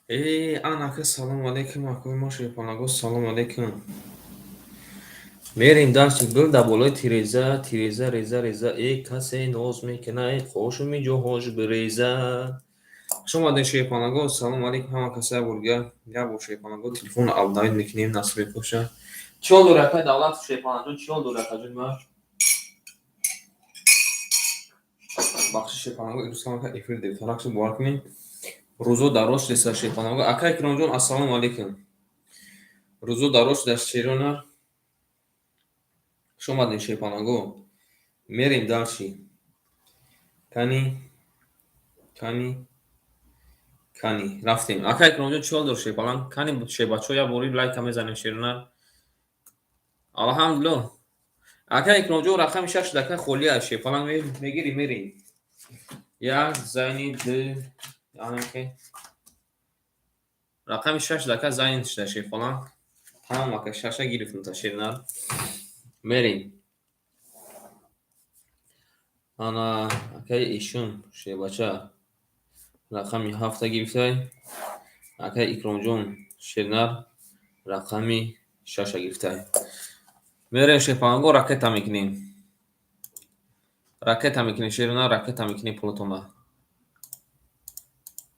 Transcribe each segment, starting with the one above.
Анака, салом алейкум, акои мо шайпонаго, салом алейкум. Мерем дарчи гӯда болои тиреза, тиреза, реза, реза, касе ноз мекунад, хошуми ҷоҳош биреза. Шомадем шайпонаго, салом алейкум, ҳама касае бурга. Я бо шайпонаго телефон алдаид мекунем, наср мекуша. Чиёл дурака давлат шайпонаҷон, чиёл дурака ҷума. Бахши шайпонаго ирӯзтамака эфир девтаракши бовар кунем. Рӯзо дароз шудеса шайпонаго. Акай киромҷон, ассалому алейкум. Рӯзо дароз шудест шерона. Шомадем шайпонаго. Мерем далши. Кани. Рафтем. Акай киромҷон, чиёл дор шайпонан. Кани шайбачо я бори лайка мезанем шерона. Алҳамдулиллоҳ. Акай киромҷон, рақами 6 дака холия шайпонан мегирӣ мерем. Як зайни ду анке. Рақами 6 дака зайни шуда шайпонан. Тамом ака 6 гирифтем та шерона. Мерем. Ана акай ишун шайбача. Рақами 7 гирифтай. Акай икромҷон шернар рақами 6 гирифтай. Мерем шайпонаго ракета мекунем. Ракета мекунем шерона, ракета мекунем платона.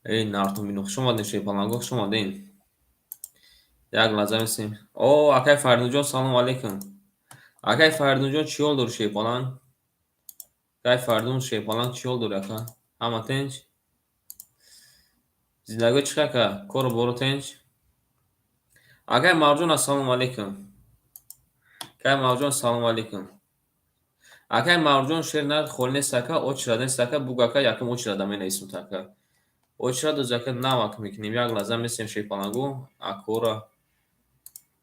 Нартон бино. Шомадем шайпонаго, шомадем. Як лаҳза месем. Акай Фаридунҷон, салом алейкум. Акай Фаридунҷон, чиёл дор шайпонан. Акай Фаридун шайпонан чиёл дор ака. Ҳама тинч? Зиндагӣ чӣ ака? Кору бору тинч? Акай Мавҷон, ассалому алейкум. Акай Мавҷон, салом алейкум. Акай Мавҷон шернар хол нест ака, очрад нест ака, буг ака якум очрада менависем ака. Очраду зака навак мекунем. Як лаҳза месем шайпонаго. Акора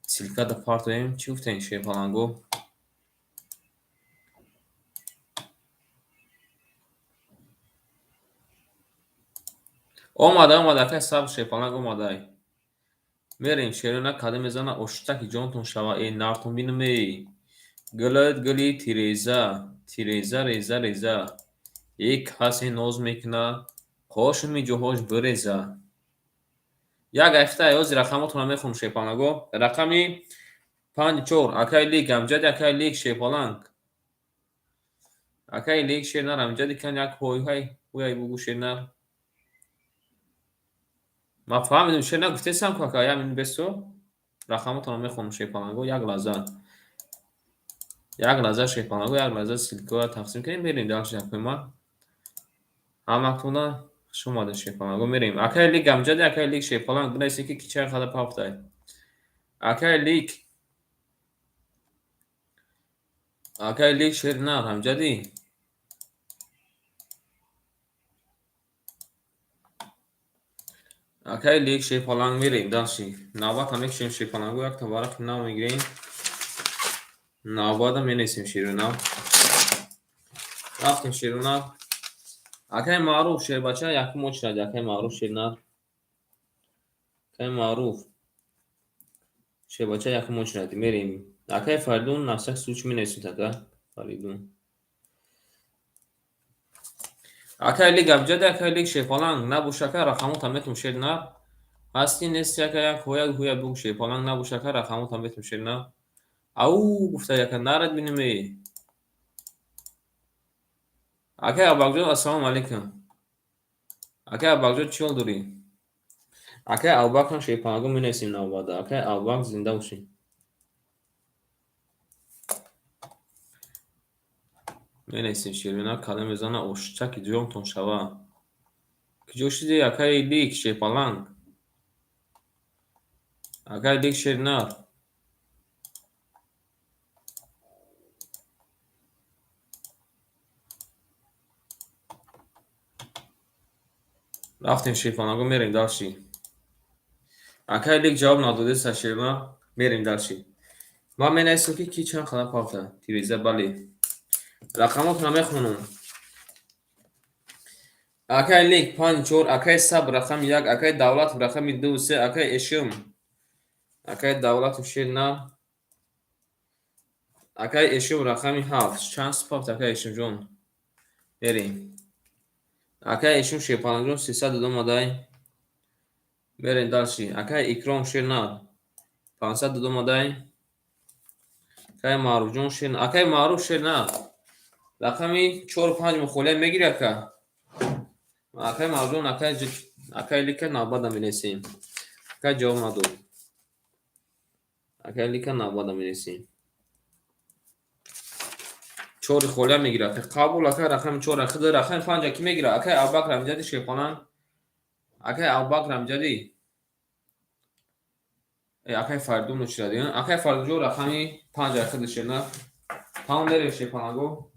силкада партоем. Чӣ гуфтем шайпонаго? Омада акай сабр шайпонаго омадай. Мерем шерона када мезана оштаки ҷонтон шава нартон бинуме. Гулад гули тиреза, тиреза реза реза. Касе ноз мекуна, хошуми ҷоҳош биреза. Як гафта ёзи рақамотона мехонам шайпонаго. Рақами 54. Акай лик амҷади акай лик шайпонанг. Акай лик шернар амҷади кан як ҳойҳай ҳуяй бугу шернар. Ма фаҳмидам шернар гуфтесам ака я мин бесо. Рақамотона мехонам шайпонаго. Як лаҳза. Як лаҳза шайпонаго, як лаҳза силкаро тақсим кунем мерем далш якума. Ҳаматона шомада шайпонаго мерем. Акай лик амҷади акай лик шайпонанг бинависем ки кичай хада пафтай. Акай лик. Акай лик шернар амҷади. Акай лик шайпонанг мерем далши. Навбата мекушем шайпонаго як та варақи нав мегирем. Навбата менависем шерона. Рафтем шерона. Акай Маъруф шербача якум очрад. Акай Маъруф шернар. Акай Маъруф шербача якум очрад мерем. Акай Фаридун насак суч менависем ака. Фаридун. Акай лик амҷади акай лик шайпонанг набошака рақамота метум шернар. Ҳасти нест ака як ҳоя буг шайпонанг набошака рақамота метум шернар. Ау гуфта яка нарад бинуме. Акай Абакҷон, ассалому алейкум. Акай Абакҷон чиёл дорӣ? Акай Абакҷон шайпонаго менависем навбада. Акай Абак зинда бошӣ. Менависем шерона када мезана оштаки ҷонтон шава. Киҷо шуди акай лик шайпонанг. Акай лик шернар. Рафтем шайпонаго мерем далши. Акай лик ҷавоб надодеста шерона мерем далши. Ман менависем ки чанд хада пафта. Тиреза бале. Рақамотона мехонам. Акай лик 54. Акай сабр рақами 1. Акай давлат рақами 2 3. Акай эшум. Акай давлату шернар. Акай эшум рақами 7. Чанд пафта акай эшумҷон. Мерем. Акай эшум шайпонаҷон 300 додам адай. برین دالشی اکای اکرام شیرنا 500 دو مادای اکای معروف جون شیرنا اکای معروف شیرنا رقمی 4 و 5 مخوله میگیری اکا اکای معروف جون اکای لیکن نابادا میرسیم اکای جواب ندو اکای لیکن نابادا میرسیم 4 خوله میگیره قبول اکای رقم 4 خود رقم 5 کی میگیره اکای ابوبکر امجدی شیخانان اکای ابوبکر امجدی اکای فردون نشدی اکای فردون جو رقمی 5 خود شیرنا تمام داره شیخانگو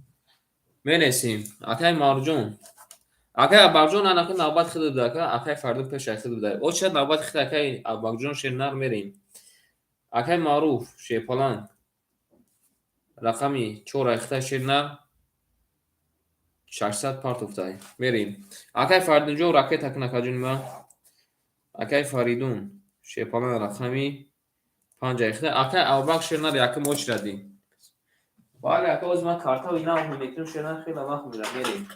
میرسیم اکای معروف جون اکای ابوبکر انا که نوبت خود بوده اکای فردون پیش خود بوده او چه نوبت خود اکای ابوبکر شیرنا میریم اکای معروف شیپالان رقمی 4 اخته شیرنا 600 پارت افتای میریم اکای فردون جو راکت تکنه کجون ما اکای فریدون شیپالان رقمی 5 اخته اکای ابوبکر شیرنا یکم اوچ ردی بله اکای از من کارتا و اینا هم میکنم شیرنا خیلی وقت میره میریم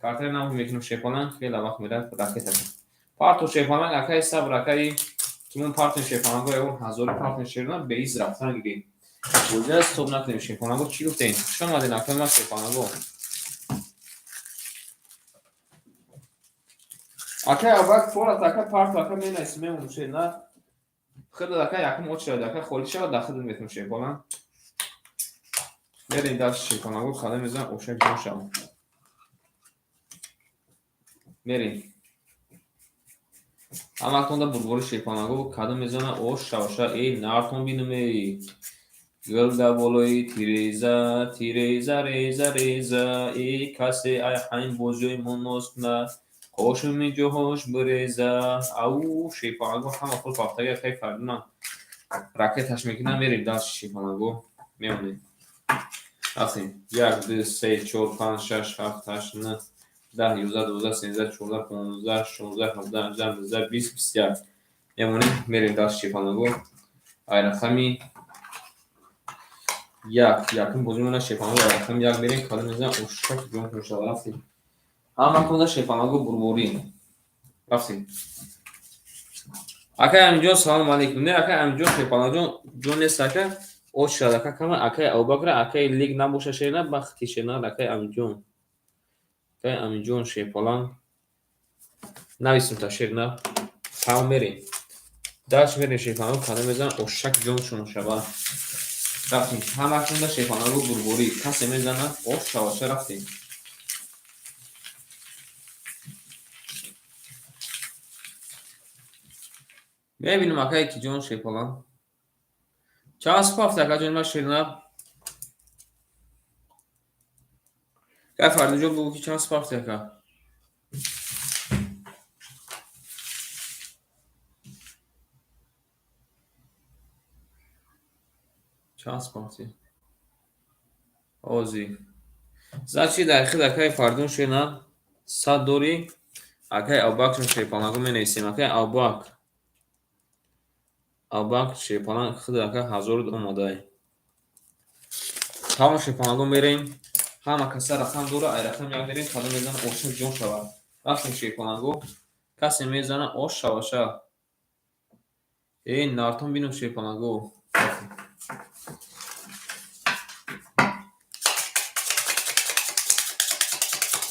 کارتا اینا هم میکنم شیپالان خیلی وقت میره راکت تکن پارتو شیپالان اکای سب اکای تمون پارت شیپالان گویا اون هزار پارت شیرنا به ایز رفتن گیریم بوده استوب نکنیم شیپالان گو چی گفتین شما دین اکای ما شیپالان گو اکای ابوبکر فورا اکای پارت اکای مینا اسمه اون شیرنا خیلی اکای یکم اوچ رده اکای خولی شد داخل میکنم شیپالان میریم دست شیپالان گو خاله میزن اوشک جون شما میریم هماکنون da burgori şepanagı kadın mezana o şavaşa narton binimi gölda boloy tireza tireza reza reza kase ay hain bozoy monosna hoşumi johoş breza au şepanagı hama full paftaya kay fardına raket haşmekina verir das şepanagı memnun afin yak 2 3 4 5 6 7 8 9 10 11 12 13 14 15 16 17 18 19 20 21 میمونیم میریم دست شیپانگو رقمی یکم بزرگمون شیپانگو رقم یک میریم کار میزنم اوشک جون کنشا رفتیم همه کنده شیپانگو بربوری رفتیم اکای امجون سلام علیکم نه اکای امجون شیپانگو جون نیست اکای او شد اکای کما اکای ابوبکر اکای لیگ نبوشه شینا بختی شینا اکای امجون شیپالان نویسیم تا شیرنا تمام میریم داشت میریم شیپانگو کار میزنم اوشک جون شبا رفتیم همکنون شیپانگو بربوری کسی میزنه او شواشه رفتیم میبینیم اکای کی جون شیپالان چه اسپاف اکای جون ما شیرنا که فرد جو بگو که چه اسپاف اکای چه اسپافی اوزی زچی در خود اکای فردون شیرنا صد دوری اکای ابوبکر شیپانگو می نویسیم اکای ابوبکر شیپالان خود اکای هزار اومده تمام شیپانگو میریم همه کسی رقم دوره ای رقم یک میریم کدام میزنه اوشک جون شود رفتیم شیپانگو کسی میزنه اوش شواشه این نارتون بینم شیپانگو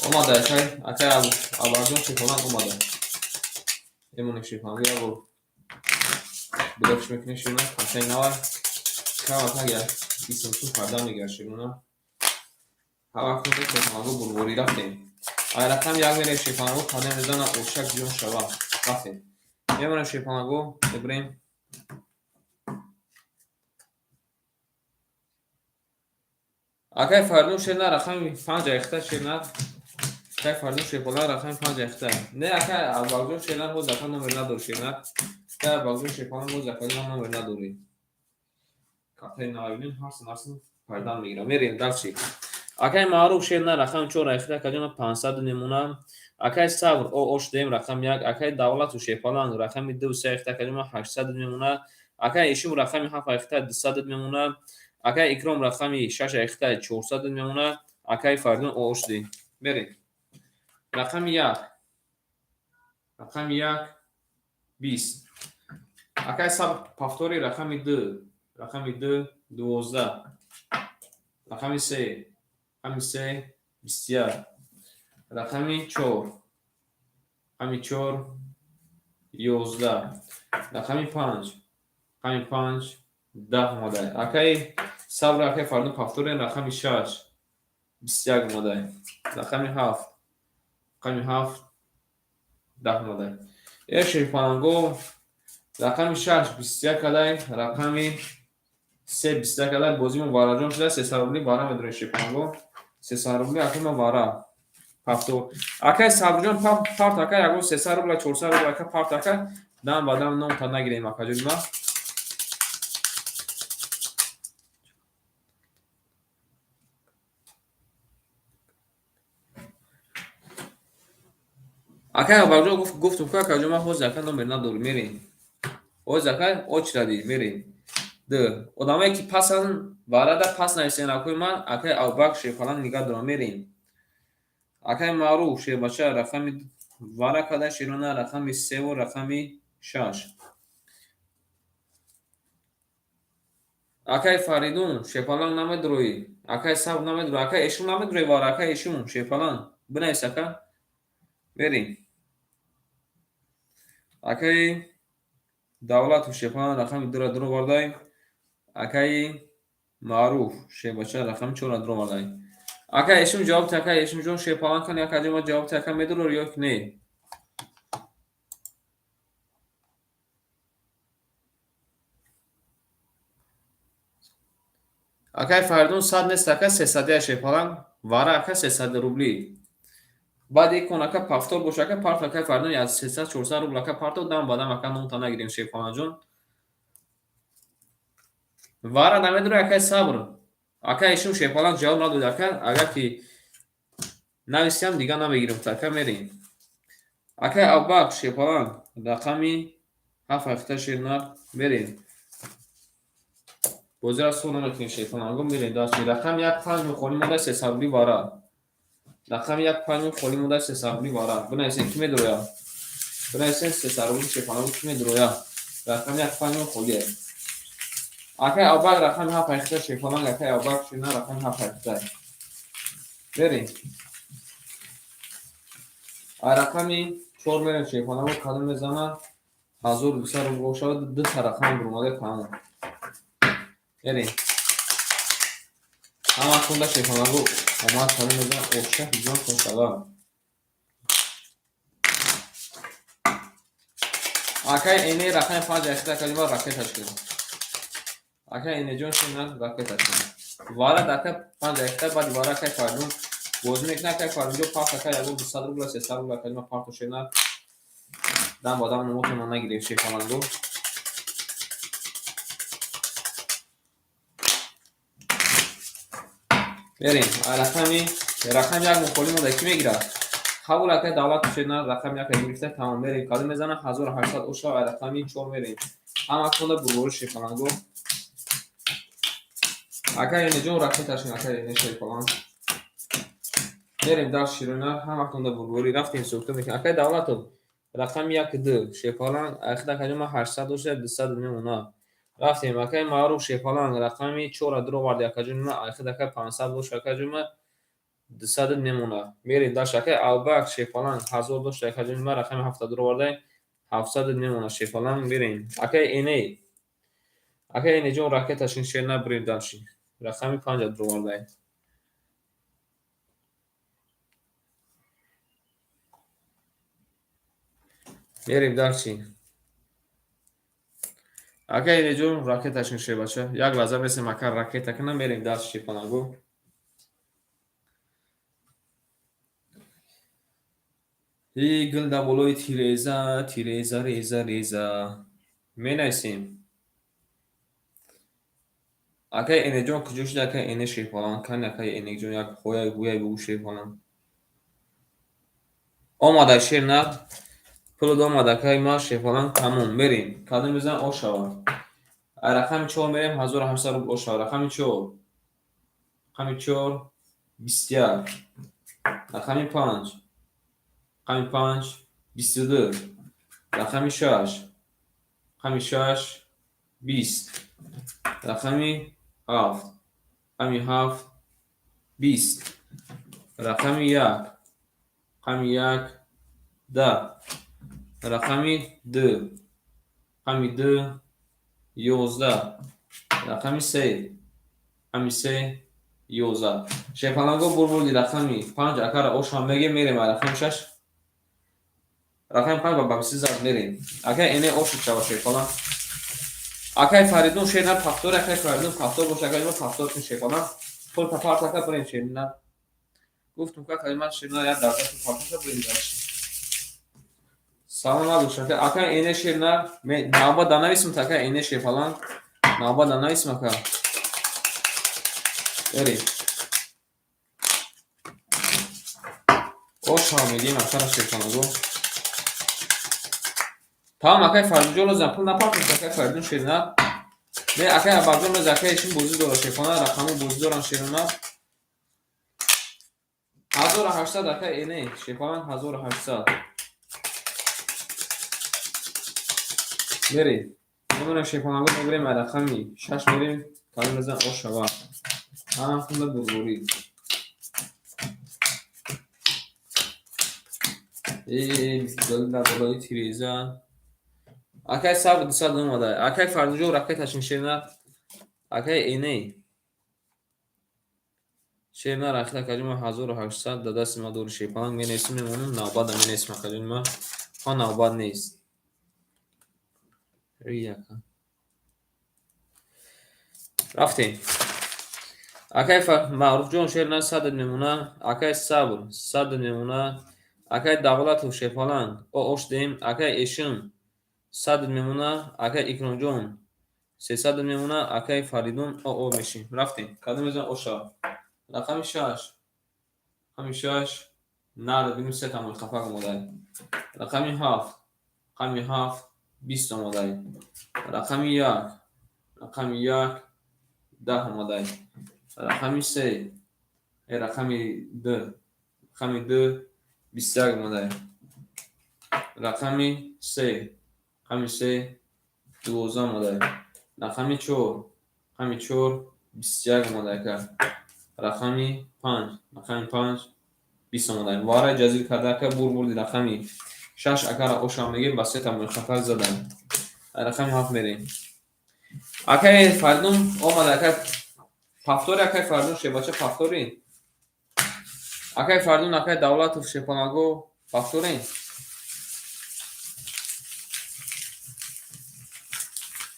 اومده اکای ابوبکر شیپالان اومده ایمون شیپانگو یا برو بدرش میکنی شیرنا کسی نوار که وقت اگر بیسمتون پرده میگه شیرنا همه کنده شیپانگو بربوری رفتیم ای رقم یک میریم شیپانگو کدام میزنه اوشک جون شود رفتیم ایمون شیپانگو ببریم اکای فردون شیرنا رقم 5 اخته شیرنا اکای فردون شیپالان رقم 5 اخته نه اکای ابوبکر شیرنا بود رقم نمبر ندور شیرنا اکای ابوبکر شیپالان بود رقم نمبر ندوری کاتای نایلین هارسن پردان میگیرم میریم دلچی اکای معروف شیرنا رقم 4 اخته کجا 500 نمونه اکای صبر او اوش دیم رقم 1 اکای دولت و شیپالان رقم 2 3 اخته کجا 800 نمونه اکای ایشم رقم 7 اخته 200 نمونه اکای اکرام رقم 6 اخته 400 نمونه اکای فردون او اوش دیم بریم رقم 1 20. Акай саб повтори рақами 2. Рақами 2 12. рақами 3 рақами 3 21. рақами 4 рақами 4 11. рақами 5 рақами 5 10 омадай. Акай сабр акай фардун повторен рақами 6 21 омадай. рақами 7 рақами 7 10 омадай. шерифананго рақами 6 21 кадай, рақами 3 21 кадай. Бозимон вараҷон шуда 300 рубли вара медорем шерифананго. 300 рубли акай ма вара. Повтор. Акай сабрҷон парт акай ягон 300 рубли 400 рубли акай парт акай дам ба дам ном та нагирем акаҷон ма. Акай абаҷо гуфтум ка акаҷон ма ҳоз акай номер надорим мерем. ҳоз акай очради мерем. Д. Одамое ки пасан варада пас нависен акои ман акай авбак шефалан нигаҳ дорам мерем. акай маъруф шебача рақами вара кадай широна рақами 3 рақами 6. акай фаридун шефалан намедроӣ. акай сабр намедроӣ. акай эшун намедроӣ вара акай эшун шефалан бинавис ака мерем. акай давлатов шефалан рақами 2 дро бардай. акай маъруф шебача рақами 4 дро бардай. акай эшун ҷавоб ти акай эшун ҷон шефалан кани акай ҷома ҷавоб ти акай медорӣ ё ки не. акай фаридун 100 нест акай 300 шефалан вара акай 300 рубли. баъд икон акай повтор бош акай парт акай фаридун як 300 400 рубли акай парто дам ба дам акай ном та нагирем шефаланҷон. вара намедорӣ акай сабр. акай эшун шефалан ҷавоб надода акай агар ки нависям дига намегирем та акай мерем. акай авбак шефалан рақами 7 ширна мерем. бозира сол намекунем шефаланго мерем даст рақами 1 5 холи мода 300 рубли вара. рақами 1 5 холи мода 300 рубли вара. бинависен ки медороя. бинависен 300 рубли шефаланго ки медороя. рақами 1 5 холи. акай авбак рақами 7 шефалан акай авбак ширна рақами 7 мерем. рақами 4 мерем шефаланго кадом мезана 1200 рубли шавад 2 рақам бурмаде тамом мерем. ҳама хунда шефаланго омад кадом мезана ошак ҷон тон шава. акай эне рақами 5 яхида калима ракеташ кирд. акай эне ҷон шина ракеташ кирд. вара акай 5 яхида баъди вара акай фардун боз мекна акай фардунҷо парт акай ягон 200 рубли 300 рубли калима парту шина дам ба дам номотона нагирем шефаланго. берем. рақами як мухоли мода ки мегирад. ҳавл акай давлат шина рақами як гирифта тамом мерем. кадом мезана 1800 ошо рақами 4 мерем. ҳама конда бурбори шефаланго. акай эне ҷон ракеташ акай эне шефалан мерем дар широна ҳама конда бурбори рафтем сӯхта мекунем. акай давлатов рақами 1 шефалан ахида каҷома 800 ошо 200 мемона. рафтем. акай маъруф шефалан рақами 4 дро варди акаҷома ахида акай 500 бош акаҷома 200 мемона. мерем даш акай авбак шефалан 1000 дошта акаҷома рақами 7 дро вардай 700 мемона шефалан мерем. акай эне ҷон ракеташ шерна брем даши рақами 5 дро вардай. мерем дарчи. акай эне ҷон ракеташ шебача як лаҳза месем акай ракета кана мерем даст шефаланго. гул дар болои тиреза тиреза реза реза менависем. акай эне ҷон куҷо шуда акай эне шефалан кани акай эне ҷон як ҳояи ҳуяи бигӯ шефалан омада шерна пул омада акай ма шефалан тамом мерем. кадом мезан ошава рақами 4 мерем 1800 рубли ошава. рақами 4 рақами 4 21. рақами 5 22. рақами 6 رقم 6 20 رقم 7 رقم 7 20 رقم 1 رقم 1 10 رقم 2 رقم 2 11 رقم 3 رقم 3 11 شیفالنگو بربردی رقمی 5 اکر اوشان بگه میریم رقم 6 رقم 5 با بابسی زد میریم اکر اینه اوشو چوا شیفالن اکر فریدون شیرنا پفتور اکر فریدون پفتور باشه اکر پفتور کن شیفالن پول پپارت اکر بریم شیرنا گفتم که کلمات شیرنا یاد داشته تو پفتور بریم داشت سلام علیکم شکر اکر اینه شیرنا نابا دانایسم تکر اینه شیفالن نابا دانایسم اکر بریم اوشان میگیم اکر شیفالنگو Tamam akay fardınca olacağım. Pul napar mısın akay fardın şirina? Ve akay abardın ve zakay için bozu dolar şefana rakamı bozu dolan şirina. Hazor haşsad akay ene şefana hazor haşsad. Beri. Bunun şefana gö megrem rakami. Şaş megrem kalimizden o şava. Ana kunda burburi. Gölda dolayı tiriza. Akay sabır dışa dönmedi. Akay fardınca o rakay taşın şirina. Akay ene. شیرنا رخت کلمه 1800 دست ما دور شیپان می نویسیم میمونیم نوباد می نویسیم کلمه ها نوباد نیست ریاکا رفتیم اکای معروف جون شیرنا صد میمونه اکای صبر صد میمونه اکای دولت و شیپالان او اوش دیم اکای اشم صد میمونه اکای اکرام جون 300 میمونه اکای فریدون او میشیم رفتیم کدوم میزن اوشا رقم 6 رقم 6 نه ببینیم سه تا ملخفه مودای رقم 7 رقم 7 20 مودای رقم 1 رقم 1 10 مودای رقم 3 رقم 2 رقم 2 21 مودای رقم 3 رقم 3 12 مودای رقم 4 رقم 4 21 مودای که رقم 5 رقم 5 20 مودن واره جزیر کرده که بردی رقمی 6 اکر اوشان میگیم با 3 تا ملخفه زدن رقم 7 میریم اکای فردون اومد اکای پفتور اکای فردون شباچه پفتورین اکای فردون اکای دولت و شپانگو پفتورین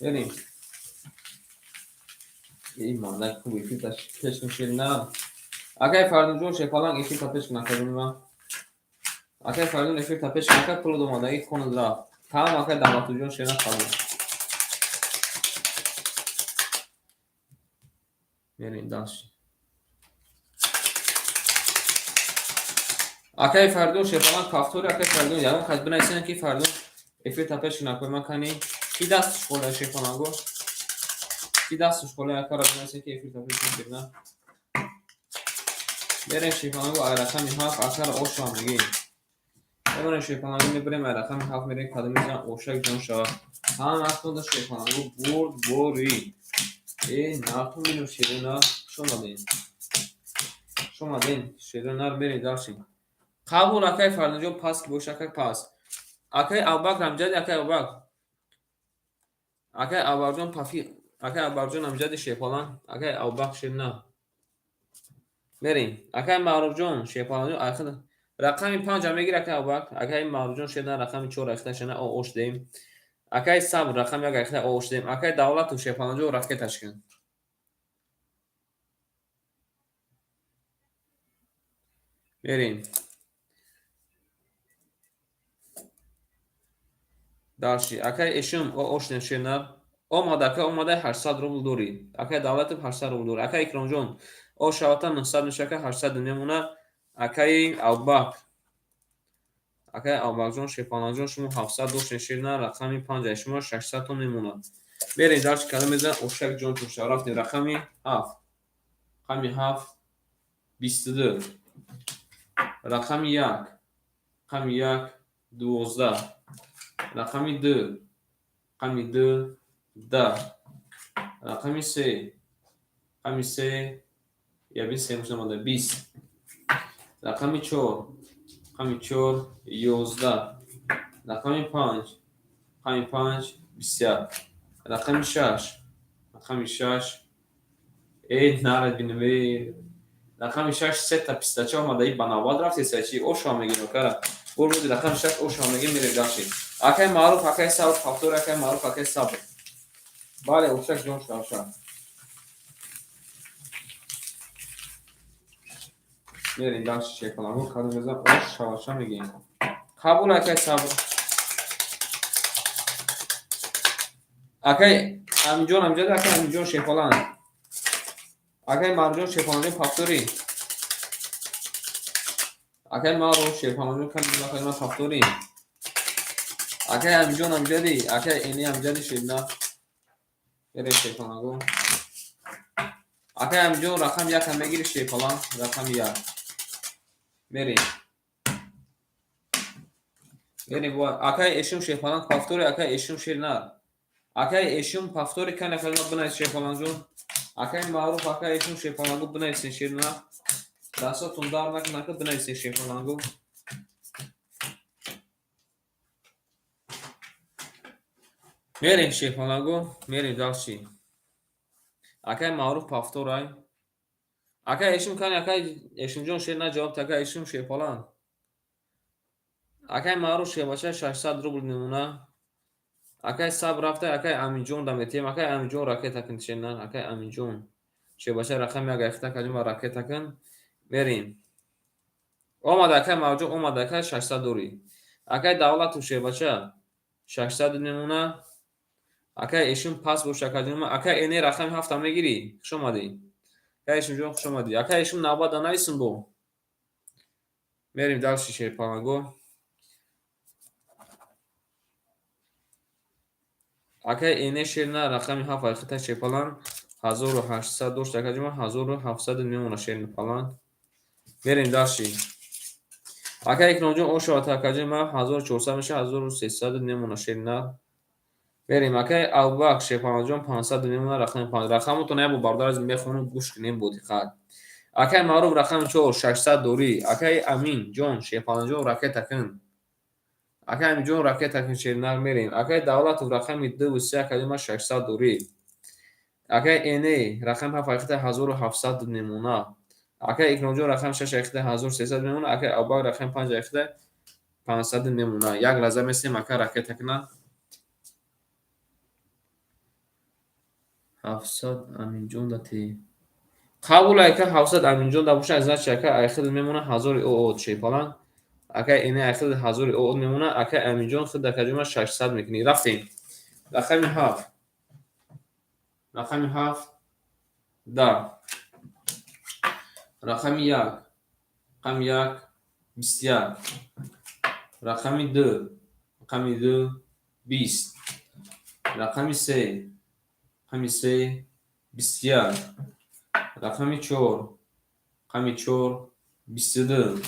بریم این مانده خوبی فیلتش پیش میشید نه اکای فردون جون شپانگ ایفی تا پیش نکنیم اکای فردون ایفی تا پیش نکنیم پلو دومانده ای خون درا تمام اکای دولت جون شیرنا خواهد بریم داشت اکای فردون شپانگ پفتور اکای فردون یعنی خواهد بنایسین که فردون ایفی تا پیش نکنیم کنی کی دستش خورده شپانگو کی دستش خورده اکای را بنایسین که ایفی تا پیش نکنیم بریم شپانگو رقم 7 اکای را اوشان میگیم بریم شپانگو میبریم رقم 7 میریم کدوم میزن اوشک جان شد هم اصلا شپانگو برد بوری ای ناتون بینیم شیرنا شما دین شیرنا رو بریم داشتیم قبول اکای فردون جون پاس که بوش اکای پاس اکای اوباک رمجد اکای اوباک اکای اوباک جون پافی اکای اوباک جون رمجد شیپالان اکای اوباک شیرنا بریم اکای معروف جون شیپالان جون اکای رقم 5 میگیره اکای اوباک اکای معروف جون شیرنا رقم 4 اختشنه او اوش دیم اکای صبر رقم 1 اخته او اوش دیم اکای دولت و شیپالان جون رفته تشکن بریم داشتی اکای اشم او اوش دیم شیرنا اومده که اومده 800 روبل دوری اکای دولت 800 روبل دوری اکای اکرام جون او شاوتا 900 میشه که 800 میمونه اکای اوباک اکای اوباک جون شیپالان جون شما 700 دوش نشیرنا رقمی 5 شما 600 تا میمونه بریم داشت کلمه میزن اوشک جون تو شرف رقمی 7 رقمی 7 22 رقمی 1 رقمی 1 12 رقمی 2 رقم 2 10. رقم 3 رقم 3 یابین 3 مشت ماده 20. رقم 4 رقم 4 11. رقم 5 رقم 5 20. رقم 6 رقم 6 نرد بینوی رقم 6 3 تا پیستاچه آمده ای بناباد رفتی سچی او شامگی نکره برمودی رقم 6 او شامگی میره داشتی اکای معروف اکای صبر فاکتور اکای معروف اکای صبر بله اوشک جون شاوشا میرین داشتی چه کنم کدوم بزن او شاوشا میگیم قبول اکای صبر اکای امجون امجد اکای امجون شیفالان اکای مرجون شیفالانی فاکتوری اکای معروف شیفالانی کنیم اکای ما فاکتوری اکای امجون امجدی اکای اینی امجدی شیدنا بره شیفالانگو اکای امجون رقم یک هم بگیری شیفالان رقم یک بریم بریم با اکای اشم شیفالان فاکتوری اکای اشم شیرنا اکای اشم فاکتوری کنه کلمه بنای شیفالان جون اکای معروف اکای اشم شیفالانگو بنای شیرنا دستاتون دار نکنه که بنای شیفالانگو میریم شیفالانگو میریم داشتی اکای معروف فاکتورای اکای اشم کنه اکای اشم جون شیرنا جواب تکای اشم شیفالان اکای معروف شیباشه 600 روبل نمونه اکای ساب رفته اکای امینجون دمیتیم اکای امینجون راکت کن شنن اکای امینجون شیباشه رقم یک اختا کدیم راکت کن بریم اومد اکای موجود اومد اکای 600 دوری اکای دولت شیباشه 600 نمونه اکای اشون پاس بو شکدیم اکای اینی رقم هفت میگیری شما دی اکای اشون جون شما دی اکای اشون نبا دانایسون بو بریم دالش شیپانگو اکای اینی شیرنا رقم هفت اختا شیپالان 1800 دوش تکاجم 1700 میمونه شیرن پالان بریم داشتی اکای یک نوجون او شو تکاجم 1400 میشه 1300 میمونه شیرنا بریم اکای اوباک شیپالان جون 500 میمونه رقم 5 رقم تو نبو باردار از میخونم گوش کنیم بودی خد اکای معروف رقم 4 600 دوری اکای امین جون شیپالان جون راکت تکن اکای امین جون راکت تکن شیرنا میریم اکای دولت رقم 2 و 3 کلمه 600 دوری اکای اینی رقم 7 اخته 1700 نمونه اکای اکنونجو رقم 6 اخته 1300 نمونه اکای اوبا رقم 5 اخته 500 نمونه یک لحظه میسیم اکای راکت تکنه 700 امینجون داتی قبول اکای 700 امینجون دا باشه از نش اکای اخته میمونه 1000 او شیپالان اکای اینی اخته 1000 او میمونه اکای امینجون خود دکجوم 600 میکنی رفتیم رقم 7 رقم 7 دا رقم 1 رقم 1 21 رقم 2 رقم 2 20 رقم 3 رقم 3 21 رقم 4 رقم 4 22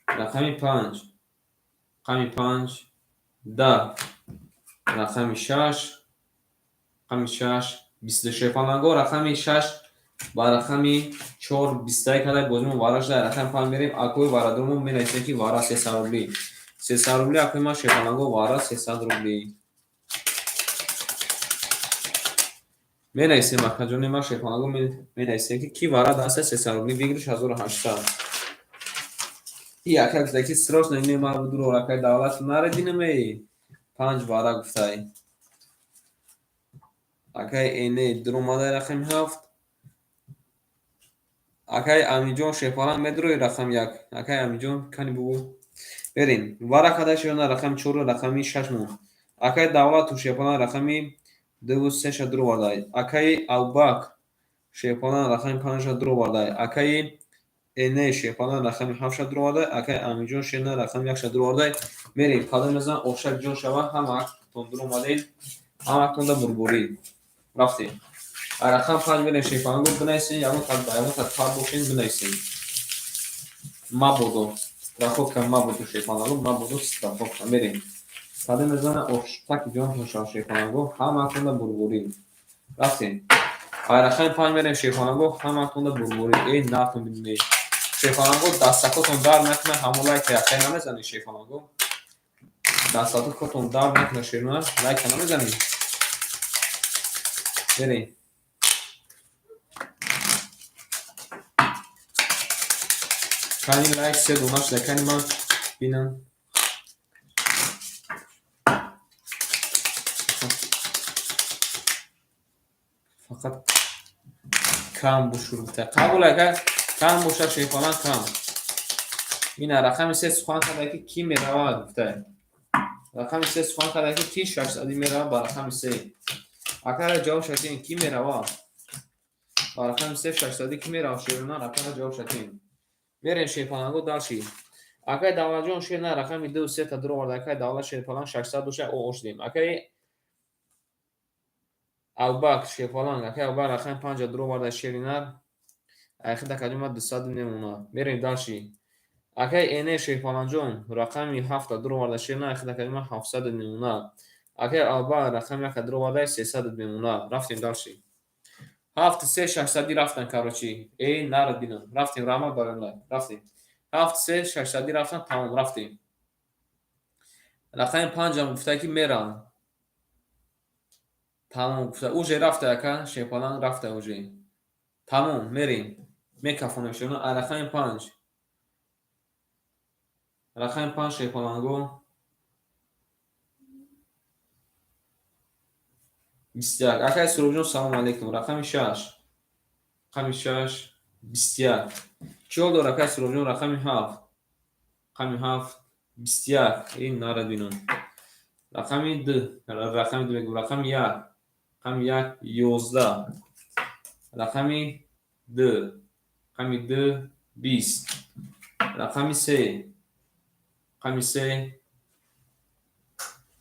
رقم 5 رقم 5 10 رقم 6 رقم 6 26 پانگو رقم 6 با رقم 4 21 کده بودیم وارش در رقم 5 میریم اکوی واردومون مینویسیم که وارا 300 روبلی 300 روبلی اکوی ما شپانگو وارا 300 روبلی مینویسیم اکجونی ما شپانگو مینویسیم که کی وارا دسته 300 روبلی بگیرش 1800 ای اکاک دکی سروش نگنی ما بودو رو رکای دولت نردینه می 5 وارا گفتای اکای اینه درو ماده رقم 7 اکای امیجون شپانان مدروی رقم 1 اکای امیجون کنی بگو بریم وارا کده شیرنا رقم 4 رقمی 6 مون اکای دولت تو شپانان رقمی 2 و 3 درو واردای اکای اوباک شپانان رقم 5 درو واردای اکای اینه شپانان رقم 7 درو واردای اکای امیجون شیرنا رقم 1 درو واردای میریم کدام نزن اوشک جون شوا هم اک تون درو مادین هم اک تون دا بربوری رفتیم رقم 5 میریم شپانگو بنایسین یا اون تا بوشین بنایسین ما بودو رخو کم ما بودو شپانگو ما بودو ستافو بریم Kadı mezana oştaki Johnson şaşırfanango hamakunda burburi. Raftin. Ayraxan pan merem şefanango hamakunda burburi. Ey natun bilmeyi. Şefanango dastakotun dar nakna hamulay kıyakay namezani şefanango. Dastakotun dar nakna şeruna like namezani. Verin. Kani like se domaş da kani man binan. Fakat kam bu şurupta. Kabul aka kam boşa şey falan kam. Mina rakam ise suhan kadaki kim merava gufta. Rakam ise suhan kadaki ti şaş adi merava ba rakam ise. Akara cevap şatin kim merava. Ba rakam ise şaş adi kim merava şeruna akara cevap şatin. Verin şey falan go dalşi. Akay davacon şeruna rakam ide use ta dro varda akay davla şey falan şaşsa duşa o oş diyeyim. Akay Albak şey falan akay albak rakam panca dro varda şerinar. Ayxida kalima 200 nemuna. Verin dalşi. Akay ene şey falanjon rakami hafta dro varda şerina ayxida kalima 700 nemuna. Akay alba rakami dro varda 300 nemuna. Raftim dalşi. Hafta 300 raftan karoçi. Ey nar dinam. Raftim rama barınla. Raftim. Hafta 300 raftan tamam raftim. Rakami pancam gufta ki meran. Tamam gufta. Uje rafta yaka şey falan rafta uje. Tamam merin. Mekafonu şunu rakami panc. Rakami panc şey falan go. Bistyak. Akay sorubjon salam aleykum. Rakami şaş. Rakami şaş. Bistyak. Çi oldu rakay sorubjon rakami haf. Rakami haf. Bistyak. Ey nara binon. Rakami d. Rakami d begum. Rakami yak. Rakami yak 11. Rakami d. Rakami d 20. Rakami se. Rakami se.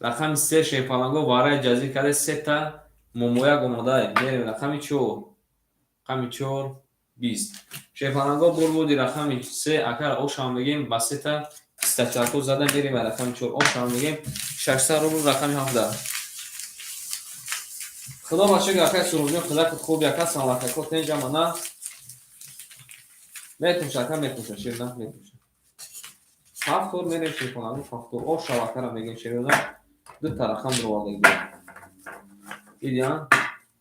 Rakami se şey falan go varaya cazir kade seta momoya gomoday. Merim rakami ço. Rakami çor 20. Şey falan go burbudi rakami se akar o şam begim baseta istaçako zaten merim rakami çor o şam begim 600 rubl rakami hafda. Xudo bachag akay surujun xuda kut khub yaka salaka ko ten jamana metushaka metusha shirna metusha. Haftor merim şey falan haftor o şavakara begim şeruna dü taraftan durvarda gidiyor. İlyan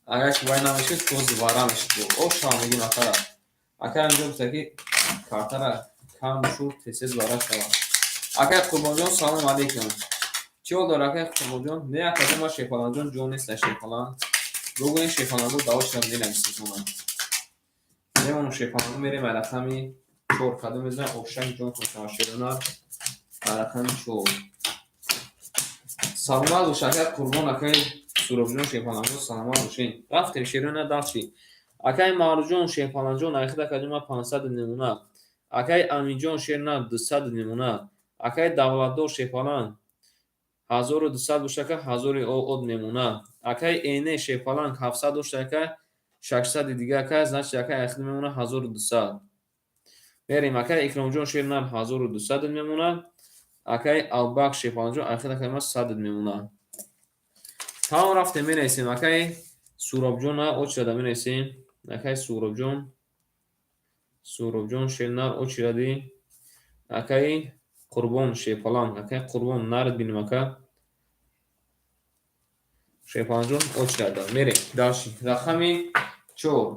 Agaç baynamışız toz varamış bu. O şamigin akara. Akara diyor ki kartara kan şu tesiz varaş var. Akay kurbanjon salam aleyküm. Çi oldu akay kurbanjon ne akadema şey falan Jones şey falan. Bugün şey falan bu davuşlar ne demişsiniz ona. Ne onun şey falan benim alakami çor kadımızdan okşan Johnson savaşıyorlar. Alakami çor. Salma bu şakar kurban akay surobjon şey falan salama buşin. Rafter şeruna dalşi. Akay marujon şey falan ayxida kadima 500 nemuna. Akay aminjon şerna 200 nemuna. Akay davlatdor şey falan 1200 buşaka 1000 od nemuna. Akay ene şey falan 700 buşaka 600 diga akay значит akay ayxida memuna 1200. Berim akay ikramjon şerna 1200 nemuna. Akay albak şey falan ayxida kadima 100 nemuna. Tamam raftem meneysim. Akay surobjona ochirada meneysim. Akay surobjon şernar ochiradi. Akay qurbon şey falan. Akay qurbon nard binim aka. Şey falanjon ochirada. Mere dashi. Rakami çor.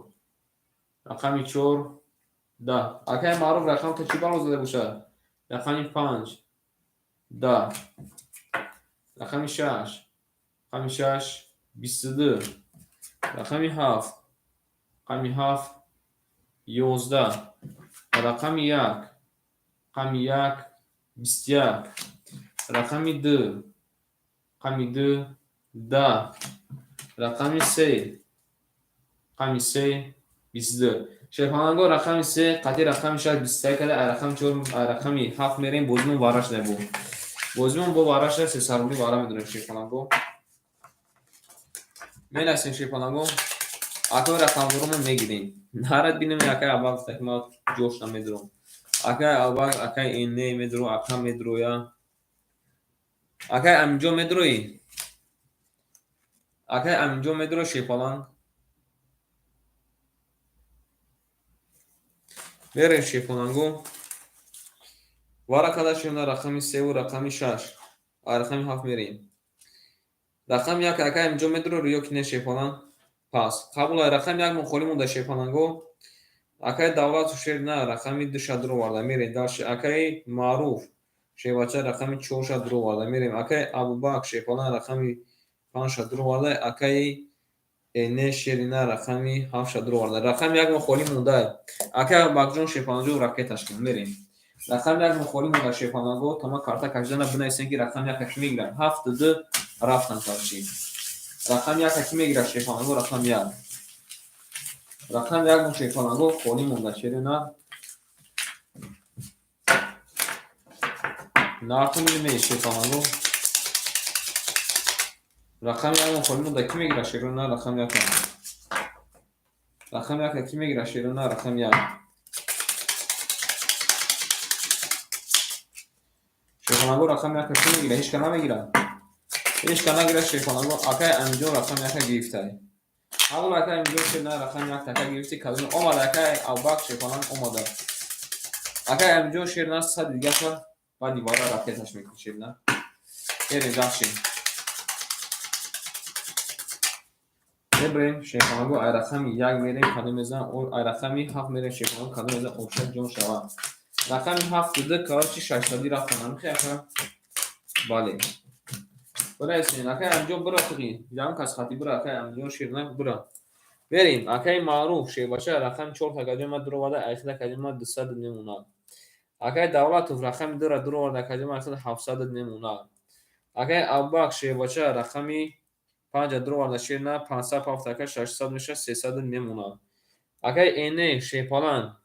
Rakami çor da. Akay maruf rakam ta çi balo zade busha. Rakami 5 da. Rakami 6. Rakami 6 22. Rakami 7. Rakami 7 11. Rakami 1. Rakami 1 21. Rakami 2. Rakami 2 10. Rakami 3. Rakami 3 22. Şefanango rakami 3 qati rakami 6 23 kada rakami 4 rakami 7 merim bozmun varash ne bu. Bozmun bu varash se saruli vara medunum şefanango. Melasin şefanango. Akor rakam durumu ne gidin. Narat binim yakay abak takma joshna medrum. Akay abak akay enne medru akam medru ya. Акай аминҷо медуроӣ? Акай аминҷо медуро шефаланг? Мерем шефалангу. Варақада шуна рақами 3 рақами 6. Рақами 7 мерем. Рақами 1 акай аминҷо медуро ё ки не шефаланг? Пас қабул рақами 1 мухолӣ монда шефалангу. Акай Давлату шер на рақами 2 ша дуро варда мерем. Далши акай Маъруф шевача рақами 4 ша дуро варда мерем. Акай Абубак шефаланг рақами 5 ша дуро варда. Акай не шерина рақами 7 ша дуро варда. Рақами 1 мухолӣ монда. Акай Абубакҷон шефаланҷо ракеташ кун мерем. Рақами 1 мухолӣ монда шефалангу. Тома карта кашидана бинависем ки рақами 1 ки мегирад. 72 рафтан каши. Рақами 1 ки мегирад шефалангу рақами 1. Рақами 1 шефалангу холӣ монда шерина. Нартум ме шефалангу. Рақами 1 холӣ монда ки мегирад шерина рақами 1. Рақами 1 ки мегирад шерина рақами 1. шефалангу рақами 1 ки мегирад ҳеч ка намегирад. ҳеч ка нагирад шефалангу. Акай аминҷон рақами 1 гирифтай. Ҳавол акай аминҷон шерина рақами 1 така гирифти кадоми омада акай Абубак шефаланг омада. Акай аминҷон шерина сад дигаша баъди вара ракеташ мекун шерина. Мерем дахши. Мебарем шефалангу ай рақами 1 мерем кадом мезанам ай рақами 7 мерем шефалангу кадом мезанам Овшак ҷон шава. Рақами 7 короче 600 рафтан намехи ака. Бале. Бинависем акай аминҷон биро фиқи. Ям кас хати биро акай аминҷон шерина биро. Берем акай Маъруф шевача рақами 4 та кадома дуро варда айхида кадома 200 мемонад. Акай Давлатов рақами 2 ра дуро варда кадома айхида 700 мемонад. Акай Абубак шевача рақами 5 дуро варда шерина 500 пафтака 600 меша 300 мемонад. Акай Эне шефалан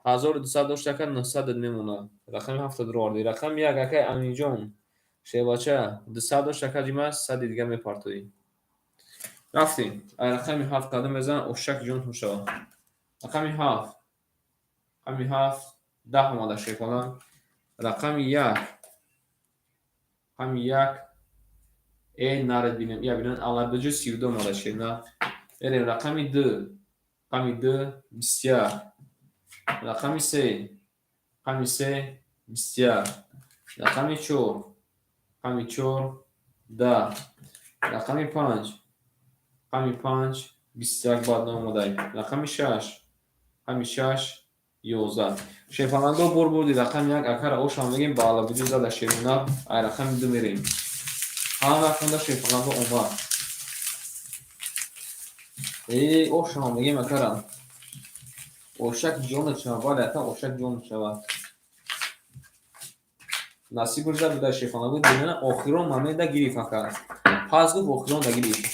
1200 доштака 900 мемонад. Рақами 7 дуро варда. Рақами 1 акай Аминҷон шевача 200 доштака дима 100 дига мепартоӣ. Рафтем. Ай рақами 7 кадом мезанам Овшак ҷон шава. Рақами 7. Рақами 7 10 омада шефаланг. Рақами 1. Рақами 1 наред бинем. Я бинем аллабиҷу 32 омада шерина. Берем рақами 2. Рақами 2 21. Рақами 3. Рақами 3 21. Рақами 4. Рақами 4 10. Рақами 5. Рақами 5 21 баъд омадаи. Рақами 6. Рақами 6 11. Шефаланго бор бурди рақами 1 акара ошам мегем ба аллабиҷу зада шерина. Ай рақами 2 мерем. Ҳама рақамда шефаланго омад. ошам мегем акара. Овшак ҷон шава. Бале ака Овшак ҷон шава. Насиб рӯза буда шефалангу динана охирон мамеда гирифт ака. Пас гуфт охирон да гирифт.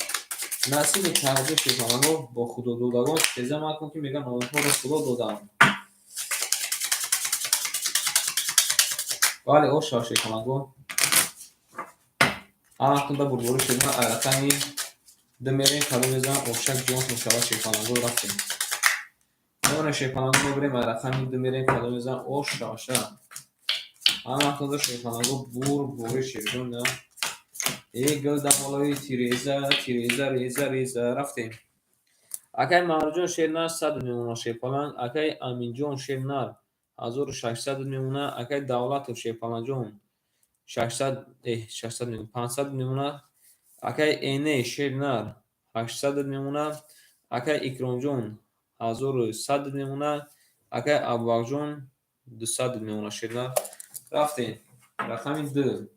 Насиби тавзеҳ шефалангу бо худододагон сеза макун ки меган онҳоро худо додам. Бале ошава шефалангу. Ҳама хунда бурбори шерина ай рақами 2 мерем кадом мезанам Овшак ҷон шава шефалангу рафтем. Мебарем шефалангу мебарем ай рақами 2 мерем кадом мезанам ошаша. Ҳама хунда шефалангу бурбори шерина. Гул даволои тиреза тиреза реза реза рафтем. Акай Маъруфҷон шерина 100 мемонад шефаланг. Акай Аминҷон шерина 1600 мемонад. Акай Давлатов шефаланҷон 600 500 мемонад. Акай Эне шерина 800 мемонад. Акай Икромҷон 1100 мемонад. Акай Абубакҷон 200 мемонад шерина. Рафтем. Рақами 2.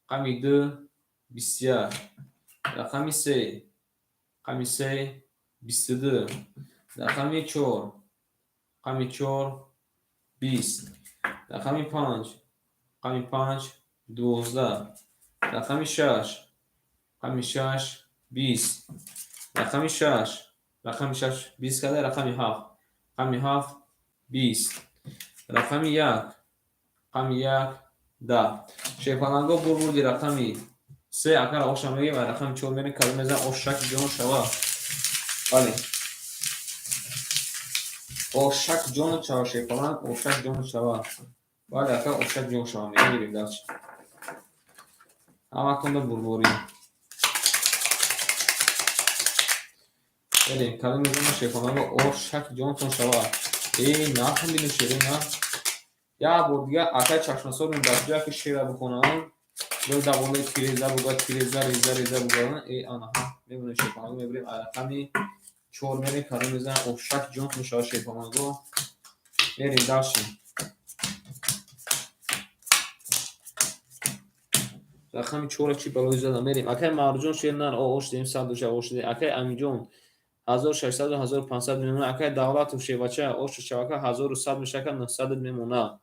Рақами 2 21. Рақами 3. Рақами 3 22. Рақами 4. Рақами 4 20. Рақами 5. Рақами 5 12. Рақами 6. Рақами 6 20. Рақами 6. Рақами 6 20 када рақами 7. Рақами 7 20. Рақами 1. Рақами 1 10. Шефаланго бурбурди рақами 3 акара ошам мегем ай рақами 4 мерем кадом мезанам Овшак ҷон шава. Бале. Овшак ҷон шава шефаланг Овшак ҷон шава. Бале ака Овшак ҷон шава мегем далчи. Ҳамакунда бурборӣ. Берем, кадом мезона шефонаго ош шак ҷонтон шавад. Нархам бинем шерин на. Як бор дига акай чашмасорум даҷа ки шера бухонам. Бо даволаи тиреза буга тиреза реза буга. Анаҳа мебинем шефонаго мебирем арақами 4 мерем кадом мезона ош шак ҷонтон шавад шефонаго. Берем дашим. Рақами 4 чи балои задам мерем. Акай марҷон шернар ош дем садуша ош дем. Акай амиҷон 1600 و 1500 میمونه. اکای دولت و شیوچه اوش شبکه 1100 میشه که 900 میمونه.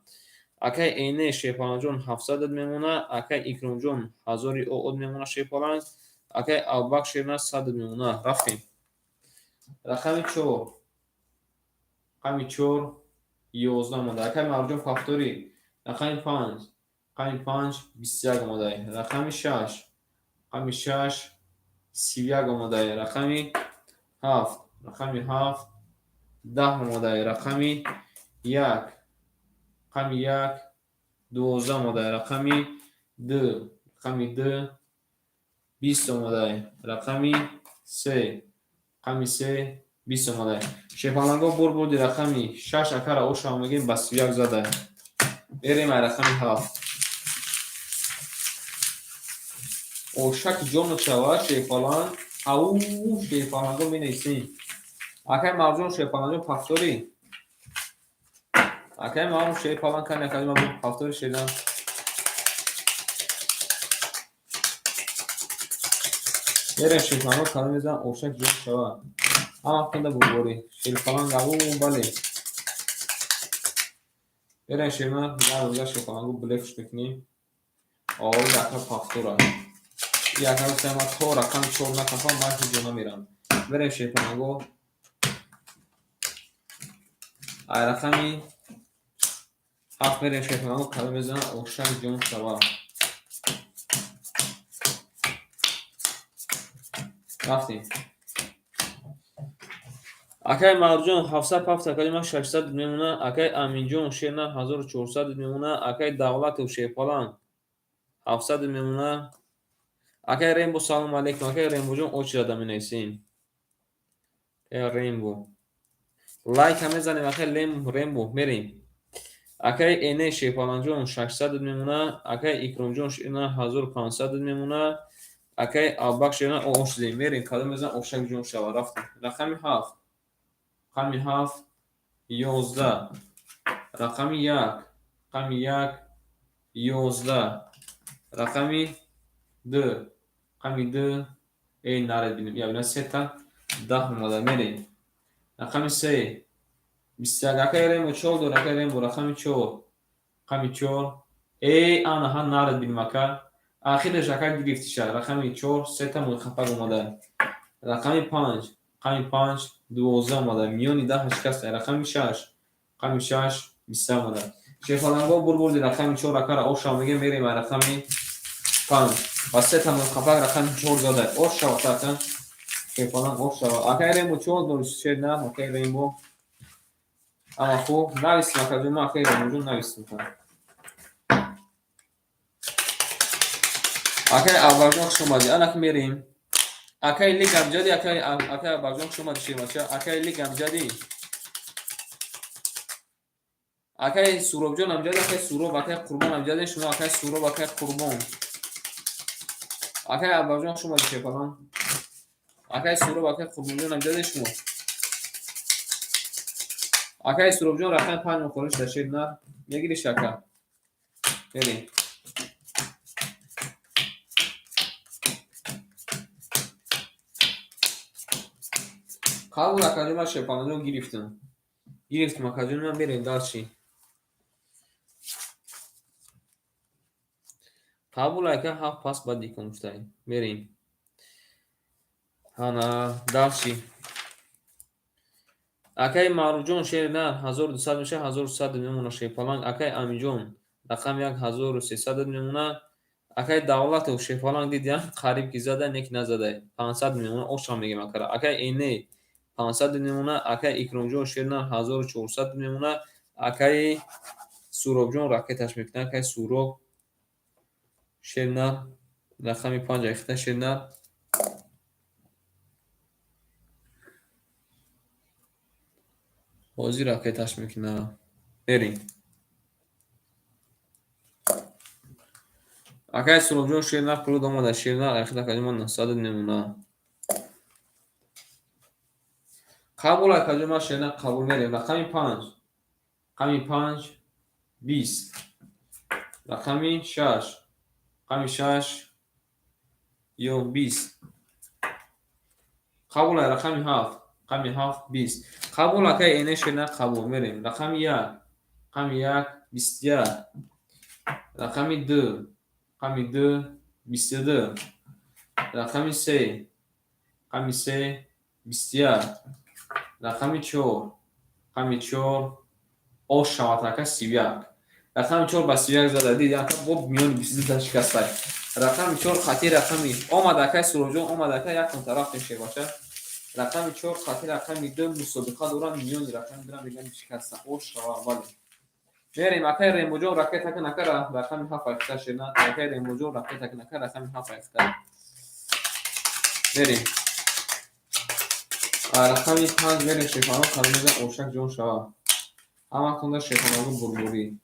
اکای اینه شیپالان جون 700 میمونه. اکای اکرام جون 1000 او میمونه شیپالان. اکای اباک شیرنا 100 میمونه. رفتیم. رقم 4 رقم 4 11 اومده. اکای مرجون فاکتوری رقم 5 رقم 5 21 اومده. رقم 6 رقم 6 31 اومده. رقم 7 رقمی 7 10 اومده. رقمی 1 رقمی 1 12 اومده. رقمی 2 رقمی 2 20 اومده. رقمی 3 رقمی 3 20 اومده. شیپالانگو بردی رقمی 6 اکر اوش هم میگیم بس 1 زده. بریم رقمی 7 اوشک جون چوا شیپالان او شیپالانگو می نیسیم. اکای مرجون شیپالانجون فاکتوری اکای مرجون شیپالان کنه اکای مرجون فاکتوری شدن. بریم شیپالانگو کنه میزن اوشک جون شوا اما کنده بوری شیپالانگ او بله. بریم شیپالانگو بلکش بکنیم. آوری اکای فاکتورا یک سه ما تو رقم 4 نکفا مایک جونا میرم. بریم شیپالانگو رقمی 7 بریم شیپالانگو کنه میزن اوشک جون شوا رفتیم. اکای مرجون 707 اکای ما 600 میمونه. اکای امینجون شیرنا 1400 میمونه. اکای دولت و شیپالان 700 میمونه. اکای ریمبو سلام علیکم. اکای ریمبو جون اوچ زده می نیسیم. ریمبو لایک هم میزنیم. اکای ریمبو میریم. اکای اینه شیپالان جون 600 میمونه. اکای اکرام جون شیرنا 1500 میمونه. اکای اباک شیرنا اوچ زدیم میریم. کدام میزن اوشک جون شوا رفتیم. رقمی 7 رقمی 7 11 رقمی 1 رقمی 1 11 رقمی 2 رقمی 2 نرد بینیم یا بینیم 3 تا 10 اومده میریم. رقمی 3 21 اکای ریمو 4 دو اکای ریمو رقمی 4 رقمی 4 آنها نرد بینیم اکا آخرش اکای گرفتی شد. رقمی 4 3 تا منخفض اومده. رقمی 5 رقمی 5 12 اومده میونی 10 شکست. رقمی 6 رقمی 6 20 اومده. شیپالانگو بردی رقمی 4 اکر اوش هم میگه میریم رقمی 5 و 3 تا منخفض رقمی 4 زده اوش شو تا شیپالانگ اوش شو اکای ریمو 4 دو شد نه اکای ریمو اما خوب نویسیم اکای ما اکای ریمو جون نویسیم اکای آوازون شما الان که میریم. اکای لیگ امجدی اکای آوازون شما دیشیم اکای لیگ امجدی اکای سوروب جون امجدی اکای سوروب اکای قربان امجدی شما اکای سوروب اکای قربان اکای آوازون شما دیشیم پلان اکای سوروب اکای قربان جون امجدی شما اکای سوروب جون رقم 5 مخورش داشتید نه میگیری شکا بریم. قبول اکادمی شیپالانگو گرفتیم اکادمی من بریم داشتی قبول اکا 7 پاس بعد دیگه مفتایی بریم هانا داشتی اکای مارجون شیرنا 1200 میشه 1100 میمونه شیپالانگ. اکای امینجون رقم 1300 میمونه. اکای دولت و شیپالانگ دیدیم قریب کی زده نیک نزده 500 میمونه اوش هم میگم اکر. اکای اینه 500 میمونه. اکای اکرام جون شیرنا 1400 میمونه. اکای سوروب جون راکتش میکنه. اکای سوروب شیرنا رقم 5 ریخته شیرینه. بازی را که تش میکنه. بریم. اکای سروجون شیرینه پرود آمده. شیرینه ریخته کجا 900 نمونه. قبول کجا شیرینه قبول میریم. رقم 5. رقم 5 20. رقم 6. رقم 6 یا 20. قبول رقم 7. رقم 7 20. قبول اکای اینه شیرینه قبول میریم. رقم 1. رقم 1 21. رقم 2. رقم 2 22. رقم 3. رقم 3 21. رقم 4. رقم 4 آش شماترکه 31. رقم 4 با 31 زده دید یعنی باب میان 22 شکسته. رقم 4 خطی رقمی آمده که سروجون آمده که یک طرف میشه باشه. رقم 4 خطی رقمی 2 مسابقه دوران میان رقم دارم میگن شکسته آش شوا ولی میریم اکای ریموجون راکت تک نکره. رقم 7 اخته شدن اکای ریموجون راکت تک نکره. رقم 7 اخته میریم. رقم 5 میریم شیفانو خرمیزن اوشک جون شوا اما کنده شیفانو بربوری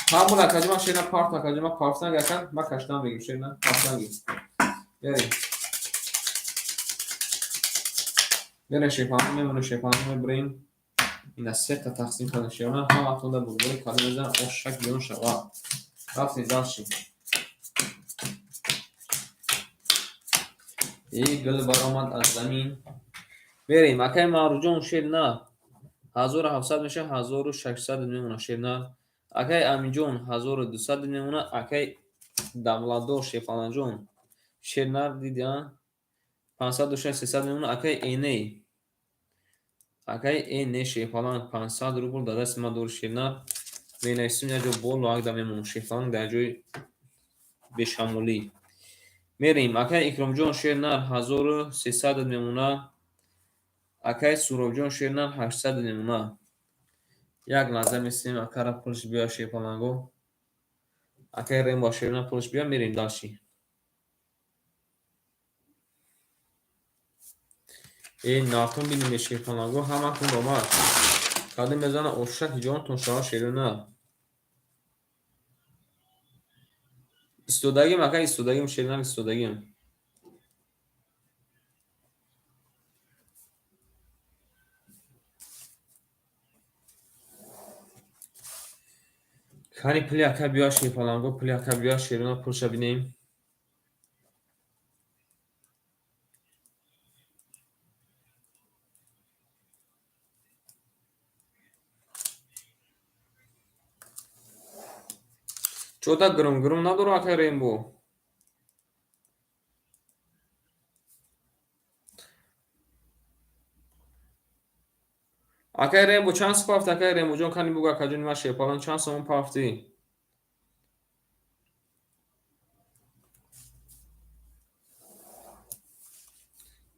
همون اکاجما شیرینه پارت اکاجما پارتنگ اکن ما کشتن بگیم شیرینه پارتنگی بریم. بریم شیفانو میمونه شیفانو میبریم. این از 3 تا تقسیم کنه شیرینه همه کنده بربوری خرمیزن اوشک جون شوا رفتیم داشتیم. یک گل برآمد از زمین. بریم اکای مارجون شیرینه 1700 میشه 1600 میمونه شیرینه. اکای امینجون 1200 میمونه. اکای دولتدار شیفانه جون شیرینه دیدن 500 300 میمونه. اکای اینه اکای اینه شیفانه 500 روبل داده است ما دور شیرینه مینویسیم یا جو بول و اگه میمونه شیفانه در جای بشمولی. میریم اکای اکرام جون شیرینه 1300 میمونه. اکای سروب جون شیرینه 800 میمونه. یک لحظه میسیم اکا را پولش بیا شیفانگو اکای ریم با شیرینه پولش بیا میریم داشتی. این ناتون بینیم شیفانگو همه کن دومد کاده میزنه اوشک جان تون شما شیرینه استودگیم اکای استودگیم شیرینه استودگیم خانی پلی اکا بیا شیفانگو پلی اکا بیا شیرینه پولش بینیم. چوتا گرم گرم ندارو اکای ریم بو اکای ریم بو چند سپافت اکای ریم بو جون کنی بگو اکا جون ما شیفانگو چند سمون پافتی.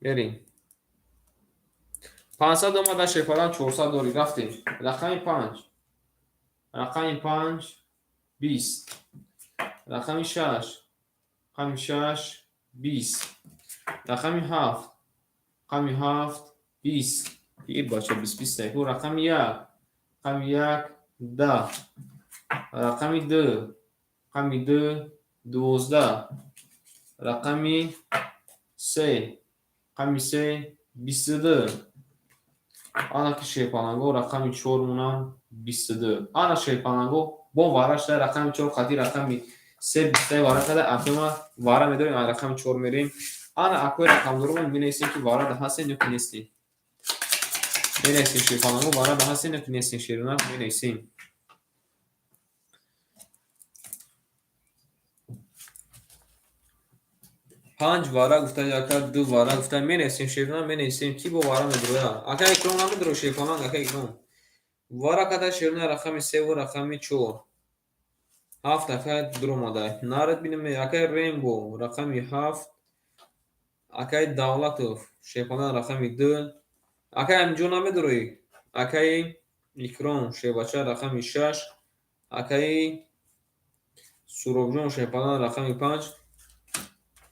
بریم 500 اومده شیفانگو 400 دوری رفتیم. رقم 5 رقم 5 20. رقم 6 رقم 6 20. رقم 7 رقم 7 20 پیر باشه 20 20 تکو. رقم 1 رقم 1 10. رقم 2 رقم 2 12. رقم 3 رقم 3 22. آنا که شیپانگو رقم 4 مونم 22. آنا شیپانگو با وارش در رقم 4 خطی رقم 3 بیسته واره کده افیما واره میداریم رقم 4 میریم. آنا اکوی رقم درون مینیسیم که واره ده هستیم یا که نیستیم مینیسیم شیپانگو واره ده هستیم یا که نیستیم شیرونه مینیسیم. پنج واره گفته یا که دو واره گفته مینیسیم شیرونه مینیسیم کی با واره میدروه اکا اکرون هم میدرو شیپانگ اکا اکرون واره کده شیرونه رقم 3 و رقم 4 7 اکا دروماده نارد بینیم اکا رینبو رقم 7 اکا دولتو شیپانگ رقم 2 اکا امجون هم میدروی اکا اکرون شیباچه رقم 6 اکا суробҷон шепалан рақами 5.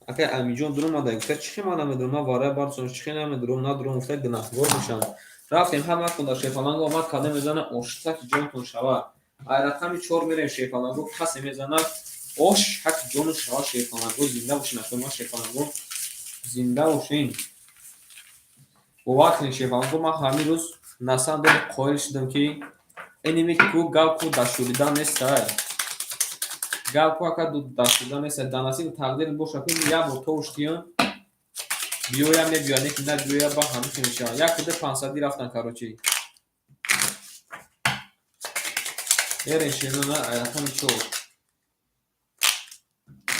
Ака амиҷон дурума дагта чихи мана медурума вара барсон чихи намедурум надурум гуфта гунаҳгор мешам. Рафтем ҳама кунда шепаланго омад каде мезана оштаки ҷонтон шава. Ай рақами 4 мерем шепаланго касе мезана оштаки ҷону шава шепаланго зинда бошин ашума шепаланго зинда бошин. Бовақтин шепаланго ма ҳамин рӯз насан доби қоил шудам ки эними ку гавку дашуридан нестай. Гавку ака дашуридан нестай. Данасиб тақдир боша ки я бо тоштиён биёя мебиёне ки на биёя ба ҳамин мешава. Як куде 500 рафтан карочи. Ерен шенона рақами 4.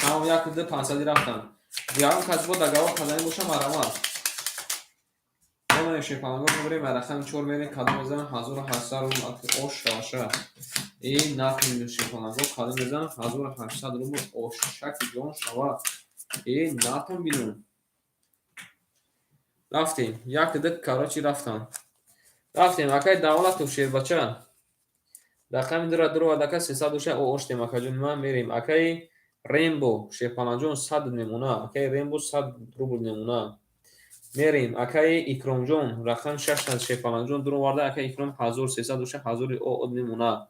Тамом як куде 500 рафтан. Диярон казбо дагава казани боша марама. Номер шепаланго мебарем рақами 4 мерем кадом мезанам 1800 рубл ош шаваша. این نفت شپانگو کادو میزنم 1800 روبل اوشک جون شوا این نتون بیرون رفتیم یک دک کاراچی رفتم اکای دولت و شیر بچه رقم درو و دکا 300 اوشه او اوشتیم اکا جون ما میریم اکای ریمبو شپانجون 100 نمونه اکای ریمبو 100 روبل نمونه میریم اکای اکرام جون رقم 600 شپانجون درو ورده اکای اکرام 1300 اوشه 1000 او نمونه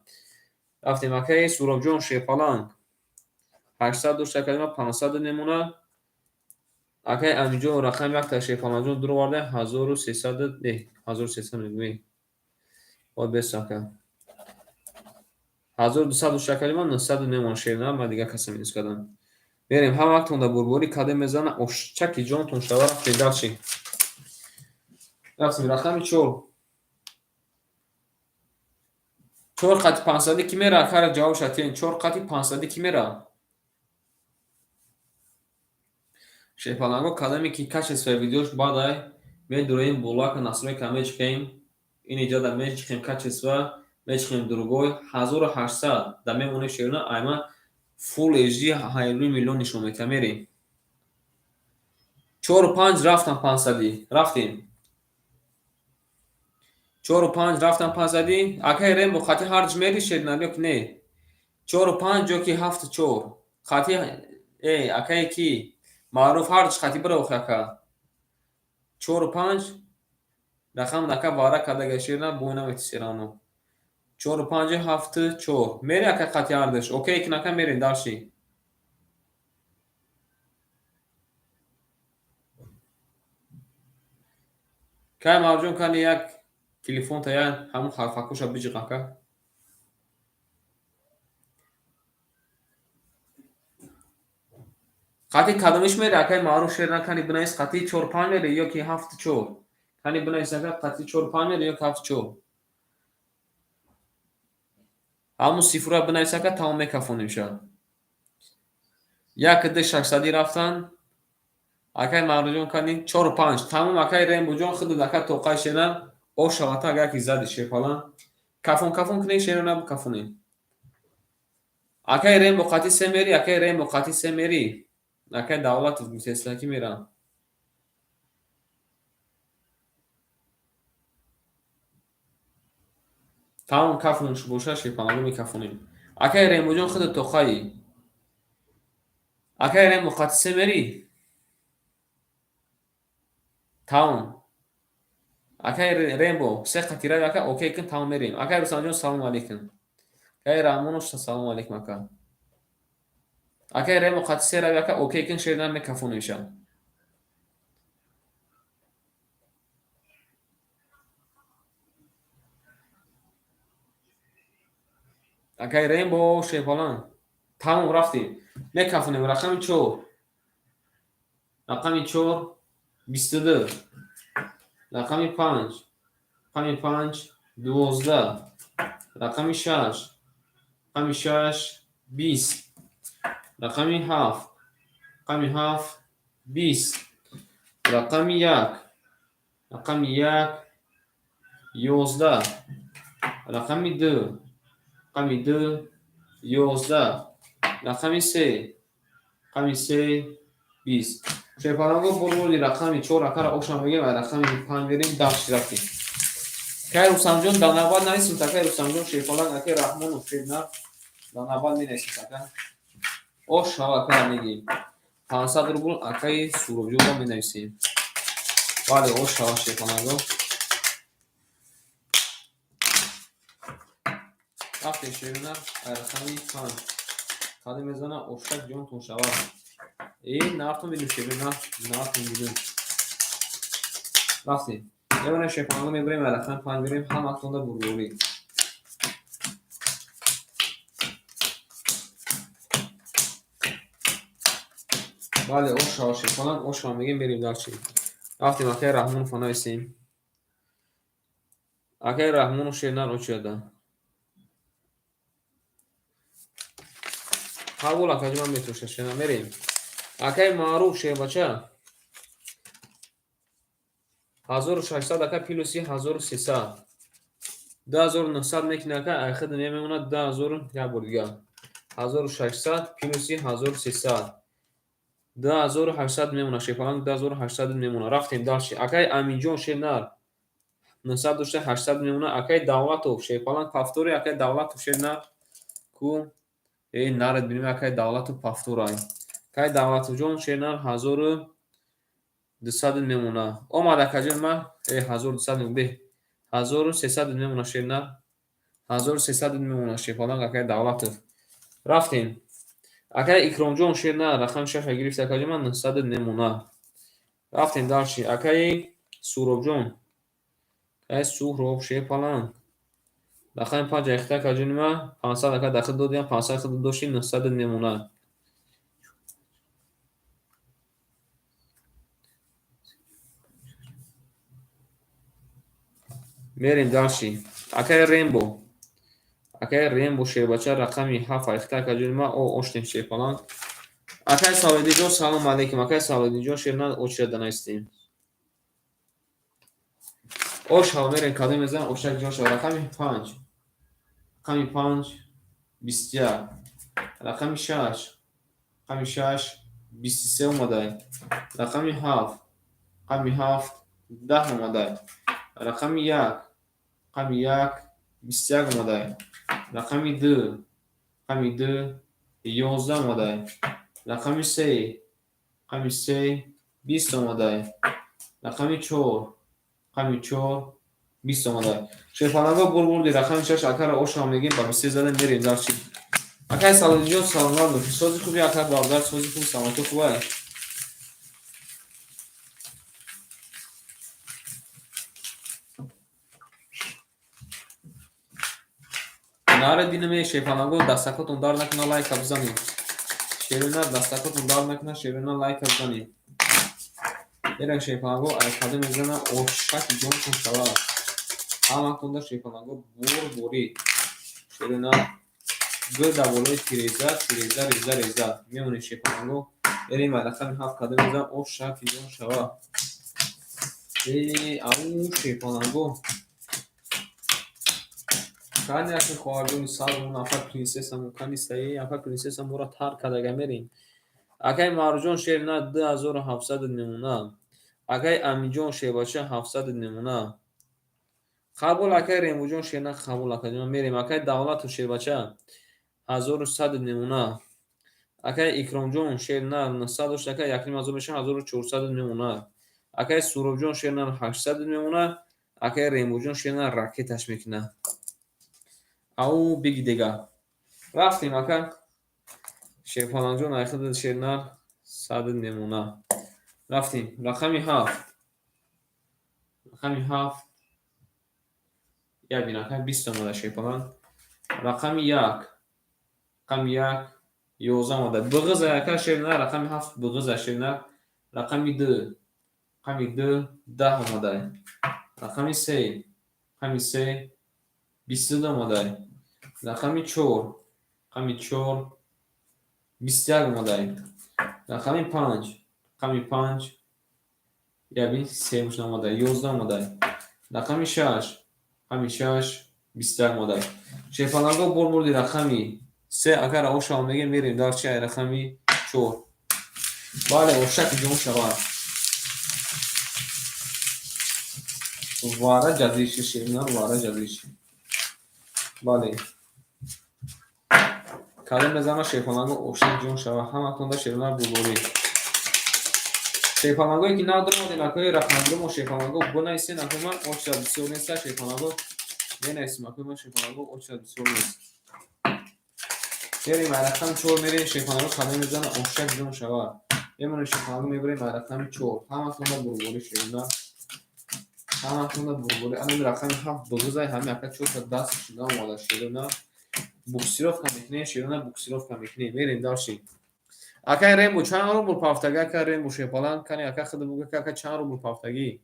رفتیم اکای سورابجون شپالانگ 800 دوشت کلمه 500 نمونه اکای امیجون رقم یک تا شپالانجون درو ورده 1300 نه 1300 میگوی باید بساکه 1200 دوشت کلمه 900 نمونه شیرنه من دیگه کسی میدیز کردم بریم هم وقت تونده بربوری کده میزنه اشچکی جان تون شده رفت پیدر چی رفتیم رقمی 4 قطی 500 کی میره آخر جواب شدین 4 قطی 500 کی میره شپالانگو کدامی کی کاش اس ویدیوش بادای می دوریم بولاک نصرای کمیج کیم این ایجاد میج کیم کاش اس و میج کیم درگوی 1800 دمه اون شیرنا ایما فول اچ دی 1 میلیون نشون میده میریم 4 و 5 رفتم 500 رفتیم 4 و 5 رفتم 500 اکای ریم با خطی هرج میری شیرنا بیک نه 4 و 5 جو کی 7 4 خطی ای اکای کی معروف هرج خطی برو خکا 4 و 5 رقم نکا وارا کده گشیرنا بوینا میتسیرانو 4 و 5 7 4 میری اکا خطی هردش اوکی که نکا میرین داشی که مرجون کنی یک تلفن تا یا همون حرفکوش بیجی قاکا خطی کدومش میره اکای معروف شیرنا کنی بنایست خطی 4 5 میره یا که 7 4 کنی بنایست اکا خطی 4 5 میره یا که 7 4 همون صفر را بنایست اکا تمام میکفون میشه یک ده 600 رفتن اکای معروف کنی 4 و 5 تمام اکای ریم بجون خود دکا توقع شیرنا او شواتا اگر که زدی شپالان کفون کنی شیرنا نبو کفونی اکای ریم بقاتی 3 میری اکای ریم بقاتی 3 میری اکای دولت متسلکی میرن تمام کفونش بوشه شپالانگو میکفونیم اکای ریم بجون خود توقعی اکای ریم بقاتی 3 میری تمام اکای ریم بو 3 خطی را اکا اوکی کن تمام میریم اکای رسان جون سلام علیکم اکای رامونوش سلام علیکم اکا اکای ریم بقاتی 3 را اکا اوکی کن شیرنا میکفونیشه اکای ریم بو شپالان تمام رفتیم میکفونیم رقم 4 رقم 4 22 رقم 5 رقم 5 12 رقم 6 رقم 6 20 رقم 7 رقم 7 20 رقم 1 رقم 1 11 رقم 2 رقم 2 11 رقم 3 رقم 3 20 شپالانگو بلولی رقم 4 اکر اوشان بگیم و رقم 5 بریم داشت رفتیم که روسانجون دانوال نیستیم تکه روسانجون شپالانگ اکر رحمان و شیرنا دانوال می نیستیم تکه ош шава кар мегим 500 рубл акаи суровҷӯро менависем. бале ош шава шефонаго рафтем ширина рақами 5 кади мезана ошак ҷонтон шава нартон бидун ширина нартон бидун рафтем мебарем шефонаго мебарем рақами 5 берем ҳаматонда бурбурӣ бале ош шава шефонак ош шава мегем берем дарчи рафтем акаи раҳмонов нависем акаи раҳмонов ширинар очиёда қабул акаҷи ман метуша шена мерем акаи маъруф шебача 1600 ака плюси 1300 2900 мекуни ака айхид мемонад 2000 як бор дига 1600 плюси 1300 2800 мемона шефаланг 2800 мемона рафтем далши акаи аминҷон шенар 900 дошта 800 мемона акаи давлатов шефаланг пафтори акаи давлатов шенар ку наред бинем акаи давлатов пафторай акаи давлатовҷон шенар 1200 мемона омад акаҷон ма 1200 мемона бе 1300 мемона шенар 1300 мемона шефаланг акаи давлатов рафтем акаи икромҷон шенар рақами 6 гирифт акаҷон ма 900 мемона рафтем далши акаи суровҷон акаи суҳроб шефаланг рақами 5 яхта акаҷони ма 500 ака дахил додиям 500 хил дошти 900 мемона мерем далши акаи рембо шебача рақами 7 яхта акаҷони ма оштем шефаланг акаи савлидиҷон салом алейкум акаи савлидиҷон ширина очида наистем ош шава мерем кадом мезанам ошак ҷон шава рақами 5 рақами 5 21 рақами 6 рақами 6 23 омадай рақами 7 рақами 7 10 омадай рақами 1 рақами 1 21 омадай рақами 2 рақами 2 11 омадай рақами 3 рақами 3 20 омадай рақами 4 рақами 4 20 омадай шефанаго бурбурди рақами 6 акара ошам мегем ба 23 задем мерем дарчи акаи саломиҷон саломат бошед сози хуби ака бардар сози хуби саломати хубай наред бинаме шефанаго дастакотон дар накуна лайка бизанем шерина дастакотон дар накуна шерина лайка бизанем мерем шефанаго айкаду мезанам ошаки ҷонтон шава ҳаматонда шефанаго бурбурӣ шерина гӯда болои тиреза реза мемонем шефанаго мерем рақами 7 каду мезанам ошаки ҷон шава ау шефанаго кани аки хоҳарҷони сармон афа принсесамон кани саи афа принсеса моро тарк кардага мерем акаи маъруҷон шерина 2700 мемона акаи амиҷон шебача 700 мемона қабул акаи рембуҷон шерина қабул акаҷон мерем акаи давлатов шебача 1100 мемона акаи икромҷон шерина 900 дошта акаи якним азо меша 1400 мемона акаи суровҷон шерина 800 мемона акаи рембуҷон шерина ракеташ мекуна ау биги дега рафтем ака шефаланҷон айхида шерина 100 мемона рафтем рақами 7 рақами 7 ябин ака 20 омада шефалан рақами 1 рақами 1 11 омада биғиза ака шерина рақами 7 биғиза шерина рақами 2 рақами 2 10 омадай рақами 3 рақами 3 22 омадай рақами 4 рақами 4 21 омадай рақами 5 рақами 5 ябин 3 омадай 11 омадай рақами 6 рақами 6 21 омадай шефанаго бурбурди рақами 3 агар ошао мегем мерем дарчи ай рақами 4 бале ошаки ҷон шава вара ҷазиши шерина вара ҷазиши бале کدام میزنه شیفالنگو اوشک جون شوا همه تونده شیرونه بوری شیفالنگوی که ندارم دینکای رقمندرم و شیفالنگو بنایسی نکنم اوشک بسیار نیست شیفالنگو بنایسی نکنم شیفالنگو اوشک بسیار نیست بریم رقم 4 میریم شیفالنگو کدام میزنه اوشک جون شوا یمون شیفالنگو میبریم رقم 4 همه تونده بوری شیرونه همه تونده بوری اما رقم 7 بگذای همه اکا 4 تا دست شده اومده شیرونه буксировка мекунем широна буксировка мекунем мерем дарши акай рембо чанд рубл пафтаги ака рембо шепалан кани ака худ буга ака чанд рубл пафтаги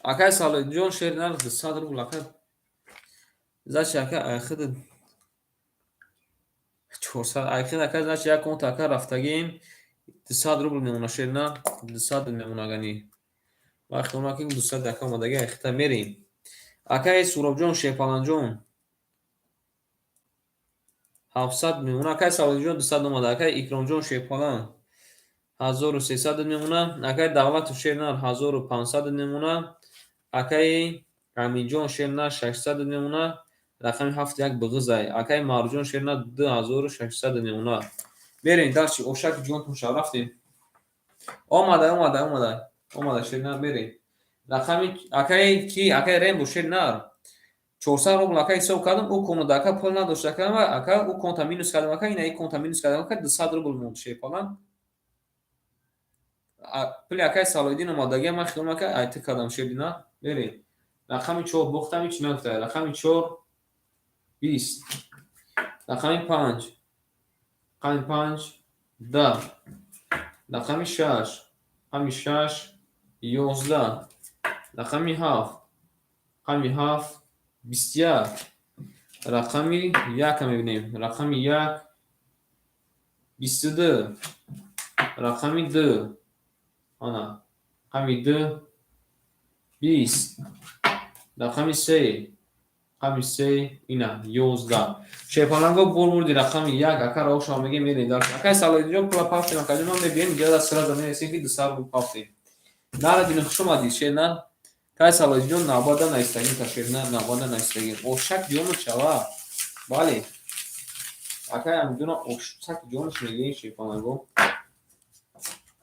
акай салоҷон шернар 200 рубл ака зачи ака худ 400 ака ака зачи як конт ака рафтагим 200 рубл мемона шерна 200 мемона гани вақт оно ки 200 ака омадаги ахта мерим акай суробҷон шепаланҷон 700 мемона акай салоҷон 200 омада акай икромҷон шепалан 1300 мемона акай давлату шернар 1500 мемона акай аминҷон шернар 600 мемона рақами 7 як биғизай акай марҷон шернар 2600 мемона берем дарчи ошаки ҷонтон шав рафтем омада шернар берем рақами акай ки акай рембо шернар 400 рубл ака ҳисоб кардам ӯ конуда ака пул надошта кардам ака ӯ конта минус кардам ака ина ин конта минус кардам ака 200 рубл монд шепалан пули акай салоидин омадаги ман хидом ака айти кардам шердина берем рақами 4 бохтам ич нафта рақами 4 20 рақами 5 рақами 5 10 рақами 6 рақами 6 11 рақами 7 рақами 7 21 рақами 1 мебинем рақами 1 22 рақами 2 ана рақами 2 20 рақами 3 рақами 3 ина 11 шепаланго бурмурди рақами 1 ака рошо мегем мерем дар ака салоиҷон пула пафтем ака ҷон мебием ҷада сразу мересем ки 200 рубл пафтем нара дин хушумади шена кай салоиҷон навбада наистагин ташерна навбада наистагин ошак ҷону чава бале ака амҷона ошак ҷонуш мегем шепаланго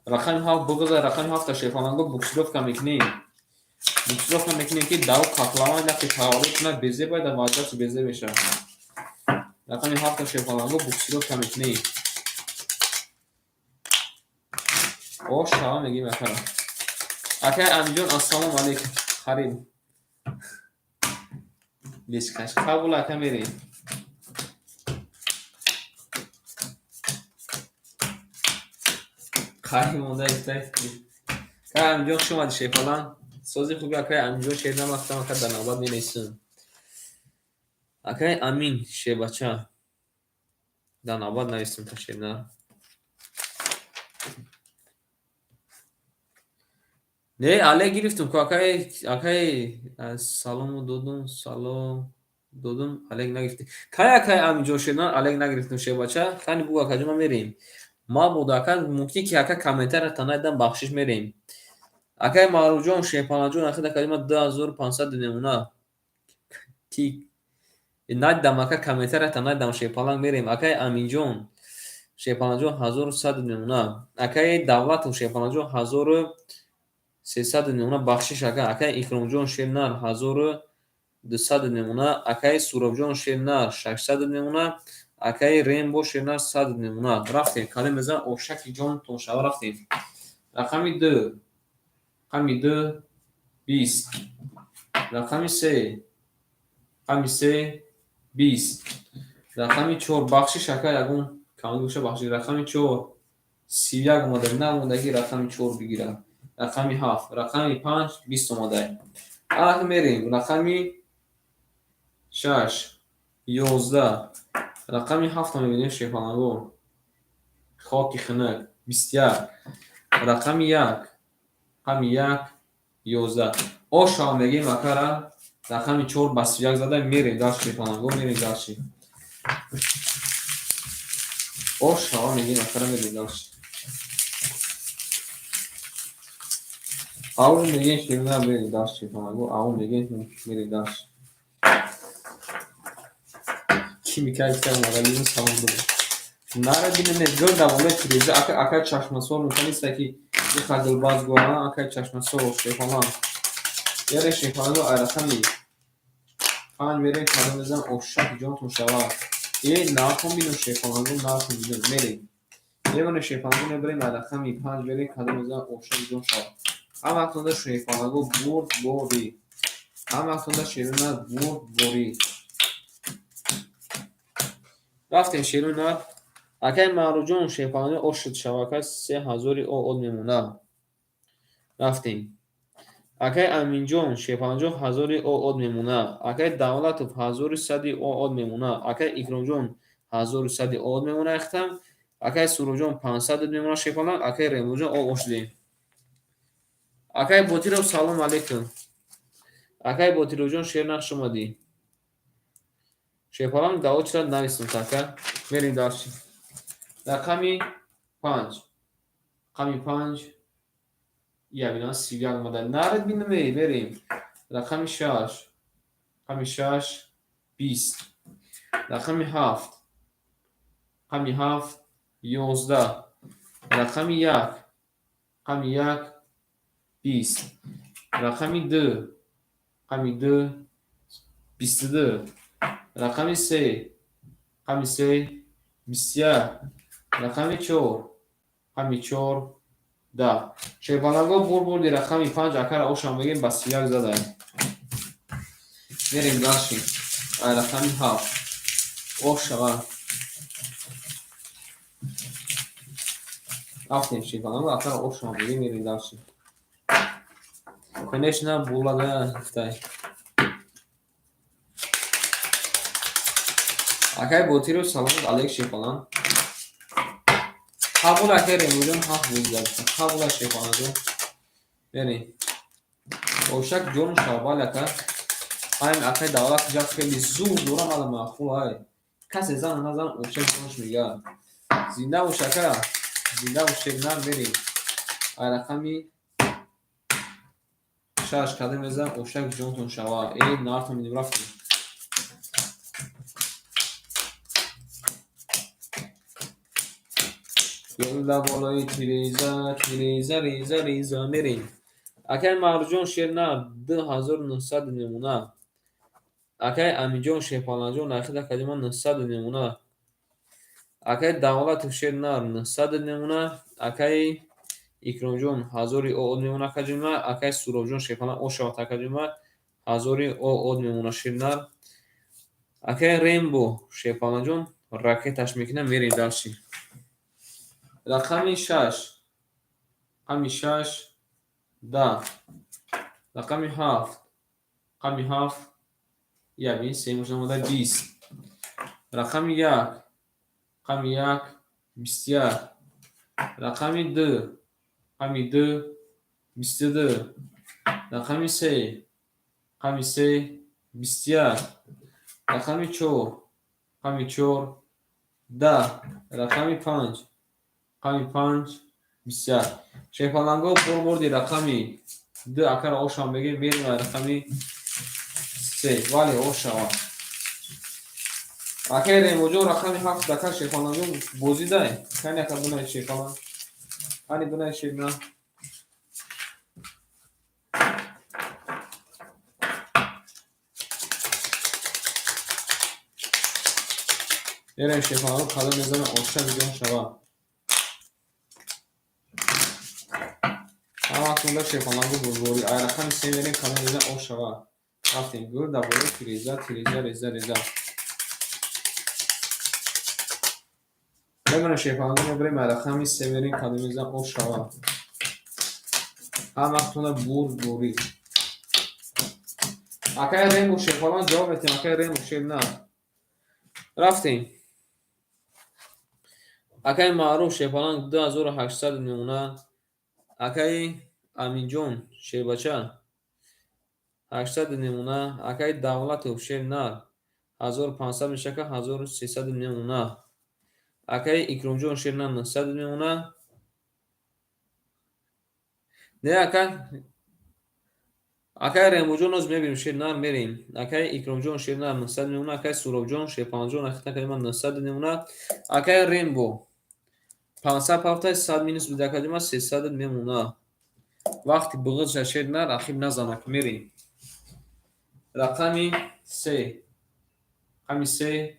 рақами 7 бугаза рақами 7 та шепаланго буксировка мекунем ки дав қатлаван яки таваллуд кунад безе байда ваҷаси безе меша рақами 7 та шепаланго буксировка мекунем ош шава мегем акара акай амҷон ассалому алейкум хариб бескаш қабул ака мерем қайи монда истайт кай амҷон хушомади шепалан сози хуби акай амҷон шерна вақтам ака дар навбат менависам акай амин шебача дар навбат навистам та шерна не але гирифтум ку акай салому додум алек нагирифтем кай акай амҷон шерна алек нагирифтум шебача кани буг акаҷома мерем ма буда ака мумкин ки ака комментария танайдам бахшиш мерем акай маъруфҷон шепаланҷон ахир акаҷома 2500 мемона ки наддам ака комментария танайдам шепаланг мерем акай аминҷон шепаланҷон 1100 мемона акай давлату шепаланҷон 1300 мемона бахшиш ака акай икромҷон шернар 1200 мемона акай суробҷон шернар 600 мемона акай рембо шернар 100 мемона рафтем кале мезан ошаки ҷонтон шава рафтем рақами 2 рақами 2 20 рақами 3 рақами 3 20 рақами 4 бахшиш ака ягон камгӯша бахшиш рақами 4 31 омада намондаги рақами 4 бигира рақами 7 рақами 5 20 омада ах мерем рақами 6 11 рақами 7 мебинем шепаланго хоки хунак 21 рақами 1 рақами 1 11 ошава мегем акара рақами 4 ба 31 зада мерем дар шепаланго мерем дарши ошава мегем акара мерем дарши Aún میگه شیرونه بری داشت چی کنم گو aún میگه بری داشت کی میکرد که مدلی ساوند بود نره بینه گل دوله تریزه اکا چشم سور میکنی سکی یه خدل باز گوهان اکا چشم سور شیفانان یه شیفانان رو ایرقمی پنج بره کدام بزن افشک جانتون شود یه ناکن بینو شیفانان رو ناکن بینو میری یه بینو شیفانان رو بریم ایرقمی پنج بره کدام بزن افشک جان شود هم وقتون ده شیفانان رو برد بوری هم وقتون ده شیرونه برد بوری رفتیم شیرونه اکای معروجون شیفانان اشت شبکه 3000 او اود میمونه رفتیم اکای امینجون شیفانجون 1000 او اود میمونه اکای دولتوف 1100 او اود میمونه اکای اکرامجون 1100 او اود میمونه اختم اکای سروجون 500 میمونه شیفانان اکای ریموجون او اشدیم اکای بوتیرو سلام علیکم اکای بوتیرو جون شیر نقش اومدی شیفانان داو چرا نویسیم تاکا بریم داشتیم رقمی 5 رقمی 5 یابینا سیگار اومده نرد بینمی بریم رقمی 6 رقمی 6 20 رقمی 7 رقمی 7 11 رقمی 1 رقمی 1 20 رقمی 2 رقمی 2 22 رقمی 3 رقمی 3 21 رقمی 4 رقمی 4 10 شیبانگو بردی رقمی 5 اکر اوشان بگیم بس یک زده بریم داشتیم رقمی 7 اوش شود رفتیم شیبانگو اکر اوشان بگیم بریم داشتیم کنشنا بولده افتای اکای بوتی رو سلام علیک شیبانان قبول اکر امروزون هفت بود زد قبول شیبانگو بریم اوشک جون شابال اکر این اکای دولت جا خیلی زور دورم علم مخفول های کسی زن نزن اوشک جونش میگه زنده و شکر زنده و شکنر بریم رقمی 6 کدم بزن اوشک جونتون شوا ای نارتون میدیم رفتیم گل بالای تیریزه تیریزه ریزه ریزه میریم اکای مرجون شیرنا 2900 نمونه اکای امیجون شیپالنجون اخیده کدیما 900 نمونه اکای دولت شیرنا 900 نمونه اکای اکرامجون 1000 او نمونه کدیما اکای سروجون شیپالن او شوتا کدیما 1000 او نمونه شیرنا اکای ریمبو شیپالنجون راکتش میکنه میریم داشتیم رقمی 6 رقمی 6 10 رقمی 7 رقمی 7 یعنی سه مجموعه 20 رقمی 1 رقمی 1 21 رقمی 2 رقمی 2 22 رقمی 3 رقمی 3 21 رقمی 4 رقمی 4 10 رقمی 5 رقمی 5 21 شیپالنگو بردی رقمی 2 اکر اوشان بگیر بیرون رقمی 3 ولی اوشان اکر ریموجو رقمی 7 اکر شیپالنگو بوزی دای کنی اکر بنای شیپالنگ کنی بنای شیپالنگ بریم شیپالنگو کدام میزنه اوشان بیرون شوا همه اکنون شیپالنگو بزرگی رقمی 3 بریم کدام میزنه اوش شوا رفتیم گور دوباره تیریزه تیریزه ریزه ریزه بگونه شیپالنگو بریم رقمی 3 بریم کدام میزنه اوش شوا هم اکنون بوری اکای ریمو شیپالنگ جواب بتیم اکای ریمو شیر نه رفتیم اکای معروف شیپالنگ 2800 میمونه اکای امینجون شیر بچه 800 میمونه اکای دولت شیر نه 1500 میشه که 1300 میمونه اکای اکرامجون شیر نه 900 میمونه نه اکای акай ремуҷон оз мебинем ширнар мерем. Акай икромҷон ширнар 900 мемона. Акай суробҷон ширпанҷон ахтакадима 900 мемона. Акай рембо 500 пафтай 100 минус бидакадима 300 мемона. Вақти буғиша ширнар ахиб назанак мерем. Рақами 3. Рақами 3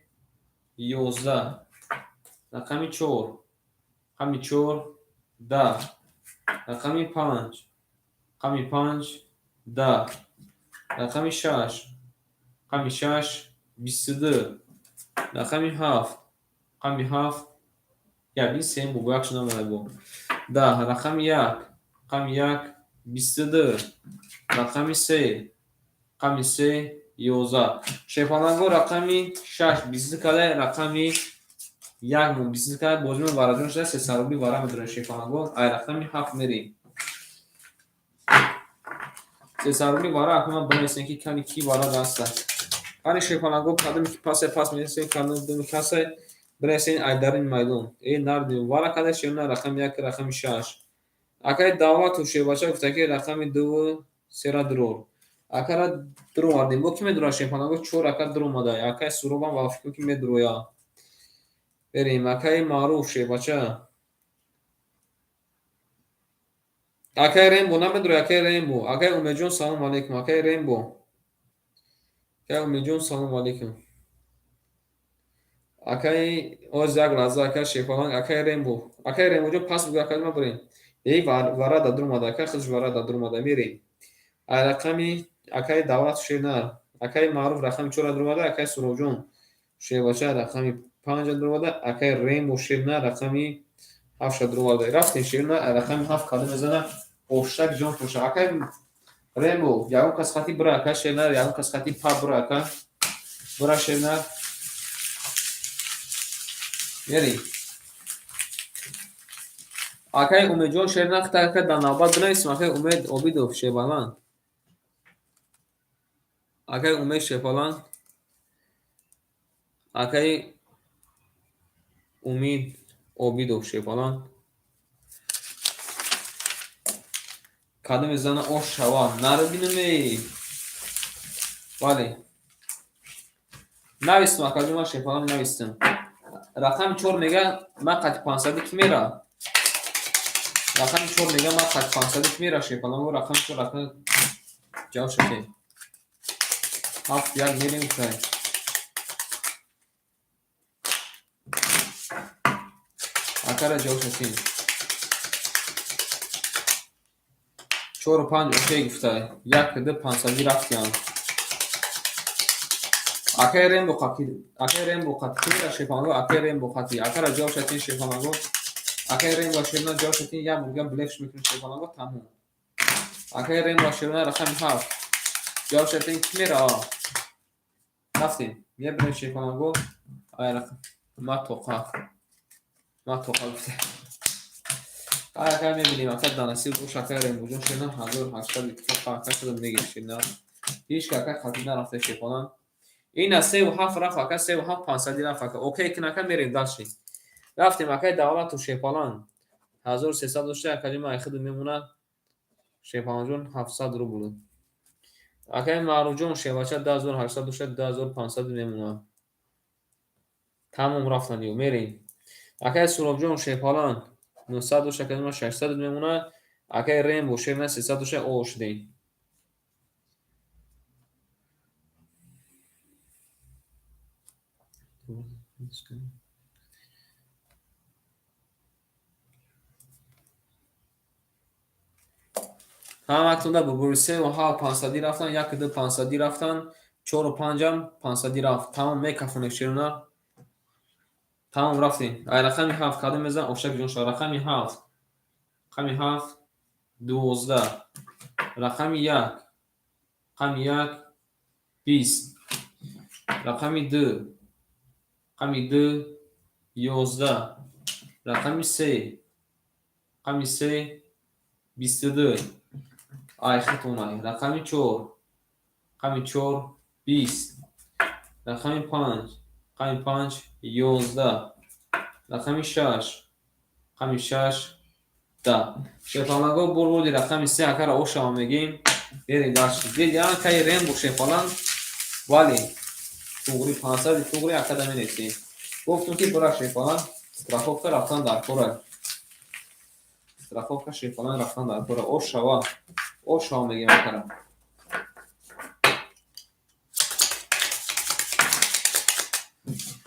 11. Рақами 4. Рақами 4 10. Рақами 5. Рақами 5 10. Рақами 6. Рақами 6 22. Рақами 7. Рақами 7 23 бу якш намода бу. 10. Рақами 1. Рақами 1 22. Рақами 3. Рақами 3 11. Шефананго рақами 6 22 калай рақами 1 му 22 калай бозми вараҷон шуда се сароби вара медорем шефананго ай рақами 7 мерем. Се сароби вара акма бонесен ки ками ки вара даста. Ани шефананго кадами ки пасе пас медесен кадами касе бресен айдарин майдон. Эй нарди вара кадай шена рақами 1 рақами 6. Акай давлату шебача гуфтаки рақами 2 сера дрор. Акара дрор ардим бо ки медура шефананго 4 ака дрор мадай. Акай суробам ва фикр ки медуроя. Берем акай маруф шебача. Акай рембо намедура акай рембо. Акай умеҷон салом алейкум. Акай рембо. Акай умеҷон салом алейкум. Акай оз як лаҳза акай шефаланг акай рембо. Акай рембоҷон пас буга акай ма бурем. Эй вара да дрор мадай. Акай хизш вара да дрор мадай мерем. Ай рақами акай давлат шенар. Акай маруф рақами 4 дрор мадай. Акай суробҷон шебача рақами 5 дрор мадай. Акай рембо шенар рақами 7 дрор мадай. Рафтем шенар ай рақами 7 када мезана. Оштак ҷон тоша. Акай рембо ягон кас хати бра акай шенар ягон кас хати па бра акай. Бра шенар. Мерем. Акай умеҷон шернах така дар навбат бинависем. Акай умед обидов шебаланд. Акай умед шефаланд. Акай умид обидов шефаланд. Када мезана ош шава нарбинаме. Бале. Навистам акаҷома шефаланд навистам. Рақами 4 мега ма қати 500 ки мера. Рақами 4 мега ма қати 500 ки мера шефаланго рақами 4 рақами ҷав шаке. Ҳафт як мерем кай. Акара ҷав шаке. 4 5 окей гуфтай. Як кида 500 рафтиам. Акай рембо қати мера шефаланго акай рембо қати. Акара ҷав шаке шефаланго. Акай рембо ширна ҷав шаке як бурга блефш мекунем шефаланго тамом. Акай рембо ширна рақами 7. ҷав шаке ки мера. Рафтем. Мебирем шефаланго ай рақам ма тоқа гуфтай. Акай мебинем акай данасиб буш акай рембоҷон ширна 1800 итифоқ акай шуда мегирем ширна. Ҳеҷ ки акай хати нарафта шефаланд. Ина 37 рафт акай 37 500 рафт акай. Окей кин акай мерем дашти. Рафтем акай давлату шефаланд 1300 дошта акадима айхид мемона. Шефаланҷон 700 рубл. Акай маруҷон шевача 10800 дошта 2500 мемона. Тамом рафтанд ё мерем. Акай суробҷон шефаланд 900 дошта акадима 600 мемона. Акай рембо шерна 300 дошта ошдем. ҳаматонда бубури 3 500 рафтан 1 500 рафтан 4 5 500 рафт. Тамом мекафонем ширна. Тамом рафтем. Ай рақами 7 када мезан оштак ҷон шуда. Рақами 7. Рақами 7 12. Рақами 1. Рақами 1 20. Рақами 2. Рақами 2 11. Рақами 3. Рақами 3 22. Ай хатонай. Рақами 4. Рақами 4 20. Рақами 5. Рақами 5 11. Рақами 6. Рақами 6 10. Шефаланго бурбуди рақами 3 акара ошава мегем. بریم داشت دید یعنی که ریم بوشه فلان ولی توغری 500 توغری اکادمی نیستیم گفتم که برای شیفالان страховка رفتن در کوره страховка شیفالان رفتن در کوره او شوا میگیم کرم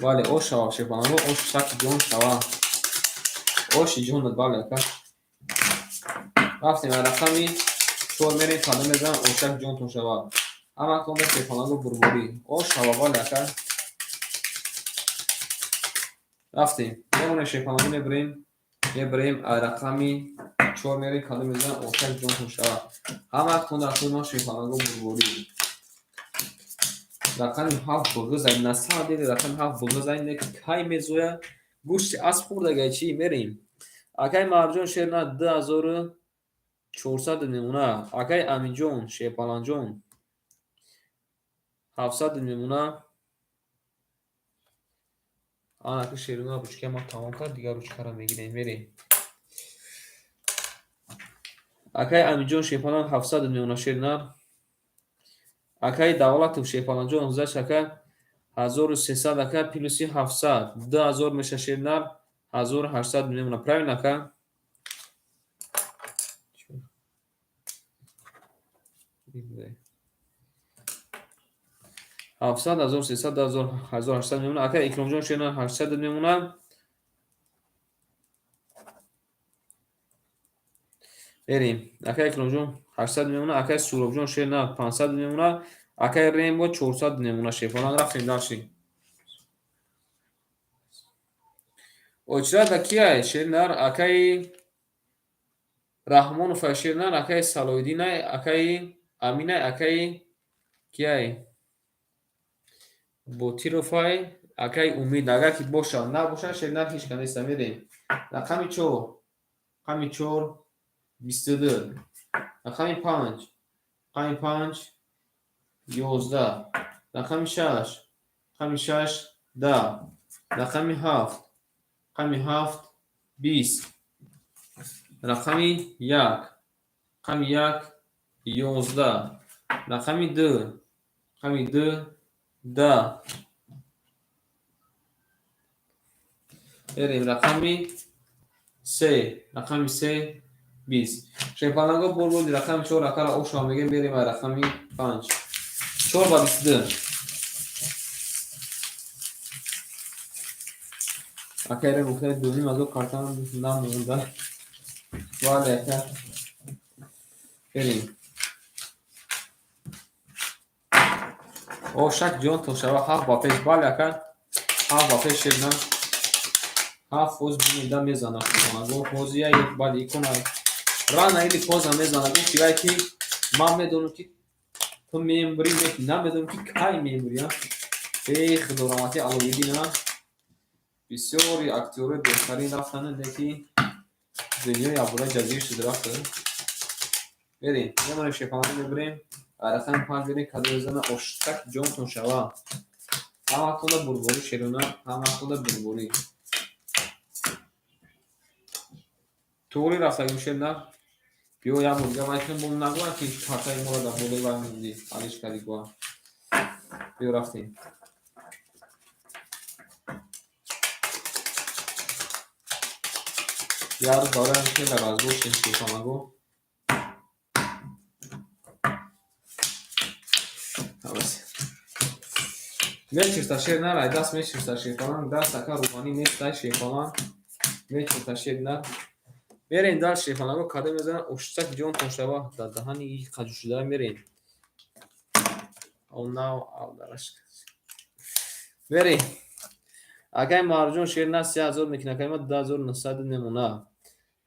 ولی او شوا شیفالان او شک جون شوا او شی جون بالا که رفتیم رقمی چور میریم کادم بزن او شک جون تون شوا اما کنم شیفالان رو بربوری او شوا بالا که رفتیم یه شیفالان میبریم رقمی چور میریم کادم بزن او شک جون تون شوا اما کنم شیفالان رو بربوری رقمی هفت بغض این نسا دیدی رقم هفت بغض این که کای میزویا گوشت از خورده چی میریم اکای مرجان شیرنا 2400 میمونه اکای امین جون شیپالان جون 700 میمونه آن اکای شیرنا بچکه ما تمام کرد دیگه رو چکارا میگیریم میریم اکای امین جون شیپالان 700 میمونه شیرنا اکای دولت شیپالان جون زش اکای 1300 اکا پلوسی 700 2000 میشه شیرنا 1800 میمونه правильно اکا 700 1300 1800 میمونه اکا اکرام جون شیرنا 800 میمونه بریم اکا اکرام جون 800 میمونه اکا سوراب جون شیرنا 500 میمونه اکا ریم با 400 میمونه شیفالان رفتیم داشتیم اجرا کیه شیرنا اکای رحمان و شیرنا اکای سالودین اکای امینه اکای کیه بوتیروفای اکای امید اگر کی باشه نباشه شیرنا هیچ کنه است میریم رقمی چور 22 رقمی 5 11 رقمی 6 10 رقمی 7 20 رقمی 1 11 رقمی 2 10 بریم رقمی 3 20 شیپالانگو برگردی رقم 4 اکارا او شما میگیم بریم رقمی 5 4 با 22 اکیره مختلف دونیم از او کارتان نمونده ولی اکر بریم او شک جون تو شبه 7 با پیش ولی اکر 7 با پیش شدن 7 فوز بینیده میزنه شیپالانگو فوزیه یک بعد ایکنه رانه ایلی فوز هم میزنه چیگه که من میدونم که تو میمبری نمیدونم که کای میمبری خیلی دوراماتی علویدی نه بسیاری اکتیوری بهترین رفتنه که دنیای عبورای جزیر شده رفته بریم یه من شیپالانگو میبریم رقم 5 بریم کده بزنه اشتک جونتون شوا همه کنده بربوری شیرونه همه کنده بربوری توری رفته گوشه نه بیو یا مرگه مایتون بوم نگوه که پرتای ما رو در بولی باید موندی علیش کردی گوه بیو رفتیم یار داره که لغزگو شیپالانگو میچرتا شیر نرای دست میچرتا شیپالان دست اکا روحانی نیست شیپالان میچرتا شیر نر میرین دار شیپالانگو کده میزنن اشتک جون تنشوا در دهانی ای خجو شده میرین او ناو او درش میرین اگه مارجون شیر نه 3000 میکنه که ما 2900 نمونه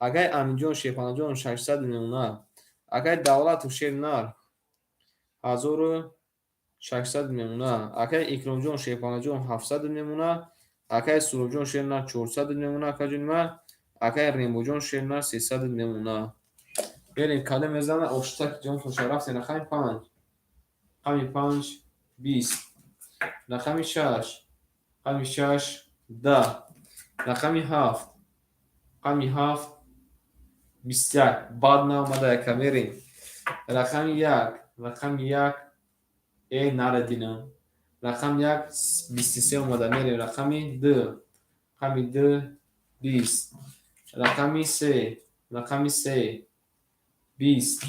اگه امین جون شیپالان جون 600 نمونه اگه دولت شیر نر 1600 میمونه اگه اکرام جون شیپالان جون 700 میمونه اگه سورو جون شیر نر 400 میمونه اگه جون اگه ریمبو جون شیر نر 300 میمونه بریم کده میزنه اشتک جون تو شرف سه رقمی 5 20 رقمی 6 10 رقمی 7 21 بعد نه اومده یکم میریم رقم یک. رقم یک ای نردینم. رقم یک 23 اومده میریم. رقم دو. رقم دو 20. رقم سه. رقم سه 20.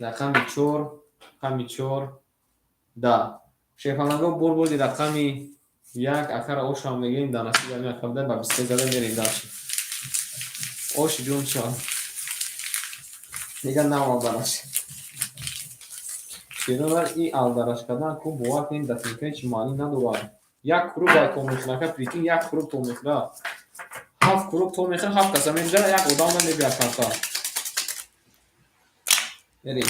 رقم چهار. رقم چهار 10. شیفالنگو بردی رقم یک اکر اوش هم میگیم دانستی زمین اکرده با 20 زده میریم داشت. اوش جون چا دیگه نمال دانش. شیرونر ای آلدارش کردن کو بوات این دفعه چی مانی نداره. یک کروب باید تو میخواه که پریکین یک کروب تو میخواه. هفت کروب تو میخواه هفت کسا میخواه یک ادام من نبید کارتا. میریم.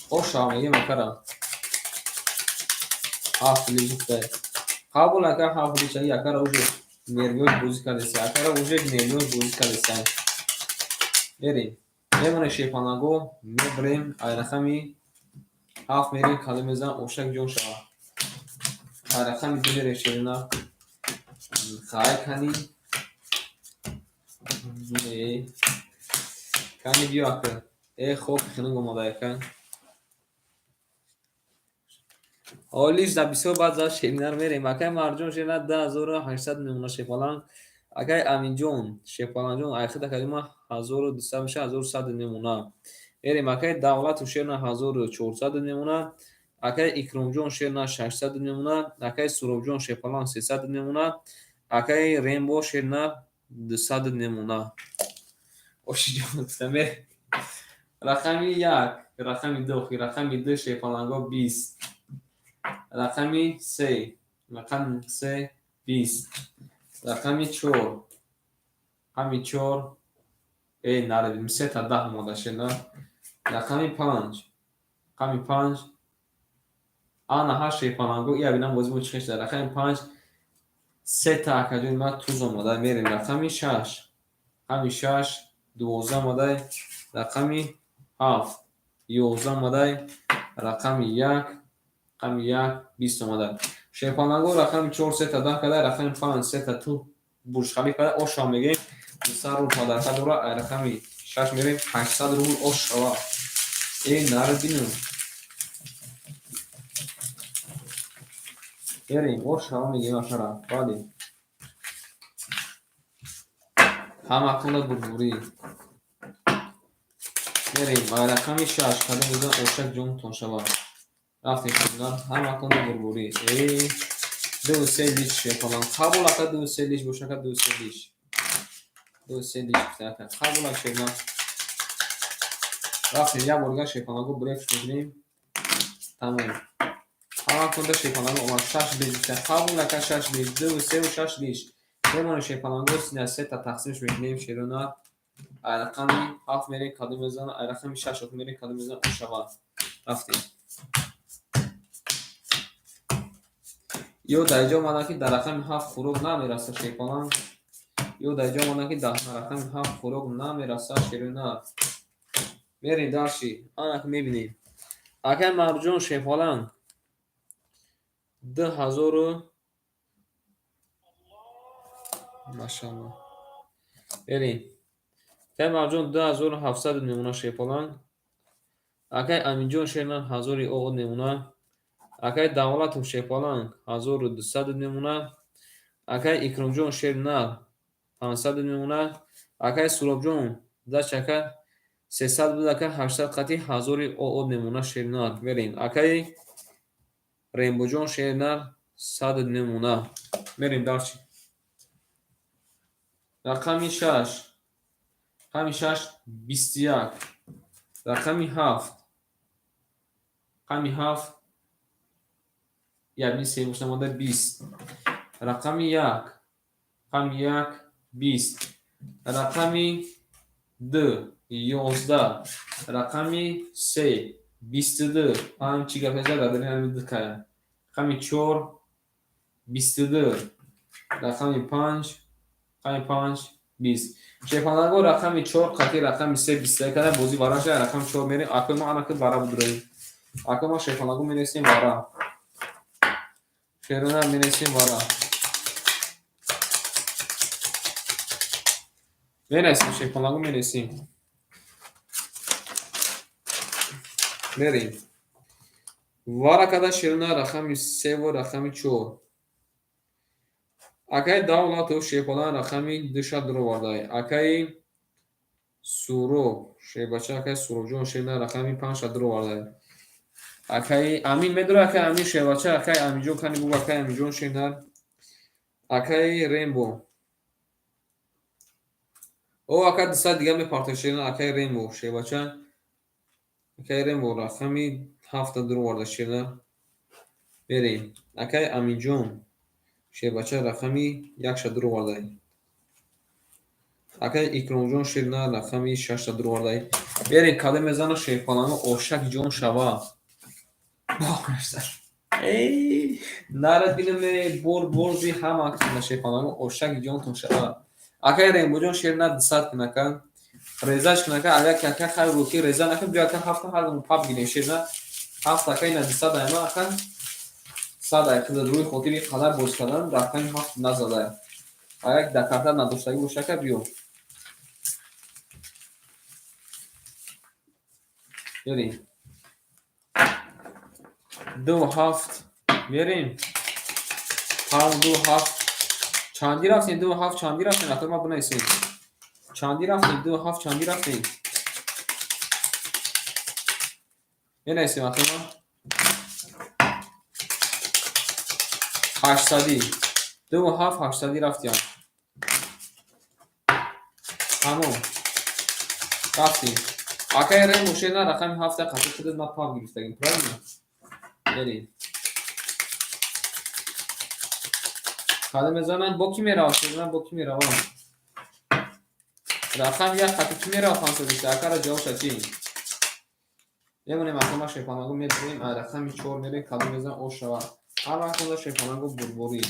اوش هم میگیم اکرم. هفت لیجیت قبول اگر هفت لیجیت اکر اوش نیروی بوزی کردیسه. اکر اوش نیروی بوزی کردیسه. میریم. میمونه شیپانگو میبریم ایرخمی هفت میریم کلی میزن اوشک جون شوا ایرخمی دو میره شیرنا خواهی کنی کنی بیو اکر ای خوب خیلی گماده کن اولیش در بیسو بعد زد شیرنا رو میریم اکای مرجون شیرنا 10800 نمونه شیپالان اکای امین جون شیپالان جون ایخیده کلمه 1200 میشه 1100 نمونه میریم اکای دولت شیرنا 1400 نمونه اکای اکرامجون شیرنا 600 نمونه اکای سروبجون شیپالان 300 نمونه اکای ریمبو شیرنا 200 نمونه اوشی جون تمه رقمی یک رقمی دو رقمی دو شیپالانگو 20 رقمی سه رقم سه 20 رقمی چهار رقمی چهار ای نردیم سه تا 10 ماده شیرنا رقمی پنج رقمی پنج آنا هر شیپانگو یا بینم بازی بود چخش در رقم 5 سه تا اکجون ما توز اومده میریم رقمی 6 رقمی 6 12 اومده رقمی 7 11 اومده رقمی 1 رقمی 1 20 اومده شیپانگو رقمی 4 سه تا 10 کده رقمی 5 سه تا تو برج خلیفه اوش هم میگیم 200 روبل پادر کده رقمی 6 میریم 800 روبل اوش شوا این نردینم بریم اوش هم میگیم اشرا بادیم همه کنه بربوری میریم رقمی 6 کده میزن اوشک جون تون شوا رفتیم شدن همه کنه بربوری ای دو سه لیش شیپالان قبول اکا دو سه لیش بوشکا دو سه لیش دو سه لیش بتاکا قبول اکا شدن رفتیم یا برگه شیپالانگو بریک میکنیم تمام همه کنده شیپالانگو اومد 6 لیش بتاکا قبول اکا 6 لیش دو سه و 6 لیش بمونه شیپالانگو سه تا تقسیمش میکنیم شیرونا رقمی 7 میریم کادو میزنه رقمی 6 میریم کادو میزنه اون شوا رفتیم یو در اینجا اومدن که در رقم 7 فروغ نمیرسه شیپالان یو در اینجا اومدن که در رقم 7 فروغ نمیرسه شیرونا میریم داشتی آنها که میبینیم اگر مرجون شیپالان 2000 ماشاءالله بریم که مرجون 2700 نمونه شیپالان اگر امینجون شیرنا 1000 او نمونه اگر دولت شیپالان 1200 نمونه اگر اکرامجون شیرنا 500 نمونه اگر سروبجون دا چکر 300 بود اگر 800 قطعی 1000 او نمونه شیرنا بریم اگر ریمبو شیرنا 100 نمونه بریم داشتی رقمی 6 رقمی 6 21 رقمی 7 رقمی 7 یعنی سه مشت ماده 20 رقمی 1 رقمی 1 20 رقمی 2 11 رقمی 3 22 هم چی گفته دادن همین دکه رقمی 4 22 رقمی 5 رقمی 5 20 شیپانگو رقمی 4 قطعی رقمی 3 21 کنه بازی وارا شده رقم 4 میریم اکو ما انا که وارا بدریم اکو ما شیپانگو میرسیم وارا شیرونه میرسیم وارا میرسیم شیپانگو میرسیم میریم ورقه شیرنا رقم 3 و رقم 4 акай давлатов шебпалан рақами 2 дуро вардай акай суров шебача акай суровҷон шебна рақами 5 дуро вардай акай амин медура акай амин шебача акай аминҷон кани буг акай аминҷон шебнар акай рембо о акай 200 дига мепартои шебна акай рембо шебача акай рембо рақами 7 дуро вардай шебна мерем акай аминҷон шебача рақами 1 дуро вардай акай икромҷон шебна рақами 6 дуро вардай берем каде мезана шебпаланго ошак ҷон шава эй нарад бинаме борзи ҳама активна шебпаланго ошак ҷонтон шава акай рембоҷон шебна 200 кунака резаш кунака алак ака хай руки реза нака бия ака ҳафта ҳардум паб гирем шебна ҳафта акай на 200 айма ака 100 акида рӯи хотири қадар боз кардан рақами ҳафт назада агар дакарта надоштагӣ бошака биё بریم 2 7 بریم 2 7 چندی رفتیم 2 7 چندی رفتیم اخیر ما بنویسیم چندی رفتیم 2 7 چندی رفتیم بنویسیم اخیر ما 800 2 7 800 رفتیم تمام رفتیم акай рем ушена рақами 7 қатъ шуда ма паб гирифтагим правильно بریم قدم بزنم با کی میرم شدم با کی میرم رقم 1 خط کی میرم 520 اکر جواب شدیم یمونه مثلا شپانگو میذاریم رقم 4 میریم قدم بزنم او شوا هر وقت اون شپانگو بربری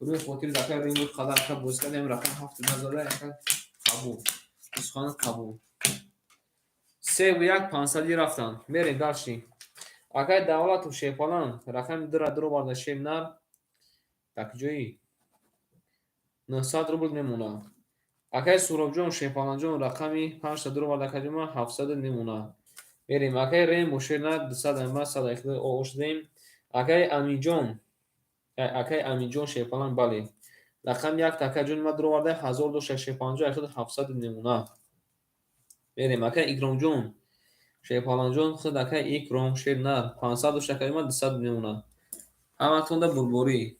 روی خاطر دکر ریم بود قدر که باز کردیم رقم 7 نزده اکر قبول اسخان قبول 3 و 1 500 رفتن میریم داشتیم اگر دولت و شیپالان رقم درو برده شیم نر так جایی 900 روبل میمونه اگر سورابجون شیپالانجون رقمی 5 درو برده کجما 700 میمونه بریم اگر ریم مشیر 200 اما 100 اخد او شدیم اگر امینجون شیپالان بله رقم 1 تکه جون ما درو برده 1250 اخد 700 میمونه بریم اگر ایگرامجون شیپالانجون خود اگر ایگرام شیر نه 500 شکلی ما 200 میمونه همه تونده بربوری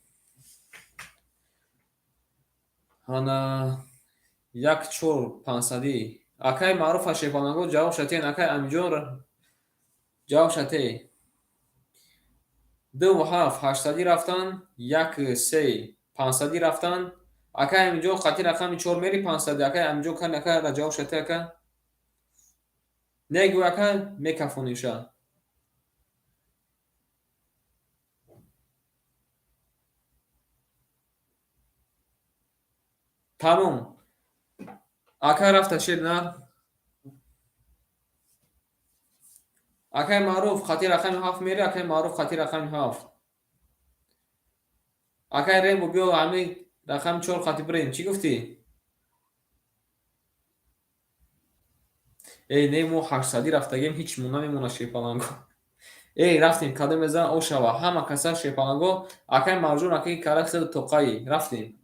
هانا 14500 اکای معروف شیپالانگو جواب شدین اکای امینجون جواب شده 2 و 7 800 رفتن 1 3 500 رفتن اکای امینجون خطی رقم 4 میری 500 اکای امینجون کن اکای جواب شده اکای نگو اکای میکافونیشه تمام اکای رفته شد نه اکای معروف خطی رقم 7 میری اکای معروف خطی رقم 7 اکای ریم بیو همین رقم 4 خطی بریم چی گفتی ای نمو 800 رفتگیم هیچ مون نمیمونه شیپالانگو ای رفتیم کدوم بزن او شوا همه کسا شیپالانگو اکای مرجون اکای کارکتر توقعی رفتیم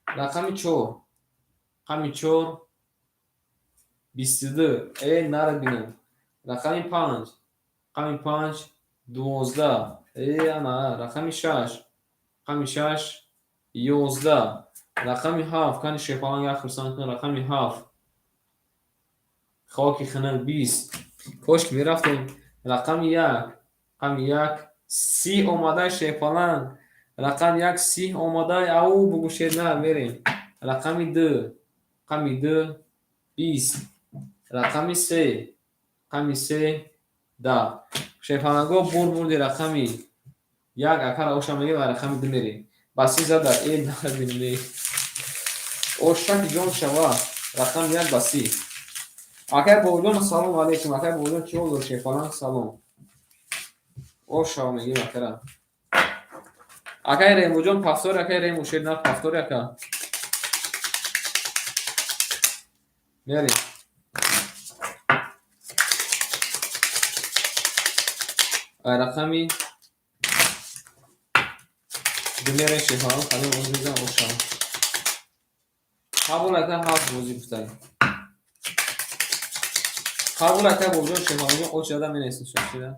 رقم 4 رقم 4 22 ای نرد بینم رقم 5 رقم 5 12 ای انا رقم 6 رقم 6 11 رقم 7 کن شیپالانگ اخرسان کن رقم 7 خاکی خنل 20 کشک میرفتیم رقم 1 رقم 1 30 اومده شیپالان رقم 1 30 اومده او بگوشید نه میریم رقم 2 رقم 2 20 رقم 3 رقم 3 10 شیپالانگو بردی رقم 1 اکر اوشا میگه و رقم 2 میریم بسی زده ای نه بینیم اوشک جان شوا رقم 1 بسی اکر بولون سلام علیکم اکر بولون چی olur شیپالان سلام اوشا میگه اکر اکر ریمو جان پافتور اکر ریمو شیر نه پافتور اکر میریم رقمی دمیر شفاهم خانم عزیزم اوشان قبول اتا هفت موزی گفتن قبول اتا بوجود شفاهم اوش دادم می نیست شده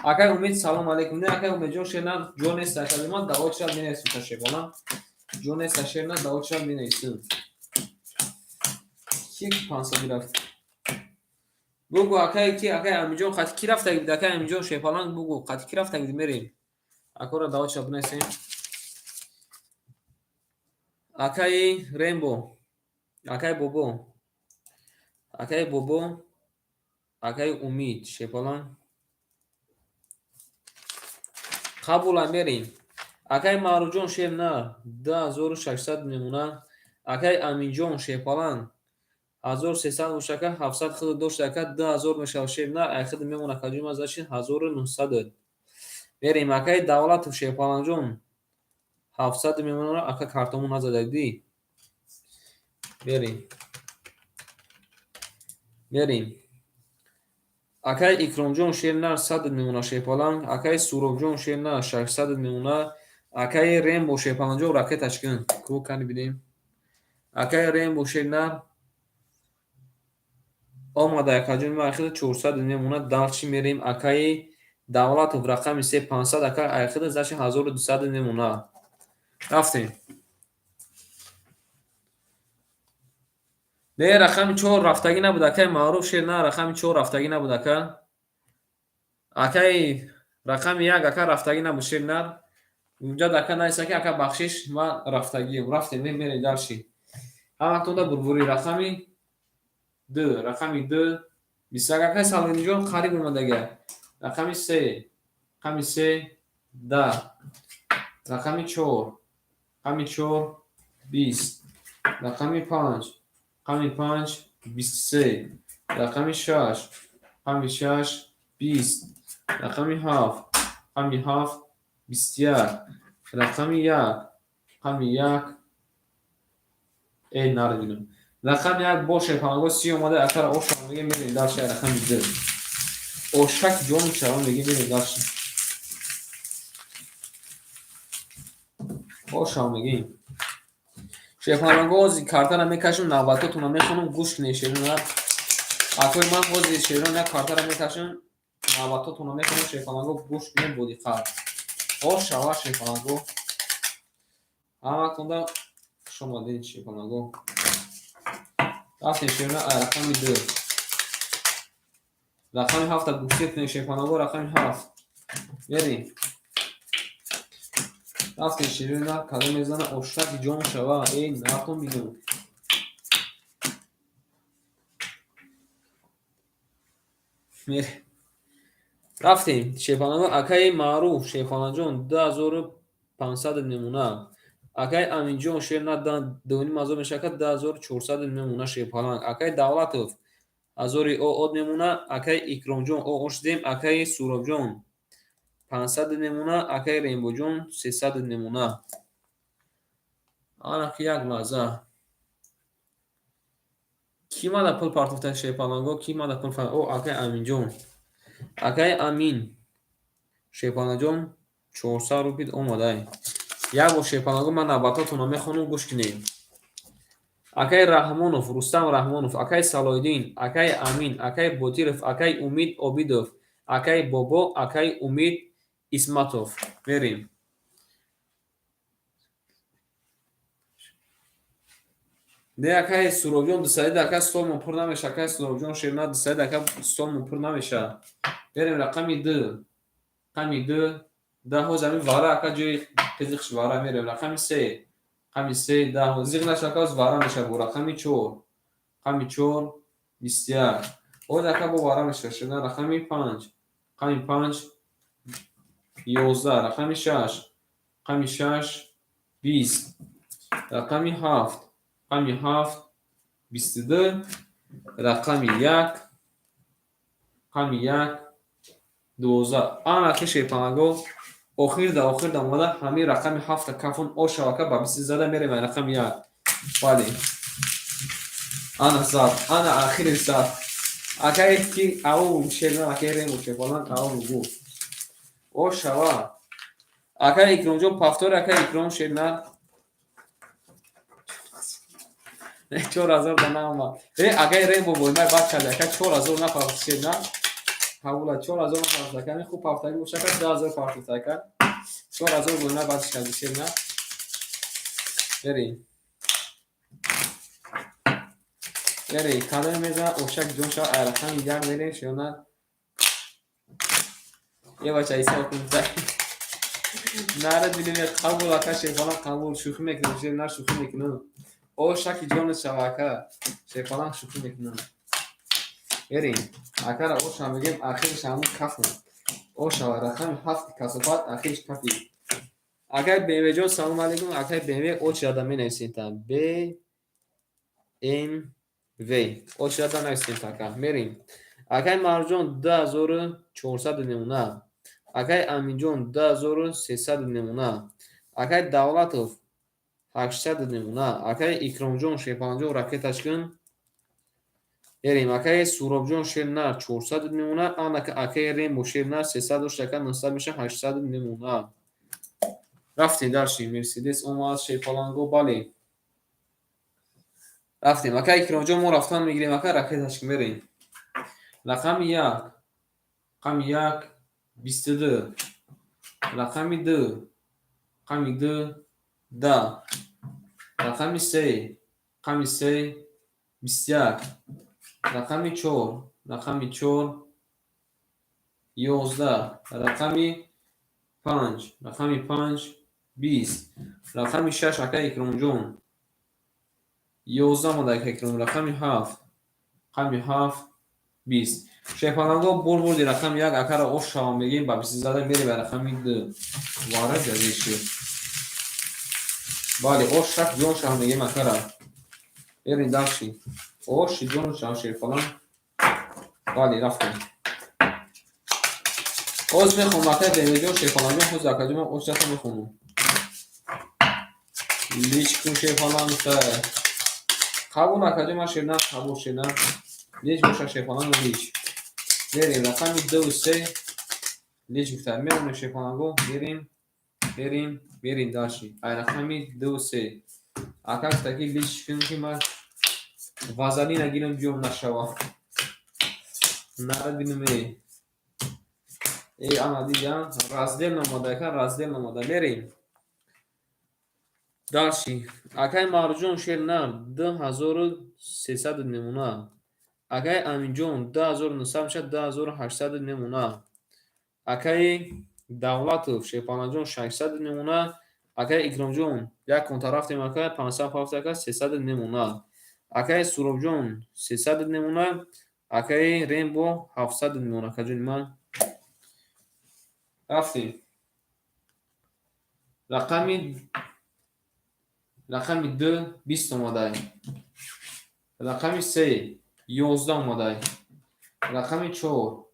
اکای امید سلام علیکم نه اکای امید جون شنا جون است کلمات دعوت شد می نیست شفاهم جون است شنا دعوت شد می نیست کی پانسا میرفت بگو اکای کی اکای امیجون خاطر کی رفت اگه اکای امیجون شفاهم بگو خاطر کی رفت اگه میریم اکورا دعوت شد نیستیم اکای ریمبو اکای بوبو اکای بوبو اکای امید شفاهم قبول میریم اکای معروجون شیر نه 2600 میمونه اکای امینجون شیپالان 1300 مشکل 700 خود دوش دکت 2000 میشه شیر نه اخد میمونه کجوم ازش 1900 میریم اکای دولت شیپالان جون 700 میمونه اکا کارتمون نزدگی میریم اکای اکرام جون شیر نه 100 میمونه شیپالان اکای سورو جون شیر نه 600 میمونه اکای ریمبو شیپالان جون راکتش کن کو کنی بینیم اکای ریمبو شیر نه омада якаҷони айхида 400 мемонад далчи мерем акаи давлатов рақами 3500 ака айхида заши 1200 мемонад рафтем не рақами 4 рафтагӣ набуд акаи маъруф шер на рақами 4 рафтагӣ набуд ака акаи рақами 1 ака рафтагӣ набуд шер на унҷа дака наист ки ака бахшиш ва рафтагием рафтем мерем далши ҳаматонда бурбури рақами 2 рақами 2 21 салинҷон қариб омадаги рақами 3 рақами 3 10 рақами 4 рақами 4 20 рақами 5 рақами 5 23 рақами 6 рақами 6 20 рақами 7 рақами 7 21 рақами 1 рақами 1 нардидам рақами 1 боше панаго 30 омада акара оша мега мерем далша рақами 2 ошак ҷон чава мега мерем далша оша мегем шефанаго ози картара мекашум навбатотуна мехонам гӯш кине шерина акои ман ози шерина картара мекашум навбатотуна мехонам шефанаго гӯш кине бодиқат оша ва шефанаго ҳаматонда хушомадед шефанаго рафтем шерина рақами 2 рақами 7 гуфтед кине шефанаго рақами 7 мерем рафтем шерина када мезана ошаки ҷон шава натон бинум рафтем шефанаго акаи маъруф шефанаҷон 2500 мемона акаи аминҷон шерна 2500 мешака 2400 мемона шефалан акаи давлатов 1000 од мемона акаи икромҷон ошдем акаи суробҷон 500 мемона акаи рембоҷон 300 мемона анаки як лаҳза ки мада пул партофта шефанаго ки мада пул акаи аминҷон акаи амин шефанаҷон 400 рупид омадай як бо шефанаго ман навбатотуна мехонам гӯш кинем акаи раҳмонов рустам раҳмонов акаи салоиддин акаи амин акаи ботиров акаи умид обидов акаи бобо акаи умид исматов мерем не акаи суробҷон 200 ака столмон пур намеша акаи суробҷон шерна 200 ака столмон пур намеша мерем рақами 2 рақами 2 даҳо замин вара ака ҷои қизиқш вара мерем рақами 3 рақами 3 даҳо зиғнаш ака оз вара меша бо рақами 4 рақами 4 21 оз ака бо вара меша шерна рақами 5 рақами 5 11 рақами 6 рақами 6 20 рақами 7 рақами 7 22 рақами 1 рақами 1 12 анаки шефанаго охирда омада ҳамин рақами 7 кафун ошавака ба биси зада мерем рақами 1 бале ана зад ана ахири зад акаи ки аву шерна акаи рему шефалан аву гу Oşava. Akay ikramcı paftor akay ikram şerna. 4000 dana ama. Akay rebo boynar bak çade akay 4000 nafar şerna. Havula 4000 nafar zakani خوب paftagi boşa kad 10000 farklı takar. 4000 boynar bak çade şerna. Verin. Verin. Kademeza oşak jonşa arakan yer verin şerna. Yavaş aysa okunacak. Nara dilime kabul akaşe falan kabul şukum ekledim. Şeyler şukum ekledim. O şaki canı şavaka. Şey falan şukum ekledim. Verin. Akara o şamigem ahir şamı kafna. O şavara hem hafti kasafat ahir kafi. Akay BMW selamun aleyküm. Akay BMW o çada men evsin ta. BMW. O çada nevsin ta ka. Verin. Akay marjon da zoru 400 nemuna. Akay Aminjon 2300 nemuna. Акай Давлатов 800 немуна. Акай Икромҷон Шепанҷон ракеташкин. Ерим акай Суробҷон Шернар 400 немуна. Анака акай Рембо Шернар 300 доштака 900 меша 800 немуна. Рафтем дарши Мерседес омад Шепаланго бале. Рафтем акай Икромҷон мо рафтан мегирем акай ракеташкин берем. Рақами 1 рақами 1 22 рақами 2 рақами 2 10 рақами 3 рақами 3 21 рақами 4 рақами 4 11 рақами 5 рақами 5 20 рақами 6 акай Икромҷон 11 мода акай Икромҷон рақами 7 рақами 7 20 Шепананго бурбурди рақами 1 акара ош шава мегем ба 20 зада мере ба рақами 2 вара ҷазиши бале ош шак ҷон шава мегем акара ерин дарши ош ҷон шава шепалан бале рафтем оз мехонам акай бемеҷон шепаланҷон хуз акаҷома ош ҷата мехонам личкун шепаланта қабул акаҷома шена қабул шена лич боша шепаланго лич берем рақами 2 лич гуфта меронем шепаланго берем берем даши ай рақами 2 ака гуфтаки лич кунки ман вазалина гирам ҷом нашава нара бинуме ана дидам раздел намода ка раздел намода берем даши акай марҷон шернар 2300 немуна акай Аминҷон 2900 мешад 2800 немуна. Акай Давлатов Шепанаҷон 600 немуна. Акай Икромҷон як конта рафтем акай 570 ака 300 немуна. Акай Суробҷон 300 немуна. Акай Рембо 700 немуна. Акаҷони ман рафтем. Рақами 2 20 омадай. Рақами 3 11 омадай. Рақами 4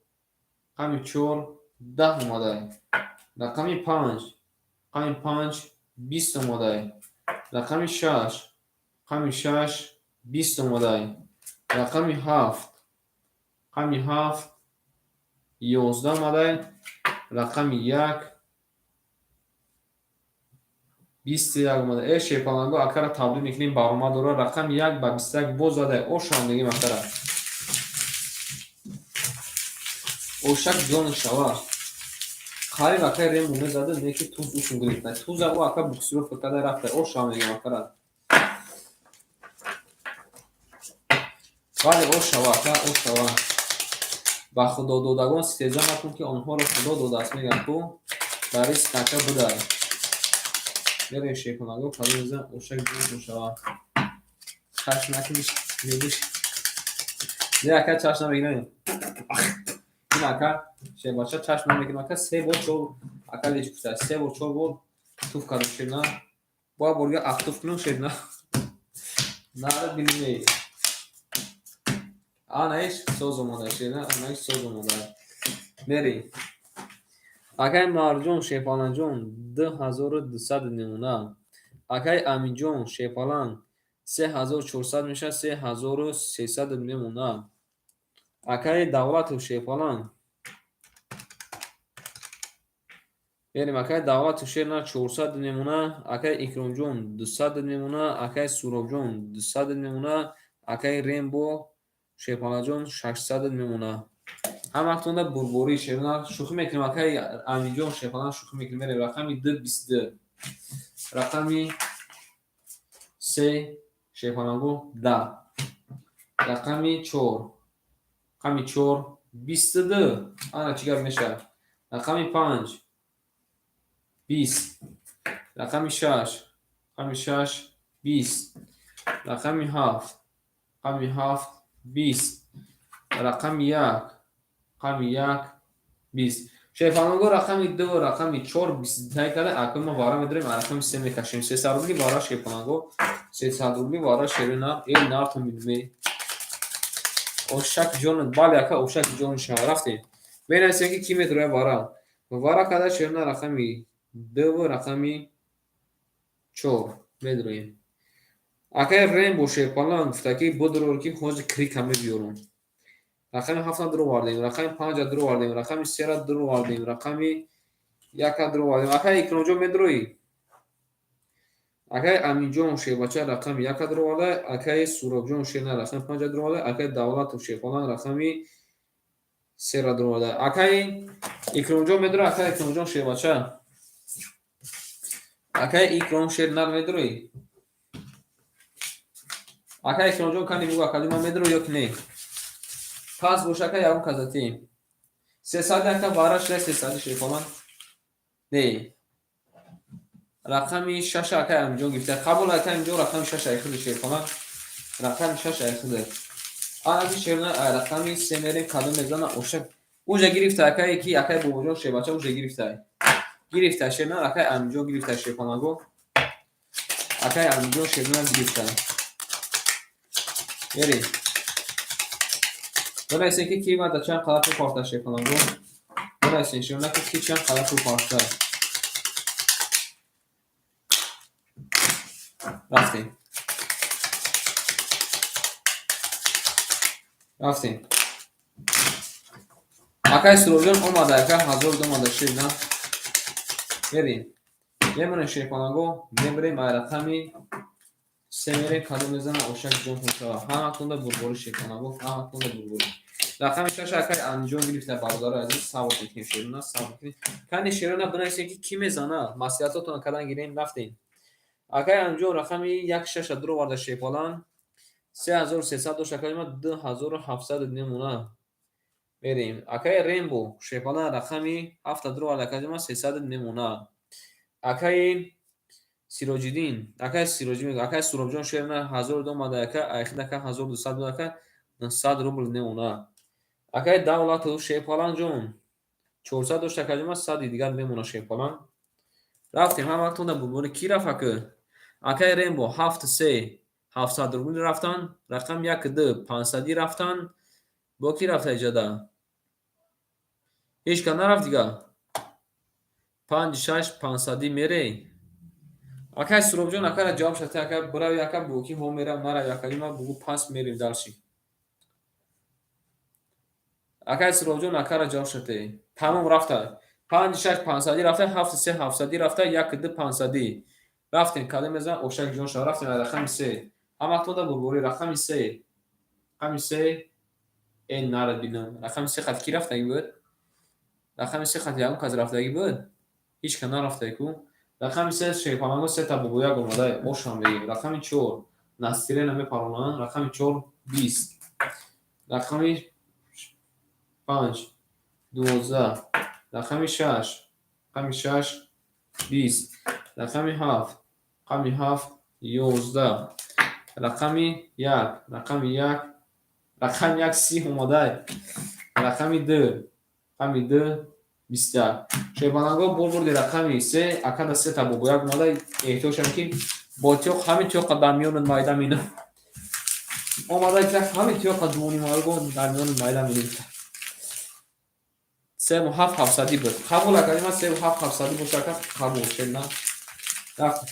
10 омадай. Рақами 5 20 омадай. Рақами 6 20 омадай. Рақами 7 11 омадай. Рақами 1 21 омадай. Шепаланго акара таблиғ мекунем барома дора. Рақами 1 ба 21 боз задай ошам мегем акара ошак ҷон шава қариб акай рем муне зада неки туз ушун гирифта туза у ака буксировка када рафта ошам мегем акара бале ошава ака ошава ба худо додагон ситеза накун ки онҳоро худо додааст мегам ку ба риск ака будай мерем шепанаго кадомеза ошак ҷон шава чашнакиш мебуш не ака чашна мегирем ин ака шебаша чашма мегирем ака 3 бор 4 ака лич кута 3 бор 4 бор туф кадо шена ба борга ахтуф кунам шена нара билме анаиш соз омада шена анаиш соз омада мери акай Марҷон Шепаланҷон 2200 немуна. Акай Аминҷон Шепалан 3400 мешад 3300 немуна. Акай Давлатов Шепалан بریم اکای دعوت شیرنا 400 میمونه، اکای اکرام جون 200 میمونه، اکای سوراب جون 200 میمونه، اکای ریمبو شیپانا جون 600 میمونه. هم وقتونده بربوری شیرنا شوخی میکنیم اکای امین جون شیپانا شوخی میکنیم. بریم رقمی 222، رقمی 3 شیپانگو 10، رقمی 4 رقمی 4 22. آنا چیکار میشه؟ رقمی 5 20، رقمی 6 رقمی 6 20، رقمی 7 رقمی 7 20، رقمی 1 رقمی 1 20. شیفانگو رقمی 2 رقمی 4 20 تای کرده. اکنون ما وارا میداریم رقمی 3 میکشیم. 300 روبلی وارا شیفانگو 300 روبلی وارا شیرینا این نارتون میدوی اوشک جون بالی اکا اوشک جون شما رفتیم. بین که کی میتونه وارا کده شیرینا رقمی 2 و رقمی 4 میدرویم. اکای ریم بوشه پالان گفتکی بدرور کی خوش کریک همه بیارون. رقمی 7 درو واردیم، رقمی 5 درو واردیم، رقمی 3 درو واردیم، رقمی 1 درو واردیم. اکای اکرانجو میدروی. اکای امین جون شه بچه رقمی 1 درو وارده، اکای سوراب جون شه نه رقمی 5 درو وارده، اکای دولت شه پالان رقمی 3 درو وارده. اکای اکرانجو میدرو، اکای اکرانجو شه بچه. اکای اکران شه نر میدروی. اکای اکرانجو کنی بگو اکادی ما میدرو یا کنی. پس بوشکه یاون کازاتیم 300 اکا باراش ره 300 شیفالان دی رقمی 6 اکا امجون گفته قبول اکا امجون رقمی 6 اکا شیفالان رقمی 6 اکا آن شیرنا رقمی 3 میریم کدوم میزنه اوشک اوجا گرفته اکا یکی اکا بوجون شیباچه اوجا گرفته شیرنا اکا امجون گرفته شیفالانگو اکا امجون شیرنا گرفته یری برایسته که کی بعد چند قدر تو پارتا شیفالانگو برایسته شیرنا که کی چند قدر تو پارتا رفتیم اکای سروجان اومده اکا هزار دومده شیرنا بریم یمونه شیفالانگو میبریم رقمی 3 میریم کدوم میزنه اوشک جون کنترا همه کنده بربوری شیفالانگو همه کنده بربوری رقمی 6 اکای انجام گرفته برادر عزیز ثابت میکنیم شیرنا ثابت کنیم کنی شیرنا بنویسید که کی میزنه مسئولیتاتون کدن گیریم رفتیم اکای انجام رقمی 1 6 درو وارده شیفالان 3300 شکل ما 2700 نمونه بریم اکای ریمبو شیفالان رقمی 7 درو وارده ما 300 نمونه اکای سیروجیدین اکای سیروجیدین اکای سورابجان شیرنا 1002 ماده اکا اخیر اکا 1200 بود اکا 900 روبل نمونه اکای دولت شیفالان جون 400 شکل ما 100 دیگر نمونه شیفالان رفتیم هم وقتون بربوری کی رفت که اکای ریمبو 7 3 700 روبل رفتن رقم 1 2 500 رفتن با کی رفت ایجاده هیچ که نرفت دیگه 5 6 500 میره اکای سروبجان اکای جواب شده اکای برای اکای بوکی هم میرم نرا اکای ما بگو پاس میریم درشی اکای سروبجان اکای جواب شده تمام رفته 5 6 500 رفته 7 3 700 رفته 1 2 500 رفتیم کدام میزن اوشک جون شو رفتیم رقم 3 هم وقت بود بربوری رقم 3 رقم 3 این نرد بینم رقم 3 خط کی رفته بود رقم 3 خط یام کاز رفته بود هیچ کنار رفته کو رقم 3 شیپانگو 3 تا بویا گماده اوشان بگیم رقم 4 نستیره نمی پارونان رقم 4 20 رقم 5 12 رقم 6 رقم 6 20 رقم 7 رقم 7 11 رقم 1 رقم 1 رقم 1 30 اومده رقم 2 رقم 2 20 شیبانگو بربردی رقمی 3 اکد 3 تا بویا گماده احتیاج که با تیوق همین تیوق دمیون مایده مینه اومده که همین تیوق دونی مارگو دمیون مایده مینه 3 و 7 700 بود قبول کردیم ما 3 و 7 700 بود که قبول شد نه رفت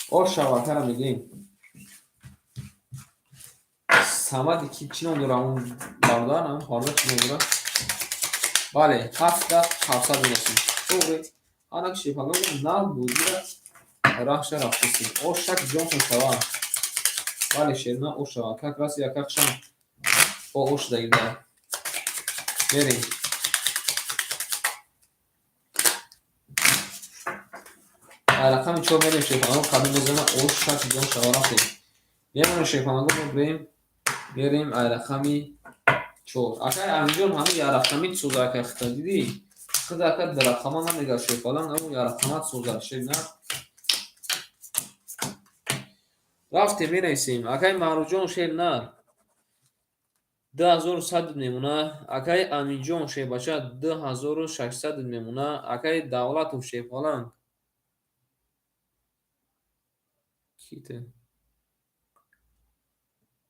اور شواهد را میگیم سمادی که چی نمیدونه اون باردان هم پارده چی نمیدونه бале 7700 тоғри ҳанак шефалон нав будира рахша рафтаси ошак ҷонтон шава бале шерна ош шава как раз якакшам о ош дагида мерем рақами 4 мерем шефалон қадам мезана ошак ҷон шава рафтем мерем шефалон мебрем мерем рақами 4 акай амҷон ҳами ярафтамит сӯзака хита диди хидака дарақама намегар шефалон ам ярафтамат сӯза шена рафтем менависем акай маҳруҷон шерна 2100 мемуна акай аминҷон шебача 2600 мемуна акай давлатов шефалон ките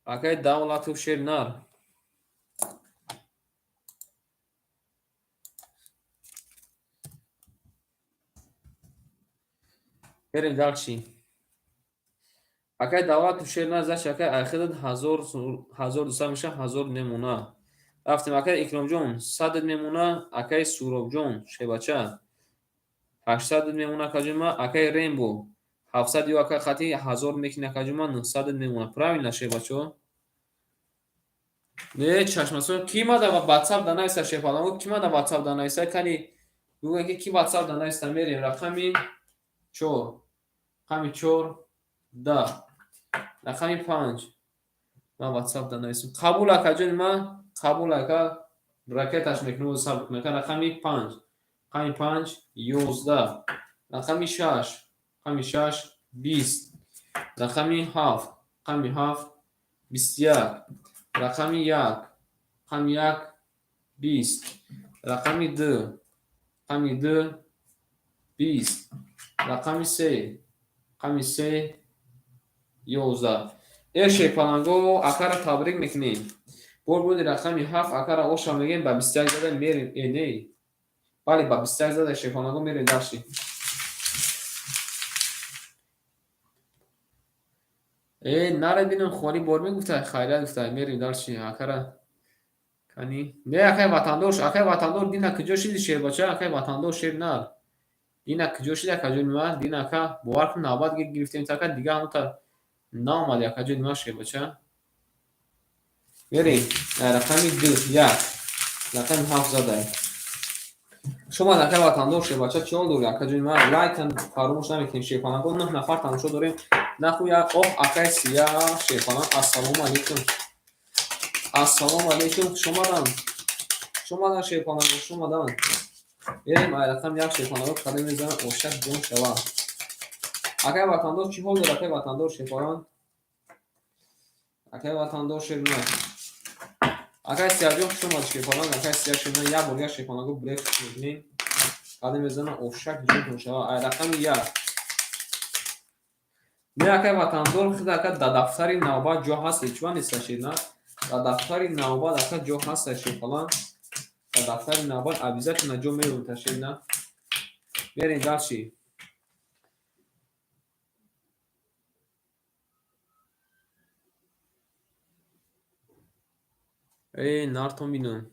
акай давлатов шернар берем далчи акай давлатов шернар зач акай ахидат 1200 меша 1000 мемуна рафтем акай икромҷон 100 мемуна акай суробҷон шебача 800 мемуна кажума акай рембо 700 ё акай хати 1000 мекина кажума 900 мемуна правильно шебачо не чашмасо кимада ватсап данайса шефаламо кимада ватсап данайса кани гуган ки ватсап данайса мерем рақами 4 рақами 4 да рақами 5 ма ватсап данайсам қабул акаҷон ма қабул ака ракеташ мекунам сабук мекунам рақами 5 рақами 5 11 рақами 6 рақами 6 20 рақами 7 рақами 7 21 рақами 1 рақами 1 20 рақами 2 рақами 2 20 рақами 3 рақами 3 11 шефаланго акара табрик мекунем бор буди рақами 7 акара оша мегем ба 21 зада мерем не бале ба 21 зада шефаланго мерем дарши наре бинам холи бор мегуфта хайра гуфта мерем дарши акара кани не акай ватандор дина куҷо шиди шербача акай ватандор шер нар дина куҷо шида кажунима дина ака бовар кун навбат гирифтем така дига ҳамута наомад якаҷунима шербача мерем рақами 2 1 рақами 7 задай шумо акай ватандор шербача чиёл дори акаҷунима лайкан фаромӯш намекунем шефанаго 9 нафар тамошо дорем нахуя оҳ акай сия шефанан ассалому алейкум ассалому алейкум шумадан шефанаго шумадан берем рақами 1 шефанаго қадам мезанам ошак ҷон шава акай ватандор чӣ ҳол дорад акай ватандор шефаран акай ватандор шерна акай сиярҷон хушомад шефаран акай сияр шерна як бор як шефанаго брек мебинем қадам мезанам ошак ҷон шава рақами 1 не акай ватандор хида ака да дафтари навбат ҷо ҳаст чува неста шерна да дафтари навбат ака ҷо ҳаста шефалан да дафтари навбат обязательно ҷо меёбита шерна мерем далчи нартон бинам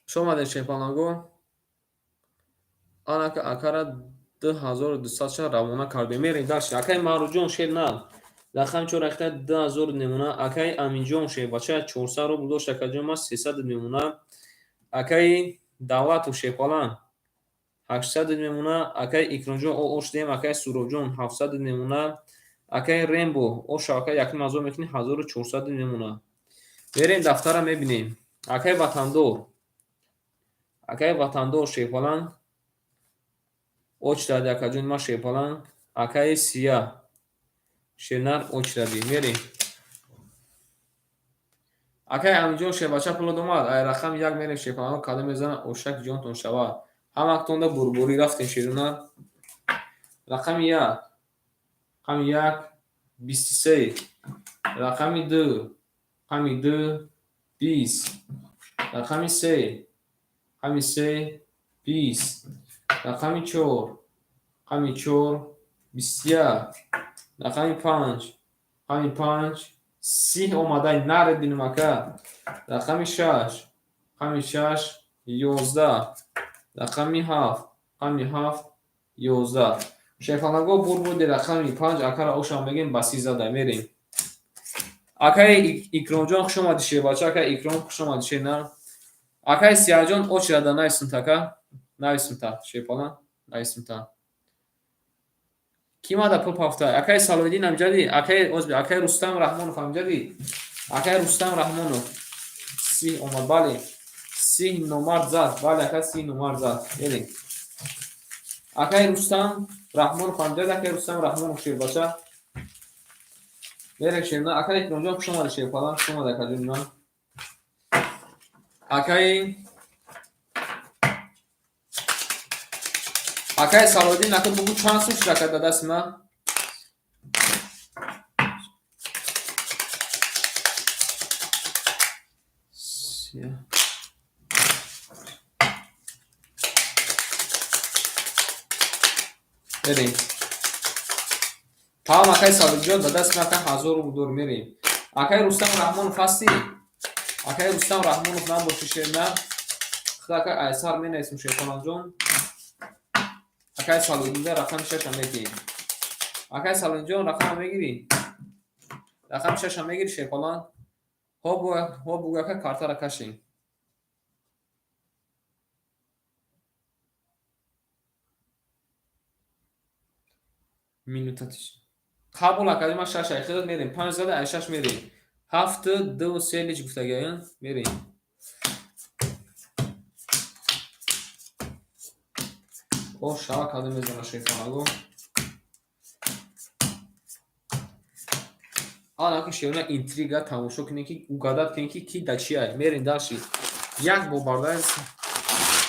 шомаде шефаланго анака акара 2200 равона кардем мерем далши акай маҳруҷон шерна рақами 4 рақта 2000 мемуна акай аминҷон шебача 400 рубл дошта кажома 300 мемуна акай давлатов шефалан 800 мемуна акай икромҷон оштем акай суровҷон 700 мемуна акай рембо оша акай яким азор мекунӣ 1400 мемуна берем дафтара мебинем акай ватандор шефалан очдади акаҷонима шефалан акай сия шенар очдади мерем акай аминҷон шебача пуло домад рақами 1 мерем шефаланго қадам мезанам ошак ҷонтон шава ҳамактонда бурбурӣ рафтем шерuna рақами 1 рақами 1 23 рақами 2 20 рақами 3 20 рақами 4 21 рақами 5 رقم 5 30 اومده نردیم اکا. رقم 6 رقم 6 11 رقم 7 رقم 7 11 شیفانگو بود رقم 5 اکا را اوشان بگیم با 13 میریم. اکای اکرام جان خوش اومدی شه بچه. اکای اکرام خوش اومدی شه نه. اکای سیاه جان اوچ رادا نایسون تا نایسون تا شیفانا نایسون تا کی ماده پول پافتا. اکای سالودین امجدی اکای عضو اکای رستم رحمانوف امجدی اکای رستم رحمانوف 30 اومد بالی 30 نمر زد بالی اکای 30 نمر زد بریم. اکای رستم رحمانوف امجدی اکای رستم رحمانوف شیر بچه بریم شیر نه. اکای اکرام جان خوش اومدی شیفانا خوش اومد اکای جون. اکای سالودین نکن بگو چند سوش رکت داده است ما. بریم تمام. اکای سالودین جان داده است ما که 1000 رو دور میریم. اکای رستم رحمانوف هستی. اکای رستم رحمانوف نام باشی شیر نه. خدا اکای ایسار می نیستم شیطان جان. اکای سالودین جان رقم 6 هم میگیری. اکای سالودین جان رقم میگیری. رقم 6 هم میگیری شیطان. ها بگو اکای کارتا را کشیم. مینوتاتش قبول اکای ما 6 اخیرات میریم. 5 زده 6 میریم. 7 2 3 لیچ گفتگیان میریم. او شاوا کادو میزنه شیطانگو. آن که شیونا اینتریگا تماشا کنی که اوگادات کنی که کی دچیه میرین داشی یک بوباردن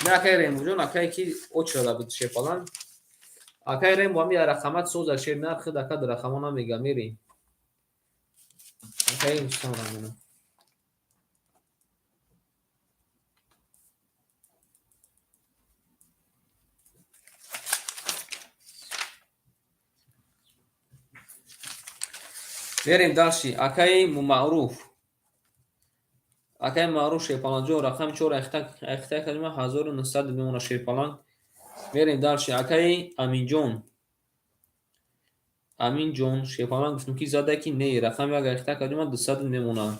نه اکای ریمو جون اکای کی اوچ را بود شیپالان. اکای ریم با می رقمات سوز شیر نرخ دکا در رقمانا میگه میرین. اکای اینستان رمونه میریم داشی اکای معروف. اکای معروف شیپالان جو رقم 4 اختا کلمه 1900 میمونه شیپالان. میریم داشی اکای امین جون. امین جون شیپالان گفتم کی زده کی نه رقم یک اختا کلمه 200 میمونه.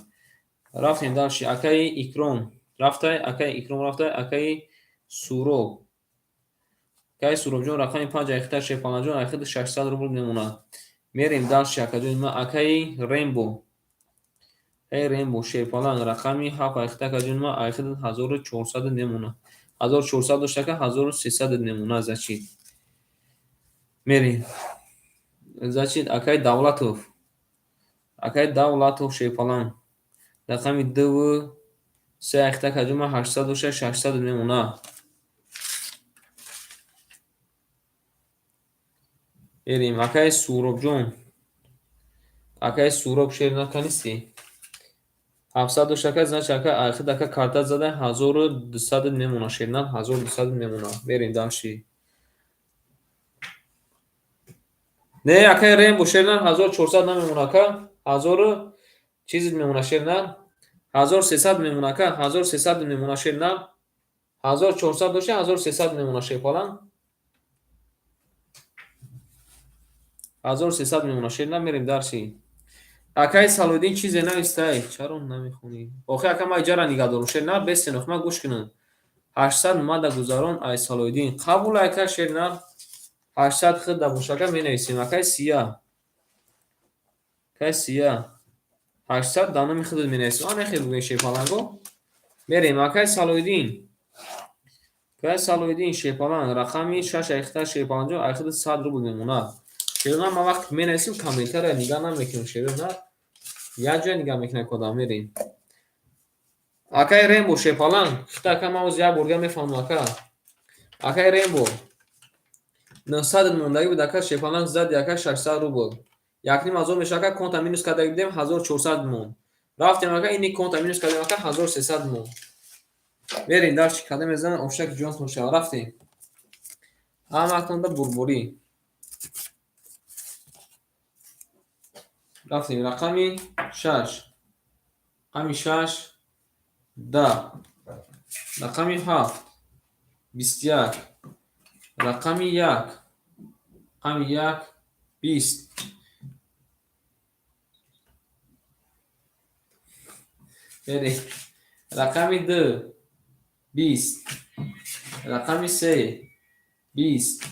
رفتیم داشی اکای اکرام رفته. اکای اکرام رفته. اکای سورو اکای سورو جون رقم 5 اختا شیپالان جون اختا 600 روبل میمونه. میریم داشی اکای ما اکای ریمبو. ای ریمبو شیپالان رقمی 7 اختا کجون ما اختا 1400 میمونه. 1400 داشته که 1300 میمونه زچید. میریم زچید اکای دولتوف. اکای دولتوف شیپالان رقمی 2 3 اختا کجون ما 806 600 میمونه. بریم اکای سورب جون. اکای سورب شیر نکنیستی 700 شکر زن شکر اخی دکا کارتا زده 1200 میمونه شیر نه 1200 میمونه. بریم داشی نه اکای ریم شیر نه 1400 نمیمونه که 1000 چیزی میمونه شیر نه 1300 میمونه که 1300 میمونه شیر نه 1400 باشه 1300 میمونه شیر پالان 1300 میمونه شیر نه. میریم داشی اکای سالودین چیزی نوشته چرا نمیخونی آخه اکا ما اجاره نگاه دارم شیر نه بس نخ ما گوش کنم 800 ماده گذارون ای سالودین قبول اکا شیر نه 800 خود دبوشکه می نویسیم اکای سیاه اکای سیاه 800 دانه می خود می نویسیم آن خیلی بگوی شیپالنگو. بریم اکای سالودین. اکای سالودین شیپالنگ رقمی 6 اختا شیپالنجو اخد 100 روبل میمونه. شیرونه ما وقت می نویسیم کامنتر نگاه نمیکنیم شیرونه یا جای نگاه میکنه کدام. میریم اکای ریمبو شیپالنگ خطا که ما از یا برگه میفهمم اکای ریمبو 900 موندگی بود اکا شیپالنگ زد یکا 600 روبل یکنیم از اون میشه که کنت مینوس کرده بودیم 1400 مون رفتیم اکا اینی کنت مینوس کردیم اکا 1300 مون. بریم داشت کده میزنن افشک جونس میشه رفتیم هم اکنده بربوری رفتیم رقمی 6 رقمی 6 10 رقمی 7 21 رقمی 1 رقمی 1 20 بریم رقمی 2 20 رقمی 3 20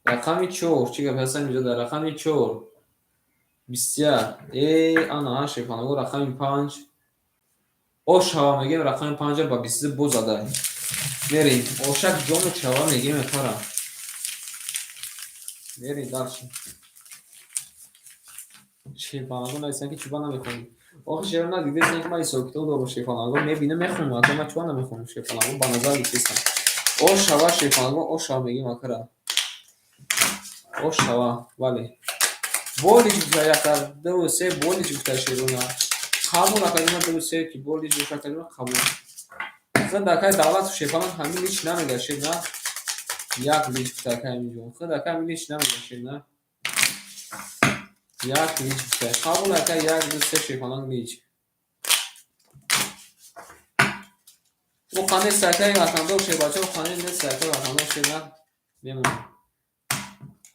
رقمی 4 چی گفت هستن اینجا در رقمی 4 21 ای آنا شیفانگو رقمی 5 osh hava megim raqami 5 ба 23 бозадай мерим ошак ҷону чава мегим кара мерим дарши шефанаго найсан ки чуба намехоним охи шер на дидесен ки ма исокито дору шефанаго мебинам мехонам ато ма чуба намехонам шефанаго ба назар бисистам osh hava шефанаго osh hava мегим кара osh hava вале боли ҷуфта якар ду се боли ҷуфта шеруна қабул академа дурсе ки боли ҷуфта академа қабул худакай давлат шефалан ҳамин лич намегашед на як лич ҷуфтакай ҳаминҷо худакай ҳамин лич намегашед на як лич ҷуфта қабул акай як ду се шефалан лич ӯ қане сакай ватандор шебача ӯ қане не сакай ватандор шеда мемонад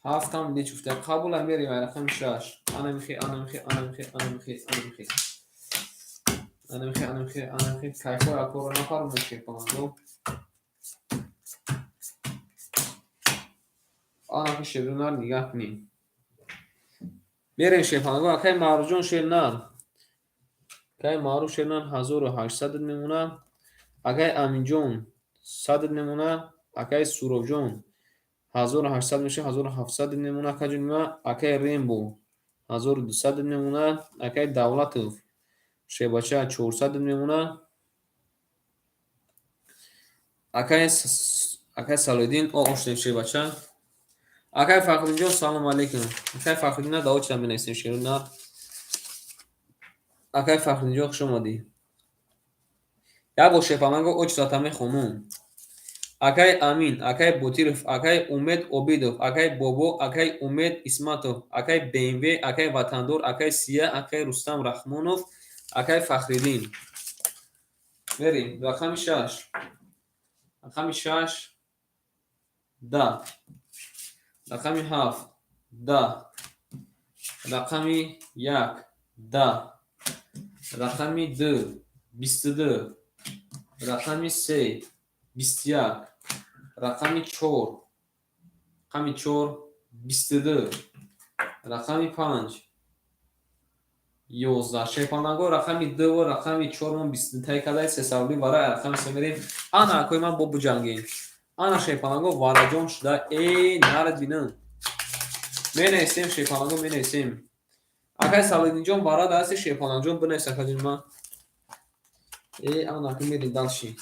ҳафтам лич ҷуфта қабул америм рақами 6 анамихи кайфо якоро нафармуд шефаландо анахи шебрунар нигаҳ кунем мерем шефанаго акай маъруфҷон шернан акай маъруф шернан 1800 мемона акай аминҷон 100 мемона акай суровҷон 1800 меша 1700 мемона акайҷон нима акай рембо 1200 мемона акай давлатов шебача 400 мемона акай салодин оштем шебача акай фахридинҷон салом алейкум акай фахридина даочида менависем шеруна акай фахридинҷон хушомадӣ як бо шефанаго очдата мехонум акай амин акай ботиров акай умед обидов акай бобо акай умед исматов акай бмв акай ватандор акай сия акай рустам рахмонов акай фахридин мерим рақами 6 рақами 6 10 рақами 7 10 рақами 1 10 рақами 2 22 рақами 3 21 рақами 4 рақами 4 22 рақами 5 11 шефанаго рақами 2 ва рақами 4 мон 20 тайкадай сесавли вара рақами семерим ана акои ман бо буҷангем ана шефанаго вараҷон шуда нарад бинам менависем шефанаго менависем акай салидинҷон вара дасти шефанаҷон бинавис акадима ана ки мерим далши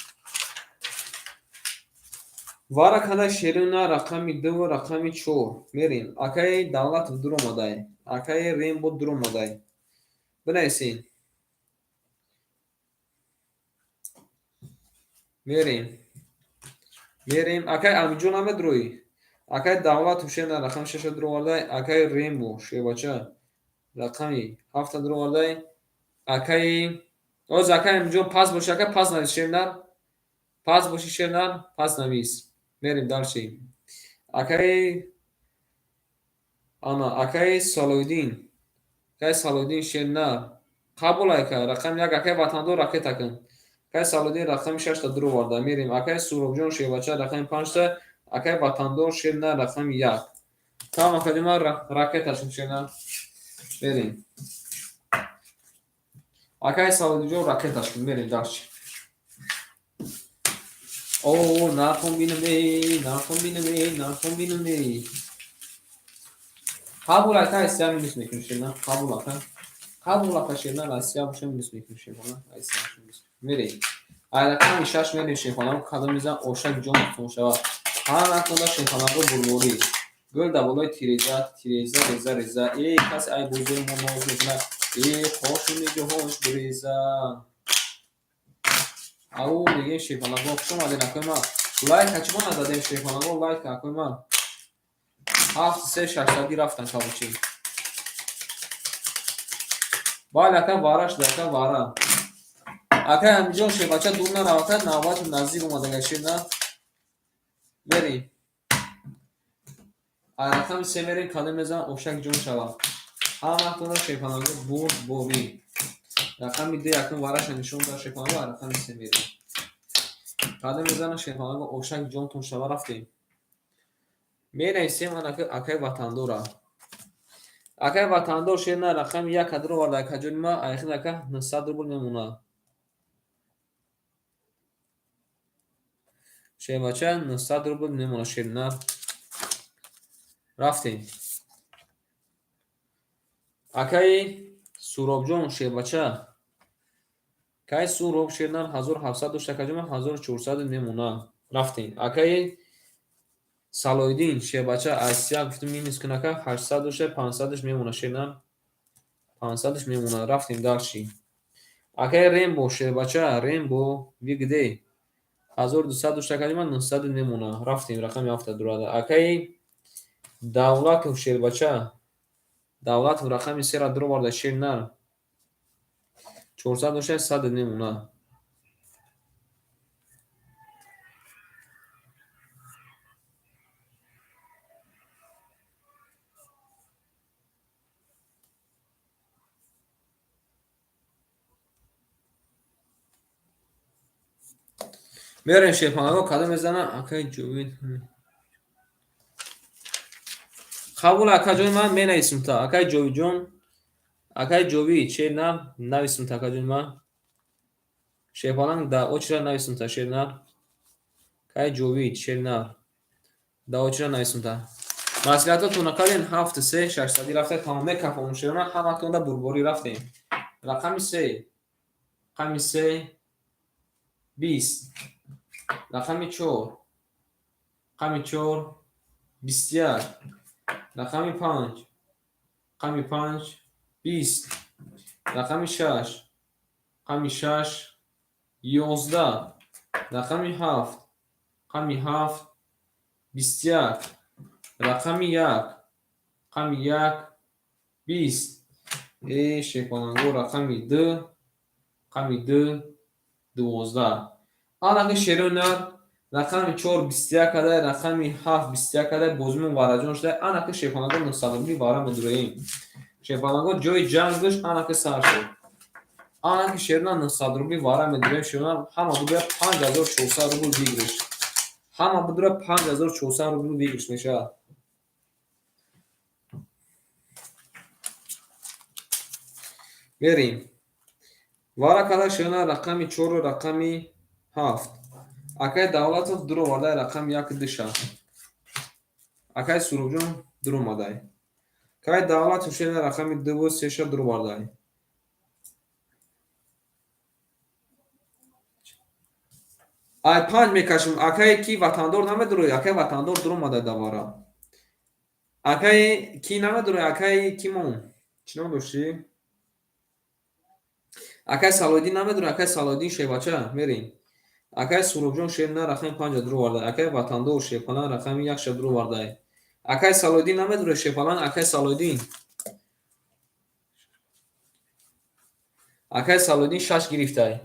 вара кадай шеруна рақами 2 ва рақами 4 мерим акай давлатов дуромадай акай рембо дуромадай бинависем мерим акай амиҷон намедроӣ акай давлатов шена рақами 6 дуровардай акай рембо шебача рақами 7 дуровардай акай оз акай амиҷон пас боши акай пас навис шернар пас боши шернар пас навис мерим дарши акай ана акай салодин шернар қабул акай рақами 1 акай ватандор ракетакан акай салодин рақами 6 дуроварда мерим акай суровҷон шебача рақами 5 акай ватандор шернар рақами 1 там академа ракеташон шернар мерим акай салодинҷон ракеташон мерим дарши нархон бинаме қабул акай сия минус мекунӣ шерна қабул акай шерна асия боша минус мекунӣ шефона асия минус мерем айрақами 6 мерем шефонаго қадам мезан ошак ҷонатон шава ҳана накунда шефонаго бурборӣ гӯл daboloy тиреза касе ай бузои мо ноз мекунад хошуни ҷоҳонш буреза ау мегем шефонаго хушомадем акои ман лайка чима нададем шефонаго лайка акои ман 7 3 600 рафтан кабучи Бале, ака вара шуда, ака вара. Ака ҳаминҷо шебача дур наравад, навбати наздик омадаga шина. Мерим. Рақами се мерим, кадом мезанам, овшак ҷон шавад. Ҳамаҳтонро шебпанаго бурд борӣ. Рақами д якум вараша нишон дар шебпанаго, рақами се мерим. Кадом мезанам, шебпанаго овшак ҷонтон шава рафтем. Менависем акаи ватандора. Акаи ватандор шена рақами як кадро варда акаҷонима, айхин ака 900 рубл мемона. Шебача 900 рубл мемона шена. Рафтем. Акаи суробҷон шебача. Кай суроб шернар 1700 дошта акаҷонима 1400 мемона. Рафтем. Акаи Салоиддин шебача Асия гуфтум минус кунака 800 дошта 500 мемона шена. 500 мемона. Рафтем далши. Акаи Рембо шебача Рембо вигде 1200 дошта акаҷонима 900 мемона. Рафтем. Рақами 7 дурада. Акаи Давлатов шебача Давлатов рақами сера дуро варда шернар 400 дошта 100 мемона. Мерем шебпанаго кадом мезанам, акаи ҷовид. Қабул акаҷонима менависумта. Акаи ҷовидҷон, акаи ҷовид шернар нависумта акаҷонима. Шебпанак да очира нависумта шернар. Акаи ҷовид шернар да очира нависумта. Маслиҳатотона кардем 7 3 600 рафта тамом мекафонум шерна ҳаматонда бурборӣ рафтем. Рақами се. Рақами се 20. Рақами 4. Рақами 4 21. Рақами 5. Рақами 5 20. Рақами 6. Рақами 6 11. Рақами 7. Рақами 7 21. Рақами 1. Рақами 1 20. Шебпанаго рақами 2. Рақами 2 12. Анаки шерунар рақами 4 21 кадай, рақами 7 21 кадай бозимон вараҷон шудай. Анаки шебпанаго 900 рубли вара медураем. Шебпанаго ҷои ҷанг дошт, анаки сар шуд. Анаки шерунар 900 рубли вара медураем. Шерунар ҳама будуя 5400 рубл вигриш. Ҳама будуя 5400 рубли вигриш мешавад. Берем. Вара кадай шерунар рақами 4 рақами 7. Акаи Давлатов дуро вардай рақами 1 диша. Акаи Суробҷон дуро мадай. Акаи Давлатов шерунар рақами 2 3 дуро вардай. Ай 5 мекашем. Акаи ки ватандор намедурои, акаи ватандор дуро мадай давара. Акаи ки намедурои, акаи кимон? Чӣ ном дошти? Акаи Салоиддин намедурои, акаи Салоиддин шебача мерем. Акаи Суробҷон шернар рақами 5 дуро вардай. Акаи ватандор шебпанак рақами 1 дуро вардай. Акаи Салоиддин намедурои шебпанак, акаи Салоиддин. Акаи Салоиддин 6 гирифтай.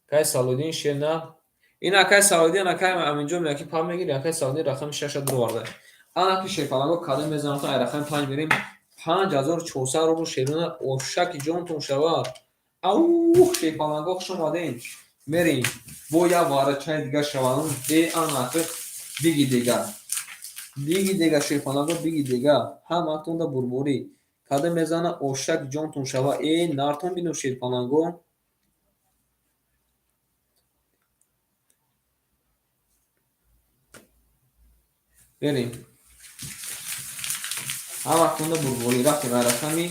Акаи Салоиддин шернар. Ин акаи Салоиддин, акаи аминҷо меяки пам мегири, акаи Салоиддин рақами 6 дуро вардай. Анаки шебпанаго кадом мезанам, ай рақами 5 мерем. 5400 рубл шерунар овшаки ҷонтон шавад. Ау шебпанаго хуш омадем. Мерем бо як вара чай дигар шаванум. Анаки биги дигар. Биги дигар шебпанаго биги дигар. Ҳаматонда бурборӣ. Кадом мезанам, овшаки ҷонтон шава. Нартон бинӯ шебпанаго. Берем. ҳаматонда бурборӣ рафтем. Ай рақами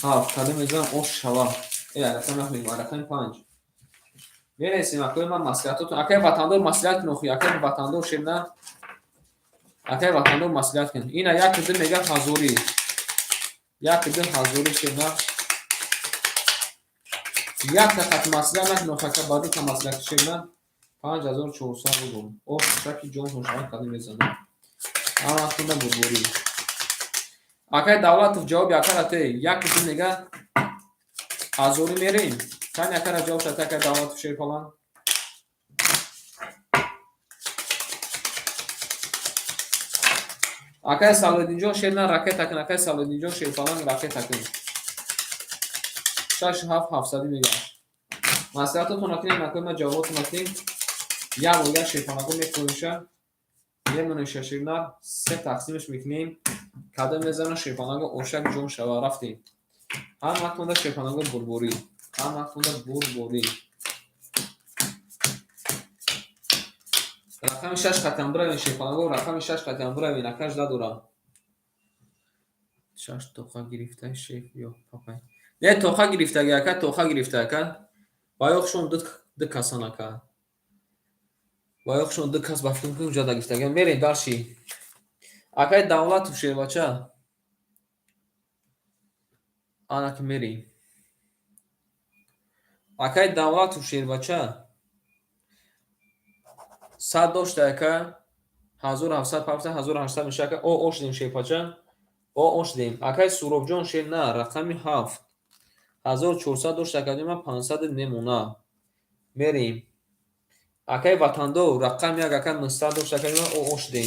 7. Кадом мезанам, ош шава. Ай рақами 7 ай рақами 5. Менависем акои ман маслиҳатотон. Акаи ватандор маслиҳат кун охи. Акаи ватандор шерна. Акаи ватандор маслиҳат кун. Ина як ду мега ҳазорӣ. Як ду ҳазорӣ шерна. Як дақат маслиҳат накун охи. Ака баъди та маслиҳат шерна. 5400 рубл. Овшаки ҷонтон шавад кадом мезанам. Ҳаматонда бурборӣ. Акаи Давлатов ҷавоби акарате. Як ду мега ҳазорӣ мерем. Кан якара ҷавоб шатака давлату шер фалан. Акай Салодинҷон шер на ракетакин, акай Салодинҷон шер фалан ракетакин. 67 мегаш. Маслиҳатотон акнем накои ма ҷавоботон акнем. Як бо як шерфанаго мефурӯша. Мемонеша ширнар 3 тақсимаш мекунем. Када мезана шерфанаго ошак ҷон шава рафтем. Ҳам вақт монда шерфанаго бурбурӣ. Ҳам вақт монда бурбурӣ. Рақами 6 қатам биравен шерфанаго рақами 6 қатам биравен акаш дадорам. 6 тоқа гирифта шеф ё папай. Не тоқа гирифтаги ака тоқа гирифта ака. Баёхшон ду касан ака. Баёхшон ду кас бафтун кун ҷада гирифтаги. Мерем дарши. Акай давлату шервача. Анак мерем. Акай давлату шервача. 100 дошта ака. 1700 папта 1800 мешака. О ошдем шерпача. О ошдем. Акай Суробҷон шер на рақами 7. 1400 дошта ака дима 500 немона. Мерем. Акай ватандо рақами як ака 900 дошта ака дима о ошдем.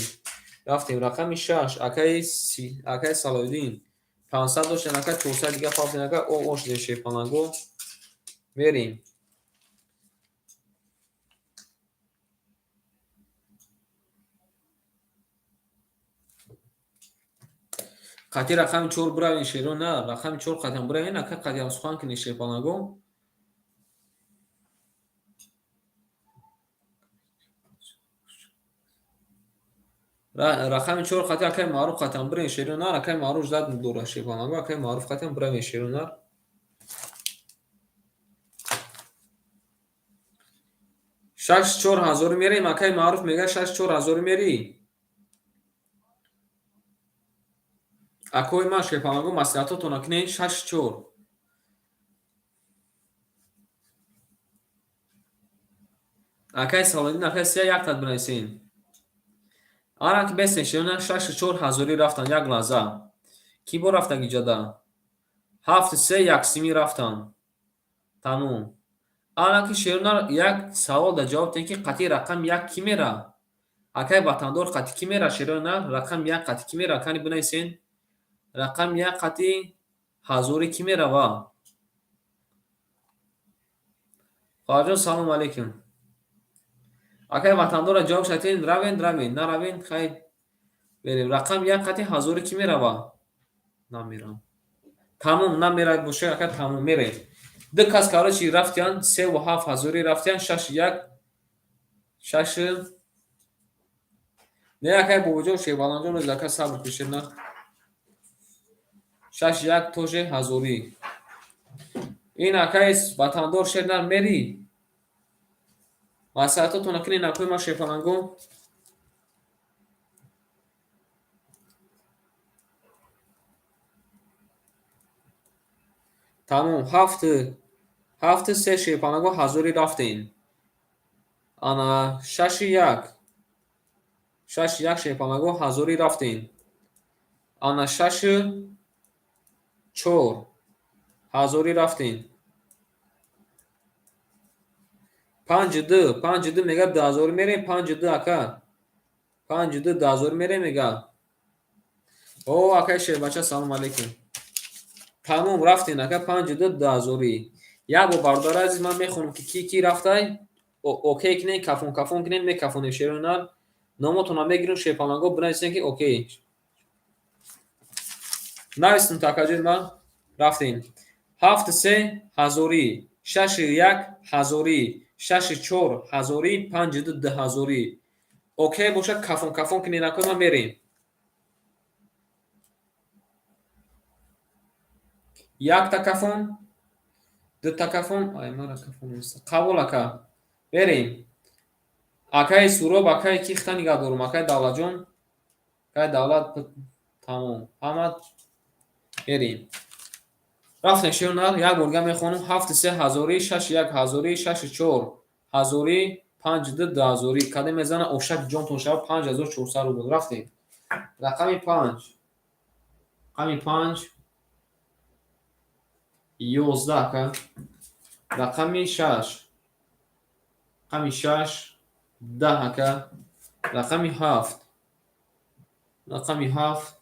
Рафтем рақами 6 акай Салодин 500 дошта ака 400 дига папта ака о ошдем шерпанаго. Мерем. Қати рақами 4 биравен шеро на рақами 4 қатам биравен ака қатам сухан кини шерпанаго. Рақами 4 қати акай маъруф қатам биравен шеро на акай маъруф зад дора шерпанаго акай маъруф қатам биравен шеро на. Шаш 4000 мерем акай маъруф мега 64 мери. Акои ман шерпанаго маслиҳатотон акунем 64. Акай Салодин акай 31 тад бинависен. Анак бесен шерона 64 рафтан як лаҳза. Ки бо рафтаги ҷада? 73 яксими рафтан. Тамом. Анаки шерона як савол да ҷавоб ден ки қати рақам як ки мера? Акай ватандор қати ки мера шерона рақам як қати ки мера кани бинависен. Рақам як қати ҳазори ки мерава? Хоҳаҷон салом алейкум. Акай ватандора ҷавоб шатен равен наравен хай берем. Рақам як қати ҳазори ки мерава? Намерам. Тамом намера боша ака тамом мерем. Ду кас карочи рафтян 37 рафтян 6 не акай бобоҷон шебаланҷон зака сабр кушена 61 тоже ҳазори. Ин акай ватандор шернар мери. Маслиҳатотон акунем накои ма шефаланго. Тамом 7 се шефаланго ҳазори рафтен. Ана 61 шефаланго ҳазори рафтен. Ана 64 ҳазори рафтен. 52 мега 2000 мерем 52 ака 52 2000 мерем мега. О акай шербача салом алейкум. Тамом рафтен ака 52 2000. Я бо бардор азиз ман мехонам ки рафтай. Окей кинен кафон кинен мекафонем шеронар. Номотона мегирем шерпанаго бинависен ки окей. Навистем такаҷир ман рафтен. 73 ҳазори 61 ҳазори 64 ҳазори 52 ҳазори. Окей боша кафон кинен накои ман мерем. Як такафон ду такафон ай мара кафон нест. Қабул ака. Берем. Акай Суроб акай ки хта нигаҳ дорум акай Давлатҷон. Акай Давлат тамом. Ҳамат берем. Рафтен шернар як борга мехонам 73 ҳазори 61 ҳазори 64 ҳазори 52 2000. Каде мезана ошак ҷонтон шава 5400 рубл. Рафтен. Рақами 5. Рақами 5 11 رقم 6 رقم 6 10 رقم 7 رقم 7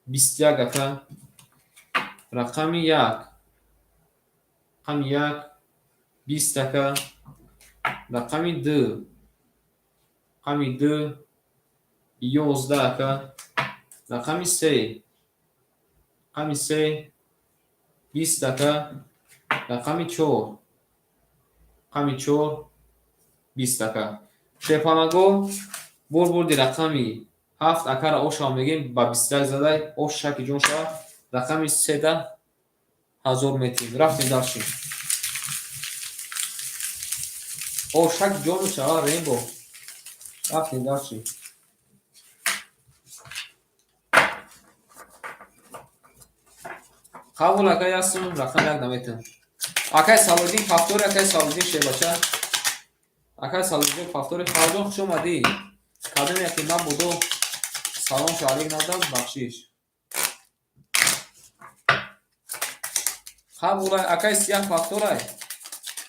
21 رقم 1 رقم 1 20 رقم 2 رقم 2 11 رقم 3 رقم 3 20 رقم 4 رقم 4 20 شیپانگو بردی رقمی 7 اکر اوشا میگیم با 20 زده اوش شکی جون شد رقمی 3,000 متر رفتیم داشتیم اوش شک جون شد رینبو رفتیم داشتیم قبول اکای هستم رقم یک نمیتون اکای سالودین فاکتور اکای سالودین شه بچه اکای سالودین فاکتور خواهدون خوش اومدی کدوم یکی من بودو سلام شعریک ندم بخشیش قبول اکای سیاه فاکتور های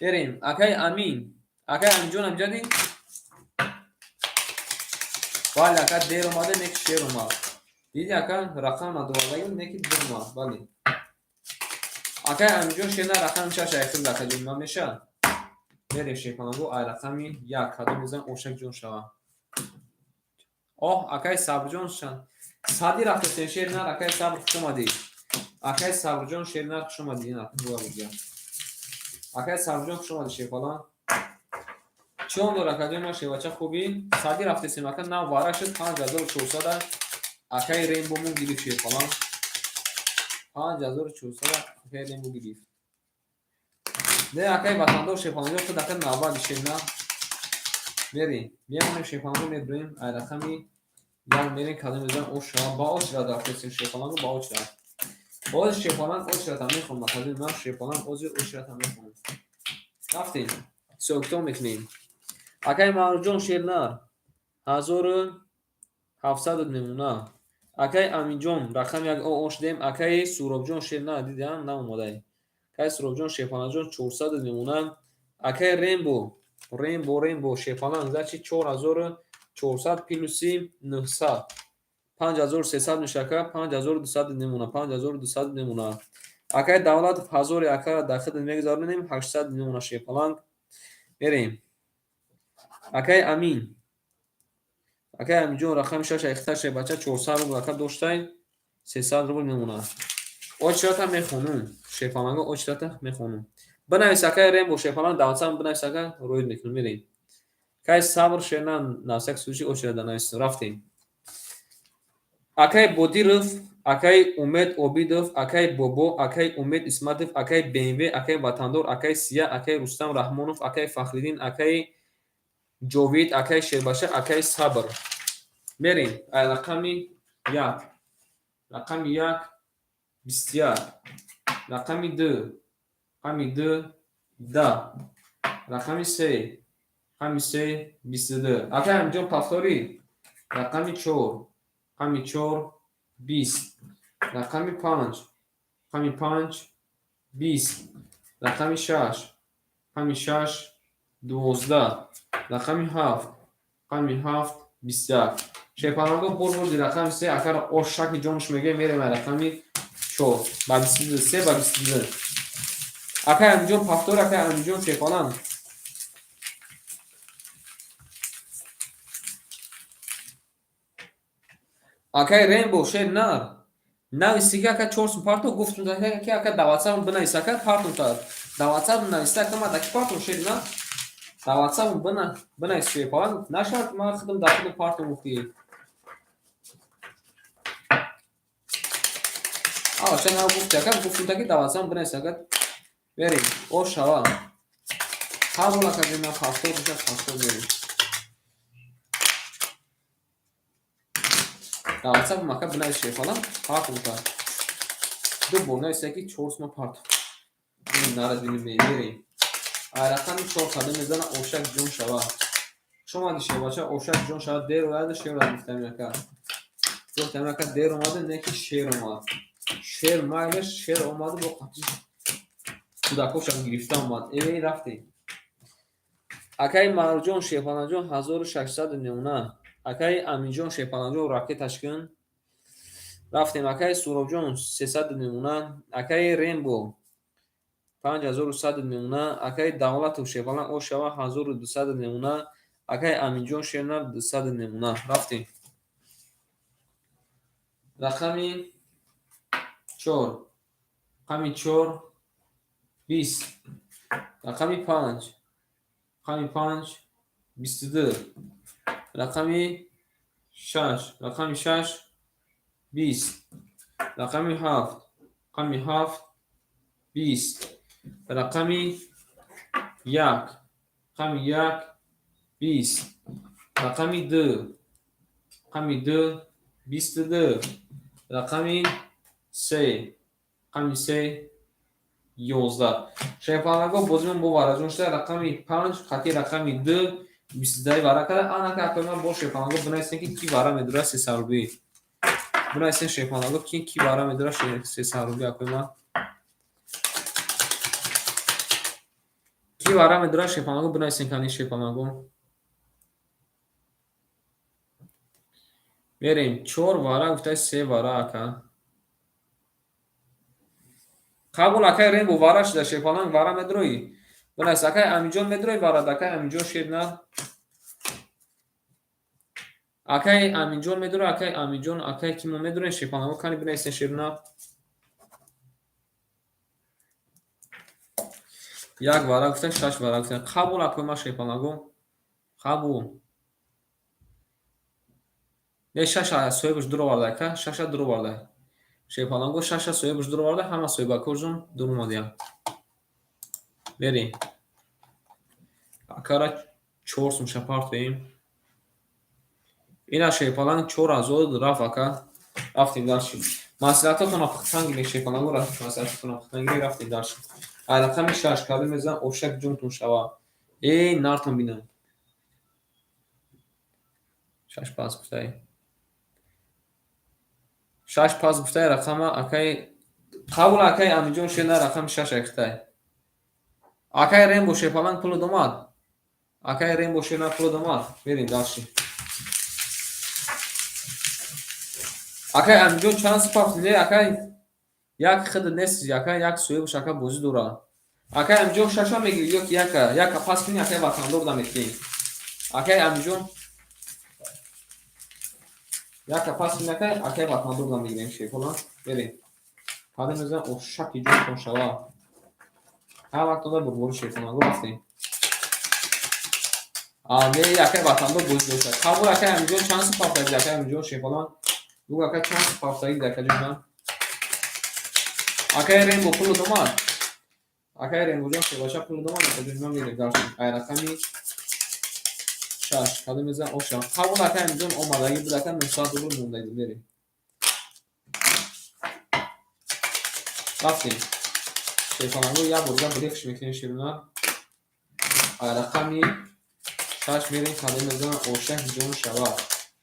بریم اکای امین اکای امجون امجدی ولی اکای دیر اومده نیک شیر اومد دیدی اکای رقم ندوالایی نیکی دیر اومد ولی اکای امجون شیرنا رقم شش ایخون دکا جون میشه بریم شیپانگو ای رقمی یک کدوم بزن اوشک جون شوه اوه اکای صبر جون شن سادی رفته سین شیرنا اکای صبر خوش اومدی اکای صبر جون شیرنا خوش اومدی نه دو بودی اکای صبر جون خوش اومدی شیپالان چون دو رکدوی ما شیوچه خوبی سادی رفته سین اکای نو وارک شد 5400 اکای رینبو مون گیری شیپالان 5400 اکای رینبو گیری نه اکای وطندو شیپانگو خود اکای نوبا شیرنا بریم میمونیم شیپانگو میبریم ای رقمی یک میریم کدوم میزن اوش شما با اوش را دارفته سین شیپانگو با اوش را باز شیپانان اوش را تمیخ خونم کدوم من شیپانان اوش را تمیخ خونم رفتیم سوکتون میکنیم اکای مرجون شیرنار 1700 نمونه اکای امین جون رقم یک اوش دیم اکای سوراب جون شیرنار دیدم نموده اکای سوراب جون شیپانان جون 400 نمونه اکای رینبو شیپانان زچی 4400 پلوسی 900 5300 نشکه 5200 نمونه 5200 نمونه اکای دولت هزار اکر داخل میگذارونیم 800 نمونه شیپانان بریم اکای امین جون رقم شش اختش بچه 400 روبل اکر داشتای 300 روبل نمونه اوچرات هم میخونم شیپانگو اوچرات میخونم بنویس اکای رینبو شیپانان دولتم بنویس اکر روید میکنم میریم کای صبر شنان ناسک سوچی اوچرات دانایست رفتیم اکای بودیرف اکای امید اوبیدوف اکای بوبو اکای امید اسمتوف اکای بنوی اکای وطندور اکای سیا اکای رستم رحمانوف اکای فخریدین اکای جاوید اکای شیرباشه اکای صبر بریم رقمی 1 رقمی 1 21 رقمی 2 رقمی 2 10 رقمی 3 رقمی 3 22 اکای امجون پفتوری رقمی 4 رقمی 4 20 رقمی 5 رقمی 5 20 رقمی 6 رقمی 6 12 رقمی 7 رقمی 7 21 شیپانگو بردی رقم 3 اکر اوشک جونش میگه میریم رقمی 4 با 23 با 22 اکر امجون پفتور اکر امجون شیپانان اکر رینبو شیر نار نه سیگا که 4 پارتو گفتم که اکر دواتسام بنایس اکر پارتو تا دواتسام نایسته که ما دکی پارتو شیر نه دواتسام بنایس شیپان نشد ما خودم داخل پارتو مفتی چون ها گفتم که دواتسام بنایس اکر بریم او شوا قبول کردیم ما پاستور بشه پاستور بریم دواتسام ما که بنایس شیپان پارتو تا دو بونایس که 4 ما پارتو نارد بریم رقم 4 کدوم میزنه اوشک جون شوا شما دیشه باشه اوشک جون شوا دیر اومده شیر رو گفتم یکا گفتم یکا دیر اومده نه که شیر اومد شعر مایلش شعر اومده با قطعی کودکوش هم گرفته اومد ای رفتیم اکای مرجان شیپانجان 1619 اکای امینجان شیپانجان راکتش کن رفتیم اکای سوروجان 319 اکای رینبو 5119 اکای دولت و شیپالان او شوا 1219 اکای امینجان شیرنر 219 رفتیم رقمی 4 رقمی 4 20 رقمی 5 رقمی 5 22 رقمی 6 رقمی 6 20 رقمی 7 رقمی 7 20 رقمی 1 رقمی 1 20 رقمی 2 رقمی 2 22 رقمی 3 رقمی 3 11 شیپانگو بازیمون با ورزون شده رقمی 5 خطی رقمی 2 22 وارا کرده آنها که اکنون با شیپانگو بنایستین که کی وارا میداره 300 روبی بنایستین شیپانگو کی وارا میداره 300 روبی اکنون کی وارا میداره شیپانگو بنایستین کنی شیپانگو بریم 4 وارا گفته 3 وارا اکا قبول اکای رین بو وارا شده شیپانگ وارا میدروی بنایست اکای امیجون میدروی وارا دکای امیجون شیر نه اکای امینجون میدونه اکای امینجون اکای کیمو میدونه شیپانگو کنی بنایستین شیرنا یک وارا گفتن 6 وارا گفتن قبول اکای ما شیپانگو قبول نه 6 سویبش درو وارده که 6 درو وارده شیپانگو 6 سویبش درو وارده همه سویبا کوجون درو مادیم بریم اکارا 4 سون شپارت بیم اینا شیپانگ 4 از او رفت اکا رفتیم داشتیم مسئلاتتون پختن شیپانگو رفت مسئلاتتون پختن رفتیم داشتیم رقم 6 کاده میزن اوشک جونتون شوا ای نارتون بینم 6 پاس گفتای 6 پاس گفتای رقم اکای قبول اکای امینجون شده رقم 6 اختای اکای ریم بوشه پالان پول دوماد اکای ریم بوشه نه پول دوماد بریم داشتیم اکای امینجون چند سپاس دیده اکای یک خد نیست اکای یک سوی بوشه اکای بوزی دورا اکای امینجون 6 میگیری یک پاس کنی اکای وطندور دم میکنی اکای امینجون یک پاس کنی اکای وطندور دم میگیریم شی پالان بریم هذا مثلا اوشک جون شوا هر وقت داره برو شیپانگو رفتیم آمه یکی وطندور بوز دوسته قبول اکای امینجون چند سپاس دید اکای امینجون شیپالان دو اکای چند سپاس دید اکای جون اکای رینبو پول دوماد اکای رینبو جون شیباشه پول دوماد اکای جون میگه داشتیم ای رقمی 6 هذا مثلا اوشک قبول اکای امینجون اومده بود اکای 900 دلار مونده بریم رفتیم شیپانگو یا برگان بریخش میکنیم شیرنا ای رقمی 6 میریم کاده میزنم اوشک جون شوا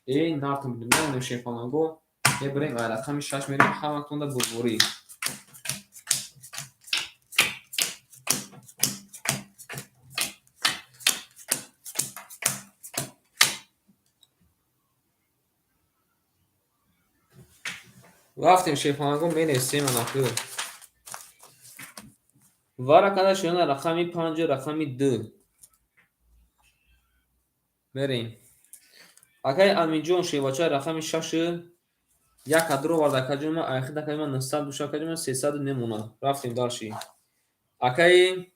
ای نارتون بیدیم نمونیم شیپانگو یه بریم ای رقمی 6 میریم همه تونده بربوری رفتیم شیپانگو مینیستیم اناکو وارا کده شونه رقمی 5 رقمی 2 بریم اکای امینجون شیواچه رقمی 6 یک درو وارد کجوم ایخی دکای من 900 دوشا کجوم 300 نمونه رفتیم داشی اکای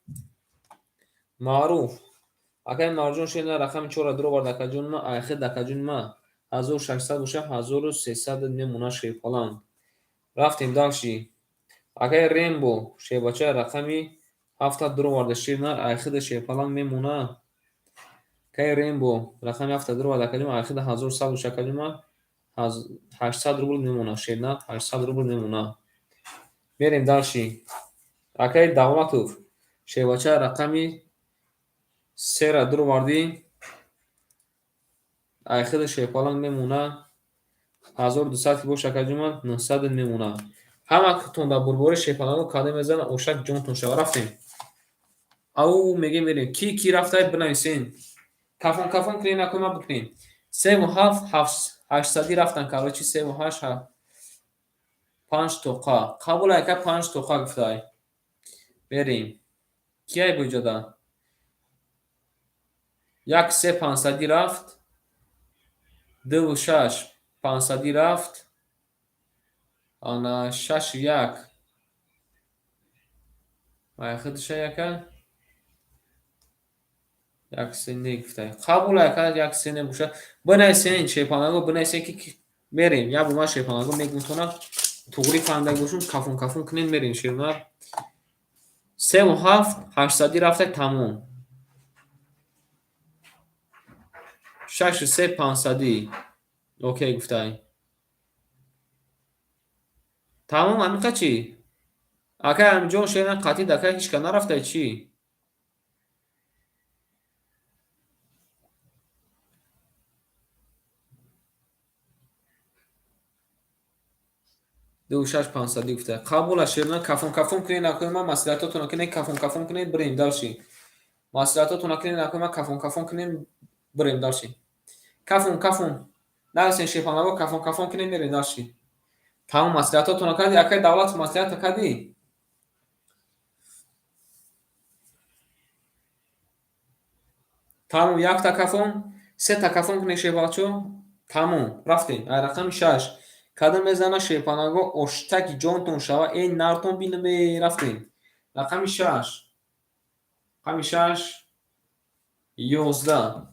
معروف اکای مرجون شونه رقمی 4 درو وارد کجوم ایخی دکجون ما 1600 دوشا 1300 نمونه شیپالان رفتیم داشی اکای رینبو شیواچه رقمی 7 درو وارد شیرنر ایخی شیپالان میمونه کای رینبو رقمی 7 درو وارد کجوم ایخی 1100 دوشا کجوم 800 روبل میمونه شیرنا 800 روبل میمونه میریم داشی اکای دولتوف شیواچه رقمی 3 را درو واردی ایخد شیپالان میمونه 1200 که باشه کجوم 900 میمونه ҳаматон ба бурбори шепанаго каде мезана ошак ҷонтон шава рафтем. Ау мегем мерем. Ки рафтай бинависен. Кафон кунем накума букнем. 3 و 7 800 рафтан короче 3 و 8 5 тоқа. Қабул яка 5 тоқа гуфтай. Берем. Кияй буҷода? Як 3 500 рафт. 2 و 6 500 рафт. Ана 6 و 1 худша яка як сене гуфтай. Қабул яка як сене буша. Бинависен шепанаго бинависен ки мерем. Я бума шепанаго мегунтонам туғри фанда гӯшум кафон кунем мерем ширнар. 3 و 7 800 рафтай тамом. 6 و 3 500 окей гуфтай. тамом амиқа чӣ? Акай амиҷон шена қатъи дакай ҳичка нарафтай чӣ? 2 و 6 500 гуфтай. Қабула ширна кафон кунед накунед ман маслиҳатотона кунед кафон кунед бирем далши. Маслиҳатотона кунед накунед ман кафон кунед бирем далши. Кафон нависен шепанаго кафон кунед мерем далши. Тамом маслиҳатотона карди акай давлат маслиҳата карди. тамом якта кафон сета кафон кунед шепачо. тамом рафтем. Ай рақами 6 кадом мезана шепанаго оштаки ҷонтон шава эн нартон бинаме рафтем. Рақами 6 рақами 6 11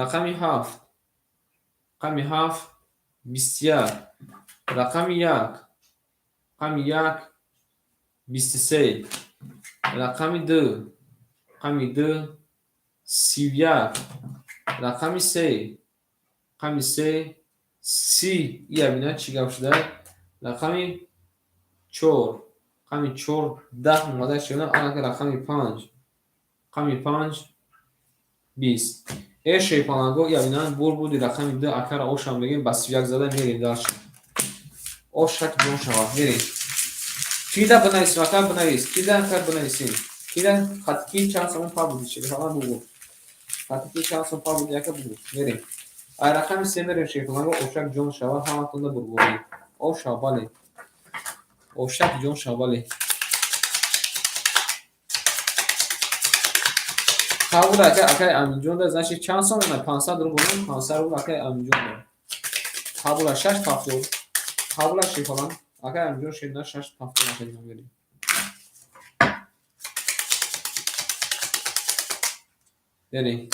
рақами 7 рақами 7 21 рақами 1 рақами 1 23 рақами 2 рақами 2 31 рақами 3 рақами 3 30 ябина чӣ гап шуда. рақами 4 рақами 4 10 омада шуда. анака рақами 5 рақами 5 20 е шепанаго ябинан бурбуди рақами 2 акара ошам мегем ба 31 зада мерем далш. ошак ҷон шава мерем. кида бинависем ака бинавис. кида акар бинависем. кида хатки чанд сомон па буди шепана бугу. хатки чанд сомон па буди ака бугу мерем. ай рақами 3 мерем шепанаго ошак ҷон шава ҳаматонда бурбори. оша бале. ошак ҷон шава бале. қабул акай аминҷон да значит чанд сом омад 500 рубл 500 рубл акай аминҷон да. қабула 6 пафтор. қабула шефалан акай аминҷон шена 6 пафтор акай мегирем. бери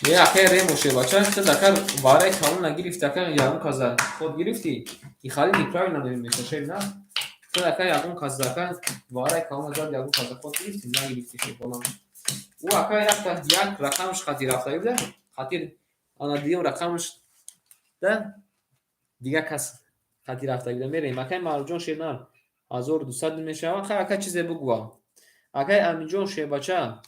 е акай ремо шебача ты дакар барай калон нагирифти акай ягон каза ход гирифти ки хали неправильно мешашед на ты акай ягон каза акай барай калон зад ягон каза ход гирифти нагирифти шефалан у акай рафта як рақамш хати рафта буда хати ана дигам рақамш да дига кас хати рафта буда мерем акай марҷон шенар 1200 мешава ха акай чизе бугва акай аминҷон шебача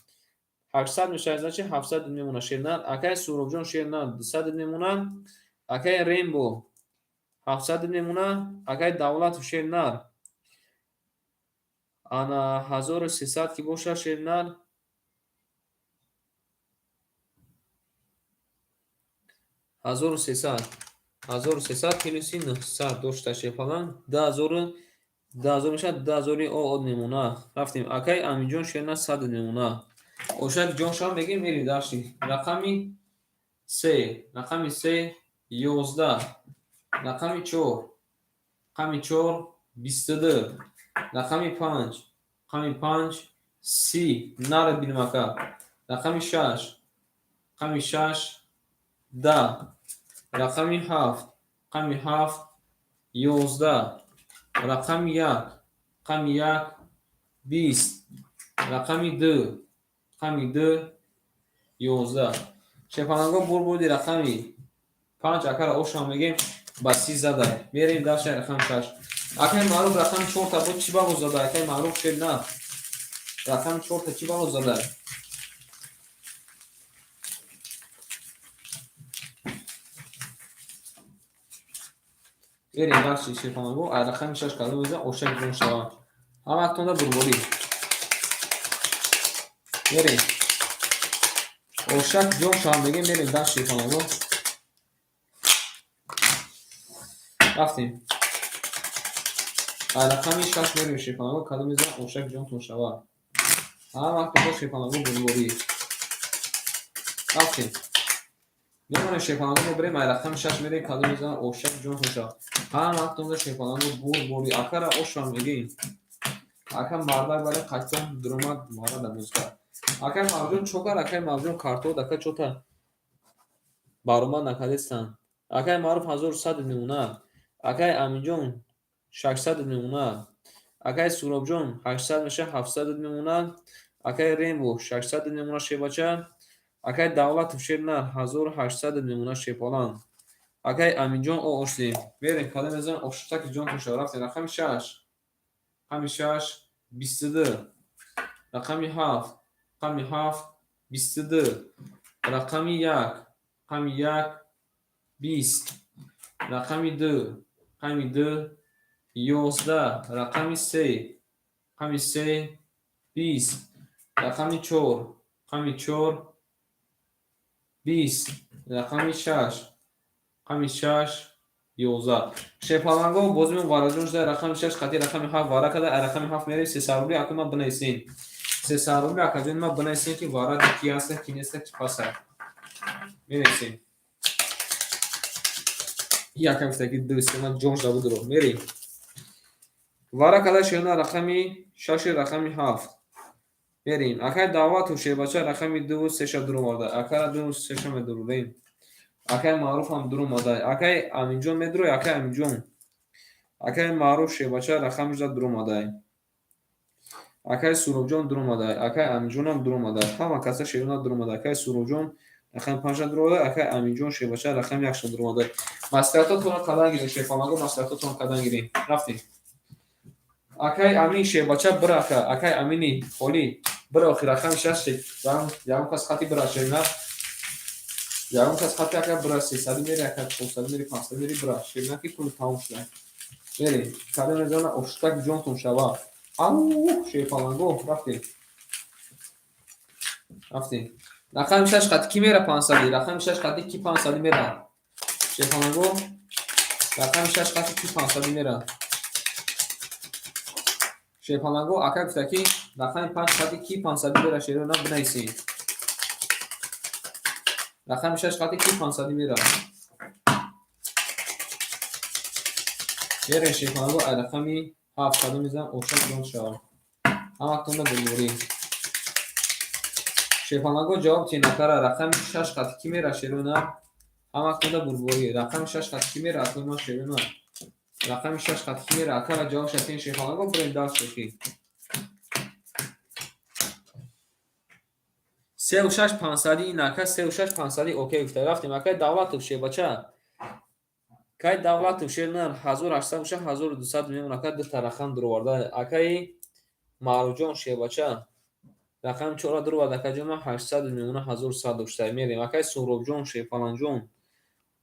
800 мешава значит 700 мемона шернар акай суровҷон шернар 200 мемона акай рембо 700 мемона акай давлат шернар ана 1300 ки боша шернар 1300 плюс 900 дошта шефалан 2000 мешавад 2000 од мемона рафтем акай аминҷон шернар 100 мемона ошак ҷон шава мегем мерем дашти рақами 3 рақами 3 11 рақами 4 рақами 4 22 рақами 5 рақами 5 30 нара бинем ака рақами 6 рақами 6 10 рақами 7 рақами 7 11 рақами 1 рақами 1 20 рақами 2 рақами 2 11 шепанаго бурбуди рақами 5 акара ошам мегем ба 30 зада мерем далша рақами 6 акай маъруф рақами 4 та буд чӣ балу зада акай маъруф шед на рақами 4 та чӣ балу зада بریم بخش شیفانگو رقم 6 کدو میزنم اوشک جون شوم همتون دا بربری بریم اوشک جون شوم دیگه میریم بخش شیفانگو رفتیم رقم 6 میریم شیفانگو کدو میزنم اوشک جون تون شوم همتون دا شیفانگو بربری رفتیم میمونه شیفانگو بریم رقم 6 میریم کدو میزنم اوشک جون تون شوم همتون دا شیفانگو بربری اکر اوشم میگیم اکر مردای برای قچون درمات مارا دموزگار اکر мавҷун чокар акай мавҷун картод ака чота барома накадестан акай маъруф 1100 мемонад акай аминҷон 600 мемонад акай суробҷон 800 меша 700 мемонад акай рембо 600 мемонад шебача акай давлатов шернар 1800 мемонад шепалан акай аминҷон о оштем берем када мезан оштаки ҷон туша рафте рақами 6 рақами 6 22 рақами 7 рақами 7 22 рақами 1 рақами 1 20 рақами 2 рақами 2 11 рақами 3 рақами 3 20 рақами 4 рақами 4 20 рақами 6 рақами 6 11 шепаланго бозимон вараҷон шуда рақами 6 қати рақами 7 вара када рақами 7 мере 300 рубли акума бинесин 300 рубли акаҷон ма бинесин ки вара ки аста ки неста ки паса мересин якам штаки дӯстема ҷон шуда будро мерем вара када шена рақами 6 рақами 7 мерем акай давлату шебача рақами 2 3 дуру марда акара 2 3 медурудем акай маъруф ҳам дуру мадай акай аминҷон медуро акай аминҷон акай маъруф шебача рақами 18 дуру мадай акай суробҷон дуру мадай акай аминҷонам дуру мадай ҳама каса шерона дуру мадай акай суробҷон рақами 5 дуру мадай акай аминҷон шебача рақами 1 дуру мадай маслиҳатотон кадан гирем шефамаго маслиҳатотон кадан гирем рафтем акай амин шебача бирака акай амини холи бирохи рақами 6 ягон кас хати бира шерна ягон кас хати ака бира 300 мери ака 400 мери 500 мери бира шерна ки пули тамом шуда мерем када мезана оштак ҷонтон шава ау шефаланго рафтем рафтем рақами 6 хати ки мера 500 рақами 6 хати ки 500 мера шефаланго рақами 6 хати ки 500 мера шефаланго ака гуфта ки рақами 5 хати ки 500 мера шерона бинайсин рақами 6 хати ки 500 мера берем шефаланго ай рақами 7 кадо мезанам ошак ҷон шавам ҳаматонда бурбурӣ шефаланго ҷавоб тин акара рақами 6 хати ки мера шерона ҳаматонда бурбурӣ рақами 6 хати ки мера акума шерона рақами 6 хати ки мера акара ҷавоб шатин шефаланго бурем даст шуки 36 500 ин ака 36 500 окей гуфта рафтем акай давлатов шебача кай давлатов шернар 1800 уша 1200 мемон ака ду тарақам дурварда акай маъруҷон шебача рақами 4 дурварда акаҷома 800 мемона 1100 дошта мерем акай суробҷон шефаланҷон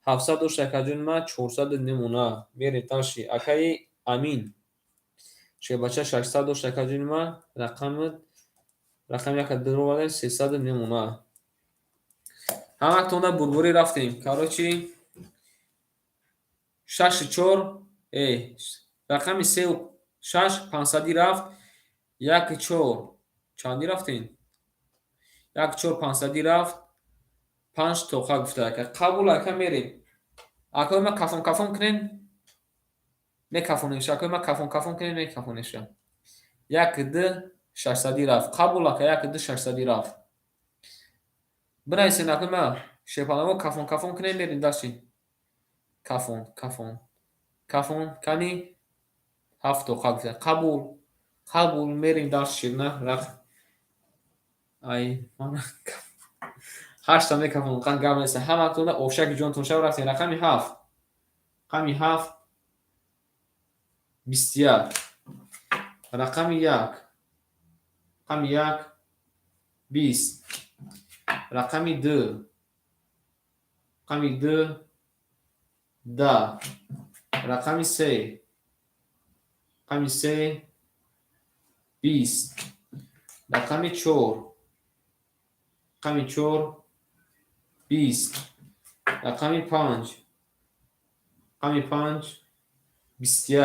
700 дошта акаҷома 400 мемона мерем талши акай амин шебача 600 дошта акаҷома рақами яка дурварда 300 мемона ҳаматонда бурбурӣ рафтем корочи 6 рақами 3 6 500 рафт 1 4 чанди рафтем 1 4 500 рафт 5 тоқа гуфта ака қабул ака мерем акои ма кафон кафон кунем мекафонемша акои ма кафон кафон кунем мекафонемша 1 2 600 рафт қабул ака 1 2 600 рафт бинайсен акои ма шепанамо кафон кафон кунем мерем дашти кафон кафон кафон кани 7 тоқа гуфта қабул қабул мерем дар ширна рафт ай мана 8 та мекафон қан гам нест ҳаматона овшаки ҷонтон шав рафтем рақами 7 рақами 7 21 рақами 1 рақами 1 20 рақами 2 рақами 2 10 رقم 3 رقم 3 20 رقم 4 رقم 4 20 رقم 5 رقم 5 21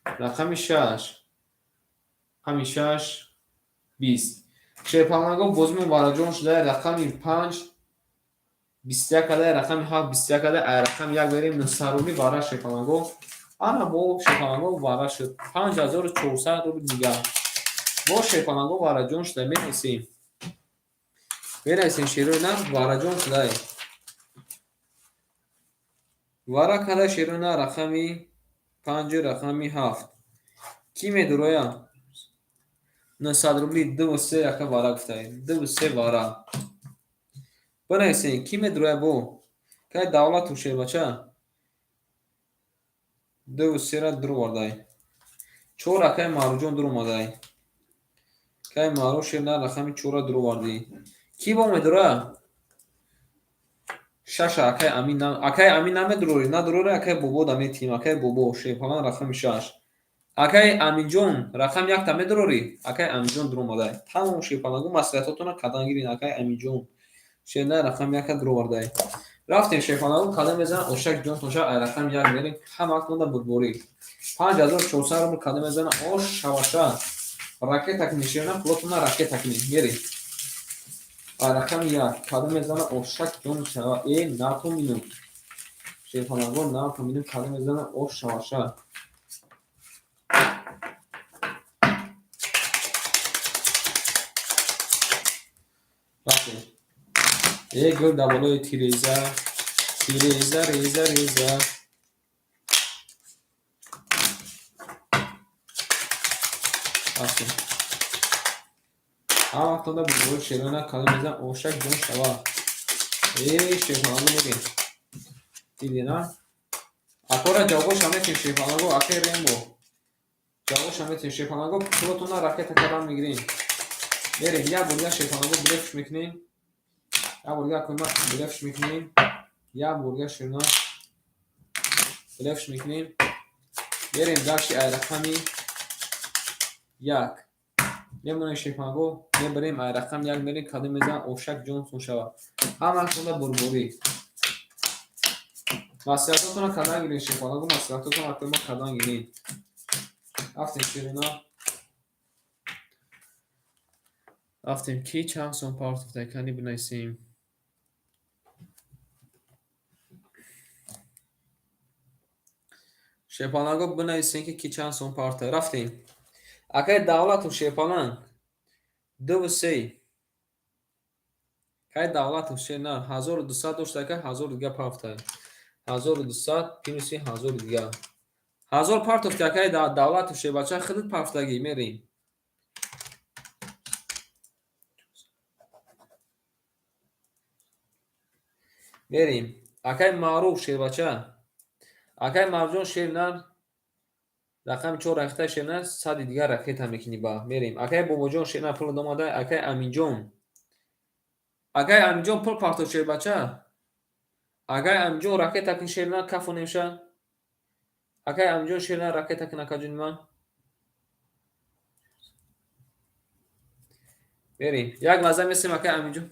رقم 6 رقم 6 20 شیپانگو بازم وارجون شده رقم 5 21 کده رقم 7 21 کده رقم 1 بریم نصارومی وارا شیپانگو انا بو شیپانگو وارا شد 5400 روبل دیگه با شیپانگو وارجون شده می‌نویسیم بنویسیم شیرونه وارجون شده وارا کده شیرونه رقمی 5 رقمی 7 کی میدرویا 900 روبلی 2 یکه وارا گفته 2 وارا بنویسیم کی میدرویا بو که دولت توشه بچه 2 را درو وردای 4 که ماروجون درو مادای که مارو شیرونه رقمی 4 درو وردی کی با میدرویا 6 اکای امین نام اکای امین نام دروری نه دروری اکای بوبو دمی تیم اکای بوبو شیپان رقم 6 اکای امین جون رقم 1 تام دروری اکای امین جون درو مادای تمام شیپانگو مسئولیتاتون کدان گیرین اکای امین جون شیرونه رقم 1 درو وردای رفتیم شیپانگو کدام بزن اوشک جون توشا رقم 1 بریم هم اکنون بربوری 5400 رو کدام بزن اوش شواشا راکت تک میشینه پلوتون راکت تک میری رقم 1 کدام بزن اوشک جون شوا ای ناتو مینو شیپانگو ناتو مینو کدام بزن اوش شواشا رفتیم یک گل دبالوی تیریزا ریزا رفتیم هم وقتا بربوری شیرونه کدام بزن اوشک جون شوا ای شیپانگو میریم دیدی نه اکورا جاگوش همه تیم شیپانگو اکی ریمبو جاگوش همه تیم شیپانگو پلوتون راکت کدام میگیریم بریم یا برگه شیپانگو بلفش میکنیم یا برگه اکویما بلفش میکنیم یا برگه شیرونه بلفش میکنیم بریم داشتی رقمی 1 میمونه شیپانگو میبریم رقم 1 میریم کدام میزن اوشک جونسون شوا هم اکنون بربوری مسئولیتاتون کدان گیرین شیپانگو مسئولیتاتون اکویما کدان گیرین رفتیم شیرونه رفتیم کی چند سون پارت of کنی بنویسیم شیپانگو بنویسیم که کی چند سون پارت رفتیم اگر دولت و شیپانان 2 که دولت و شیپانان 1200 داشته که 1000 دیگه پارت 1200 پینوسی 1000 دیگه 1000 پارت of که دولت و شیپانان خودت پارتگی میریم اگر معروف شیپانان اگر مرجون شیپانان رقم 4 رخته شیپانان 100 دیگه رکت هم میکنی با میریم اگر بوبو جون شیپانان پول دوماده اگر امین جون اگر امین جون پول پارت شیپانان اگر امین جون رکت تکن شیپانان کفو نمیشه اگر امین جون شیپانان رکت تکن نکجون ما بریم یک لحظه میسیم اگر امین جون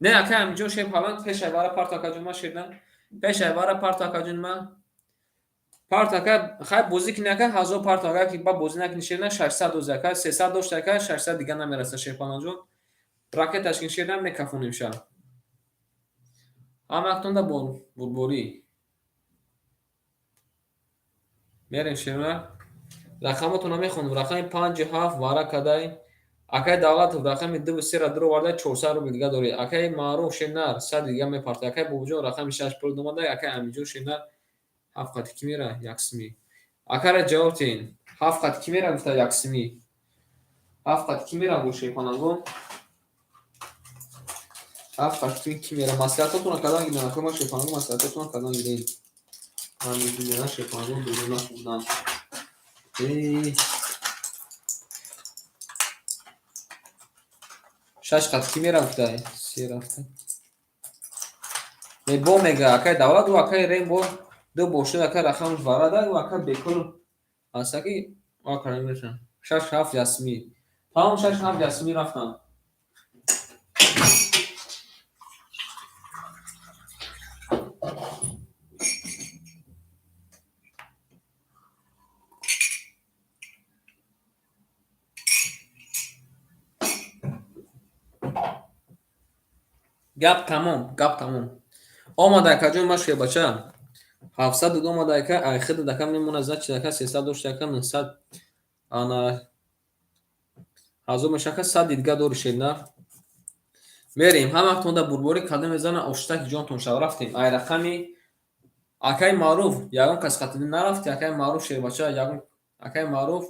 نه اگر امین جون شیپانان پیش ایواره پارت نکجون ما شیپانان پیش ایواره پارت نکجون ما پارت اگر خیلی بازی کنی اگر 1000 پارت اگر که با بازی نکنی شیپانان 600 دوزه اگر 300 داشته اگر 600 دیگه نمیرسه شیپانان جون رکت تشکین شیپانان میکفو نمیشه هم اکنون دا بربوری میریم شیپانان رقمتون رو میخونم رقم 5 7 واره کدای اکای دولت رقم 2 را درو وارده 400 رو دیگه دوری اکای معروف شنر 100 دیگه میپارت اکای بوجو رقم 6 پول دوماده اکای امیجو شنر 7 قط کی میره یکسمی اکای جوابتین 7 قط کی میره گفته یکسمی 7 قط کی میره بو شیپانگو 7 قط کی میره مسئولیتاتون رو کدان گیرین اکای ما شیپانگو مسئولیتاتون رو کدان گیرین من میگم شیپانگو دورو نخوندن ای 6 قط کی میره گفته 3 رفته بو میگه اکای دولت و اکای ریم بو ду бошад ака рақам варада ва ака бекор аста ки акарам мешан 6-7 ясми тамом 6-7 ясми рафтам. гап тамом омадака ҷон машӯя бача 702 омадака айхида дака мемона зачи дака 300 доштака 900 ана ҳазор мешака 100 дидга дори шедна мерем ҳамаатонда бурбори кадом мезана оштаки ҷонтон шав рафтем ай рақами акай маъруф ягон кас хатида нарафти акай маъруф шебача ягон акай маъруф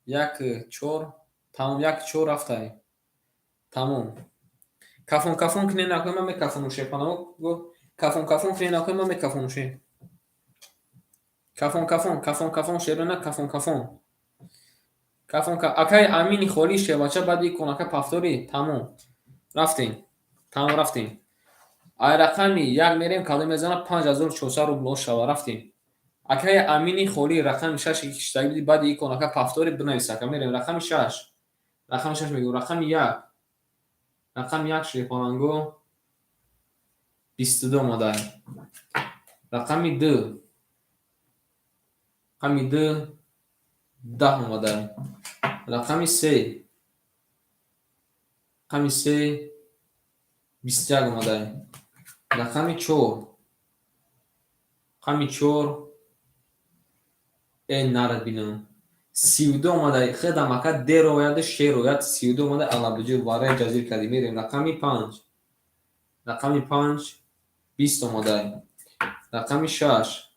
1-4 тамом 1-4 рафтай тамом кафон кине накои ман мекафонуше панамо го кафон кине накои ман мекафонуше кафон шерона кафон акай амини холи шебача бади конака пафтори тамом рафтем ай рақами як мерем кадо мезана 5400 рубл шава рафтем акай амини холи рақами 6 киштаги биди бади конака пафтори бинависака мерем рақами 6 мегӯ рақами 1 шефонанго 22 омадай рақами 2 10 омадай рақами 3 21 омадай рақами 4 нарад бинам 32 омадай хедамака дерояд шерояд 32 омадай алабуҷи вараи ҷазир кади мерем рақами 5 20 омадай рақами 6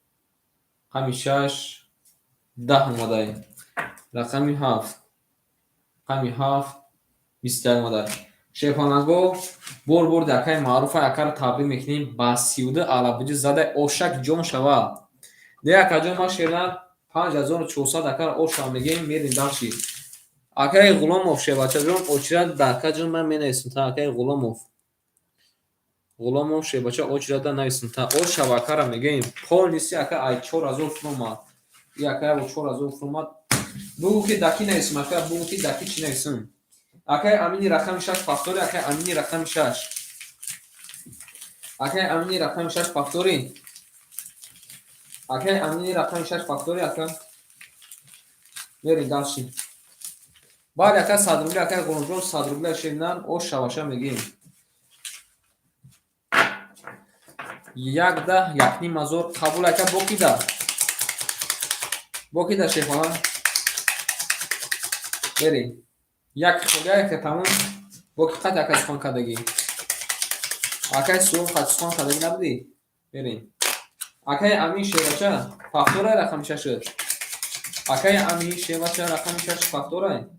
10 омадай рақами 7 21 омадай шефонаго бор дакай маъруфа якаро табрик мекунем ба 32 алабуҷи задай ошак ҷон шава де акаҷон ма шерна 5400 акаро оша мегем мерим дахши акай ғуломов шебачаҷон очирад дакаҷон ман менависам та акай ғуломов шебача очирада нависам та ошава акаро мегем полниси ака ай 4000 фурмат и акай 4000 фурмат бугу ки даки нависам ака бугу ки даки чи нависам акай амини рақами 6 пафтори акай амини рақами 6 пафтори акай амини рақами 6 пафтори ака мерим дахши баъд ака 100 рубли акай ғуломҷон 100 рубли шебнан ош шаваша мегем 1-10 қабул ака бокида шефона мерим як холя ака тамом боки қат ака сухон кадаги акай сухон қат сухон кадаги набуди мерим акай амин шевача пафтора рақами 6 акай амин шевача рақами 6 пафтора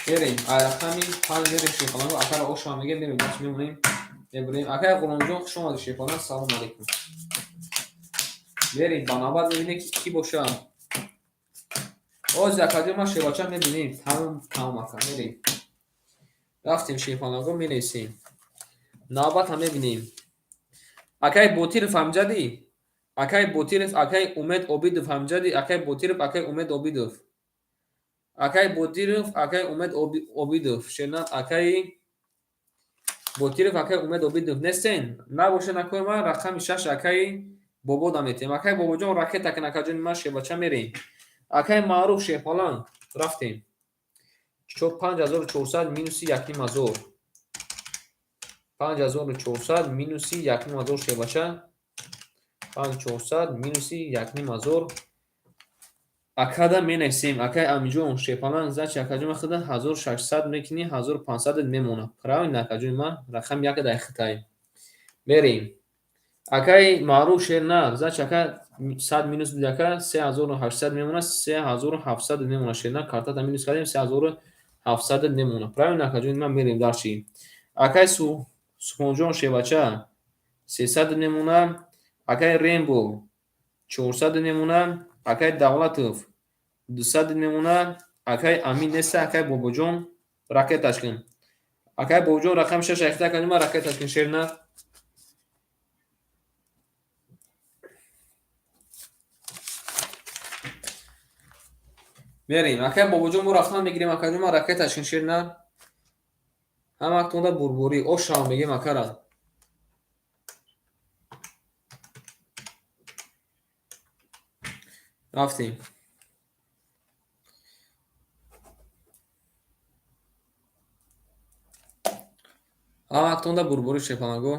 мерим ай рақами 5 мерим шефона акара оша мегем мерим даш мемонем мебурем акай ғуломҷон хуш омади шефона салом алейкум мерим ба навбат мебинем ки боша оз якаҷо ма шевача мебинем тамом ака мерим рафтем шефонаго менависем навбата мебинем акай ботиров амҷади акай ботиров акай умед обидов амҷади акай ботиров акай умед обидов акай ботиров акай умед обидов шенад акай ботиров акай умед обидов нестен набоша накои ман рақами 6 акай бобода метем акай бобоҷон ракета кин акаҷони ман шебача мерем акай маъруф шефалан рафтем 5400 минуси 1000 5400 минуси 1000 шебача 5400 минуси 1000 акада менависем акай амиҷон шефалан зачи акаҷон худа 1600 мекини 1500 мемона правильно акаҷони ман рақам як дақиқаи мерем акай маъруф шерна зачи ака 100 минус дидака 3800 мемона 3700 мемона шерна картата минус кардем 3700 мемона правильно акаҷони ман мерем дарчи акай сухонҷон шевача 300 мемона акай рембо 400 мемона акай давлатов 200 мемона акай амин неста акай бобоҷон ракеташкин акай бобоҷон рақами 6 айхта кадима ракеташкин шерна мерем. Акай бобоҷон мо рафтан мегирем академа ракеташин ширна. Ҳамактонда бурбурӣ ошам мегем акара. Рафтем. Ҳамактонда бурбурӣ шепанаго.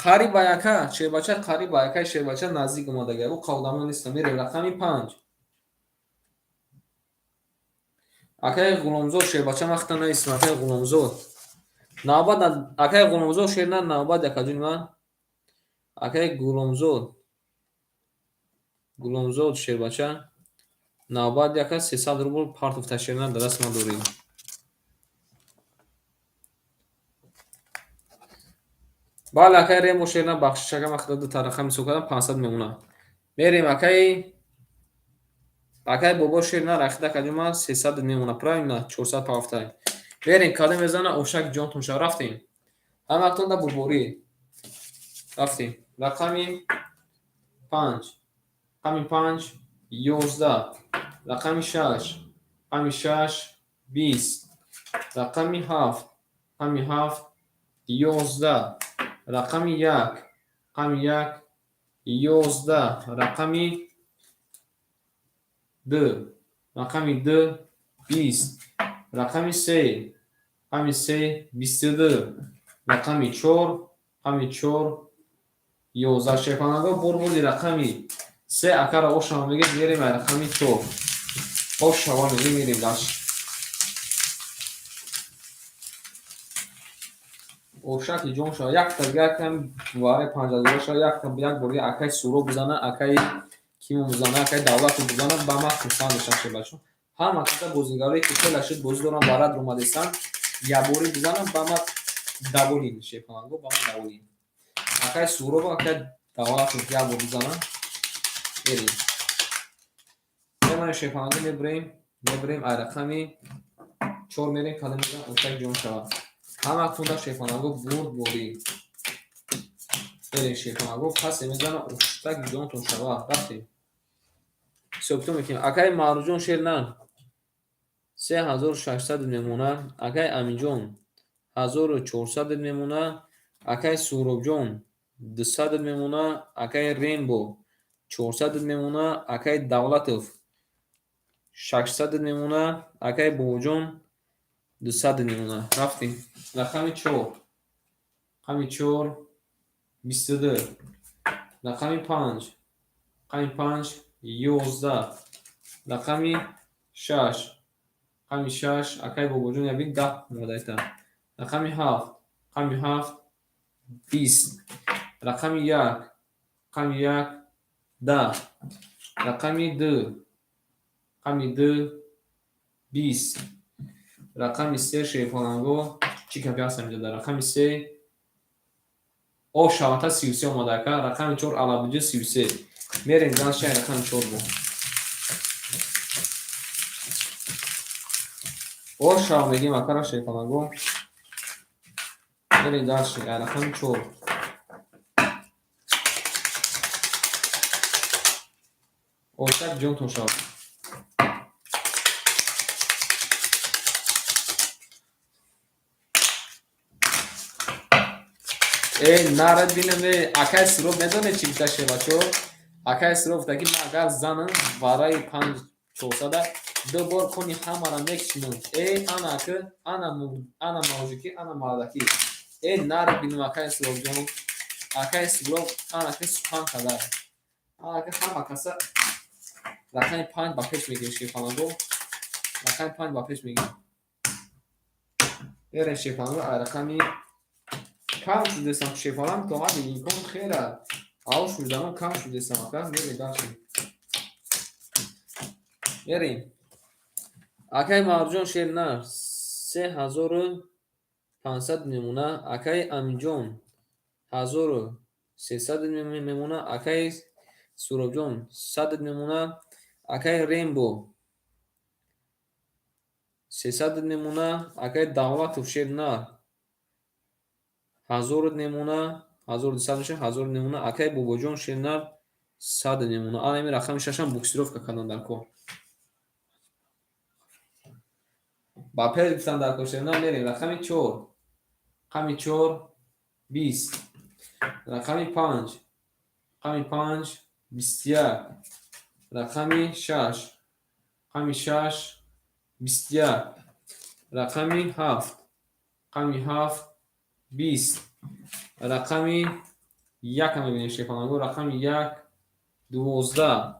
Қариб ба яка шербача қариб ба якай шербача наздик омадаги ӯ қавдамо нестам. Мерем рақами 5. Акай ғуломзод шербача махта наистам. Акай ғуломзод навбат акай ғуломзод шерна навбат якаҷуни ман. Акай ғуломзод шербача навбат яка 300 рубл партофта шерна дадаст ма дорем. бале акай ремо шерна бахшишака махта дута рақами сукада 500 мемона. мерем акай бобо шерна рахида кадима 300 мемона. Правильно 400 пафтай. мерем када мезана ошак ҷонтон ша рафтем. ҳамактонда бурбурӣ рафтем. рақами 5 рақами 5 11. рақами 6 рақами 6 20. рақами 7 рақами 7 11. рақами 1 рақами 1 11. рақами 2 рақами 2 20. рақами 3 рақами 3 22. рақами 4 рақами 4 11. шепанаго бурбуди рақами 3 акара ошама мегем мерем рақами 4 ошава мегем мерем даш ошаки ҷон шава якта якам варе 50 шава якта як бори акай суро бизана акай кимо бизана акай давлату бизана ба ма хусандашан шебачо ҳама ката бозигаре ки хелашид бози дорам барад омадесан я бори бизана ба ма даволин шепанаго ба ма даволин акай суро ба акай давлату я бори бизана мерем мемана шепанаго мебрем ай рақами 4 мерем када мезан ошак ҷон шава ҳамактонда шепанаго бурбурӣ мерем шепанаго пасе мезана ошак ҷонтон шава рафтем. ҳисобитон мекунем. Акай Маҳрӯҷон шерна 3600 мемона. Акай Аминҷон 1400 мемона. Акай Суҳробҷон 200 мемона. Акай Рембо 400 мемона. Акай Давлатов 600 мемона. Акай Бобоҷон 200 мемона. Рафтем. Рақами 4 рақами 4 22. рақами 5 рақами 5 11. рақами 6 рақами 6 акай бобоҷон ябик 10 модайта. рақами 7 рақами 7 20. рақами 1 рақами 1 10. рақами 2 рақами 2 20. рақами 3 шефонанго чӣ капи ҳастам ҷада. рақами 3 ошавата 33 омадака. рақами 4 алабиҷо 33. мерем ганшай рақами 4 бо ошав мегем акара шефонанго мерем ганшай рақами 4 ошак ҷонтон шав. нарад бинаме акай сироп медоне чӣ бита шевачо акай сироп таки магар занам барои 5-400 ду бор кони ҳамара мекшинам анаки ана мавҷуки ана мардаки нарад бинам акай сиропҷон акай сироп анаки сухан када анаки ҳама каса рақами 5 ба пеш мегирем шефанаго рақами 5 ба пеш мегирем мерем шефанаго рақами кам шудесам шефалам то ҳади имкон хера ав шуданам кам шудесам ака мерем даши мерем акай Маҳрӯҷон шерна 3500 мемона. акай Аминҷон 1300 мемона. акай Суҳробҷон 100 мемона. акай Рембо 300 мемона. акай Давлатов шерна 1000 мемона. 1200 мемона. акай Бобоҷон шерна 100 мемона. Анами рақами 6 буксировка кардам дар кор. با پی گفتن در کوشش میریم. رقم 4 رقم 4 20 رقم 5 رقم 5 21 رقم 6 رقم 6 21 رقم 7 رقم 7 20 رقم 1 هم میبینیم شیفانگو رقم 1 12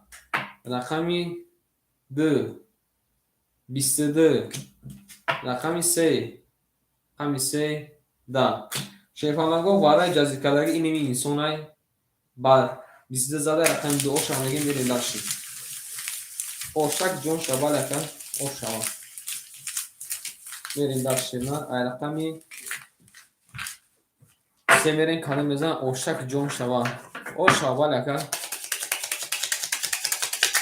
رقم 2 22 رقم 3 رقم 3 10 شیفانگو برای جذب کردن این انسانای با 22 زده رقم 2 شما میگیم میریم داشتیم اوشک جون شبال اکن او شما میریم داشتیم نه رقمی 3 میریم کلم بزن اوشک جون شبال او شبال اکن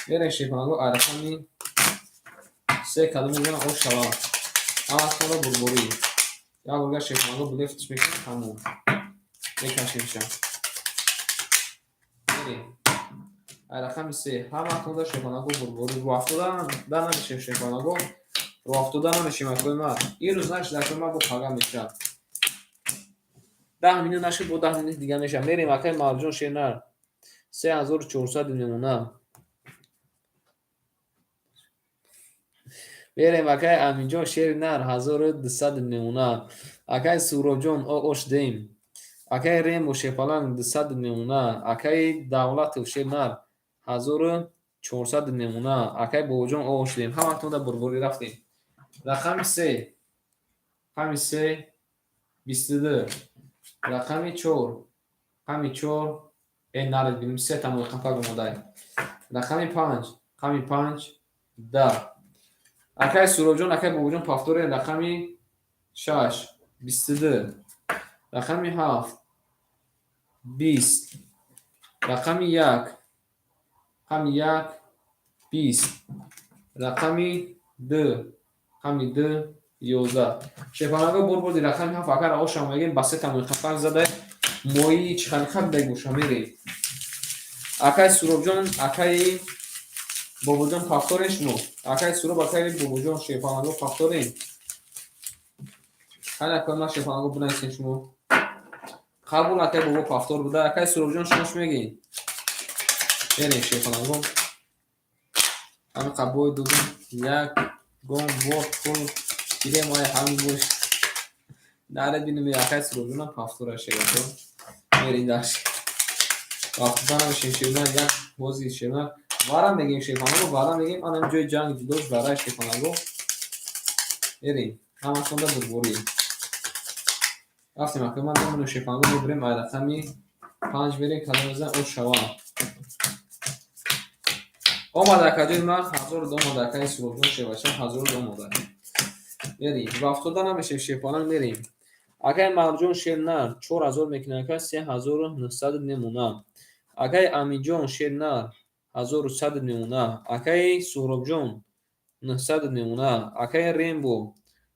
میریم شیفانگو رقمی 3 کلم بزن او شبال اما اصلا بربوری یا برگر شیفانگو بلیفتش میکنم همون میکشیمشم میریم رقم 3 هم اکنده شیفانگو بربوری رو افتادن در نمیشیم شیفانگو رو افتادن نمیشیم اکنده ما این روز نشد اکنده ما با پاگم میشم 10 میلیون نشد با 10 میلیون دیگه میشم میریم اکنده مرجون شینر 3400 میمونه میریم اکنده امینجان شینر 1200 میمونه اکنده سوروجون اوش دیم اکنده ریم و شیپالان 200 میمونه اکنده دولت و شینر 1400 میمونه اکنده بوجون اوش دیم هم اکنده بربوری رفتیم رقم 3 رقم 3 22 رقم 4 رقم 4 این نرد بینیم 3 تا مخفق اومده رقم 5 رقم 5 10 اکای سروجون اکای بوجون پافتور رقم 6 22 رقم 7 20 رقم 1 رقم 1 20 رقم 2 رقم 2 11 شیفانگا برد رقم 7 اگر آقا شما میگین با 3 تا مخفق زده موی چخن خب بگو شما میریم اکای سروجون اکای بوجون پافتورش مو اکای سرو اکای بوجون شیفانگا پافتورین هر کدوم شیفانگا بنویسین شما قبول اکای بوجون پافتور بوده اکای سروجون شما میگین بریم شیفانگا همه قبول دودون یک گم بود پول دیگه ما همین گوش نره بینیم اکای سروجون پافتور شیفانگا میریم داشت پافتور شیفانگا یک بازی شیفانگا وارم میگیم شیفانگو وارم میگیم آنم جای جنگ جدوش برای شیفانگو میریم همه خونده بربوری رفتیم اکنون من نمونه شیفانگو میبریم رقمی 5 بریم کلمه بزن او شوا آمده کجای من 1002 آمده که این سروجون شیواشم 1002 آمده میریم و افتادن نمیشه شیفانگ میریم اگر مرجون شیر نر 4000 میکنه که 3900 نمونه اگر امیجون شیر نر 1100 نمونه اگر سروجون 900 نمونه اگر ریمبو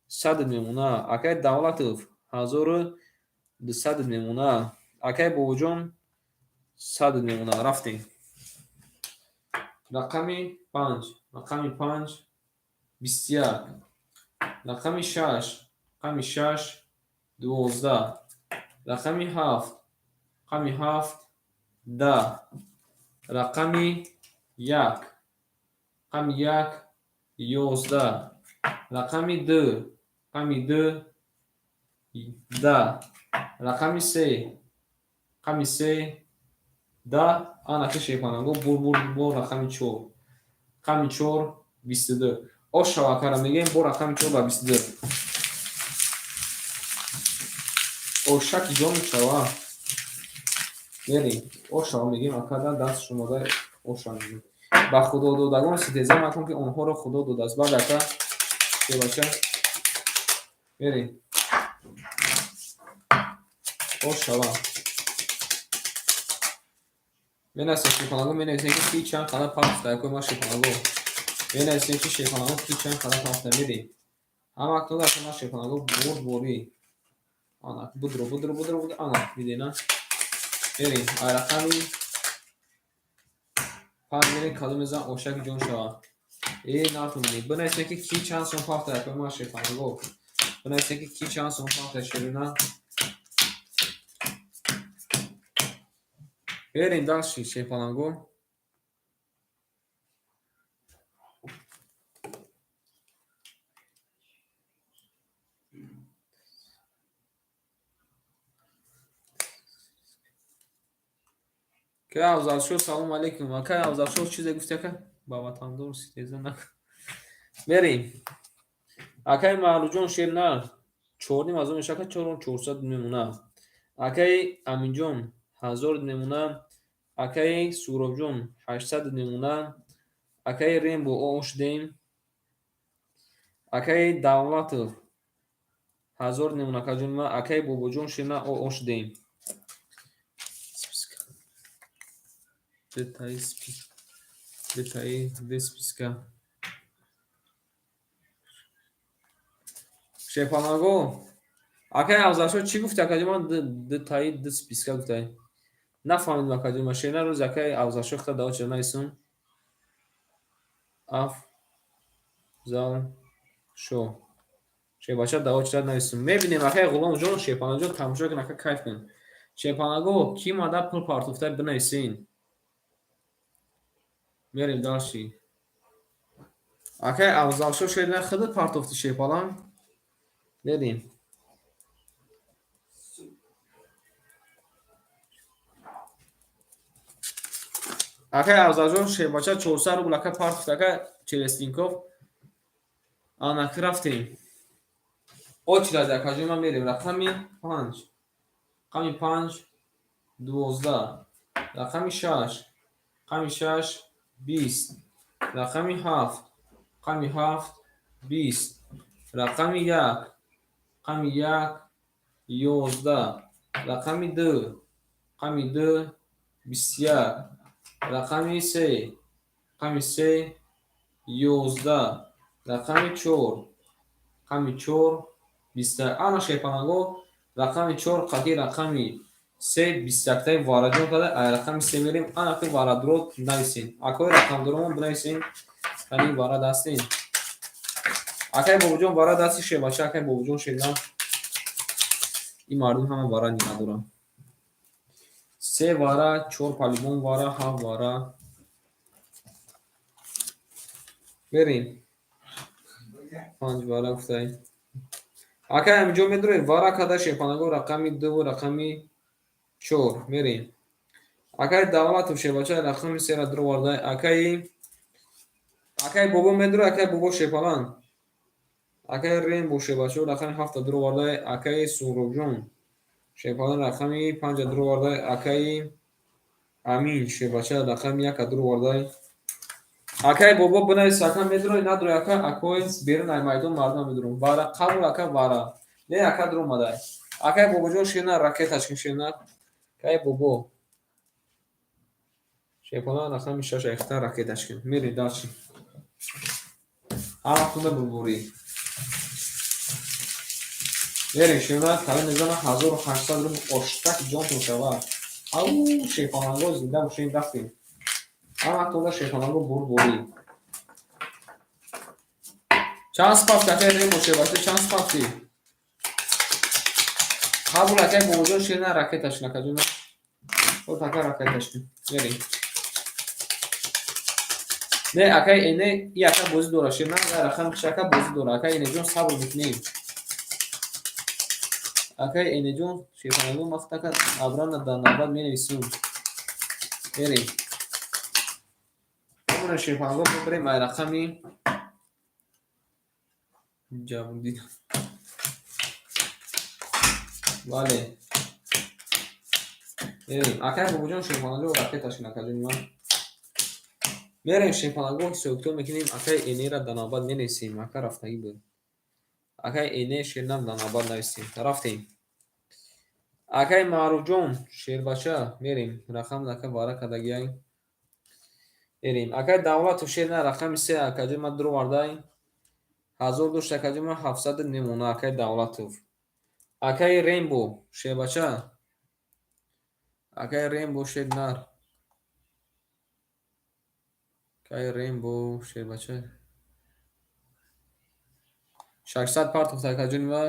100 نمونه اگر دولتوف 1200 نمونه اگر بوجون 100 نمونه رفتیم رقم 5 رقم 5 21 رقم 6 رقم 6 12 رقم 7 رقم 7 10 رقم 1 رقم 1 11 رقم 2 رقم 2 10 رقم 3 رقم 3 10 آن که شیفانگو بور رقم 4 رقم 4 22 او شواکه را میگیم بور رقم 4 و 22 او شک جون شوا میریم او شوا میگیم اکادا دست شما داره او شوا میگیم با خدا دودگان ستیزه مکن که اونها رو خدا دود است بعد اکا که باشه میریم او شوا می‌نویسیم شیفانگو می‌نویسیم که کی چند خانه پاس در کوی ما شیفانگو می‌نویسیم که شیفانگو کی چند خانه پاس میدیم اما اکنون در ما شیفانگو بوری آنا بودرو آنا میدینا بریم رقمی 5 میریم کادو میزن اوشک جون شوا ناتون بینید بنایستن که کی چند سون پاکتا که ما شیفانگو بنایستن که کی چند سون پاکتا شیرونه بریم داشتی شیفانگو که افضل شد سلام علیکم که افضل شد چیزی گفته که باباتان درست تیزه نه بریم اکای معلوجون شیر نه چوردیم از اون شکل چورون 400 میمونه اکای امینجون 1000 میمونه اکای سوروجون 800 میمونه اکای ریم بو اوش دیم اکای دولت 1000 میمونه کجون ما اکای بوبوجون شیرنا اوش دیم детаи списка шепанагу акай авзашо чӣ гуфти акадима детаи списка гуфтай нафаҳмидам акадима шена рӯз акай авзашо хта даво чида наисум афзал шо шебача даво чида наисум мебинем акай ғуломҷон шепанаҷон тамошо кун ака кайф кун шепанагу ки мада пул партофта бинависин мерем дарши акай авзалшо шеда хиди партофти шепалам берем акай авзалшо шебача 400 рубл ака партофти ака челестинков анаки рафтем очрад акаҷома мерем рақами 5 рақами 5 12 рақами 6 рақами 6 20 рақами 7 рақами 7 20 рақами 1 рақами 1 11 рақами 2 рақами 2 21 рақами 3 рақами 3 11 рақами 4 рақами 4 20 ана шепанаго рақами 4 қаки рақами 3 21 вараҷон када ай рақами 3 мерем ана ки варадро нависен акои рақамдорон бинависен кани варад ҳастин акай бобуҷон варад ҳасти шебача акай бобуҷон шеда ин мардум ҳама варад надорам 3 вара 4 полигон вара 7 вара берем 5 вара гуфтай акай амиҷо медуред вара када шепанаго рақами 2 рақами 4 мерем акай давлатов шебача рақами 3 ра дуро вардай акай бобо медуре акай бобо шепалан акай рем бо шебачо рақами 7 дуро вардай акай суровҷон шепалан рақами 5 дуро вардай акай амин шебача рақами 1 дуро вардай акай бобо бинавис ака медуре надуре ака акои берун ай майдон мардум медурум вара қабул ака вара не ака дуро мадай акай бобоҷон шена ракетачкин шена акай бобо шепалан рақами 6 эхта ракетачкин мери дарчи ҳама хунда бурбурӣ мерем шена кали мезана 1800 рубл оштак ҷонтон шава ау шепаланго зинда бошем дафтем ҳама хунда шепаланго бурбурӣ чанд спафти акай ремо шебача чанд спафти ҳабул акай бобоҷон шена ракетачкин акаҷона вот ака ракетачкин мерем не акай эне и ака бозӣ дора шена рақами кишака бозӣ дора акай энеҷон сабр мекунем акай энеҷон шефанаго махтака абрана дар навбат менависум мерем бимона шефанаго бибирем ай рақами ҷавдид бале мерем акай бобоҷон шефанаго ракеташкин акаҷонима мерем шепанаго ҳисобкитоб мекунем акай энера дар навбат менависем ака рафтагӣ буд акай эне шернам дар навбат нависем рафтем акай маъруфҷон шербача мерем рақам ака вара кадагиай мерем акай давлатов шерна рақами 3 акаҷома дуро вардай 1000 дошт акаҷома 700 мемона акай давлатов акай рембо шербача акай рембо шернар акай рембо шербача 600 партофтай каҷунива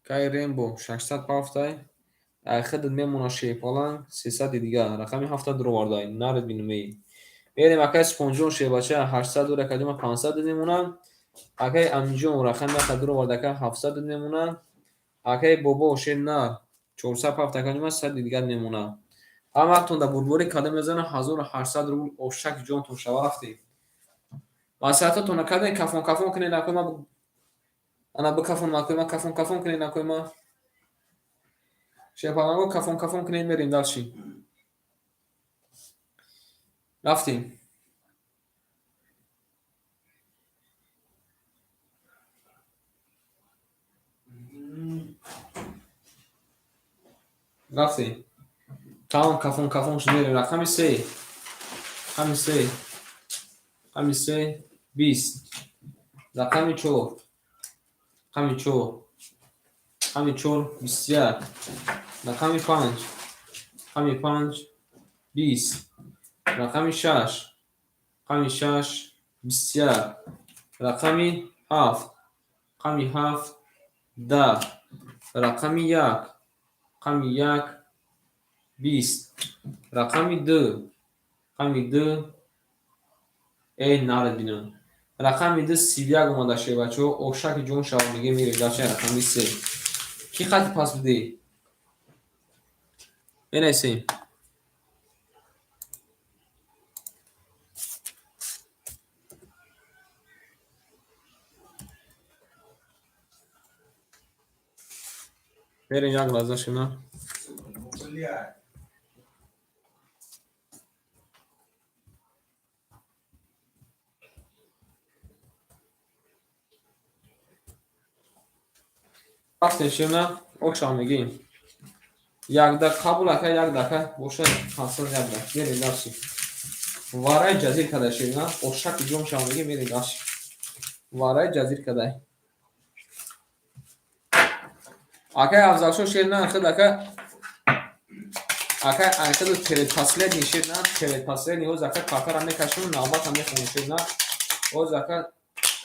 кай рембо 600 партофтай айхид мемона шепалан 300 дига рақами 7 дуровардай нард бинумей мерем акай спонҷон шебача 800 дура каҷума 500 мемона акай амҷон рақами ака дуровардака 700 мемона акай бобо шена 400 партофтай каҷума 100 дига мемона ҳаматон да бурбори када мезана 1800 рубл ошак ҷонтон шава рафтем масаататона кадан кафон кафон кине накоима ана бикафон накоима кафон кафон кине накоима шепанаго кафон кафон кине мерем далши рафтем рафтем таон кафон кафон мерем рақами 3 рақами 3 рақами 3 20 рақами 4 рақами 4 рақами 4 21 рақами 5 рақами 5 20 рақами 6 рақами 6 21 рақами 7 рақами 7 10 рақами 1 рақами 1 20 рақами 2 рақами 2 нард бинам рақами 2 31 омада шебачо ошаки ҷон шава меге мерем дача рақами 3 ки хати пас буде бенависем мерем як лаҳза шуна рафтем шуна ошам мегем як дака қабул ака як дака боша ҳасон як дака мерем даши вараи ҷазир кадай шуна ошаки ҷон шава мегем мерем даши вараи ҷазир кадай акай афзалшо шерна ахид акай ахид перед последний шерна перед последний оз акай картара мекашун навбата мехонум шерна оз акай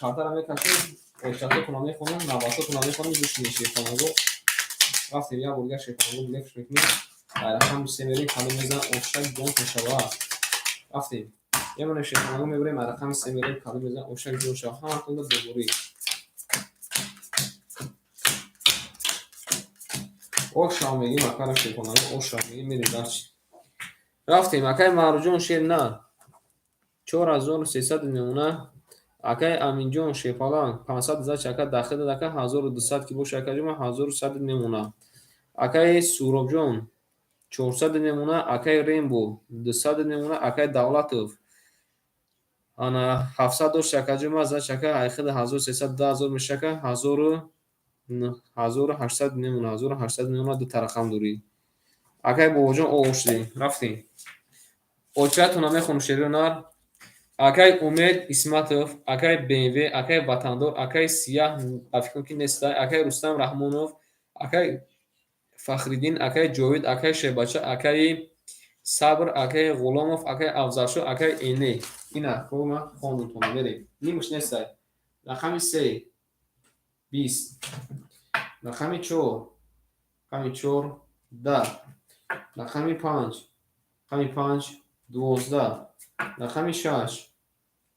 картара мекашун ошатотуна мехонум навбатотуна мехонум душни шефанаго рафтем як бурга шефанаго лефш мекунем айрақами 3 мерем кали мезан ошак ҷон шава рафтем емона шефанаго мебурем айрақами 3 мерем кали мезан ошак ҷон шава ҳаматонда бурбурӣ ошам мегим акара шепонаго ошам мегим мерем дачи рафтем акай маруҷон шерна 4300 мемона акай аминҷон шепалан 500 зач ака дахида дака 1200 ки боша акаҷума 1100 мемона акай суробҷон 400 мемона акай рембо 200 мемона акай давлатов ана 700 дош акаҷума зач ака айхида 1300 10000 мешака 1800 мемона 1800 мемона ду тарақам дорӣ акай бобоҷон оошидем рафтем очиатона мехонум шерёнар акай умед исматов акай бмв акай ватандор акай сияҳ афикон ки нестай акай рустам раҳмонов акай фахриддин акай ҷовид акай шебача акай сабр акай ғуломов акай афзалшо акай эне ина кома хондутона мерем нимуш нестай рақами 3 20 рақами 4 рақами 4 10 рақами 5 рақами 5 12 рақами 6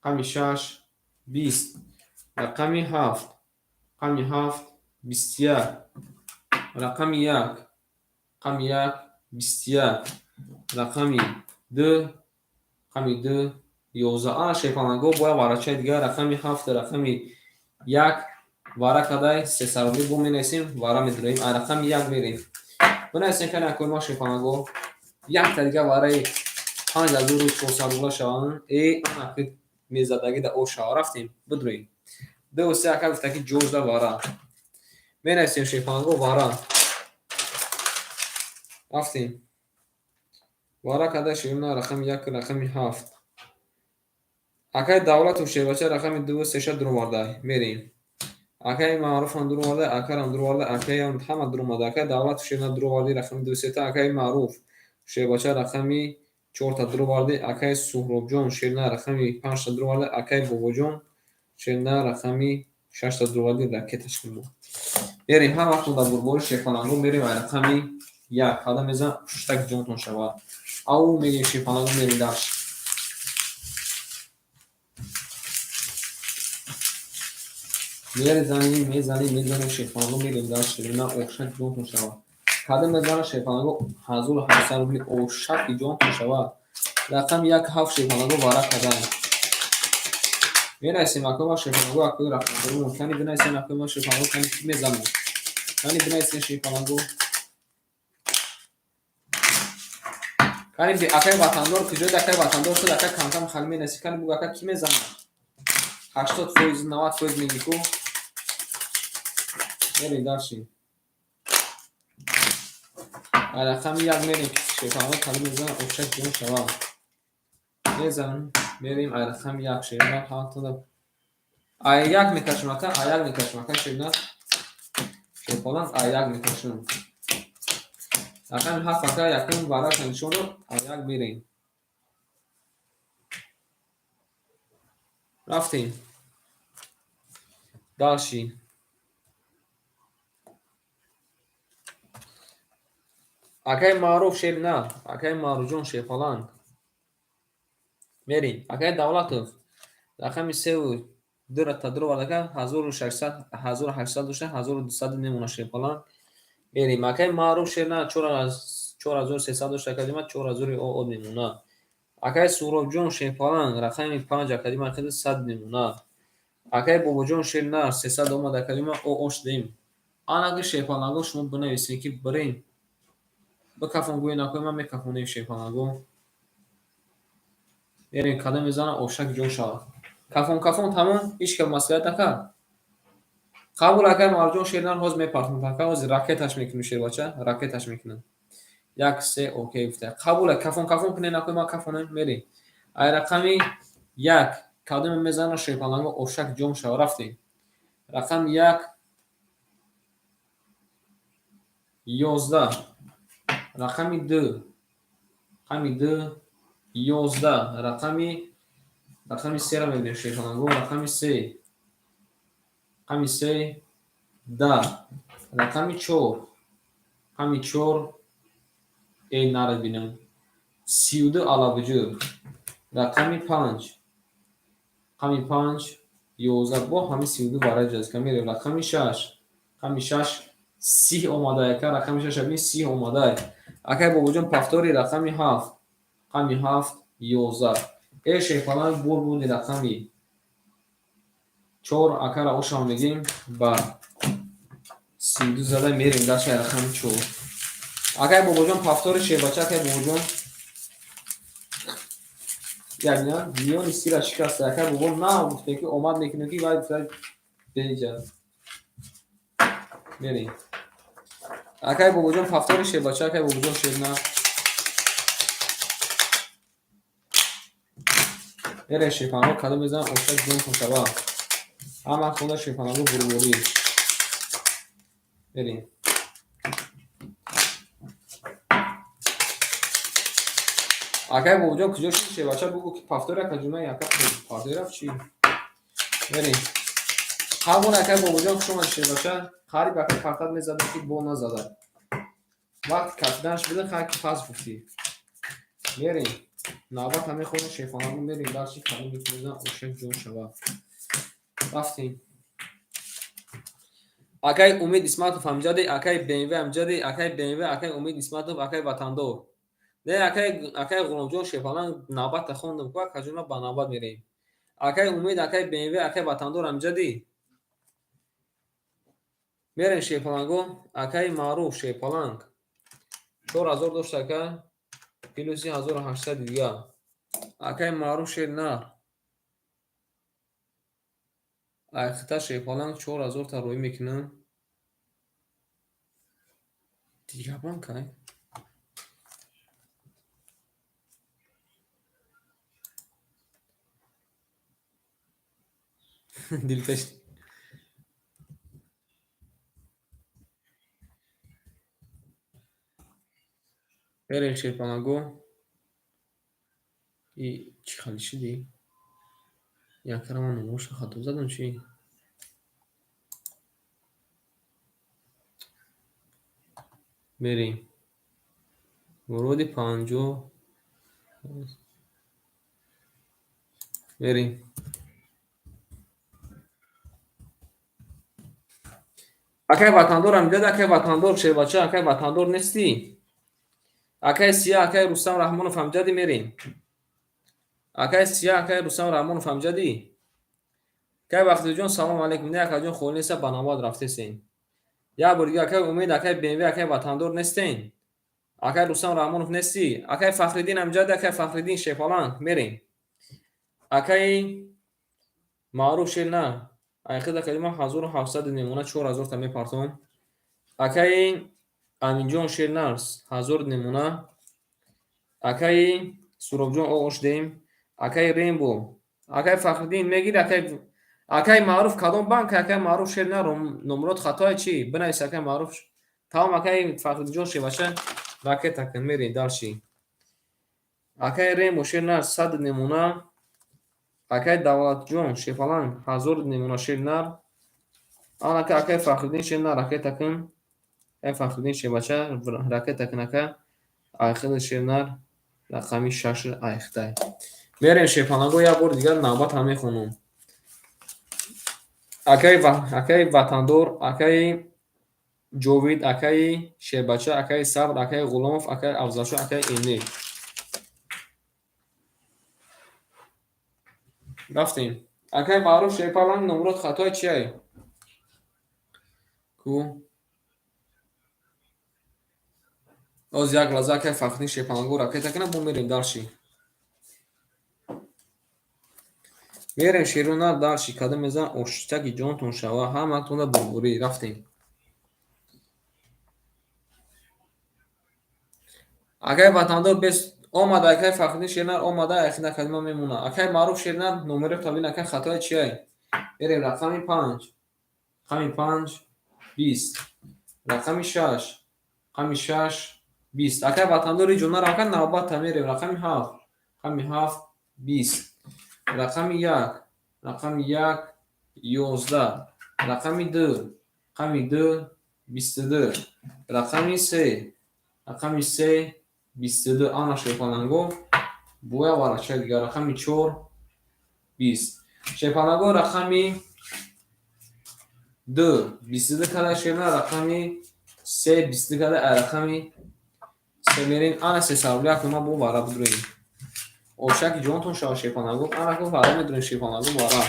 рақами 6 20 рақами 7 рақами 7 21 рақами 1 рақами 1 21 рақами 2 рақами 2 11 ана шепанаго боя варачаи дига рақами 7 рақами 1 вара кадай сесароли бо менависем вара медироим ай рақами 1 мерем бинависем кана коима шепанаго якта дига вараи 5400 рубла шаван ана ки мезадагида о шава рафтем бидроим дусе ака гуфтаки ҷозда вара менависем шепанаго вара рафтем вара кадай шуна рақами 1 рақами 7 акай давлатов шебача рақами 236 дуровардай мерем акай маъруфам дуровардай акарам дуровардай акаям ҳама дуромада акай давлатов шена дуроварди рақами 237 акай маъруф шебача рақами 4 дуроварди акай суҳробҷон шена рақами 5 дуровардай акай бобоҷон шена рақами 6 تا دروالی رکتش کنیم. بریم هم وقت در بربور شیفانگو میریم رقمی 1 قدم میزن پشتک جونتون شود او میگیم شیفانگو میریم درش میزنیم شیفانگو میریم درش نه اوشک جونتون شود قدم میزن شیفانگو 1800 روبلی اوشک جونتون شود رقم 1 7 شیفانگو ورق کردن میرسیم اکو با شیفانگو اکو رقم درون کنی بنویسین اکو با شیفانگو کنی میزنم کنی بنویسین شیفانگو کنی بی اکای وطندار کجای اکای وطندار شد اکای کم کم خالی مینویسی کنی بگو اکای کی میزنه 80% 90% میگی کو میریم داشتیم رقم 1 میریم شیفانگو خالی میزنه اوشک جون شود میزنم میریم رقم 1 شیفانگو خالی آیاک میکشم اکا آیاک میکشم اکا شیفانگو آیاک میکشم رقم 7 اکا یکم ورق کنشون رو آیاک میریم رفتیم داشتیم اکای معروف شیر نه اکای معروف جون شیفالان میریم اکای دولتوف رقم 3 و 2 تا درو ولکه 1600 1800 دوشه 1200 میمونه شیفالان میریم اکای معروف شیر نه 4300 دوشه کلمه 4000 او میمونه اکای سورو جون شیفالان رقم 5 کلمه خود 100 میمونه اکای بابا جون شیر نه 300 اومده کلمه او اوش دیم آنگه شیفالانگو شما بنویسین که بریم بکفون نکنیم من میکفونیم شیفانگو میریم کدام میزنه اوشک جون شود کفون تمام هیچ که مسئولیت نکرد قبول اکر مرجون شیرنان حوز میپرتون تکا حوز راکتش میکنیم شیر بچه راکتش میکنیم 1 3 اوکی افته قبول کفون کنه نکنیم ما کفونه میریم ای رقمی 1 کدام میزنه شیفانگو اوشک جون شود رفتیم رقم 1 11 رقمی 2 11 رقمی 3 را میبینیم شیفانگو رقمی 3 10 رقمی 4 ای نرد بینم 32 علاوه رقمی 5 11 با همین 32 برای جز کمی رقمی 6 30 اومده که رقمی 6 ببین 30 اومده اگه با وجود پفتوری رقمی 7 11 ای شیفانان بونی رقمی 4 اکر اوشا میگیم با 32 زده میریم داشت رقم 4 اگر با وجود پفتور شیباچه که با وجود یعنی میون استیرا شکسته اگر با وجود نه گفته که اومد میکنه که باید فرد بیجا میریم اگر با وجود پفتور شیباچه که با وجود شید نه میره شیفانگو کدو بزن اوشک جون کنشبا همه خونه شیفانگو بروبوری میریم اگر با وجود کجا شید شیباچه بگو که پفتور که جونه یکا پارتی رفت چی میریم همون اگر با وجود شما شیباچه خاری با که پرتد میزده که بول نزده وقت کشیدنش بده خواهی که پس گفتی میریم نوبت همه خود شیفانگو میریم برشی کمی میتونیدن اوشک جون شود رفتیم اکای امید اسماتوف همجاده اکای بینوه همجاده اکای بینوه اکای امید اسماتوف اکای وطندو نه اکای غلام جون شیفانان نوبت خوندم که کجونا با نوبت میریم اکای امید اکای بینوه اکای وطندو همجاده میریم شیفانگو اکای معروف شیفانگ 4000 داشت که کیلوسی 1800 دیگه اکای معروف شیر نه اختا شیفانگ 4000 تا روی میکنم دیگه بانکای دلکش بریم شیفانگو ای چی خالی شدی؟ یک کرمان نموش خطو زدم چی؟ بریم. ورود 50. بریم. اکای وطندار هم دیده اکای وطندار شه بچه اکای وطندار نیستی. اکای سیاه اکای رستم رحمانوف امجدی میریم. اکای سیاه اکای رستم رحمانوف امجدی. اکای وقتی جون سلام علیکم. نه اکای جون خونی نیست بناباد رفته سین. یا بردی اکای امید اکای بیموی اکای وطندار نیستین. اکای رستم رحمانوف نیستی. اکای فخردین امجد اکای فخردین شیپالان میریم. اکای معروف شیر نه. اکای کلمه 1700 نمونه 4000 تا میپرتون. اکای امینجون شیر نرس 1000 نمونه. اکای سروبجون اوش دیم. اکای ریمبو. اکای فخردین میگید اکای معروف کدوم بانک اکای معروف شیر نه نمرات خطای چی بنویس اکای معروف تمام اکای فخردین جون شی باشه راکت تکن میری دالشی. اکای ریمبو شیر نه 100 نمونه. اکای دولت جون شی فلان 1000 نمونه شیر نه. آن اکای فخردین شیر نه راکت تکن. اکای فخردین شی باشه راکت تکن اکای آخر شیر نه رقمی 6 ایخته. میریم شیپانگو یا بار دیگر نوبت هم میخونم. اکای وطندار اکای جوید اکای شیربچه اکای صبر اکای غلاموف اکای افزاشو اکای اینی رفتیم. اکای معروف شیپالان نمرات خطای چیه کو از یک لحظه اکای فخری شیپانگو راکت کنه بو میریم دارشی. میریم شیرونا دارشی کدام میزن اوشتکی جانتون شوا همتون بربوری رفتیم. اکای وطندار بس اومده اکای فخری شیرنر اومده اخینا کلمه میمونه. اکای معروف شیرنر نمره تابین اکای خطای چیه بریم. رقمی 5 رقمی 5 20 رقمی 6 رقمی 6 20 اکای وطنداری جونا رقم نوبت میریم. رقمی 7 رقمی 7 20 رقمی 1 رقمی 1 11 رقمی 2 رقمی 2 22 رقمی 3 رقمی 3 22 آنا شیپاننگو بویا وارچه دیگه. رقمی 4 20 شیپاننگو رقمی 2 22 کده شیرنا رقمی 3 22 کده رقمی 3 میرین. آنا 3 ساولی که ما بو بارا بدرویم اوشک جونتون شا شیپاننگو آنا که بارا میدرویم شیپاننگو بارا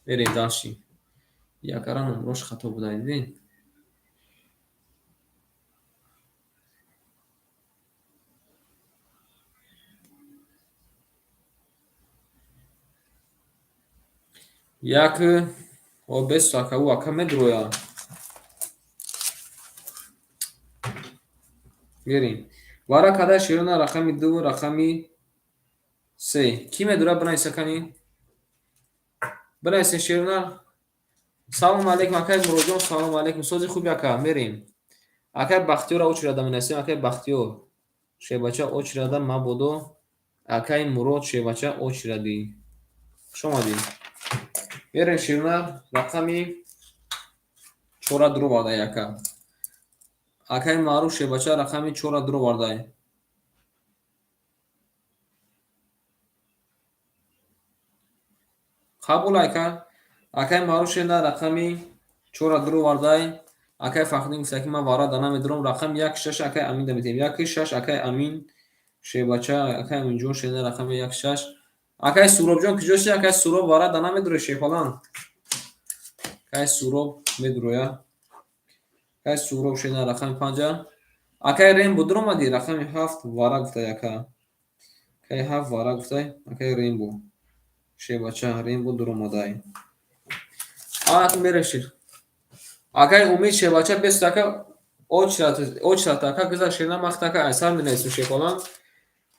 میرین داشتی. یا کران نمروش خطا بودن دیدین. یک او 20 که او اکا میدرویا میرین. وارا کده شیرنا رقمی 2 رقمی 3 کی میدوره بنای سکنی بنای شیرنا. سلام علیکم اکای مروجون سلام علیکم سوزی خوبی اکا میریم. اکای بختیور اوچ رادم نسیم اکای بختیور شیبچه اوچ رادم ما بودو اکای مرود شیبچه اوچ رادی شما دی میریم شیرنا رقمی 4 درو وارده اکا اکای معروف شیبچه رقمی 4 درو وارده قبول اکا اکای معروف شیرنا رقمی 4 درو وارده اکای فخدین سکی ما وارد دانم دروم رقم 1 6 اکای امین دمیتیم 1 6 اکای امین شیبچه اکای امین جون شیرنا رقم 1 6 اکای سوروب جون کجاست اکای سوروب وارد دانم میدروه شیپالان اکای سوروب میدروه اکای سوروب شیرنا رقم 5 اکای ریم بودروم مدی رقم 7 وارد گفته اکا اکای 7 وارد گفته اکای ریم بو شیبچه ریم بو دروم مدای آن میره شیر اکای امید شیبچه بس اکا اوچرات اکا گذار شیرنا مخت اکا اثر مینیسو شیپالان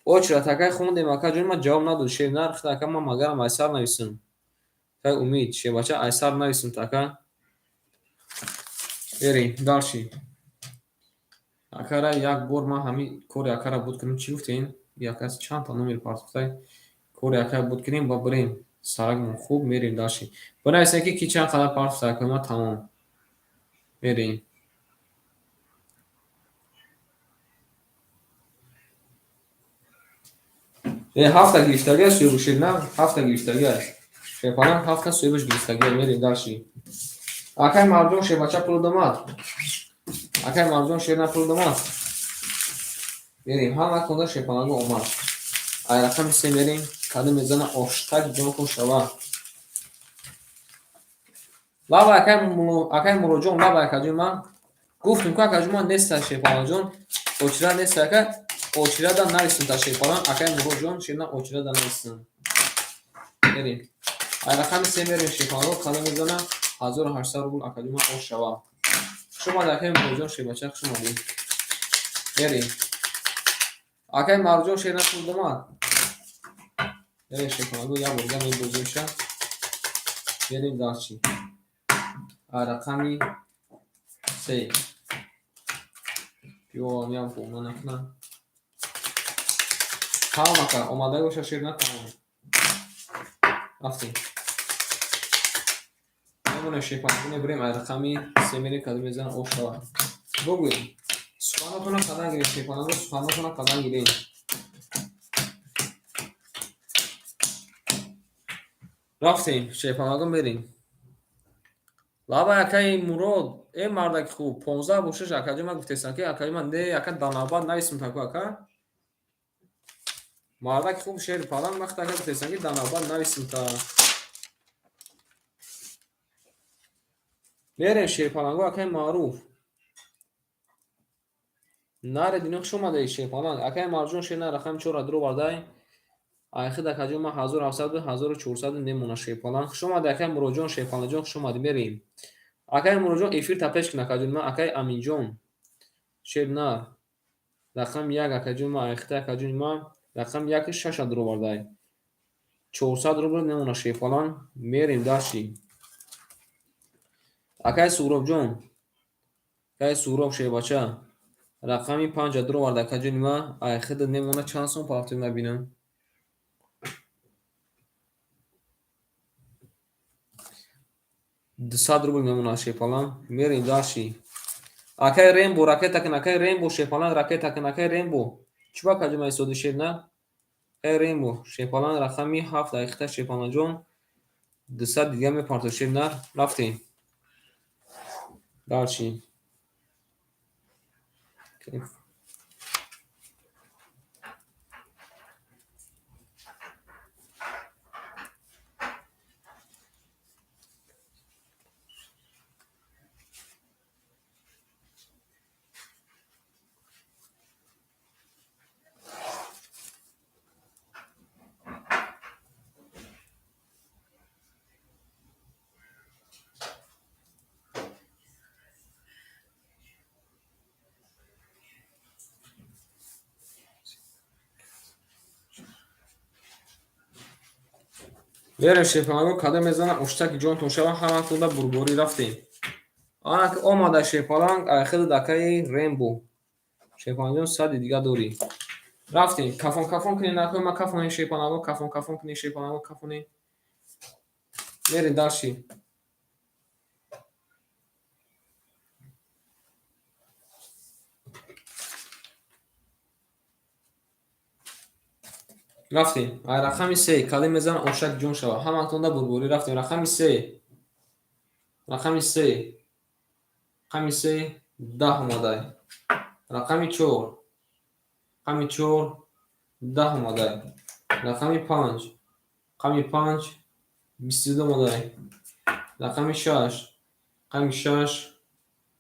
اوچرات اکای خوندیم اکا جون ما جواب نداد شیرنا رخت اکا ما مگرم اثر نویسم اکای امید شیبچه اثر نویسم اکا بریم دالشی. اکا یک بار ما همین کور اکا را بود کنیم چی گفتین یک از چند تا نمیر پارت کور اکا بود کنیم با بریم سرگمون خوب میریم دالشی برای ایسا که کی چند خدا پارت کنیم ما تمام میریم هفته گرفتگی است سویبوشی نه هفته گرفتگی است شیپالان هفته سویبوش گرفتگی میریم داشتی اکای مردم شیباچه پول داماد اکای مردم شیر نپول داماد میریم همه کنده شیپالانگو اومد ای رقم سه میریم کده میزنه آشتک جان کن شوه لابا اکای مروجون لابا اکاجون من گفتم که اکاجون من نیست شیپالان جون اوچرا نیست که اوچرا دا نریسیم تا شیپالان اکای مروجون شیرنا اوچرا دا نریسیم میریم ای رقم سه میریم شیپالانگو کده میزنه 1800 روبل اکاجون من اوش شوه شما در اکای مروجون شیباچه شما دیم میریم اکای مروجون شیرنا پول داماد میریم شیپالانگو یا برگم این بزرگشه میریم دارچی رقمی سه پیوانی هم پومن نکنم تمام اکا اومده گوشه شیر نتمام رفتیم نمونه شیپانگونه بریم رقمی سه میریم کده میزن اوش شوه بگویم سخانتون رو کدن گیریم شیپانگو سخانتون رو کدن گیریم رفتیم شیپانگو بریم لابا اکای مراد ای مردک خوب 15 بوشش اکاجی من گفتستن که اکاجی من نه اکا داناباد نایسم تاکو اکا مردک خوب شیر پالان وقت اکا گفتستن که داناباد نایسم تا میریم شیر پالانگو اکای معروف ناره دینوک شما دی شیر پالان اکای مرجون شیر نه رقم چورا درو باردای اخی اکاجی من 1700 و 1400 نمونه شیر پالان شما دی اکای مروجون شیر پالان جون شما دی میریم اکای مروجون افیر تپش کن اکاجی من اکای امین جون شیر نه رقم یک اکاجون ما اخی اکاجون ما رقم یک 6 درو باردای 400 روبل نمونه شیپالان میریم داشتی اکای سوراب جون اکای سوراب شیباچه رقمی 5 درو بارد اکاجون ما اخید نمونه چند سون پافتو مبینم 200 روبل نمونه شیپالان میریم داشتی اکای ریمبو راکت اکن اکای ریمبو شیپالان راکت اکن اکای ریمبو چوبا اکاجون ما سودی شیر نه اکای ریمبو شیپالان رقمی 7 اخید شیپالان جون 200 دیگه می پارتو شیر نه رفتیم داشتی میریم شیپالانگو کده میزنه اشتک جون تون شوه همه کنده برگوری رفتیم آنک اومده شیپالانگ اخید دکای ریمبو شیپالانگ 100 دیگه دوری رفتیم کفون کفون کنی نکنی ما کفونی شیپالانگو کفون کفون کنی شیپالانگو کفونی میریم داشتی رفتیم رقمی سه کده میزنه اشتک جون شوه همه کنده برگوری رفتیم رقمی سه رقمی سه رقمی سه 10 اومده رقمی 4 رقمی 4 10 اومده رقمی 5 رقمی 5 22 اومده رقمی 6 رقمی 6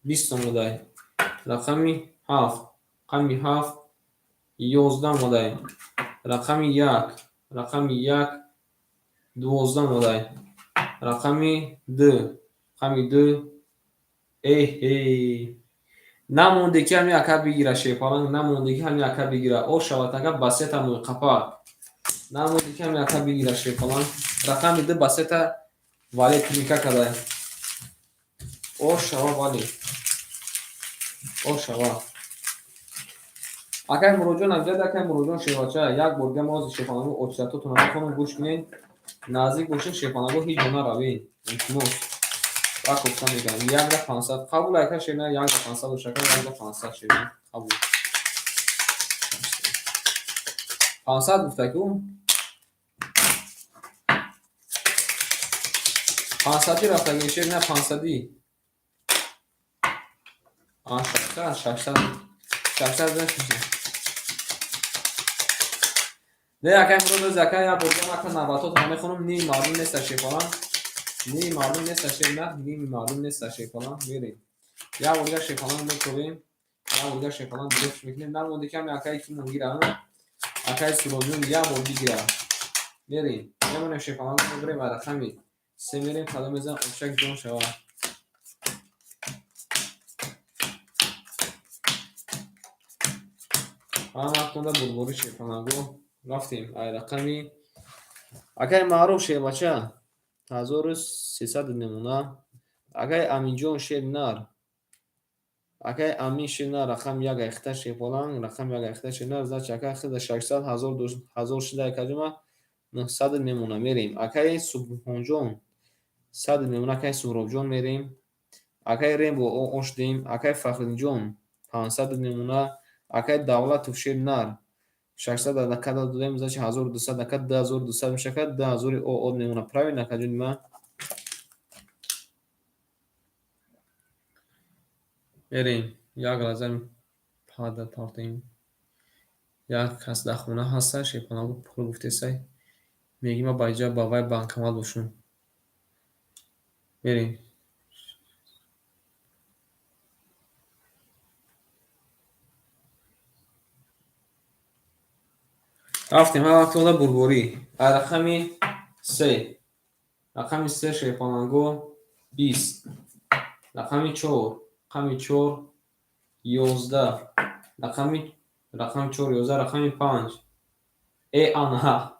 20 اومده رقمی 7 رقمی 7 11 اومده رقمی 1 رقمی 1 12 اومده رقمی 2 رقمی 2 ای نمونده که همی اکا بگیره شیپالانگ نمونده که همی اکا بگیره او شواتگه بسیطه موی قپا نمونده که همی اکا بگیره شیپالانگ رقمی 2 بسیطه ولی تریکه کده او شوا ولی او شوا اکای مروجون امجد اکای مروجون شیواچه یک برگه موز شیپالانگو اوچتاتو تونمه کنم گوش کنین نزدیک باشین شیپالانگو هیچ جونه روین انتموس و کفتن میکنم یک ده 500 قبول اکای شیرنه یک ده 500 و شکر یک ده 500 شیرنه قبول 500 گفته که 500 رفته که شیر نه 500 600 نه اگه امروز زکای یا بودم اکنون نباتات همه خونم نیم معلوم نیست شیفالان نیم معلوم نیست شیر نه نیم معلوم نیست شیفالان میریم یا بودم شیفالان میکنیم یا بودم شیفالان درست میکنیم نه بودی که اکای کی مونگیرم اکای سرودون یا بودی گیرم میریم یا من شیفالان میبریم و رقمی سه میریم کدام میزن اوشک جون شوا هم اکنون بربوری شیفالان گو رفتیم ای رقمی اکای معروف شه بچه 1300 نمونه اگه امینجون شیر نار اگه امین شیر نار رقم یک اخته شیر فلان رقم یک اخته شیر نار زد چکه خود 600 1000 شده کجمه 900 نمونه میریم اگه سبحانجون 100 نمونه اگه سهراب میریم اگه ریم با اوش دیم اگه فخرین جون 500 نمونه اگه دولت شیر نار 600 دکه دادیم زد 1200 دکه 10200 میشه که 10000 او نمونه پراوی نکجون ما میریم یک لازم پاده تارتیم یک کس در خونه هستش شیپانا پول گفته سای میگی ما با اینجا باوای بانکمال باشون میریم رفتیم ها وقتی اونا بربوری رقمی 3 رقمی 3 شیپانانگو 20 رقمی 4 رقمی 4 11 رقمی 4 11 رقمی 5 ای آنها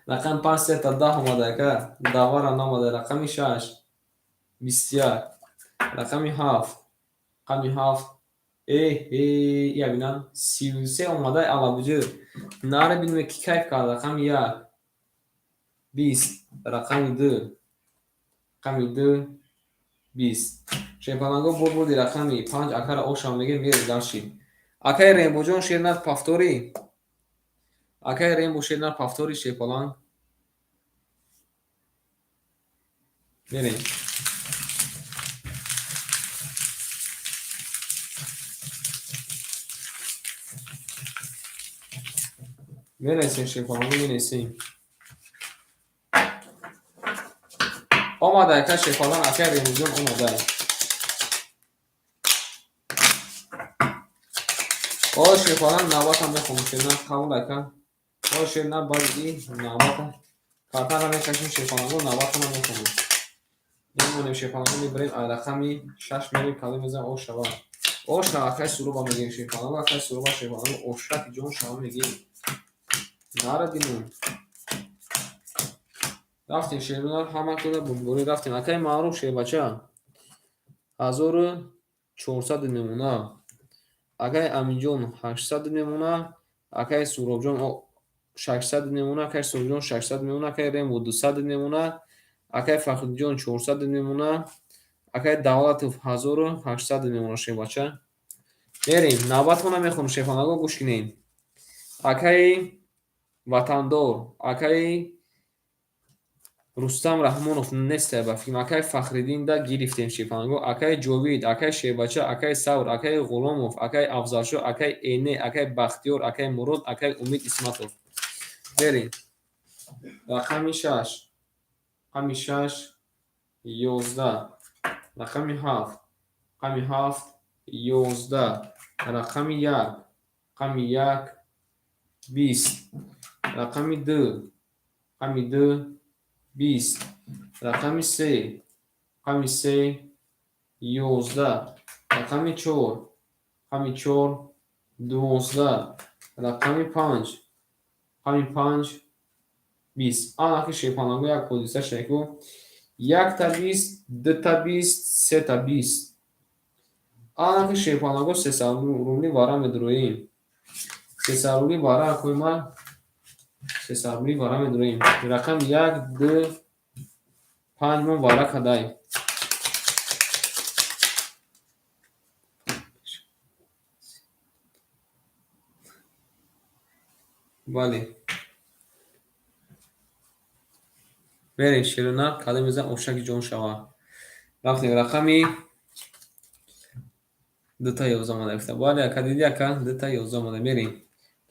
رقم 5 3 تا 10 اومده که داور نامده رقمی 6 21 رقمی 7 رقمی 7 یا بینم 33 اومده علاوه ناره بینم کی کیف کرد رقم 1 20 رقم 2 رقم 2 20 شیپانانگو بردی رقمی 5 اکر اوشا میگه میره داشتی اکای ریمبو جون شیرنات پافتوری اکای ریمبو شیرنات پافتوری شیپانان میریم میرسیم شیپانانگو میرسیم آماده که شیپانان اکای ریمبو جون اومده شیپانان نوات هم میخوام شیرنات قبول کن شیرنات بازی نوات کارتر هم میکشیم شیپانانگو نوات هم میخوام نمونیم شیپانانگو میبریم رقمی 6 میریم کلی میزن او شوا اکای سروبا میگیم شیپانانگو اکای سروبا شیپانانگو اوشک جون شوا میگیم ناره دینون رفتیم شیرنات همه کنه بربوری رفتیم اکای معروف شه بچه 1400 نمونه اکای امینجون 800 نمونه اکای سهراب جون 600 نمونه اکای سهراب جون 600 نمونه اکای ریمبو 200 نمونه اکای فخرین جون 400 نمونه اکای دولت 1800 نمونه شه بچه میریم نوبت ما میخوام شیپانانگو گوش کنیم اکای وطندار اکای رستم رحمونов نیست با فیلم اکای فخریدین دا گرفتیم شیپانانگو اکای جاوید اکای شیبچه اکای سور اکای غلامov اکای افضلشو اکای اینه اکای بختیار اکای مراد اکای امید اسمتov بریم رقمی 6 رقمی 6 11 رقمی 7 رقمی 7 11 رقمی 1 رقمی 1 20 رقمی 2 رقمی 2 20 رقمی 3 رقمی 3 11 رقمی 4 رقمی 4 12 رقمی 5 رقمی 5 20 آن که شیپانانگو یک پوزیسه شکو 1 تا 20 2 تا 20 3 تا 20 آن که شیپانانگو 300 روملی واره میدرویم 300 روملی واره کوی ما 300 روملی واره میدرویم رقم 1 2 5 من واره کدای بله بریم شیرونه کدام اشتک جان شوا رفتیم رقمی دو تا 11 اومده گفته بالا کدیدی اکا دو تا 11 اومده میریم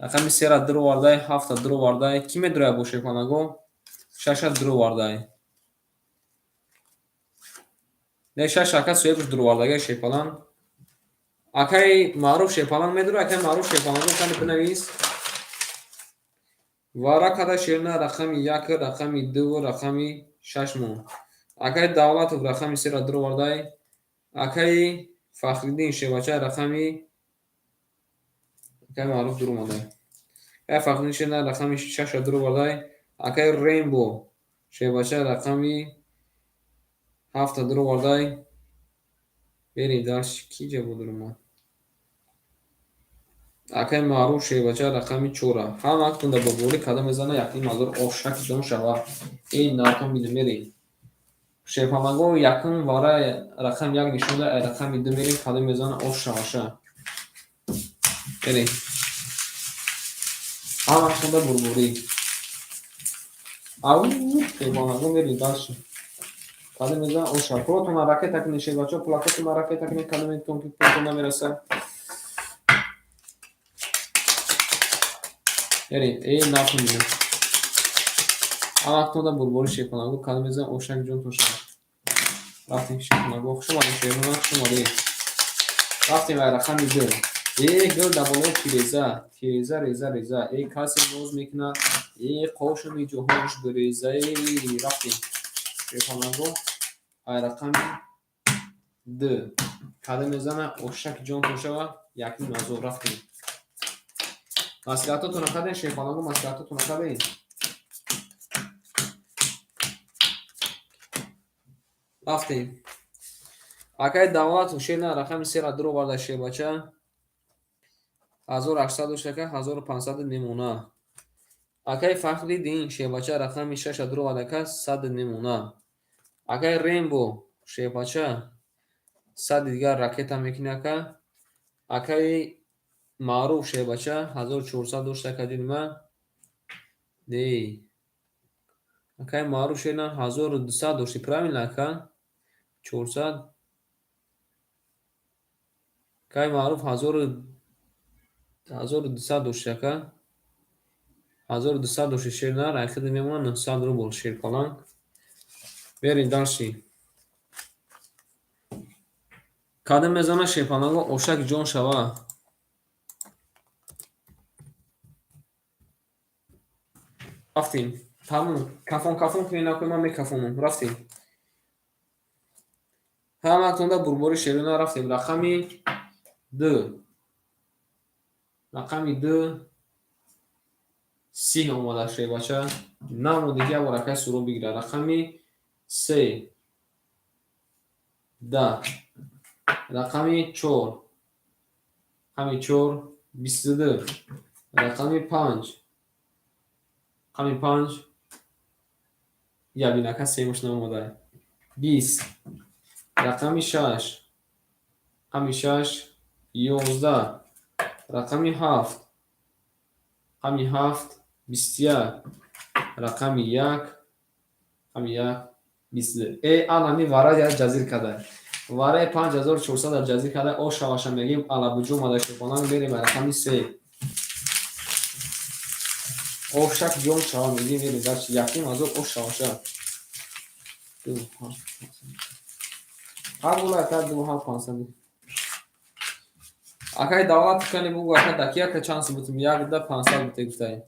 رقمی 3 را درو وارده 7 تا درو وارده کی میدره باشه کنگو 6 درو وارده نه 6 اکا سوی بش درو وارده شیپالان اکای معروف شیپالان میدره اکای معروف شیپالان کنه بنویس وارا کدا شیرنا رقمی 1 رقمی 2 رقمی 6 مون اکای دولت رقمی 3 را درو وارده اکای فخریدین شیباچه رقمی اکای معروف درو وارده اکای فخریدین شیرنا رقمی 6 را درو وارده اکای رینبو شیباچه رقمی 7 درو وارده بریم داشت کی جا بود ما اکای معروف شیباچه رقمی 4 هم اکتون در بابولی کدام میزنه یکی مازور افشک جون شوا این ناتون میده میریم شیپامگو یکم واره رقم 1 نشونده رقم 2 میریم کدام میزنه افشاشه بریم هم اکتون در بابولی او شیپامگو میریم داشت کدام میزنه افشاشه پروتون راکت تکنی شیباچه پلاکت راکت تکنی کدام میتون که پروتون نمیرسه بریم این ناتون میده Anlattığımda bulbulu şey falan bu kanımızdan oşak gün toşan. Rafting şey falan bu okşamadı şey bunu okşamadı. Rafting var rakam izle. Gör double tireza tireza reza kase noz mekna koşu mi cohoş bereza rafting şey falan bu ay rakam d kanımızdan oşak gün toşava yakın mazur rafting. Maslahatı tonakaden şey falan bu maslahatı tonakaden. Rafting. Акай давлат ҳушена рақами 3 ра дуру варда шебача 1800 шака 1500 немуна акай фахридин шебача рақами 6 ра дуру вардака 100 немуна акай рембо шебача 100 дигар ракета мекинака акай маъруф шебача 1400 доштака дима де акай маъруф шена 1200 дошти правильно ака 400 акай маъруф 1200 доштака 1200 дошти шерна райхида мемона 900 рубл шеркалан берин дарши кадам мезана шепанага ошак ҷон шава рафтем тамом кафон кунинакӯ ман мекафонам рафтем ҳаматонда бурбори шерона рафтем рақами 2 30 омада шебача намо диги аваракай суро бигира рақами 3 10 рақами 4 рақами 4 22 рақами 5 рақами 5 ябинака семуш намода 20 рақами 6 рақами 6 11 рақами 7 рақами 7 21 рақами 1 рақами 1 22 алами вара ҷазир када вараи 5400 ҷазир када о шаваша мегим алабуҷу мада шуконан берем рақами 3 ошак ҷон шава мегим берем дарчи яким азор о шаваша ҳабула ка 2500 акай давлат кани бугу ака дакияка чанс бутим 1500 буте гуфтаи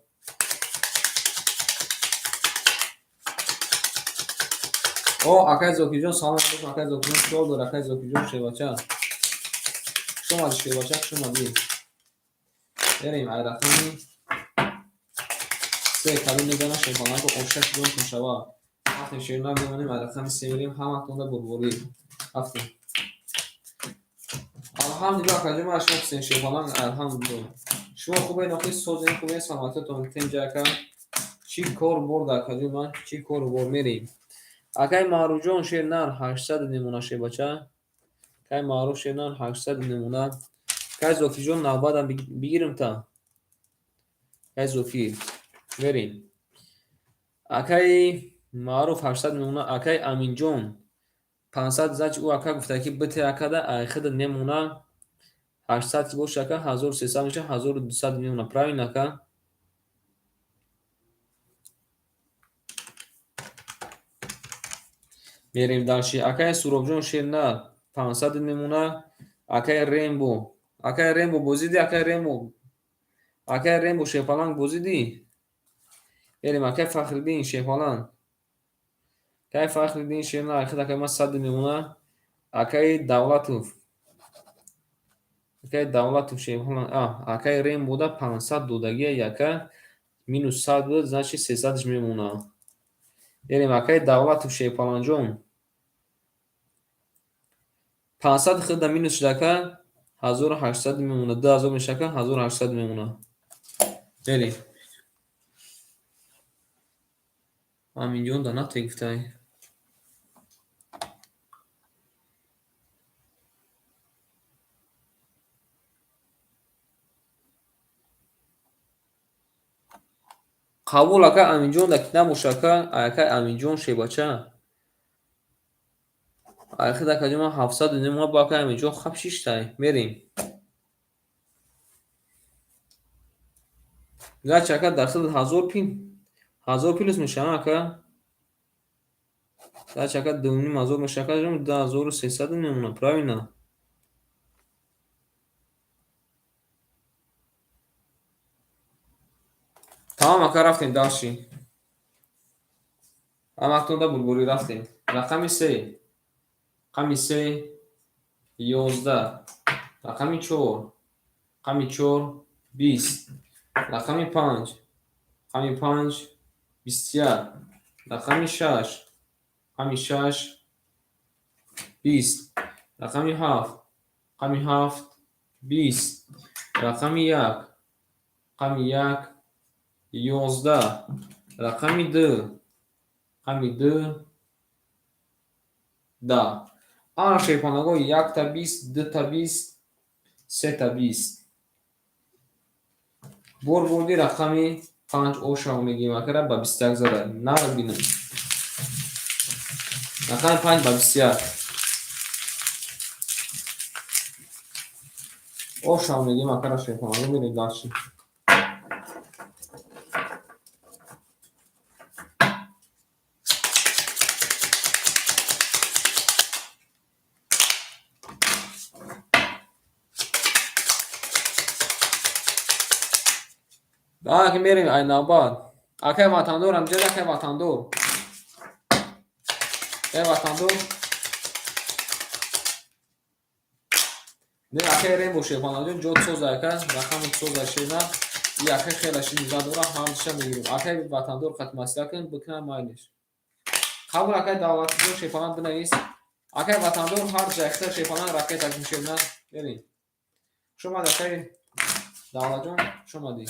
о акай зокиҷон салом алейкум акай зокиҷон чор дор акай зокиҷон шевача шумади шевача шумади берем ай рақами 3 каби мезана шефонако ошак ҷон кушава рафтем шерна бемонем ай рақами 3 мерем ҳаматонда бурбурӣ рафтем алҳамдулилла акаҷон ма шумо хусен шефонан алҳамдулилла шумо хубе нохи созен хубе саломататон тенҷака чӣ кор борда акаҷон ма чӣ кор бор мерем акай маъруфҷон шернар 800 немуна шебача акай маъруф шернар 800 немуна акай зокиҷон навбатам бигирим та акай зоки берем акай маъруф 800 мемона. Акай Аминҷон 500 зач ӯ ака гуфта ки бите акада айхида немона 800 ки боша ака 1300 меша 1200 мемона. Правильно ака? мерем далши. Акай Суробҷон Шерна 500 мемона. Акай Рембо. Акай Рембо бозиди. Акай Рембо. Акай Рембо Шефаланг бозиди. Мерем акай Фахриддин Шефаланг. Акай Фахриддин Шерна айхида акай ма 100 мемона. Акай Давлатов. Акай Давлатов Шефаланг. Акай Рембода 500 додагия яка минус 100 буд, значит 300 мемона. Мерем акай Давлатов Шефаланҷон 500 хида минус шудака 1800 мемона. 2000 мешака 1800 мемона. Мерем Аминҷон да нақте гуфтай. қабул ака Аминҷон да китна бошака акай Аминҷон шебача. Айхида акаҷома 700 мемона ба акай Аминҷон хаб шиштай. Мерем. Гач ака дарсад 1000 пин 1000 плюс мешава ака. Гач ака 2500 мешака 2300 мемона. Правильно? Тамом ака рафтем далши. Ҳаматонда булбулӣ рафтем. Рақами 3. Рақами 3 11. Рақами 4. Рақами 4 20. Рақами 5. Рақами 5 21. Рақами 6. Рақами 6 20. Рақами 7. Рақами 7 20. Рақами 1. Рақами 1 11. Рақами 2. Рақами 2 10. Ана шефонаго 1 та 20, 2 та 20, 3 та 20. Борбурди рақами 5 ошро мегӯем акара ба 21 зада. Нар бинем. Рақами 5 ба 21. Ошро мегӯем акара шефонаго мерем далши. Ки мерем ай навбат. Акай ватандор амҷад акай ватандор. Ай ватандор. Не акай Рембо Шефаланҷон ҷод соза ака рақами соза шена. И акай хела шиниза дора ҳамдиша мегирем. Акай ватандор қатмасия кун бикна майлиш. Қабул акай Давлатов Шефаланг бинавис. Акай ватандор ҳар ҷайхта Шефаланг ракета мешена. Мерем. Шумад акай Давлатҷон шумади.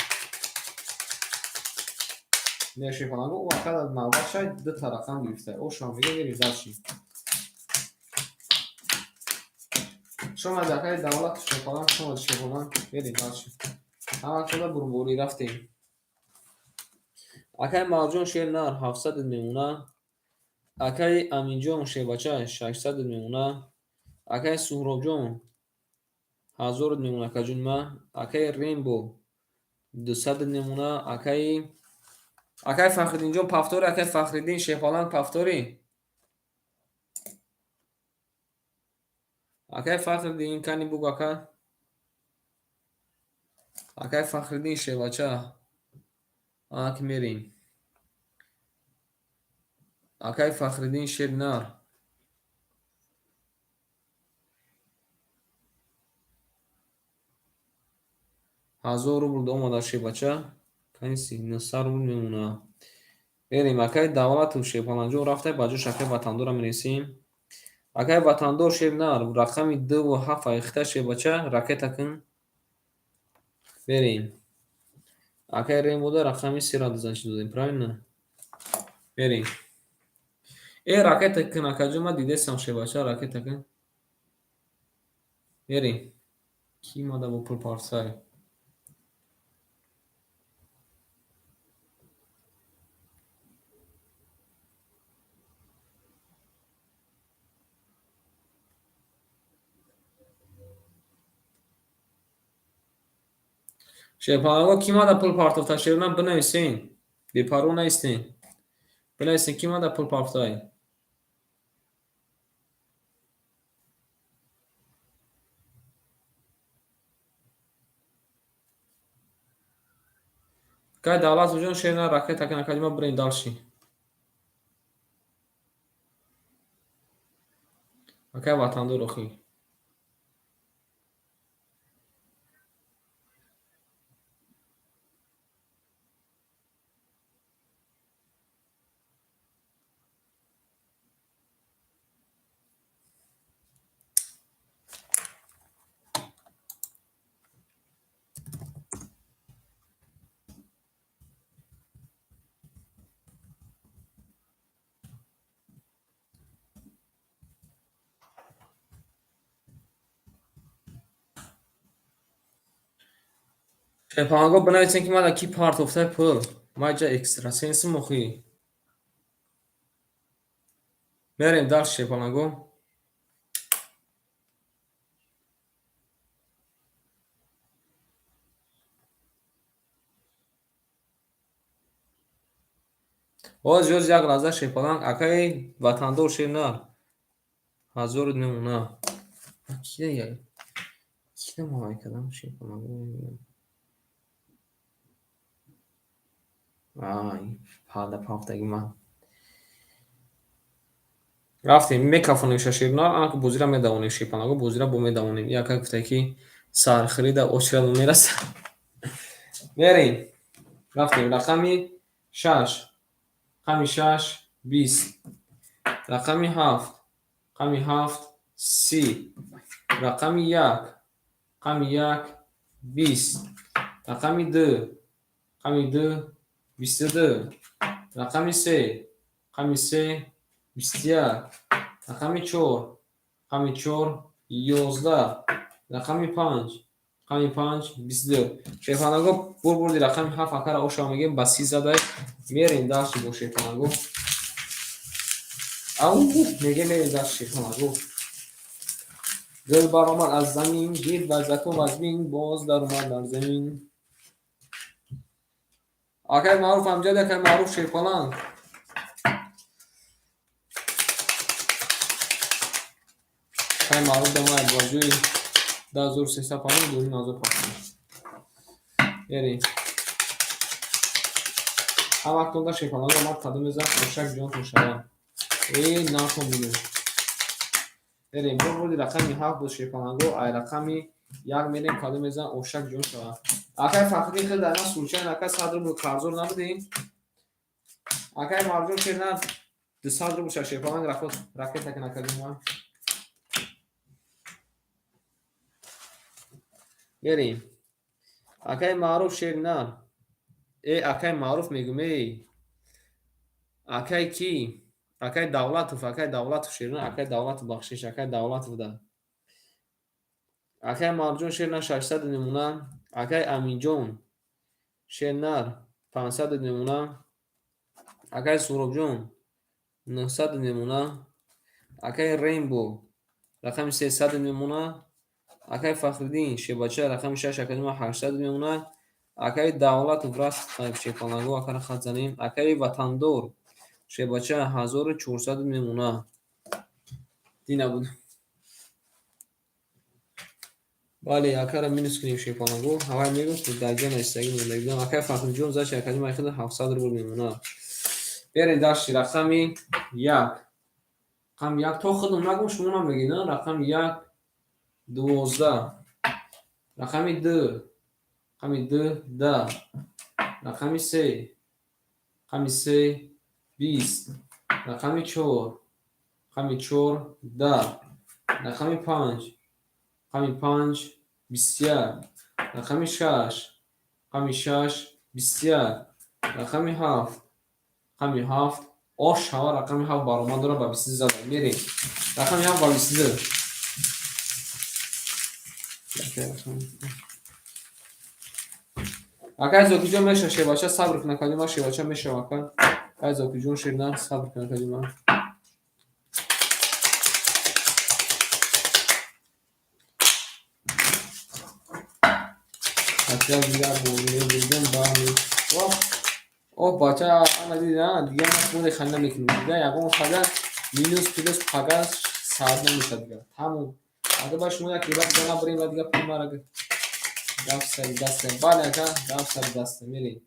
Не Шефалангу ӯ акада навбат шай 2 та рақам гирифта. Ошро мега мерем далши. Шумад акай Давлатов Шефаланг шумад Шефаланг мерем далши. Ҳаматонда бурбурӣ рафтем. Акай Мавҷон Шернар 700 мемона. Акай Аминҷон Шебача 600 мемона. Акай Суҳробҷон 1000 мемона акаҷунма. Акай Рембо 200 мемона. Акай Фахриддинҷон пафтори. Акай Фахриддин Шефаланг пафтори. Акай Фахриддин кани буг ака. Акай Фахриддин Шевача. Ак мерем. Акай Фахриддин Шернар. ҳазор рубл омада Шевача. Каниси 900 рубл мемона. Мерем акай Давлатов Шефаланҷон рафта ба ҷош акай ватандора мересем. Акай ватандор Шернар рақами 2 ва 7 айхта Шебача ракета кун. Мерем. Акай Рембода рақами 3 ра занчи додем. Правильно? Мерем. Ракета кун акаҷома дидесам Шебача ракета кун. Мерем. Ки мада бо пул парсай. Şefanego kima da pul partofta şeruna binaysin. Bir paru neysin. Binaysin kima da pul partoftay. Kay davlat ucun şeruna raket takan akadima birin dalşi. Akay vatandı ruhi. Şefanego binaysin kima da ki partoftay pul. Maca ekstra sensi muhi. Merim dalş şefanego. Oz yoz yak raza şefalang akay vatandı şeruna. Hazır numuna. Kide ya. Kide muhay kadam şefanego. Ay, pada paftagi man. رفتیم میکافونیم شاشیرنا آنکه بوزیرا میدونیم شیپاناگو بوزیرا بو میدونیم یا که گفته کی سرخری دا اوچرا میرسه بریم رفتیم رقمی 6 رقمی 6 20 رقمی 7 رقمی 7 30 رقمی 1 رقمی 1 20 رقمی 2 رقمی 2 22 رقمی 3 رقمی 3 21 رقمی 4 رقمی 4 11 رقمی 5 رقمی 5 22 شیفانگو بردی رقمی 7 اکر اوشا میگیم با 30 زده میریم داشتی با شیفانگو او میگه میریم داشت شیفانگو دل برآمد از زمین دید وضعیت و وزبین باز در اومد در زمین آکای معروف امجاد اکای معروف شیفانگ اکای معروف دمای بازوی دا زور سیسا پانو دوری نازو پاکنه بریم هم وقتون شیفانگ اومد قدم بزن خوشک جان خوشک ای ناکن بینیم بریم بردی رقمی 7 بود شیفانگو ای رقمی 1 میریم قدم بزن اوشک جان شد اکای فقری خیلی در ما سولچین اکای صدر بود کارزور نبودیم اکای مارجون شیرنن دو صدر بود شیفانگ رکت تکن اکادیم وان بریم اکای معروف شیرنن ای اکای معروف میگم ای اکای کی اکای دولت شیرنن اکای دولت بخشش اکای دولت بوده اکای مارجون شیرنن 600 نمونه اکای امین جون شیرنر 500 نمونه اکای سورب جون 900 نمونه اکای رینبو رقم 300 نمونه اکای فخردین شبچه رقم 6 اکادمی 800 نمونه اکای دولت وراست تایپ شیفانگو اکای خط زنیم اکای وطندور شبچه 1400 نمونه دی نبود بله اکای را مینوس کنیم شیفانگو هوای میگوست بود درجه نستگی مونده بیدم اکای فخردین جون زش اکادمی 700 رو نمونه برین داشتی رقمی 1 رقم 1 تو خودم نگم شما نمیگید رقم 1 12 رقمی 2 رقمی 2 10 رقمی 3 رقمی 3 20 رقمی 4 رقمی 4 10 رقمی 5 رقمی 5 21 رقمی 6 رقمی 6 21 رقمی 7 رقمی 7 آش ها رقمی 7 برآمد داره با 23 زده میریم رقمی 7 با 22 اگر زوکی جون میشه شیباچه صبر کنه کلمه شیباچه میشه واقعا اگر زوکی جون شیرنن صبر کنه کلمه Hatta diğer boyunu bildim bağlı. Oh baca ana diye diye bunu خنده میکنه دیگه یکم خدا مینوس پلس پگا صاد نمیشه دیگه تموم اگه باش ما یک بار دیگه بریم و دیگه پول مرا دست بالا که دست میری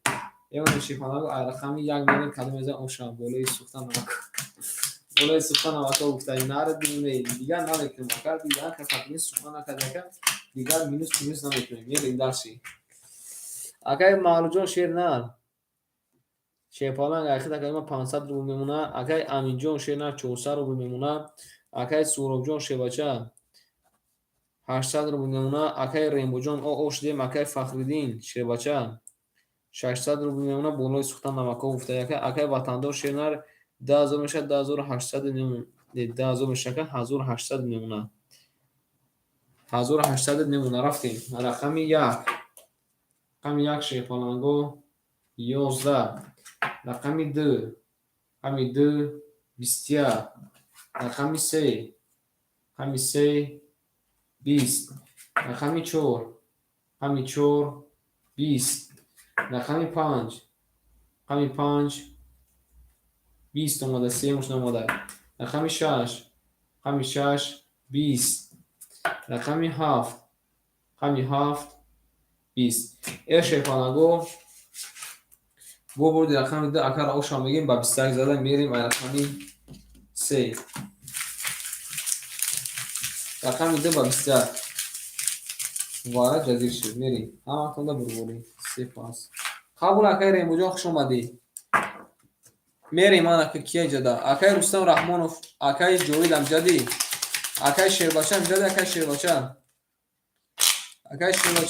یه اون شیفانا رقمی یک میلیون کدوم از اوشا بالای سوختن بالای سوختن واقعا افتادی نره دیگه نمیکنم کار دیگه که فقط سوختن نکرده دیگه مینوس نمیکنیم میریم درسی اگه مالجو شیر نه شیپالان اگه تا 500 روبل میمونه اگه امینجون شیرنا 400 روبل میمونه اگه سوروبجون شیباچا 800 روبل میمونه اگه ریمبوجون او اوشدیم اگه فخریدین شیباچا 600 روبل میمونه بالای سوختن نمک افتاده اگه وطندار شیرنا 10000 میشه 10800 میمونه 10000 میشه که 1800 میمونه 1800 میمونه رفتیم رقم یک شیپالانگو 11 رقم 2 رقم 2 20 رقم 3 رقم 3 20 رقم 4 رقم 4 20 رقم 5 رقم 5 20 اومده 3 مش اومده رقم 6 رقم 6 20 رقم 7 رقم 7 20 ايش شايفانا گو بردی رقم 2 اگر اوشا میگیم با 21 زده میریم رقم 3 رقم 2 با 21 وارد جزیر شد میریم همه تونده برگولی 3 پاس قبول اکای ریمبوجان خوش اومدی میریم من اکای کیه جدا اکای رستم رحمانوف اکای جوید امجدی اکای شیرباچه امجدی اکای شیرباچه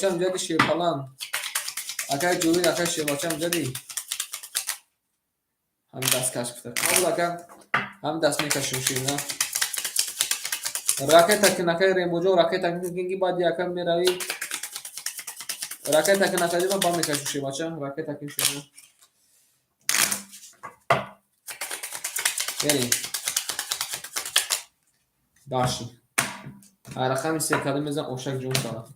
امجدی شیرپالان اکای جوید اکای شیرباچه امجدی همین دست کش بفته قبول اکای همین دست میکشیم شیر نه راکت که نکای ریمبوجان راکت که گنگی بعد یکم میروی راکت که نکای با میکشیم شیر باچه راکت که شیر بریم داشتی رقم 3 کدوم میزن اوشک جون سارا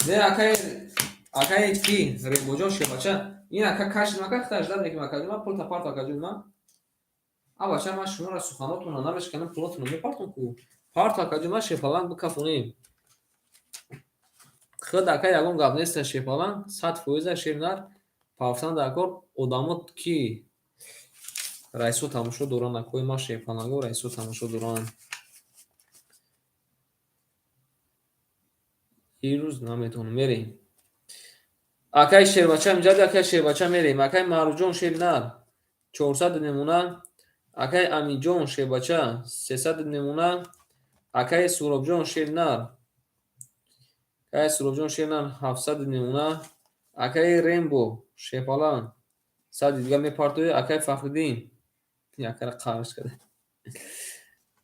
ده اکای کی ریمبوجان شیر باچه این اکا کاش نکه اختیار داد که ما پول تا پارت اکاجون ما بچه ما شما را سخناتون رو نمیشکنم پولاتون رو میپارتون کو پارت اکاجون ما شیپالان بکفونیم خود اکای یگون گپ نیست شیپالان 100% شیرنار پافتان دکور ادامت کی رئیسو تماشا دوران نکوی ما شیپالانگو رئیسو تماشا دوران این روز نمیتونم میریم اکای شیرباچه امجد اکای شیرباچه میریم اکای ماروجون شیرنار 400 نمونه اکای امیجون شیرباچه 300 نمونه اکای سوروبجون شیرنار 700 نمونه اکای ریمبو شیپالان 100 دیگه میپارتوی اکای فخردین یکر قارش کرده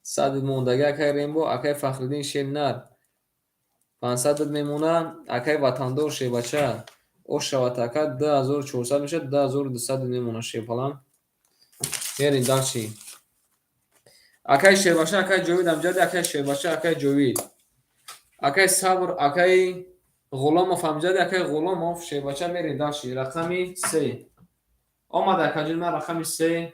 100 موندگی اکای ریمبو اکای فخردین شیرنار 500 میمونه اکای وطندار شیباچه او شواتکه 2400 میشه 2200 میمونه شیپالان یعنی دارچی اکای شیباچه اکای جوید امجد اکای شیباچه اکای جوید اکای صبر اکای غلاموف امجد اکای غلاموف شیباچه میرین دارچی رقمی 3 آمده اکاجون من رقمی 3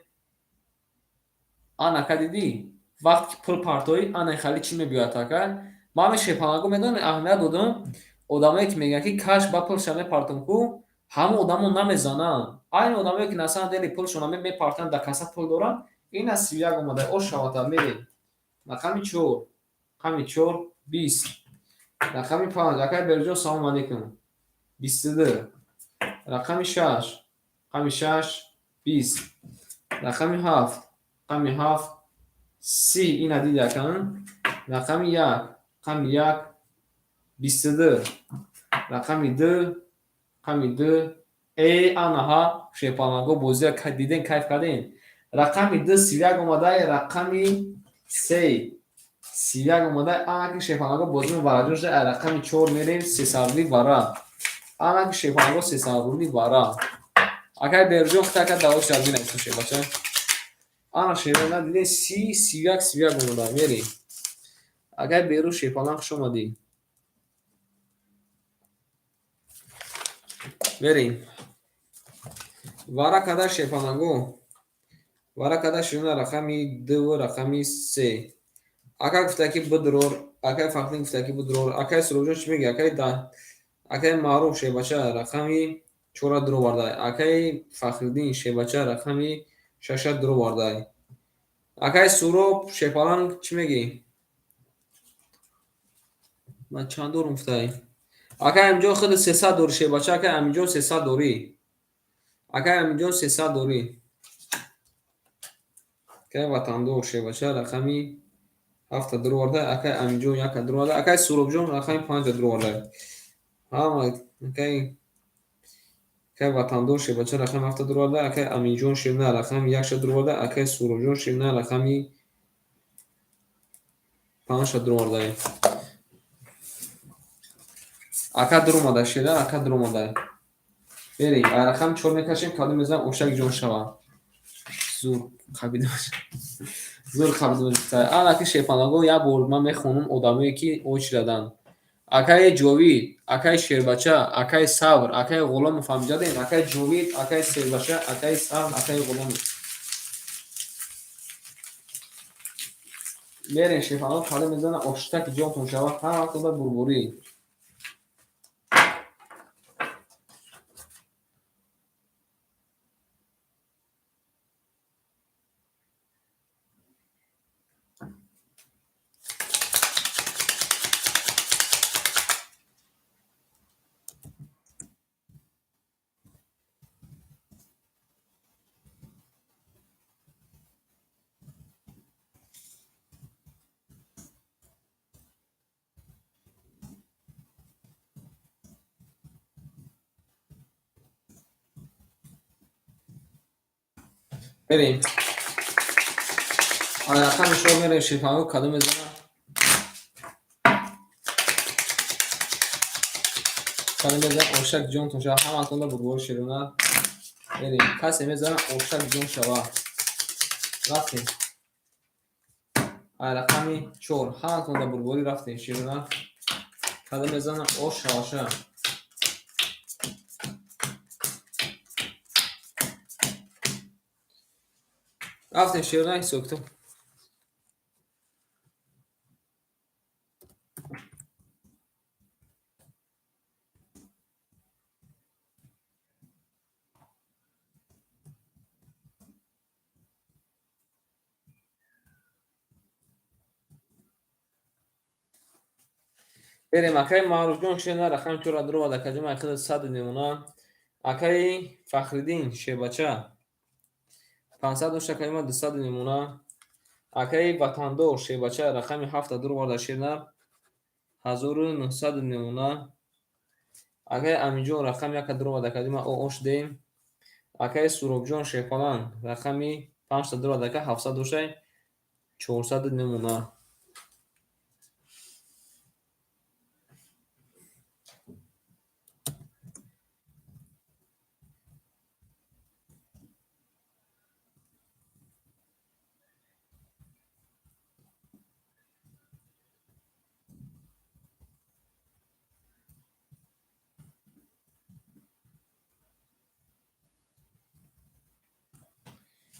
آن اکا دیدی وقتی پول پارتوی آن خالی چی میبیاد اکا ما همه شیپالانگو میدونم اهمیت دادم آدمایی که میگن که کاش با پول شما پارتم کو همه آدمو نمیزنن این آدمایی که نسان دلی پولشون میپارتن در کاسه پول دارن این از سیویاگ اومده او شواتا میری رقمی 4 رقمی 4 20 رقمی 5 اکای برجون سلام علیکم 22 رقمی 6 رقمی 6 20 رقمی 7 رقمی 7 30 این عدید یکن رقمی 1 رقمی 1 22 رقمی 2 رقمی 2 ای آنها شیپالانگو بوزی دیدین کیف کردین رقمی 2 سیویاگ اومده رقمی 3 سیویاگ اومده آنها که شیپالانگو بوزی مبارجون شده رقمی 4 میریم 3 سالی بارا آنها که شیپالانگو 3 سالی بارا اگر برجون خطا که داوش جلبی نیستون شیپاچه آنها شیپالانگو دیدین 30 سیویاگ اومده میریم اگر بیرو شیپالان خوش اومدی. بریم وارا کده شیپالانگو وارا کده شیرونه رقمی 2 و رقمی 3. اگر گفته که بدرور اگر فقطی گفته که بدرور اگر سروجون چی میگه اگر معروف شیباچه رقمی 4 درو وارده اگر فخردین شیباچه رقمی 6 درو وارده اگر سروب شیپالان چی میگی من چند دور گفته اگر اینجا خود 300 دور شیباچه اگر اینجا 300 دوری اگر اینجا 300 دوری که وطن دور شیباچه رقمی 7 درو وارده اگر اینجا 1 درو وارده اگر سروب جون رقمی 5 درو وارده ها که وطن دور شیباچه رقم 7 درو وارده اگر اینجا شیرینه رقم 1 درو وارده اگر سروب جون شیرینه رقمی 5 درو وارده اگر درو ماده شیرینه اگر درو ماده بریم رقم 4 میکشیم کادو میزنم اوشک جون شوه زور خبیده باشه زور خبیده باشه الا که شیپاناگو یا برد من میخونم ادامه که اوچ دادن اکای جاوید اکای شیربچه اکای صبر اکای غلام فهمیدین اکای جاوید اکای شیربچه اکای صبر اکای غلام بریم شیپاناگو کادو میزنم اوشک جون شوه هر وقت به بربری بریم رقم شو میره شیپاناگو کادو میزنم کادو میزنم اوشک جون شوه همه کلا بربری شیرونه بریم کسی میزنم اوشک جون شوه رفتیم رقمی 4 همه کلا بربری رفتیم شیرونه کادو میزنم اوش شوه رفتیم شیرونه سوکتو بریم اکای معروف جون شیرینه رقم 4 درو وارده کجا من خود 100 نمونه اکای فخردین شیباچه 500 دوشته کجا من 200 نمونه اکای وطن دور شیباچه رقم 7 درو وارده شیرینه 1900 نمونه اکای امین جون رقم 1 درو وارده کجا من اوش دیم اکای سروب جون شیپالان رقمی 5 درو وارده که 700 دوشته 400 نمونه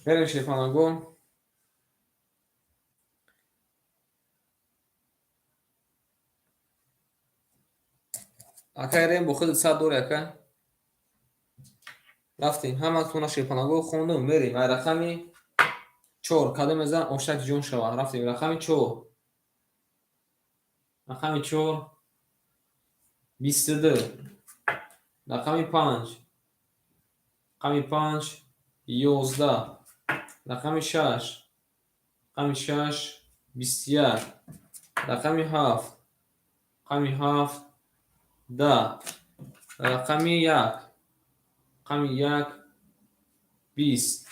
بریم شیپاناگو اکای ریم با خود 100 دور اکای رفتیم همه تونه شیپاناگو خوندم بریم رقمی 4 کادو میزنم اوشک جون شوه رفتیم رقمی 4 رقمی 4 22 رقمی 5 رقمی 5 11 رقمی 6 رقمی 6 21 رقمی 7 رقمی 7 10 رقمی 1 رقمی 1 20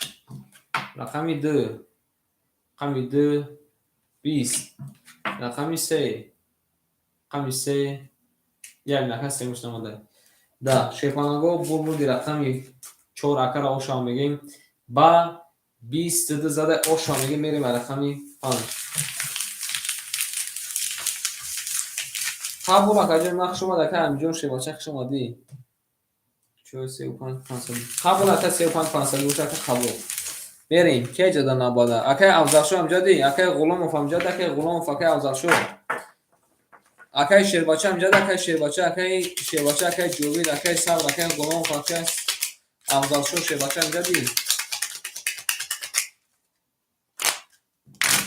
رقمی 2 رقمی 2 20 رقمی 3 رقمی 3 یک نفس سیمش نمونده 10 شیپاناگو بربردی رقمی 4 اکر آشا میگیم با 22 زده آشا میگیم میریم رقمی 5 قبول اکاجون نقش شما دکه همینجور شیباچه شما دی 35 500 قبول اکا 35 500 گوشه که قبول بریم که جدا نباده اکای افضل شو همجا دی اکای غلام افهمجا دکه غلام افکای افضل شو اکای شیرباچه همجا دکه شیرباچه اکای شیرباچه اکای جوبید اکای سر اکای غلام افکای افضل شو شیرباچه همجا دی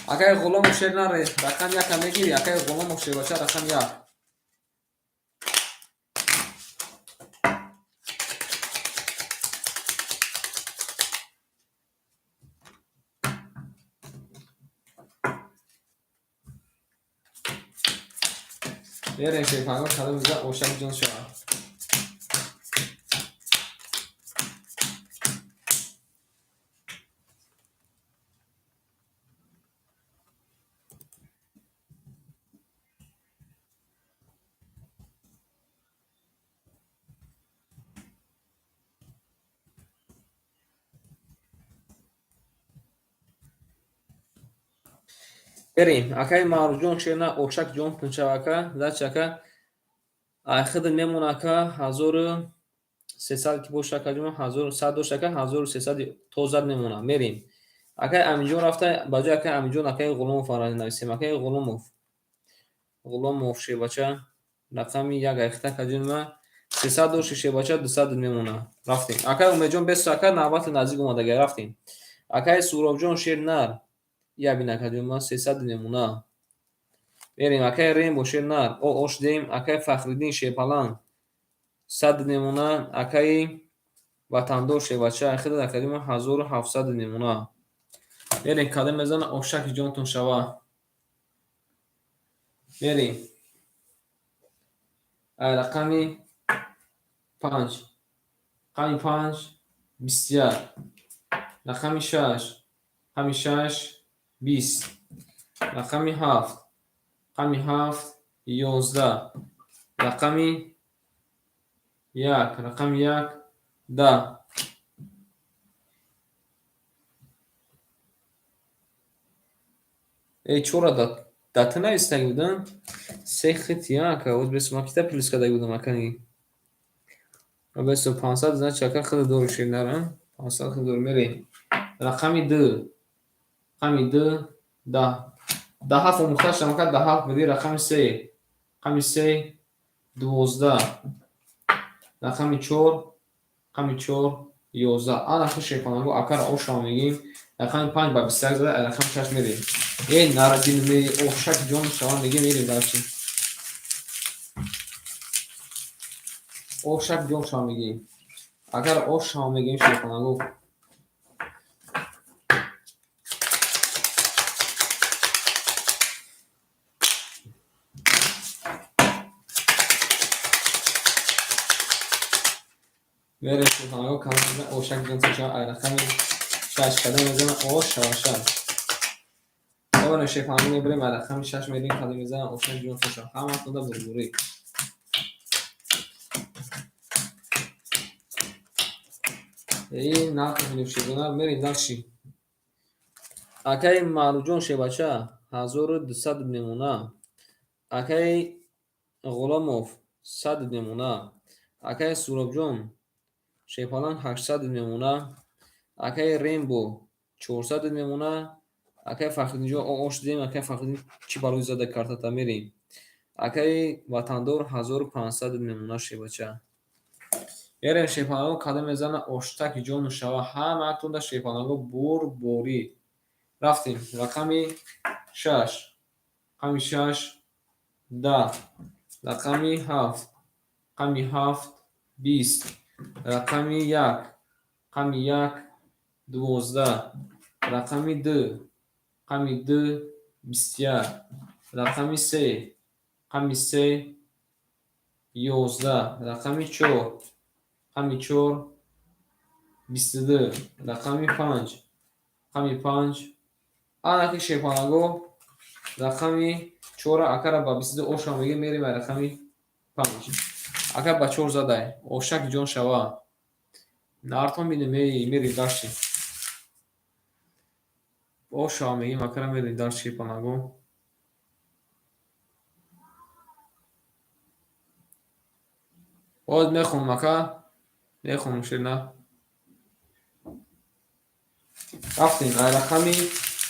اکای غلام شیر نره رقم یک هم میگیری اکای غلام شیرباچه رقم یک بریم شیرپنگا کده میزه اوشک جان شو بریم اکای مارجون شیرنا اوشک جان پنچواکا زچکا اخد میمونه که 1300 که باشه کجا 1100 دوشه که 1300 توزد میمونه میریم اکای امینجون رفته بجای اکای امینجون اکای غلوم فرانی نویسیم اکای غلوم شی بچه رقمی یک اخته کجا ما 300 دوشه شی بچه 200 میمونه رفتیم اکای امیجون 20 اکای نوبت نزدیک اومده رفتیم اکای سوراب جون شیر نر یا بینا کجا ما 300 میمونه بریم اکای ریم بوشیر نر او اوش دیم اکای فخردین شیپالان 100 نمونه اکای وطندور شیباچه اخیر در کلیم 1700 نمونه بریم کلیم بزن اوشک جانتون شوا بریم رقمی 5 رقمی 5 بسیار رقمی 6 رقمی 6 20 رقمی 7 رقمی 7 11 رقمی 1 رقمی 1 10 ای چورا داته نویسته بودن سه خط یک اوز بس ماکیتا پلیس کده بودم اکنی و بس 500 زن چکر خود دور شیر نرم 500 خود دور میریم رقمی 2 رقمی 2 10 10 هفت مختار شمکت 10 هفت بدی رقمی 3 رقمی 3 12 رقمی 4 رقمی 4 11 آن خوش شیفانگو اکر او شما میگیم رقمی 5 با 21 زده رقمی 6 میریم این ناردین می اوشک جون شما میگیم میریم داشتیم اوشک جون شما میگیم اگر اوش شما میگیم شیفانگو میریم شیفانگو کاملا اوشک جون شما رقمی 6 کده میزنه اوش شواشد اول شیفانگو میبریم رقمی 6 میریم کده میزنه اوشک جون شما همه خدا بربوری این نه کنیم شیفانگو میریم داشتیم اکای مالوجون شیباچه 1200 نمونه اکای غلاموف 100 نمونه اکای سورابجون شیپالان 800 نمونه اکای ریمبو 400 نمونه اکای فخردینجو اوش دیم اکای فخردین چی بالوی زده کارتا میریم اکای وطندور 1500 نمونه شیباچه بریم شیپالانگو کده میزنه اوشتک جون شوا همه اکتون ده شیپالانگو بوری رفتیم رقمی 6 رقمی 6 10 رقمی 7 رقمی 7 20 رقمی 1 رقمی 1 12 رقمی 2 رقمی 2 21 رقمی 3 رقمی 3 11 رقمی 4 رقمی 4 22 رقمی 5 رقمی 5 آنکه شیپانگو رقمی 4 اکر با 22 اوشا میگه میریم رقمی 5 اکر با 4 زده اوشک جون شوا نارتون بینه میری داشتی اوشا میگیم اکر میری داشت شیپانگو باز میخونم اکا. میخونم شیرنا. رفتیم رقمی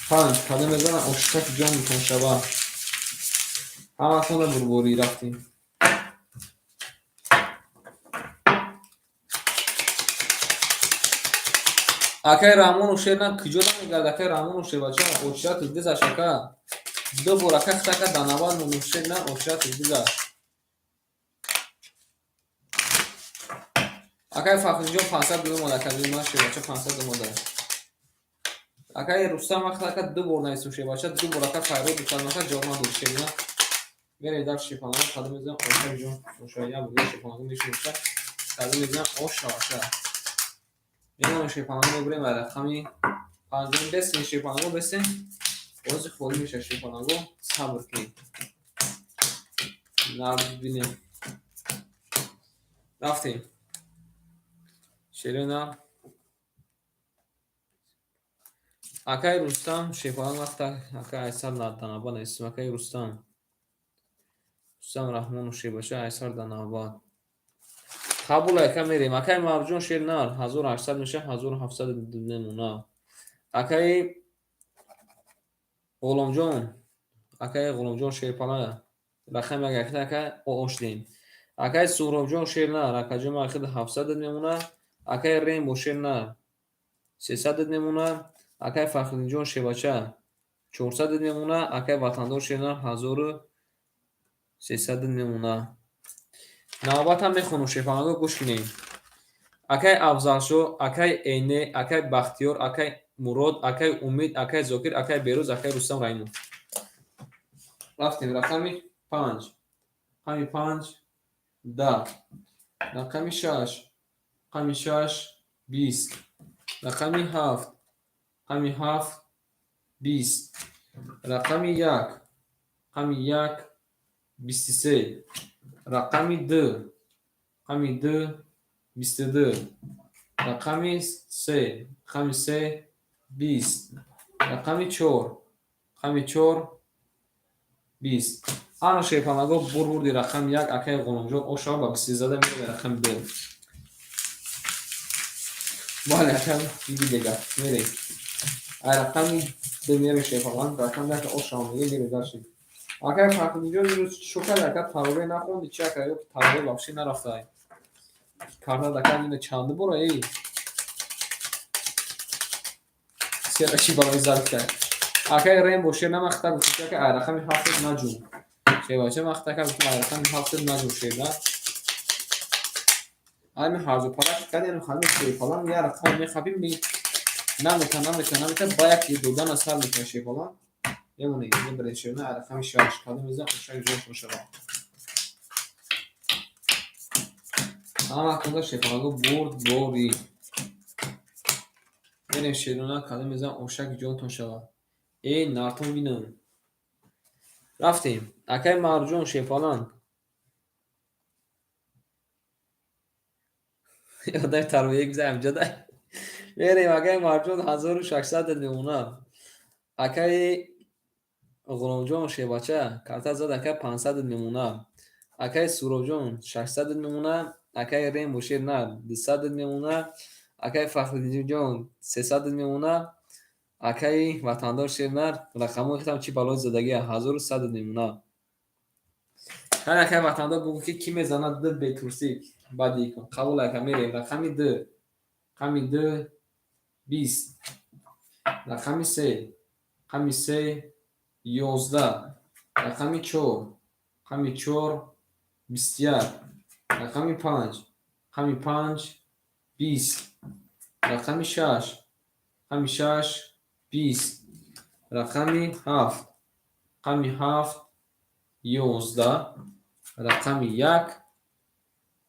5 کدام میزنم اشتک جان میتون شبا همه خونه بربوری رفتیم. اکای رامون و شیرنا کجا نمیگرد اکای رامون و شیر بچه اشتک دیزش اکا دو بور اکا خطا دانوان و شیرنا اشتک دیزش اکای فقط جو 500 دو مدکلی ما شیر بچه 500 دو مدکلی اکای رستم اکا دو بور نیست شیر بچه دو بور اکا فایرو دو کلمه جوان دو شیرنا میره در شیپانه کدام میزنم اشتک جون شاید بگه شیپانه میشه کدام میزنم اشتک میگم شیپانه رو بریم رقمی پنجم بسیم شیپانه رو بسیم باز خود میشه شیپانه رو صبر کنیم نرد بینیم رفتیم شیرنا اکای رستم شیپانه وقتا اکای ایسر دانابان اسم اکای رستم رحمان و شیباشه ایسر دانابان قبول اکا میریم اکای مرجون شیرنار 1800 میشه 1700 نمونه اکای غلامجان اکای غلامجان شیپانه رقم یک اکای اوشتیم اکای سهرابجان شیرنار اکاجم اخید 700 میمونه اکای ریم بو شیرنار 300 میمونه اکای فخرینجان شیباچه 400 میمونه اکای وطندار شیرنار 1300 میمونه نوبت هم میخونم شیپانه گوش کنیم اکای افضلشو اکای عینه اکای بختیار اکای مراد اکای امید اکای زاکر اکای بیروز اکای رستم رحیمو رفتیم رقمی 5 رقمی 5 10 رقمی 6 رقمی 6 20 رقمی 7 رقمی 7 20 رقمی 1 رقمی 1 23 رقمی 2 رقمی 2 22 رقمی 3 رقمی 3 20 رقمی 4 رقمی 4 20 آن شیپانگو بردی رقم 1 اکای غلامجو اوشا با 20 زده میره رقم 2 بله رقم دیگه میره رقمی 2 میره شیپانگ رقم 1 اوشا میره داشتیم اگر فرق اینجا روز شوکه دکت تاوره نخوندی چه که تاوره لابشی نرفته کارنا دکت اینه چنده برو ای سیرشی بالای زد کرد اگر ریم بوشه نمخته بکنه که رقمی 7 نجوم چه باشه مخته که بکنه رقمی 7 نجوم شده همین هرزو پارش کرد اینو خواهیم شیپالان یه رقم میخوابیم می نمیتونه با یکی دودن اصلا میکنه شیپالان یمونه یه برای شده رقمی 6 کده میزن خوشک جوش میشه همه کنده شیپانگو بردی بریم شیرونه کده میزن اوشک جونتون شود ای نارتون بینم رفتیم اکای مرجون شیپالان یادای ترویه بزنیم جده بریم اکای مرجون 1600 نمونه اکای غلامجون شیباچه کارتا زد اکای 500 نمونه اکای سوروجون 600 نمونه اکای ریم بوشیر نه 200 نمونه اکای فخردین جون 300 نمونه اکای وطندار شیرنر رقمو گفتم چی بالای زدگی 1100 نمونه هر اکای وطندار بگو که کی میزنه ده بترسی بعدی کن قبول اکا میریم رقمی 2 رقمی 2 20 رقمی 3 رقمی 3 11 رقمی 4 رقمی 4 21 رقمی 5 رقمی 5 20 رقمی 6 رقمی 6 20 رقمی 7 رقمی 7 11 رقمی 1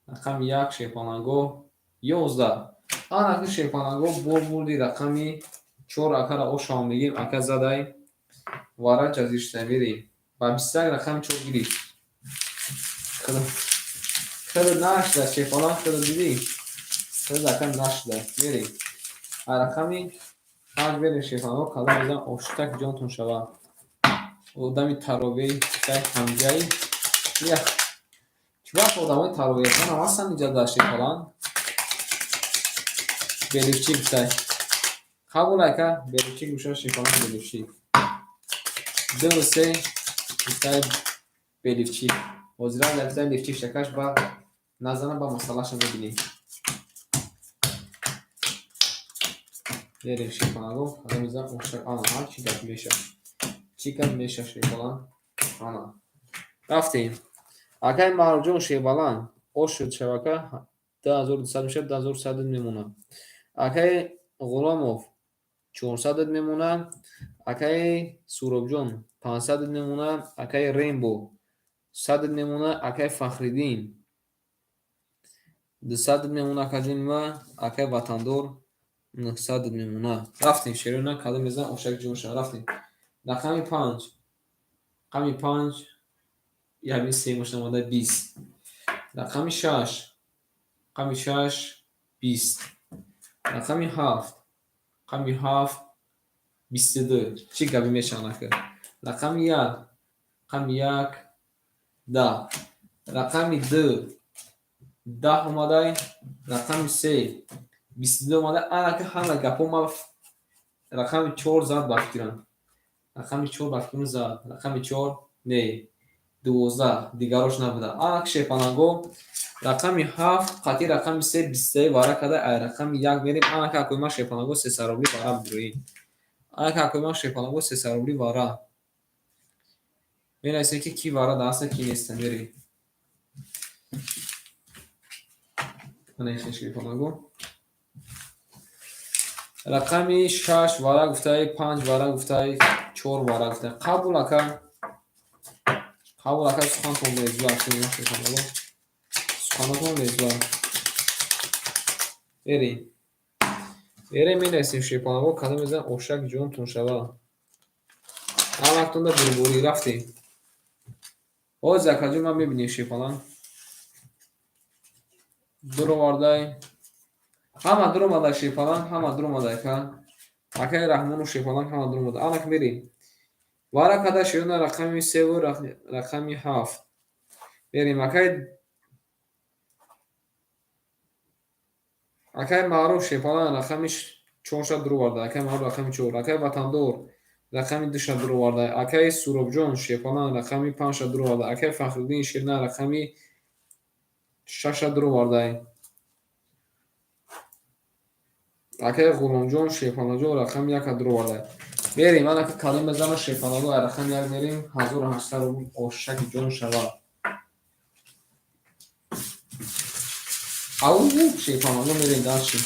رقمی 1 شیپانگو 11 آن اکا شیپانگو بردی رقمی 4 اکا را او شام میگیم اکا زدای وارد جزیش میریم با 21 رقم 4 گیرید خیلی نشده شیپانان خیلی دیدی خیلی رقم نشده میریم رقمی 5 بریم شیپانگو کلا میزن اشتک جانتون شود او دمی تراوی تک همجایی یا وقت آدمای تربیتان هم هستن اینجا در شکلان بلیفچی بتای قبول که بلیفچی گوشه شکلان بلیفچی دو سه بتای بلیفچی وزیران در بتای بلیفچی شکش با نظرم با مسئله شما ببینیم بریم شکلان رو همیزا اونشک آنا ها چی گفت میشه چی گفت میشه شکلان آنا رفتیم اگر مرجون شیبالان اوش شد شبکه 1200 میشه 1200 میمونه اگر غلاموف 400 میمونه اگر سوروبجون 500 میمونه اگر رینبو 100 میمونه اگر فخریدین 200 میمونه کجون ما اگر وطندور 900 میمونه رفتیم شیرونه کده میزن اوشک جون شد رفتیم رقمی 5 رقمی 5 یعنی 3 مشتماده 20 رقمی 6 رقمی 6 20 رقمی 7 رقمی 7 22 چی گبی میشانه که رقمی 1 رقمی 1 10 رقمی 2 10 اومده رقمی 3 22 اومده انا که همه گپو ما رقمی 4 زد بفتیرم رقمی 4 بفتیرم زد رقمی 4 نه 12 دیگرش نبوده انا که شیپانانگو رقمی 7 قطعی رقمی 3 23 واره کده رقمی 1 میریم انا که اکوی ما شیپانانگو 3 سرابلی واره بدرویم انا که اکوی ما شیپانانگو 3 سرابلی واره میرسه که کی واره دسته کی نیسته میریم من شیپانانگو رقمی 6 واره گفته 5 واره گفته 4 واره گفته قبول اکا سخان تون میزبا شیپانانگو سخانتون میزبا بریم میرسیم شیپانانگو کدام میزن اوشک جون تون شوا هم اکتون در بربوری رفتیم او زکاجون ما میبینیم شیپانان درو وارده همه درو ماده شیپانان همه درو ماده که اکای رحمان و شیپانان همه درو ماده آنک میریم وارا کده شیرون رقمی 3 و رقمی 7 بریم اکای معروف شیپانان رقمی 4 شد درو وارده اکای معروف رقمی 4 اکای وطندور رقمی 2 شد درو وارده اکای سوروبجون شیپانان رقمی 5 شد درو وارده اکای فخرالدین شیرین رقمی 6 شد درو وارده اکای غلامجون شیپاناجو رقم 1 درو وارده بریم من اکا کلیم بزنم شیپاناجو رقم 1 میریم 1800 رو اوشک جون شوا او شیپاناجو میریم داشتیم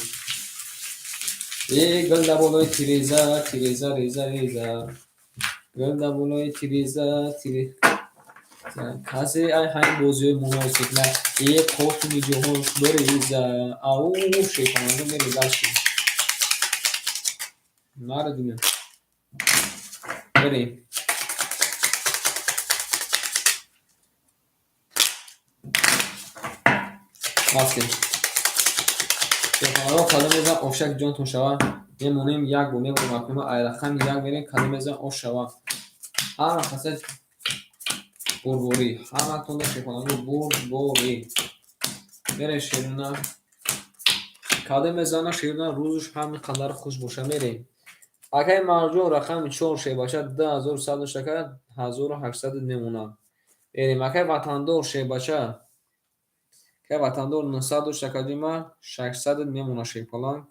گل دبولوی تیریزا تیریزا ریزا ریزا گل دبولوی تیریزا تیریزا کسی ای همین بوزیوی مناسب نه کوت می جهون بریزا او شیپاناجو میریم داشتیم نردیم بریم رفتیم شیپاناجو کدام میزن اوشک جون تون شوا میمونیم یک بو میبریم اکنون رقم 1 میریم کدام میزن اوش شوا همه خسته بربوری همه تون شیپاناجو بربوری میره شیرونه کدام میزنه شیرونه روزش همین قدر خوش باشه میریم اگه مرجون رقم 4 شی باشه 10100 شکر 1800 میمونه بریم اگه وطندور شی باشه که وطندور 900 شکر دیمه 600 میمونه شیپالان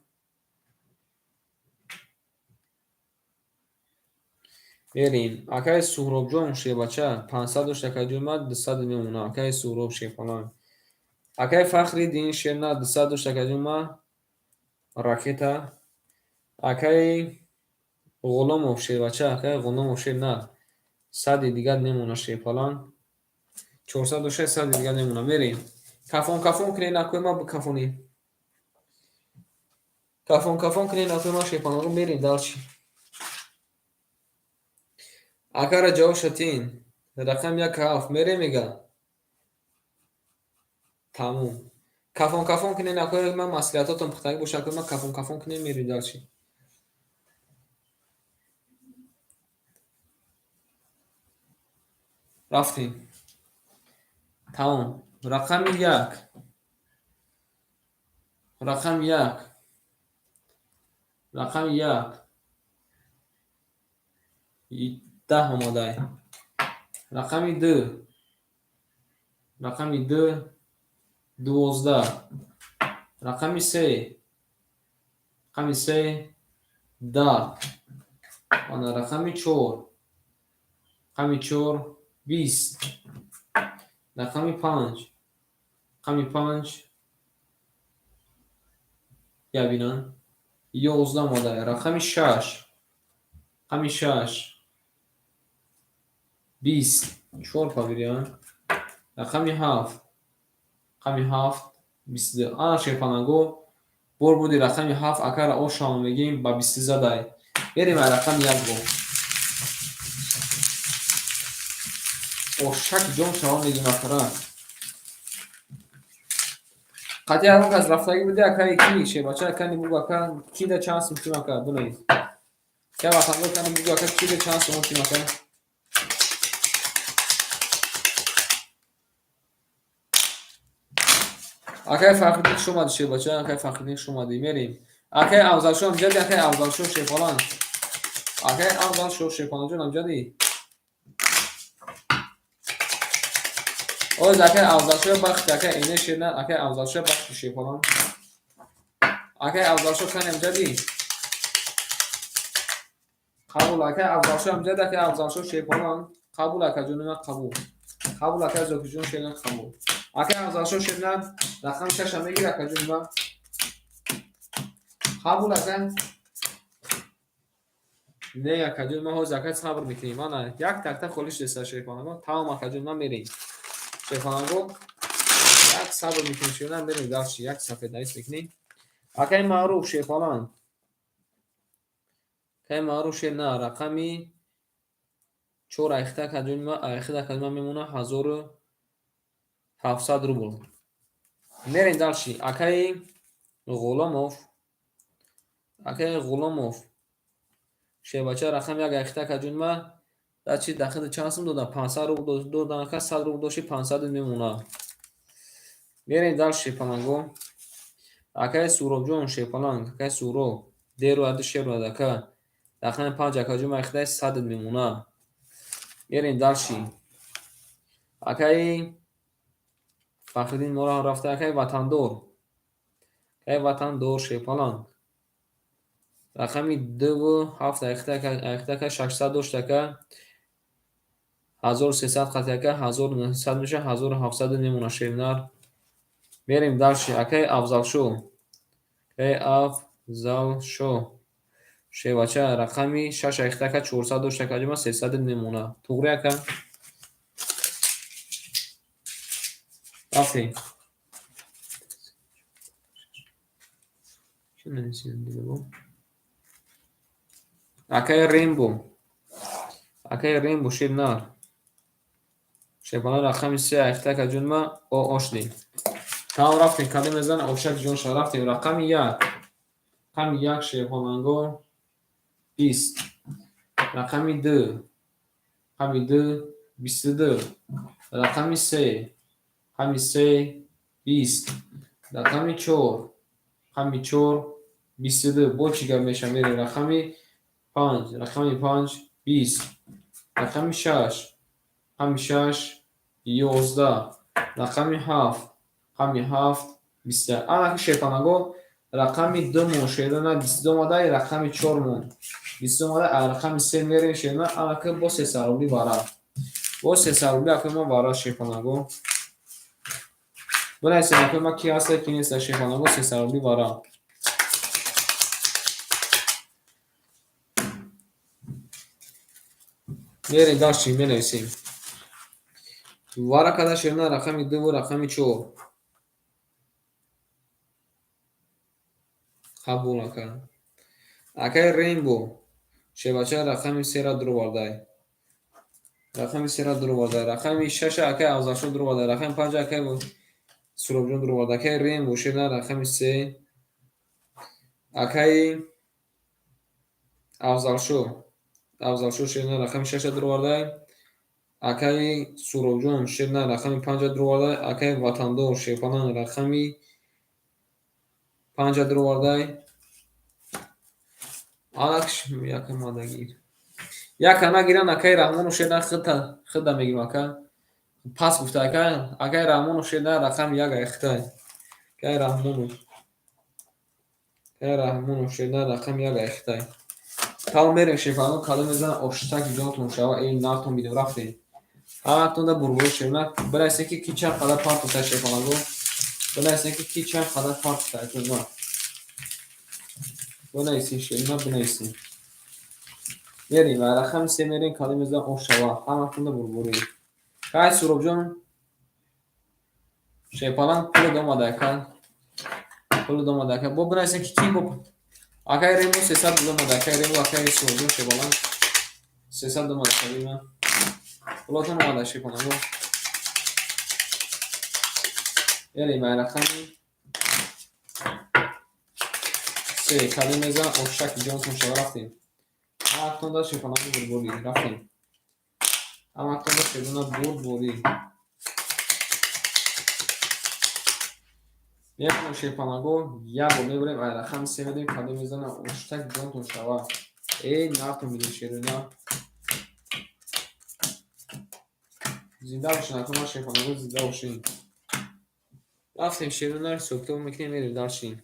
بریم اگه سهراب جون شی باشه 500 شکر دیمه 200 میمونه اگه سهراب شیپالان اگه فخری دین شیرنا 200 شکر دیمه راکتا اگه غلام شی باشه اگه غلام شی نه 100 دیگه میمونه شیپالان 406 دیگه نمونه بریم کافون کنین نکوی ما بکافونی کافون کنین نکوی ما شیپانه رو میریم دالچی اگر جاو شدین رقم 1 هفت میریم میگه تموم کافون کنین نکوی ما مسئولیتاتون پختگی باشه که ما کافون کنین میریم دالچی رفتیم تموم рақами як, рақами як, рақами як, 10 омодай. рақами 2, рақами 2, 12. рақами 3, рақами 3, 10. ана рақами 4, рақами 4, 20. рақами 5, рақами 5, ябинан 11 омодай. рақами 6, рақами 6, 20. 4 павириян. рақами 7, рақами 7, 22. ана шефанагу бор буди рақами 7 акара ошама мегим ба 20 задай. берем ай рақами 1 бо ошак ҷон шава мегим акара. қати ягон кас рафтагӣ буди акаи ки шебача акани бугу ака кида чанд сум тим ака дунаи ка ватанго кани бугу ака кида чанд сум тим ака акай фахридин шумади шебача акай фахридин шумади мерим акай авзалшо амҷади акай авзалшо шефалан акай авзалшо шефанаҷон амҷади оз акай авзалшо бахти акай эне шерна акай авзалшо бахти шефалан акай авзалшо кани амҷади қабул акай авзалшо амҷади акай авзалшо шефалан қабул акаҷонима қабул қабул акай зокиҷон шерна қабул акай авзалшо шерна рақам шаша мегир акаҷонима қабул акай не акаҷонима ҳоз акай сабр мекунем ана як такта холиш деса шефанаго тамом акаҷонима мерем шефанаго як сабр мекунем шерна мерем далши як сафед навис мекунем акай маъруф шефалан акай маъруф шерна рақами 4 айхта акаҷонима мемона 1700 рубл мерем далши акай ғуломов шебача рақам як айхта акаҷонима дачи дахида чанд сум дода 500 рубл додан ака 100 рубл дошти 500 мемона мерем далши шефанаго акай суробҷон шефалан акай суроб деру ади шеру адака рақами 5 акаҷонима айхта 100 мемона мерем далши акай фахриддин мора рафта акай ватандор шефалан рақами 2 айхта 600 доштака 1300 қати ака 1900 меша 1700 мемона шернар мерем далши акай авзалшо шевача рақами 6 айхтака 400 доштака аҷома 300 мемона туғри ака рафтем акай рембо шернар шефалан рақами 3 айхтака аҷонима ошди тамом рафтем кади мезан ошак ҷон ша рафтем рақами 1 шефаланго 20 рақами 2 22 рақами 3 20 рақами 4 22 бо чӣ гап меша мерем рақами 5 20 рақами 6 11 рақами 7 20 ана ки шефанаго рақами 2 мон шерана 22 омадай рақами 4 мон 22 омадай рақами 3 мерем шерана ана ки бо 300 рубли вара бо 300 рубли акома вара шефанаго бунайсе акома ки аста ки неста шефанаго 300 рубли вара мерем далши менависем вара када шерна рақами 2 рақами 4 қабул ака акай рембо шебача рақами 3 дурвардай рақами 6 акай авзалшо дурвардай рақами 5 акай суробҷон дурвардай акай рембо шерна рақами 3 акай авзалшо шерна рақами 6 дурвардай акаи Суровҷон Ширна рақами 5 дурвардай, акаи Ватандор Шефалан рақами 5 дурвардай. Алакш яка мадагир. Яка нагиран акаи Раҳмону Ширна хида мегирам ака. Пас гуфта ака. Акаи Раҳмону Ширна рақами 1 аихтай. Акаи Раҳмону Ширна рақами 1 аихтай. Тав мерем Шефалан кадом мезанам оштаки ҷонтон шава ин нартон бидем рафтем. Ҳаматонда бурбури Ширна бинайсе ки чанд қадар парт гуфта Шефалан го. Бинайсе ки чанд қадар парт гуфта ака. Бинайсе Ширна бинайсе. Мерем рақами 3 мерем кадом мезанам ош шава. Ҳаматонда бурбури. Кай Суровҷон Шефалан пули домада ака. Пули домада ака. Бо бинайсе ки бо акаи рему 300 домада акаи рему акаи Суровҷон Шефалан 300 домада кадима. Пулотон омада Шефалан го. Мерем рақами 3 кадом мезанам оштаки ҷонтон шава рафтем. Ҳаматонда Шефалан бурбури рафтем. Ҳаматонда Шефалан бурбури. Мекунем Шефаланго як бор мебурем ай рақами 3 медем кадом мезанам оштаки ҷонтон шава. Нартон бидем Ширина. Зинда бошин акома Шефаланго зинда бошин. Рафтем Ширина сӯктор мекунем мерем даршин.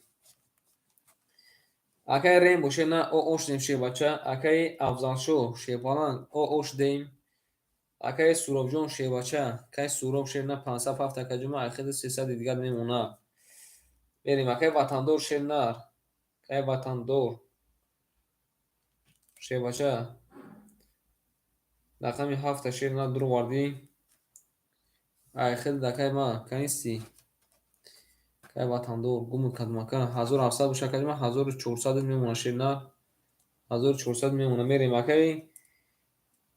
Акаи рем боше на ош дем Шебача. Акаи Афзалшо Шефалан ош дем. акаи Суровҷон Шевача акаи Суров Шерна 507 акаҷума айхиди 300 дигар мемона. Берим акаи Ватандор Шернар акаи Ватандор Шевача рақами 7 Шерна дурварди айхиди акаи ма канисти акаи Ватандор гум кадмака 1700 боша акаҷума 1400 мемона Шернар 1400 мемона. Мерим акаи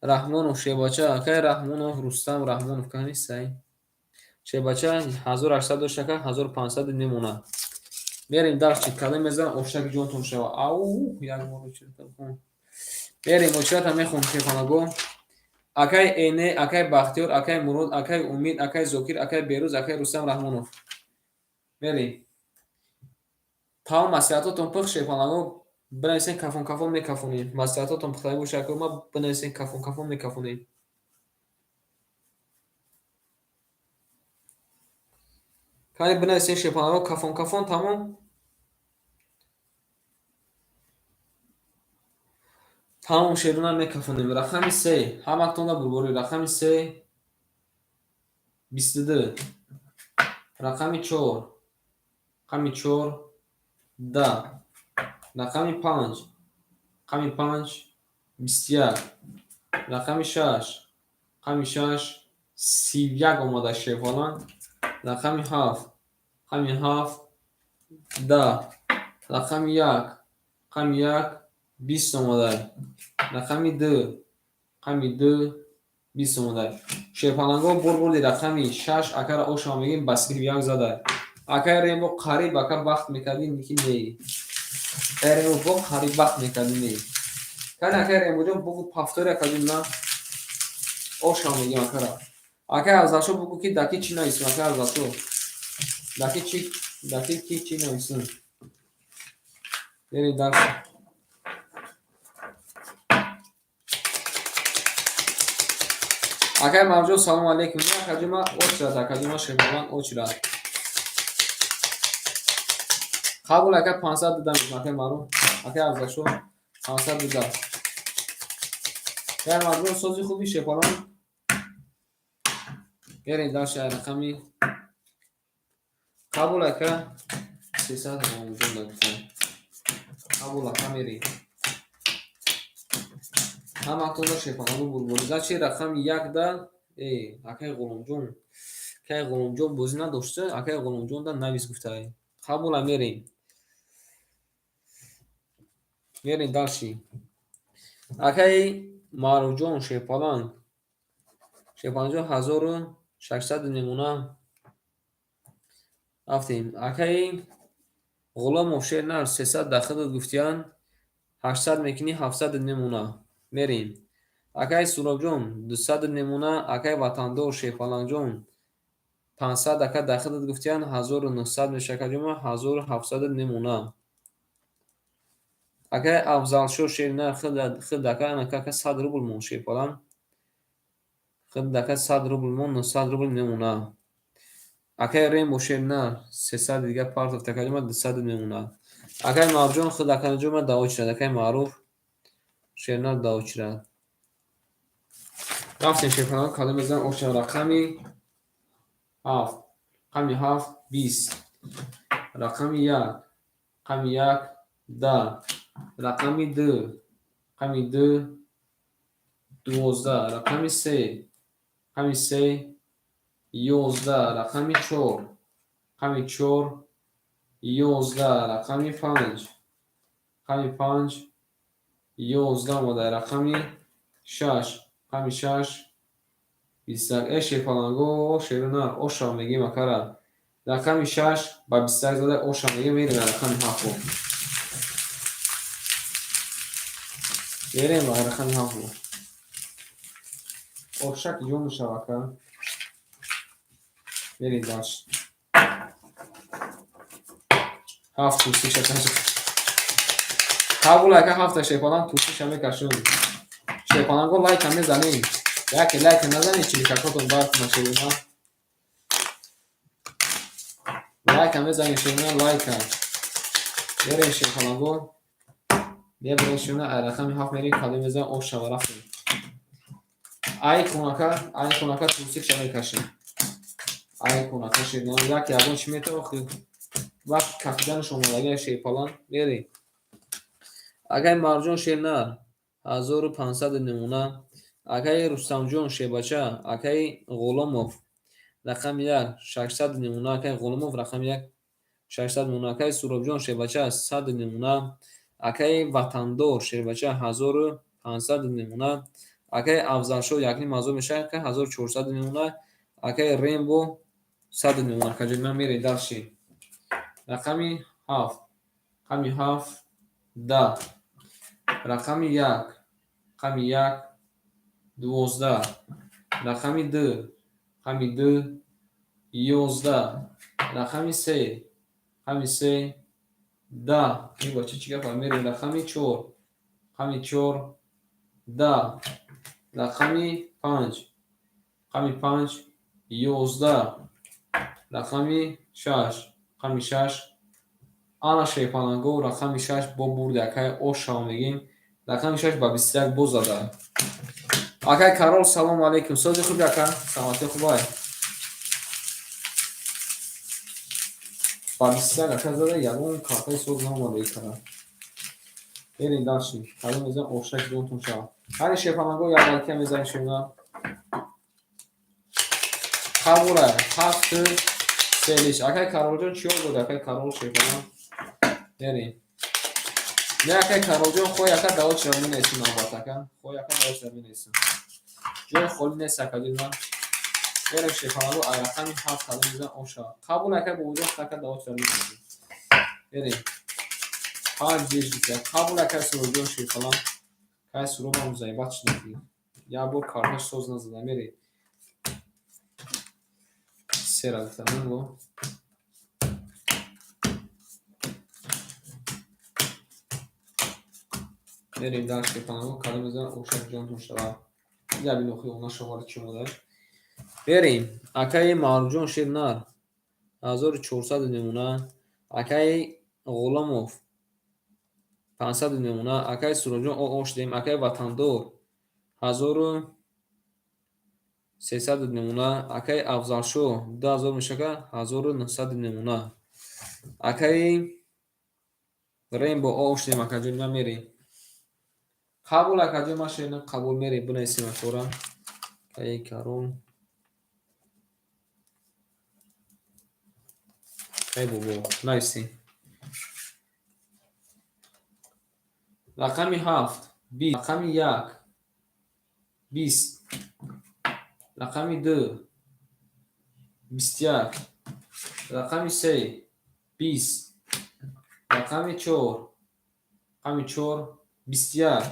Раҳмонов Шебача акаи Раҳмонов Рустам Раҳмонов канистай Шебача 1800 дошака 1500 мемона. Мерим дарчи кале мезан оштаки ҷонтон шава. Ау як бор чиртакон. Мерим очрата мехон шефанаго. Акаи Эне акаи Бахтиёр акаи Мурод акаи Умид акаи Зокир акаи Берӯз акаи Рустам Раҳмонов. Мерим таом маслиҳатотон пух шефанаго. Бинависен кафон мекафонем. Маслиҳатотон пухтаи боша ма бинависен кафон мекафонем. Кани бинависен шефанаго кафон тамом. Тамом шеруна мекафонем. Рақами 3 ҳамактонда бурбори рақами 3 22 рақами 4 рақами 4 10 рақами 5 рақами 5 21 рақами 6 рақами 6 31 омада шефалан. рақами 7 рақами 7 10 рақами 1 рақами 1 20 омадай. рақами 2 рақами 2 20 омадай. Шефаланго бурбурди рақами 6 акара ошама мегим баскир 1 задай. акаи ремо қариб ака бахт мекардим ки не. акаи ремо бо қариб бахт мекардим не. кани акаи ремо ҷон бугу пафтори акадим на ошама мегим акара. акаи азашо бугу ки даки чи нависим акаи азашо. даки ки чи нависим. Бери дарс. акаи мавҷуд салом алейкум. акаҷума очрад акаҷума шефалан очрад. қабул акаи 500 дида мекунам акаи маъруф. акаи азашо 500 дида. акаи мавҷуд сози хуби шефалан. Бери дарс рақами қабул ака 300 мавҷуд акаи. қабул ака мери. ҳамактонда шефалану бурбури зачи рақами 1 да акаи ғуломҷон. акаи ғуломҷон бозӣ надошта. акаи ғуломҷон да навис гуфтай. қабула мерем. мерем дарши. акаи Маъруфҷон шефалан. шефаланҷон 1600 мемона. рафтем. акаи ғуломов шернар 300 дахидат гуфтиян 800 мекунӣ 700 мемона. мерем. акай Сурабҷон 200 немуна, акай ватандор Шефаланҷон 500 ака дахилат гуфтиян 1900 мешака ҷума 1700 немуна. Акай Афзалшо Шерина хил дака анака 100 рубл мон Шефалан. Хил дака 100 рубл мон 900 рубл немуна. Акай Рембо Шерина 300 дига партов така ҷума 200 немуна. Акай Мавҷон хил дака ҷума даочрад, акай Маъруф Шерина даочрад. Рафтем Шефалан калом мезан ошан рақами 7 рақами 7 20 рақами 1 рақами 1 10 рақами 2 рақами 2 12 рақами 3 рақами 3 11 рақами 4 рақами 4 11 рақами 5 рақами 5 11 мода рақами 6 рақами 6 21 Шефаланго Шерина оша мегим акара рақами 6 ба 21 зада оша мегим мерим рақами 7 мерим рақами 7 ошак ҷон мешавака мерим даш 7 турси шакаш қабул ака 7 Шефалан турси шамекашун Шефаланго лайка мезанем яке лайка назанед чи мишакотон бартма Шерина лайка мезанем Шерина лайка мерим Шефаланго мерим Шерина рақами 7 мерим калом мезан ошава рафтем ай кунака турси шамекашун ай кунака Шерина як ягон чи метавохи вақт кафиданаш омадагия Шефалан мерим акай Марҷон Шерина 1500 немуна акай Рустамҷон Шебача акай Ғуломов рақами 1 600 немуна акай Ғуломов рақами 1 600 немуна акай Сурабҷон Шебача 100 немуна акай Ватандор Шебача 1500 немуна акай Афзалшо якним азо мешавад акай 1400 немуна акай Рембо 100 немуна каҷоима мере дарши рақами 7 рақами 7 10 рақами 1 рақами 1 12 рақами 2 рақами 2 11 рақами 3 рақами 3 10 ин бача чӣ гапа мерем рақами 4 рақами 4 10 рақами 5 рақами 5 11 рақами 6 рақами 6 ана Шефаланго рақами 6 бо бурди акай ошао мегим рақами 6 ба 21 боз зада акай Карол салом алейкум сози хуби ака саломати хубай ба 21 ака зада ягон картаи соз наомада икара мерем дарши калом мезан ошак ҷонтон шава ҳари Шефаланго як лайка мезанем Шерина қабула 7 селиш акай Каролҷон чиёр буд акай Карол Шефалан мерем не акай Каролҷон хо яка даочра менесим албат ака хо яка даочра менесим ҷои холи нест ака ҷуна мерем Шефаланго ай рақами 7 калом мезан оша қабул ака бо вуҷуд ака даочра менесим мерем 5 беш дика қабул ака Сурабҷон Шефалан кай сурабам зайбат шудаки як бор карташ соз назада мерем сера гуфтаманго мерем дар Шефаланго калом мезан ошак ҷонтон шава яби нохи она шовар чӣ мода берем акай Маъруфҷон Шеринар 1400 немуна акай Ғуломов 500 немуна акай Сурабҷон ош дем акай Ватандор 1300 немуна акай Афзалшо 2000 мешака 1900 немуна акай Рембо ош дем ака ҷоима мерем қабул ака ҷоима Шерина қабул мерем бинависем акора акай Карол ай бобо нависем рақами 7 20 рақами 1 20 рақами 2 21 рақами 3 20 рақами 4 рақами 4 21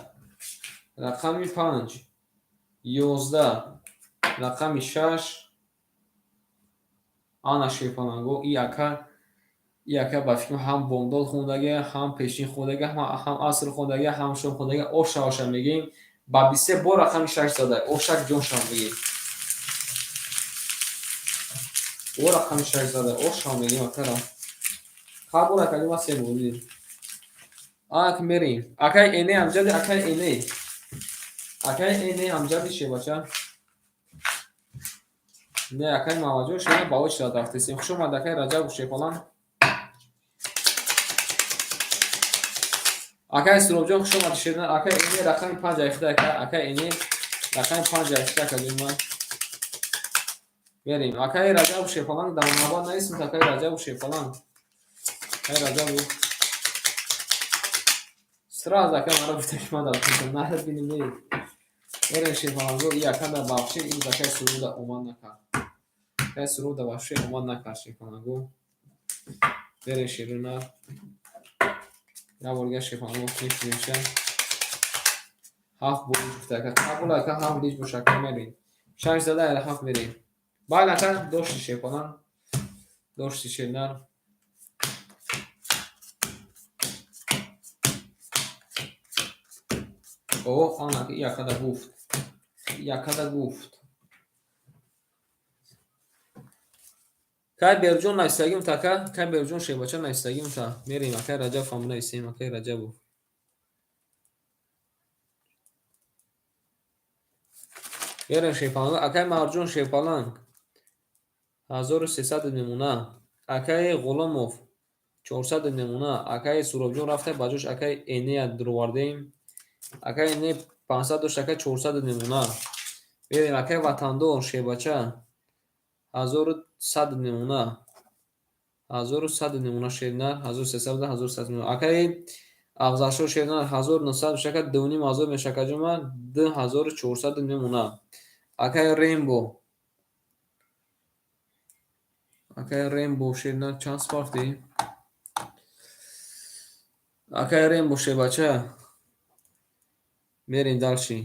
рақами 5 11 рақами 6 ана шефонанго и яка ба фикрам ҳам бомдод хондаги ҳам пешин хондаги ҳам аср хондаги ҳам шом хондаги оша мегим ба 23 бор рақами 6 зада ошак ҷон шам мегим бор рақами 6 зада оша мегим акара қабул академ ва се бозӣ ак мерим акай эне амҷади акай эне амҷади шебача не акай маваҷҷӯҳ шуда ба очи рафтесем хушомад акай раҷаб шефалан акай суробҷон хушомад шедан акай эне рақами 5 айхта акай эне рақами 5 айхта академа берем акай раҷаб шефалан дар наба наисм акай раҷаб шефалан акай раҷаб сразу акай мара гуфта ки ман дар нара бинем не берем шефаланго и акай дар бахши ин акай суруда омад накард акай суруда бахши омад накард шефаланго берем ширина я борга шефаланго кешимша ҳафт буриш гуфта акай қабул акай ҳафт лич бошака мерем 6 зада ала ҳафт мерем байл акай дошти шефалан дошти ширина о ана якада гуфт кай берҷон нависагим така кай берҷон шебача нависагим та мерем акай раҷаб ҳам нависем акай раҷабу берем шефаланг акай марҷон шефаланг 1300 мемуна акай ғуломов 400 мемуна акай суробҷон рафта баҷош акай энея дуровардем акай эне 500 дошт акай 400 мемуна берем акай ватандор шебача 1100 мемуна 1100 мемуна шернар 1300 1100 мемуна акай афзалшо шернар 1900 шака дуним азор мешакаҷума 2400 мемуна акай рембо шернар чанд спарти акай рембо шебача мерем далши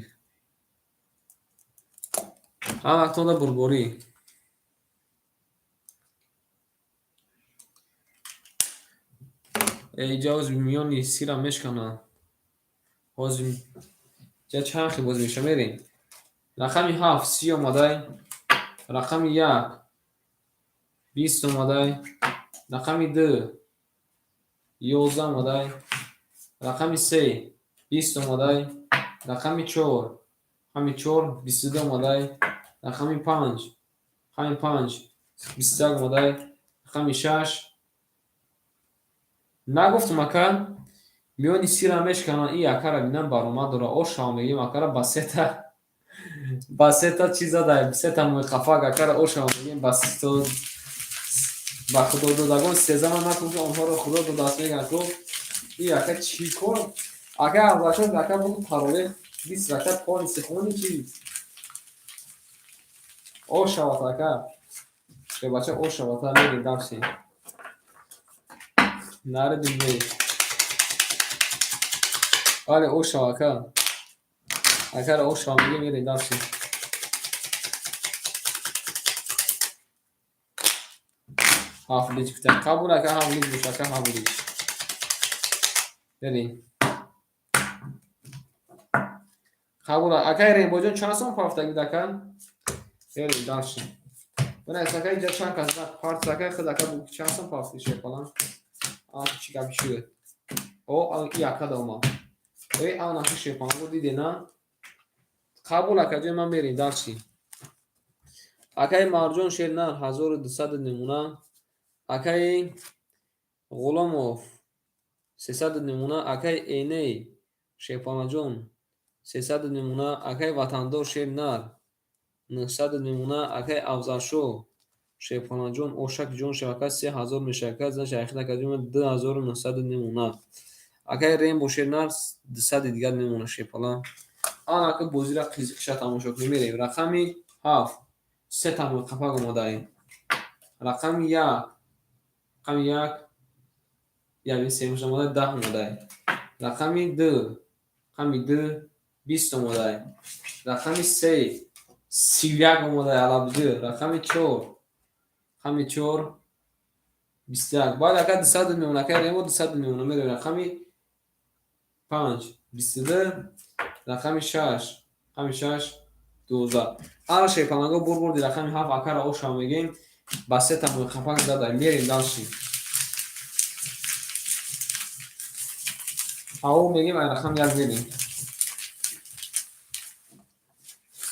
ҳамактонда бурборӣ эҷа ҳозир миёни сира мешкананд ҳозир ҷа чанд хел боз меша мерем рақами 7 30 омадай рақами 1 20 омадай рақами 2 11 омадай рақами 3 20 омадай рақами 4 22 омадай рақами 5 21 омадай рақами 6 нагуфтум ака миёни сира мешкананд и акара бинам баромад дора ошао мегим акара ба сета чӣ задай сета муқаффак акара ошао мегим ба сито ба худододагон сезама накун ки онҳоро худо додаст мегӯянд ку и ака чӣ кор ака авлашон ака буду пароле 20 ракат пони сихони чӣ ошавад ака шебача ошавад мерем дарси наредим не вале ошава ака акара ошава мегим мерем дарси ҳафлич гуфта қабул ака ҳафлич буш ака ҳафлич берем қабул акай рембоҷон чанд сом пафтагид ака берем дарши бинас ака иҷа чанд кас парт ака худ ака чанд сом пафти шефалан чӣ гапи шуд о и ака дома ой ана шефалан дидена қабул ака ҷои ман мерем дарши акай марҷон шернар 1200 немуна акай ғуломов 300 немуна акай эней шефонаҷон 300 немуна акай ватандор шернар 900 немуна акай афзалшо шефонаҷон ошак ҷон шавака 3000 мешавад зан шайхина кадима 2900 немуна акай рембо шернар 200 дигар немуна шефала ан ака бозира қизиқиша тамошо кунем мерем рақами 7 се тамои қапак омадаем рақами 1 яъни се омадаем 10 омадаем рақами 2 20 20 اومده. رقم 3 31 اومده علابدو. رقم 4 رقم 4 21. باید اگر 200 میمونه که ریمو 200 میمونه میره. رقم 5 22. رقم 6 رقم 6 12. آن شیپانگو بردی رقم 7 اگر اوشا میگیم بسه تمام خفاک زده میریم دانشی. او میگیم رقم 1 میریم.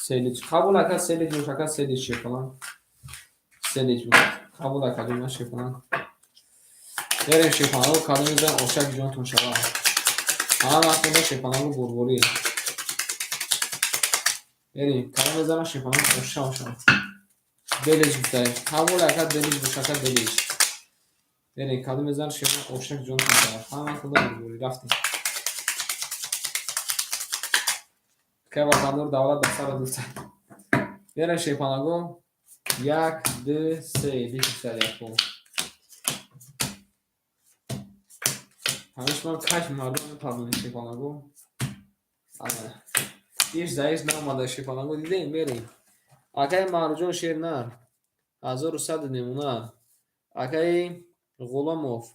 سیلیج قبول اکد سیلیج روش اکد سیلیج شیپانگ سیلیج بود قبول اکد اینا شیپانگ بریم شیپانگو کادو میزن اوشک جونتون شوا همه وقتی شیپانگو بردی بریم کادو میزن شیپانگ اوشا دلیج بودن قبول اکد دلیج روش اکد دلیج بریم کادو میزن شیپانگ اوشک جونتون شوا همه وقتی بردی رفتیم که وطندور دولت دفتر دوستن بریم شیپانگو 1 2 3 دیگه یک بود همش من کاش مردم پردون شیپانگو هیچ ضعیف نامده شیپانگو دیدیم بریم اکای مرجان شیرنر 1100 نمونه اکای غلاموف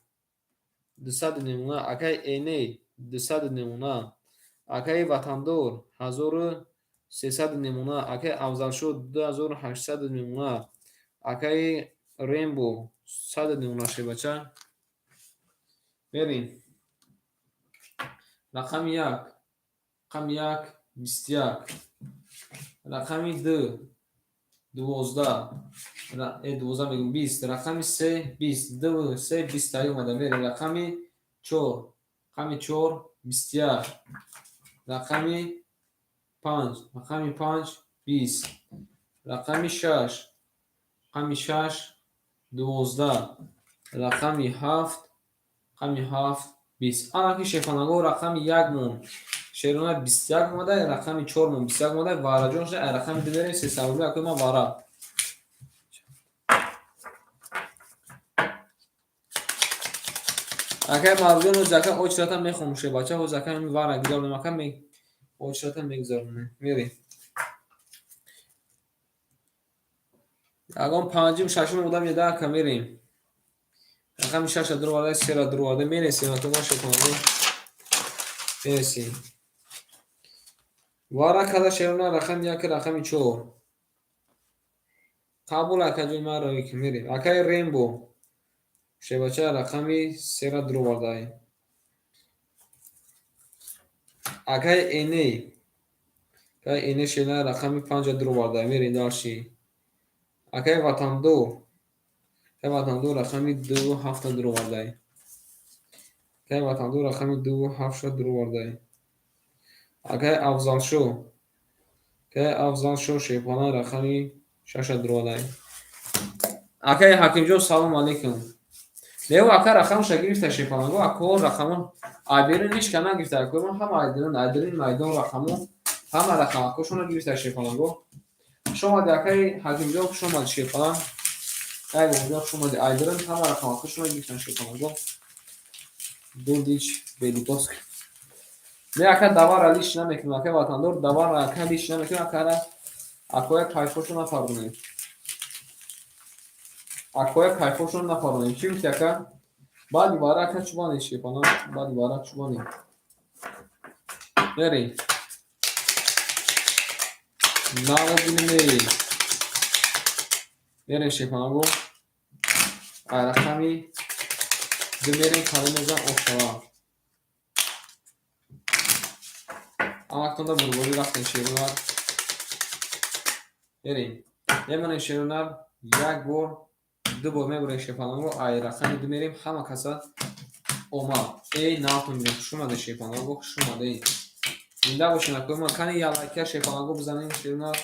200 نمونه اکای اینی 200 نمونه اکای وطندور 1300 نمونه اکای افضلشو 2800 نمونه اکای ریمبو 100 نمونه شی بچه بریم رقم 1 رقم 1 21 رقم 2 12 12 میگم 20 رقم 3 20 2 3 20 اومده میره رقم 4 رقم 4 21 رقم 5 رقم 5 20 رقم 6 رقم 6 12 رقم 7 رقم 7 20 اما که شیفانگو رقم 1 مون شیرونه 21 اومده رقم 4 مون 21 اومده وارا جون شده رقم 2 بریم 3 سوابی اکوی ما وارا اگه مردم رو زکر اوچرتا میخومشه بچه ها زکر می وارا گیدار نمکم می اوچرتا میگذارونه میریم اگه پنجیم ششم بودم یه ده که میریم رقم 6 درو وارده 3 را درو وارده میرسیم اکوی ما شکنگو میرسیم وارا کده شیرونه رقم 1 رقم 4 قبول اکا جوی ما روی که میریم اکای ریمبو شبچه رقمی 3 را درو وارده اکای اینی شیرونه رقمی 5 را درو وارده میریم داشتی اکای وطندو وطندو رقمی 2 7 درو وارده اکای وطندو رقمی 2 7 درو وارده اکای افضل شو شیپانه رقمی 6 درو وارده اکای حکیم جون سلام علیکم لیو اکا رقم شگیرفته شیپانگو اکو رقمون آبیرون نیش کنن گرفته اکو من هم آیدرین میدان رقمون هم رقم اکوشون گرفته شیپانگو شما دکای حکیم جون شما شیپان ای بابا شما دی آیدرین هم رقم اکوشون گرفته شیپانگو دو دیچ بیلیتوس نه اکا دوار لیش نمیکنه اکا وطندور دوار اکا لیش نمیکنه اکا اکوی کایفوشون نفردونیم اکوی کایفوشون نفردونیم چی میشه اکا بعد بارا که چوبانی شیپانا بعد بارا چوبانی بریم ناو بینیم بریم شیپانا گو رقمی دو بریم کاری میزن افتالا اما کنده برگوری رفتن شیرونر بریم یمونه شیرونر یک بار دو بار میبریم شیپانا گو رقمی دو میریم همه کسا اوما ای ناکن میریم شما ده شیپانا گو شما ده اینده باشین اکوی ما کنی یا لایکه شیپانا گو بزنیم شیرونر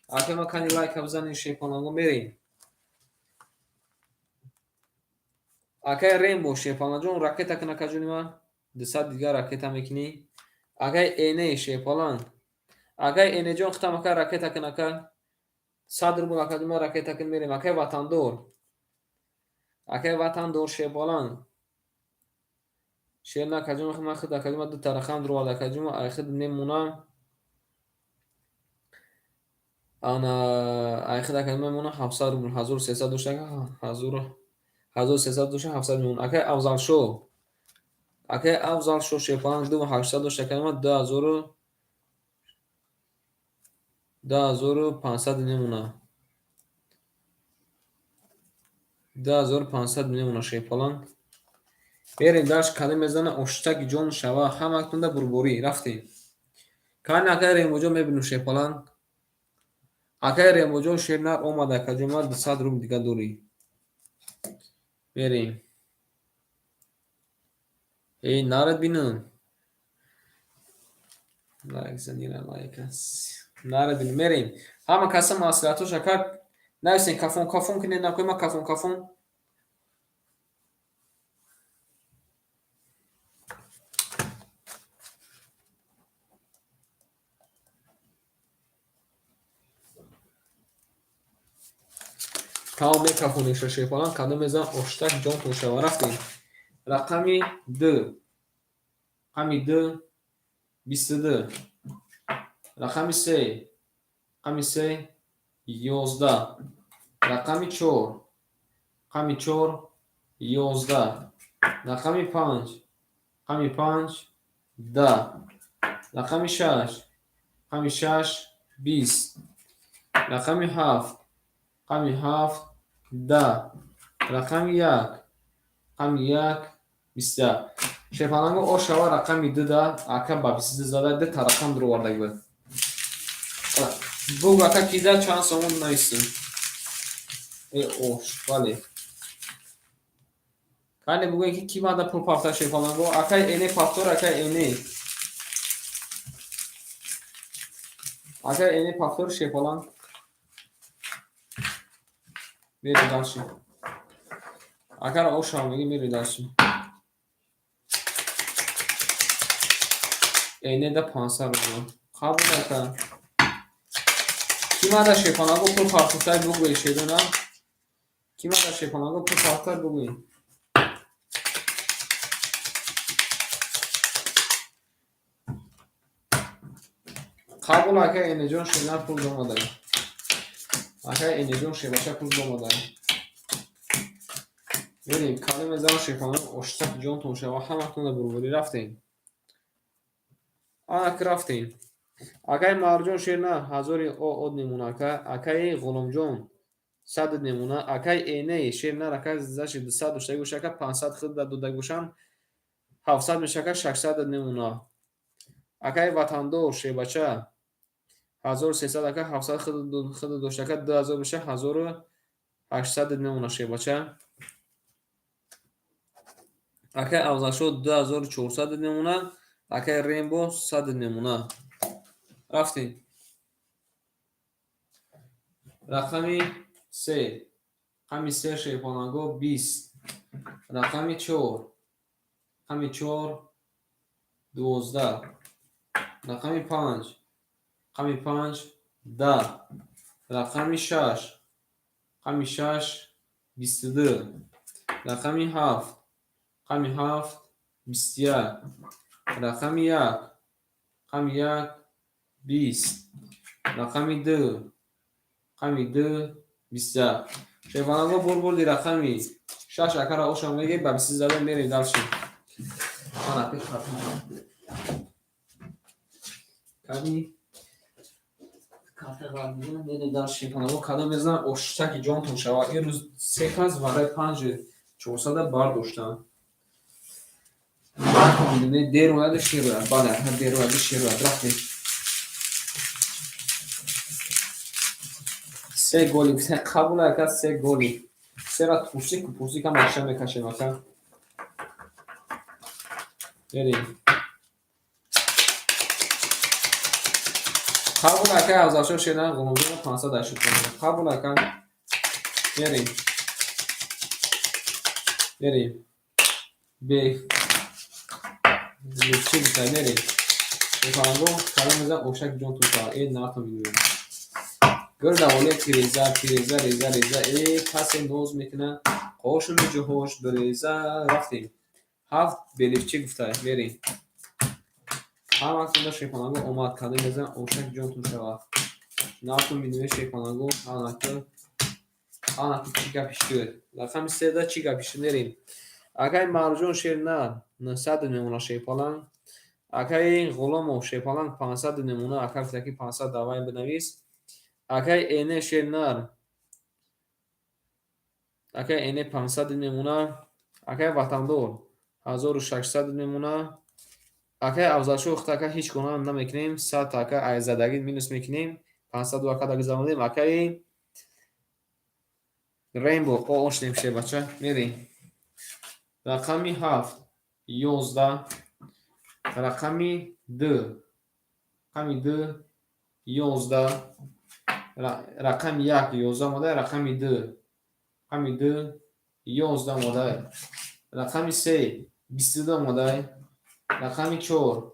اکوی ما کنی لایکه بزنیم شیپانا گو میریم اگه ریمبو شیپانا جون راکت کنه کجونی ما 200 دیگه راکت میکنی اگه اینه شیپالان اگه اینه جون ختم که راکت کنه که 100 رو کجونی ما راکت کن میریم اگه وطندور شیپالان شیرنا کجونی ما خود کجونی ما دو تا رقم درو وارد کجونی ما اخد نمونه ана айхида ка мемона 700 рубл 1300 дошта 1300 дошта 700 мемона акай афзал шо шефаланг 2800 дошта кама 2500 мемона 2500 мемона шефаланг берем даш каде мезана оштаки ҷон шава ҳамактунда бурборӣ рафтем кани акай ремоҷо мебинем шефаланг акай ремоҷо шернар омада каҷома 200 рубл дига дорӣ берем нарад бинам нарад бинам мерем ҳама каса маслиҳатоша кард нависем кафон кине накоима кафон тамом мекафонеша шефалан кадом мезан оштак ҷон тошава рафтем рақами 2 22 рақами 3 11 рақами 4 11 рақами 5 10 рақами 6 20 рақами 7 10 рақами 1 21 шефаланго ошава рақами 2 ака ба 22 зада 2 та рақам дуровардаг буд буг ака кида чанд сомон нависем ош бале кане бугем ки мада пул пафта шефаланго акай эне пафтор акай эне пафтор шефаланг мери далши акара ошава меги мери далши эне да 500 рубл қабул ака кимада шефаланго пул пафтор бугӯи шедона кимада шефаланго пул пафтор бугӯи қабул ака энеҷон шена пул домадай ака энеҷон шебаша пул домадай берем кале мезан шефаланго оштак ҷон тошава ҳаматона бурборӣ рафтем анак рафтем акай марҷон шерна 1000 од немуна акай ғуломҷон 100 немуна акай эне шерна акай заши 200 доштаги боша ака 500 худа додаги бошан 700 мешака 600 немуна акай ватандор шебача 1300 ака 700 худа доштака 2000 боша 1800 немуна шебача акай авзашо 2400 немуна акай рембо 100 немуна рафтем рақами 3 шефаланго 20 рақами 4 12 рақами 5 10 рақами 6 22 рақами 7 21 рақами 1 20 рақами 2 21 шефаланго бурбурди рақами 6 акара оша меги ба 20 зада мерем далши ками катағалдина мерем далши шефаланго кадом мезан оштаки ҷон тошава ин рӯз 3 кас вараи 5400 бардоштанд деруяду шируяд бале деруяду шируяд рафтем се голи қабул ака се голи сера пурсика маша мекашем ака берем қабул ака авзашо шедан ғуломҷона 580 қабул ака берем лучи бисайдерем шефаланго калом мезан ошак ҷон туша нарто мидуем гӯрдаволе тиреза касе ноз мекунад қошуми ҷуҳош дуреза рафтем 7 беливчи гуфта берем ҳамактунда шефаланго омад калом мезан ошак ҷон тушава ناتون بینوی شیپانگو آنکه چی گپی شد رقم 3 دا چی گپی شد نریم اگه مرجان شیرنا 900 نمونه شیپالان اگه غلام شیپالان 500 نمونه اگه تکی 500 دوای بنویس اگه اینه شیرنار اگه اینه 500 نمونه اگه وطندور 1600 نمونه اگه افزایش اختکه هیچ گناه نمیکنیم 100 تاکه ایزدگی مینوس میکنیم 500 وقت اگه زمانیم اگه رینبو او اونش نمیشه بچه میریم رقمی 7 11 رقمی 2 رقمی 2 11 رقم 1 11 ماده رقمی 2 رقمی 2 11 ماده رقمی 3 22 ماده رقمی 4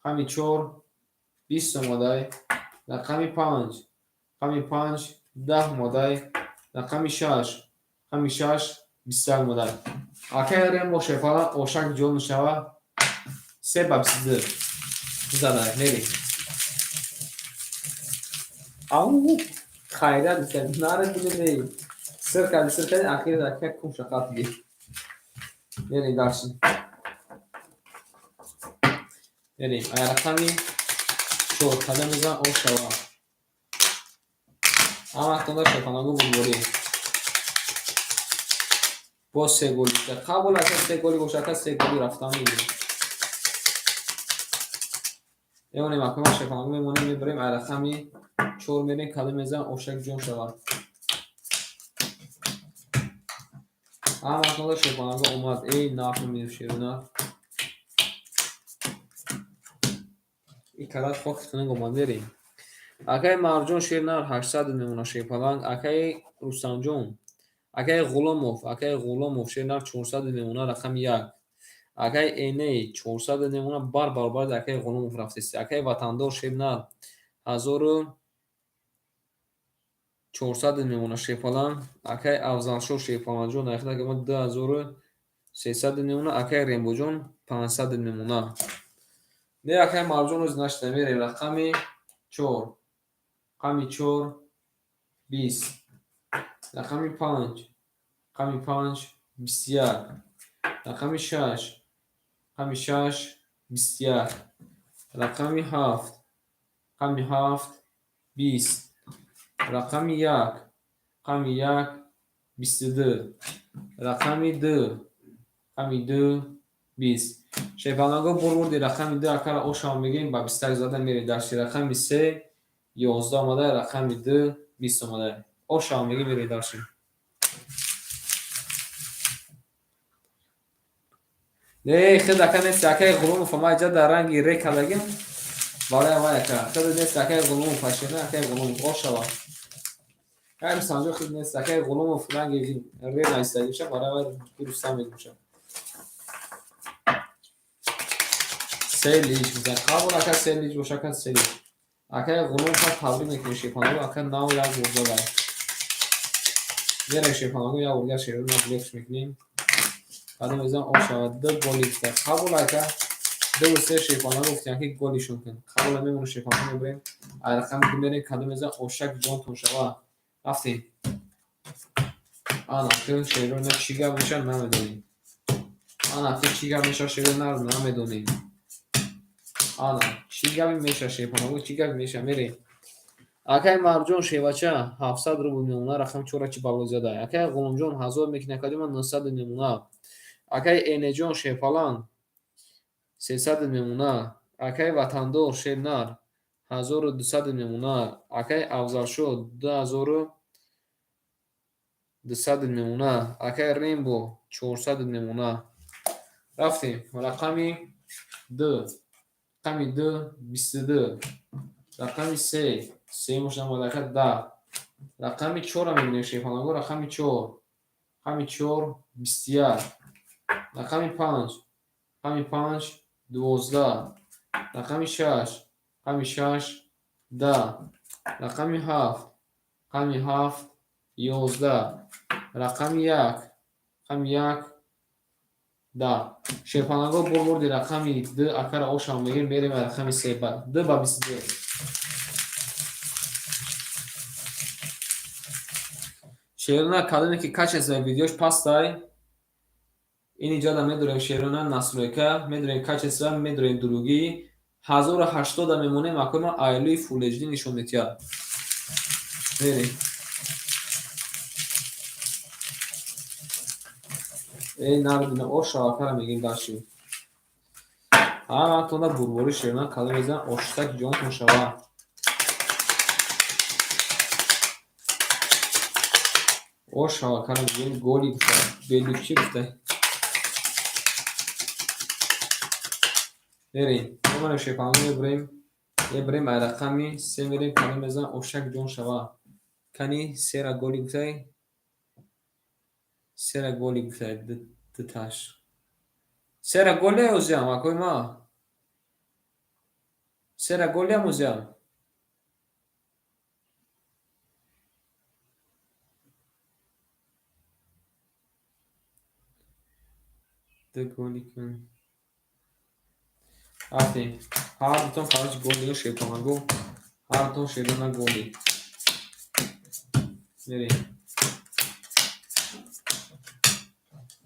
رقمی 4 20 ماده رقمی 5 رقمی 5 10 ماده رقمی 6 رقمی 6 20 ماده اگه ریم با شفا اوشک جون شوه 3 با 22 زده نری او خیره دیسته ناره دیگه نی سر کردی اخیر دکه کم شقات دی نری داشتیم نری رقمی 4 قدم بزن او شوه اما اختونده شفانگو بلوری با 3 گلی قبول از 3 گلی گوشکه 3 گلی رفتن میگیریم یعنی مکمل شفانگو میمونیم میبریم رقمی 4 میریم قدم بزن اوشک جون شوه اما اختونده شفانگو اومد ای نافو میشیرونه این کارات خواه گمان داریم اگه مرجان شیرنار 800 نمونه شیپالان اگه رستم اگه غلاموف شیرنار 400 نمونه رقم 1 اگه اینه 400 نمونه بار اگه غلاموف رفتیست اگه وطندار شیرنار 1400 نمونه شیپالان اگه افزالشو شیپالان جون اخیره که من 2300 نمونه اگه ریمبو جون 500 نمونه نه اگه مرجان روز نشته میریم رقمی 4 رقمی 4 20 رقمی 5 رقمی 5 21 رقمی 6 رقمی 6 21 رقمی 7 رقمی 7 20 رقمی 1 رقمی 1 22 رقمی 2 رقمی 2 20 شیپانگو بردی رقمی 2 اکر او شام بگیم با 20 زدن میری درشی رقمی 3 11 آمده رقمی 2 20 آمده او شام بگیم میری درشی نه خیلی دکه نیست که غلوم فما جا در رنگی ری کلگیم بالای ما یکه خیلی نیست که غلوم پشینه که غلوم او شوا هر سانجو خیلی نیست که غلوم رنگی ری نایسته میشه بالای ما درسته میشه سه لیج میزن قبول اکه سه لیج باشه که سه لیج اکه غلوم پا تبریک میکنی شیپانگو اکه ناو یک برده داره میره شیپانگو یا برگر شیرون ما بلیفش میکنیم قدم ازم او شود دو گلی بسته قبول اکه دو و سه شیپانگو گفتیم که گلیشون کن قبول میمونه شیپانگو میبریم رقم که میریم قدم ازم اوشک جان تون شود رفتیم آن اکه شیرون چی گم میشن نمیدونیم آن اکه چی گم میشه شیرون نمیدونیم آن چی گم میشه شیپانگو چی گم میشه میریم اکه مرجان شیوچه 700 رو نمونه رقم 4 چی بالا زده اکه غلامجان 1000 میکنه کدیم 900 نمونه اکه اینجان شیپالان 300 نمونه اکه وطندار شیرنار 1200 نمونه اکه افزالشو 2200 نمونه اکه ریمبو 400 نمونه رفتیم رقمی 2 رقمی 2 22 رقمی 3 مشتم مدکه 10 رقمی 4 هم میبینیم شیپانگو رقمی 4 رقمی 4 21 رقمی 5 رقمی 5 12 رقمی 6 رقمی 6 10 رقمی 7 رقمی 7 11 رقمی 1 رقمی 1 10 شیپانگو بردی رقمی 2 اکر او شام بگیر میریم رقمی 3 2 با 22 шерона кадоме ки качество видеош пастай اینجا دا میدونیم شیرونه نسلوکه میدونیم کچسته میدونیم دروگی 1080 میمونه مکرم ایلوی فول اچ دی نشون میتیا میریم این نردونه او شاکر میگیم داشتیم همه تونه بربوری شیرونه کده میزن اوشتک جون کن شوا او شاکر میگیم گولی گفته بلیوکی گفته میریم نمونه شیپانگو بریم رقمی سه میریم کده میزن اوشتک جون شوا کنی سه را گولی گفته سه را گولی گفته دتاش سه را گولی اوزیم اکوی ما سه را گولی هم اوزیم ده گولی کن آفرین هر دوتون خارج گولی و شیپانگو هر دوتون شیرونه گولی میریم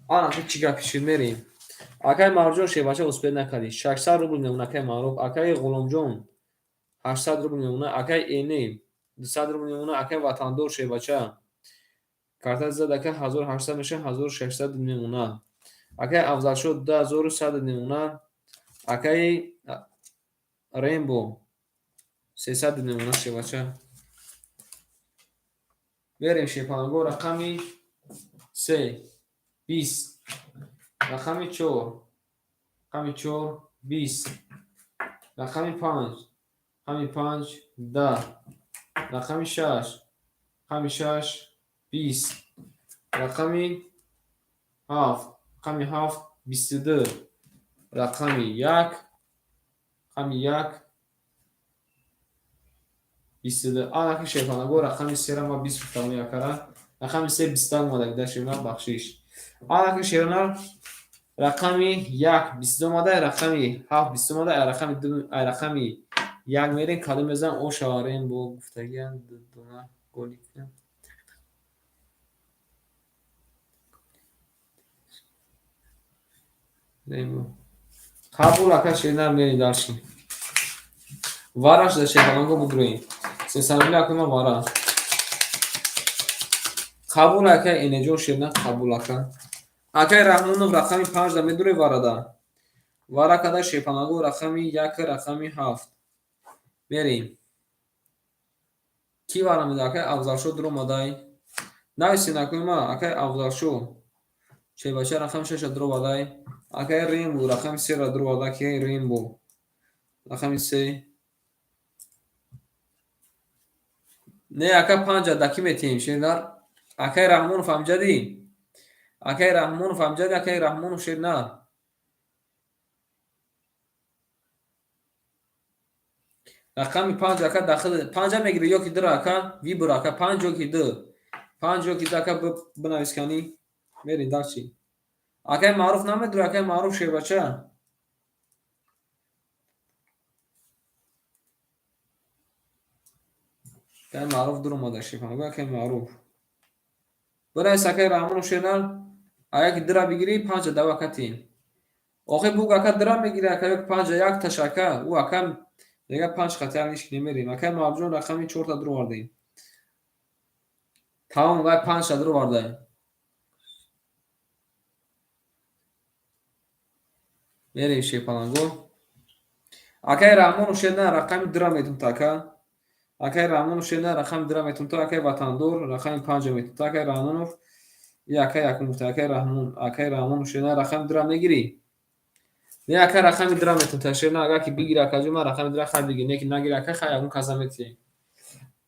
آنا تو چیگه پیشید میریم اکای مرجون شیباچه اسپید نکردی 600 روبل میمونه اکای معروف اکای غلامجون 800 روبل میمونه اکای اینی 200 روبل میمونه اکای وطندور شیباچه کارت زد اکای 1800 میشه 1600 میمونه اکای افضل شد 2100 میمونه اکای رینبو 300 میمونه شیباچه بریم شیپانگو رقمی 3 20 رقمی 4 رقمی 4 20 رقمی 5 رقمی 5 10 رقمی 6 رقمی 6 20 رقمی 7 رقمی 7 22 رقمی 1 رقمی 1 22 آنها که شیپانگو رقمی 3 را ما 20 فتامی یکره رقمی 3 20 ماده گده شیرنا بخشیش آنها که شیرنا رقمی 1 22 ماده رقمی 7 20 ماده رقمی 1 میرین کده میزن او شوارین با گفتگی دونه گولی کنم قبول اکا شیرنا میرین دارشین وارش در شیپانگو بگروین سیسانویل اکا ما وارا قبول اکا اینه جو شیرنا قبول اکا اکای رحمونو رقمی 5 دا میدوری واردا وارا کده شیپانگو رقمی 1 رقمی 7 میریم کی وارا میده اکای افضل شد درو مادای نویسین اکوی ما اکای افضل شد چه باشه رقم 6 درو مادای اکای ریم بو رقم 3 را درو مادا که ریم بو رقم 3 نه اکای 5 دکی میتیم شیردار اکای رحمونو فهمجدی اکای رحمونو فهمجدی اکای رحمونو شیرنا رقمی 5 اکا داخل 5 میگیره یا کی در اکا وی برا اکا 5 جو کی دو 5 جو کی اکا بنویس کنی میرین دارچی اکای معروف نام در اکای معروف شیر بچه اکای معروف درو ماده شیر کنه اکای معروف بنویس اکای رحمون شیرنال ایا کی در بگیری 5 دو اکاتین آخه بوگ اکا در میگیره اکای 5 یک تشکا او اکا دیگه 5 خطر نیش نمیریم اکای معروف رقمی 4 تا درو وردیم تمام وای 5 تا درو ورده میریم شیپانگو اکای رحمون شیرنا رقمی در میتون تاکا اکای رحمون شیرنا رقم در میتون تا اکای وطندور رقم 5 میتون تا اکای رحمون یا اکای یکم تا اکای رحمون شیرنا رقم در میگیری نه اکای رقم در میتون تا شیرنا اگه کی بگیره اکای جو ما رقم در خرید دیگه نه کی نگیره اکای خیلی اون کازمیتی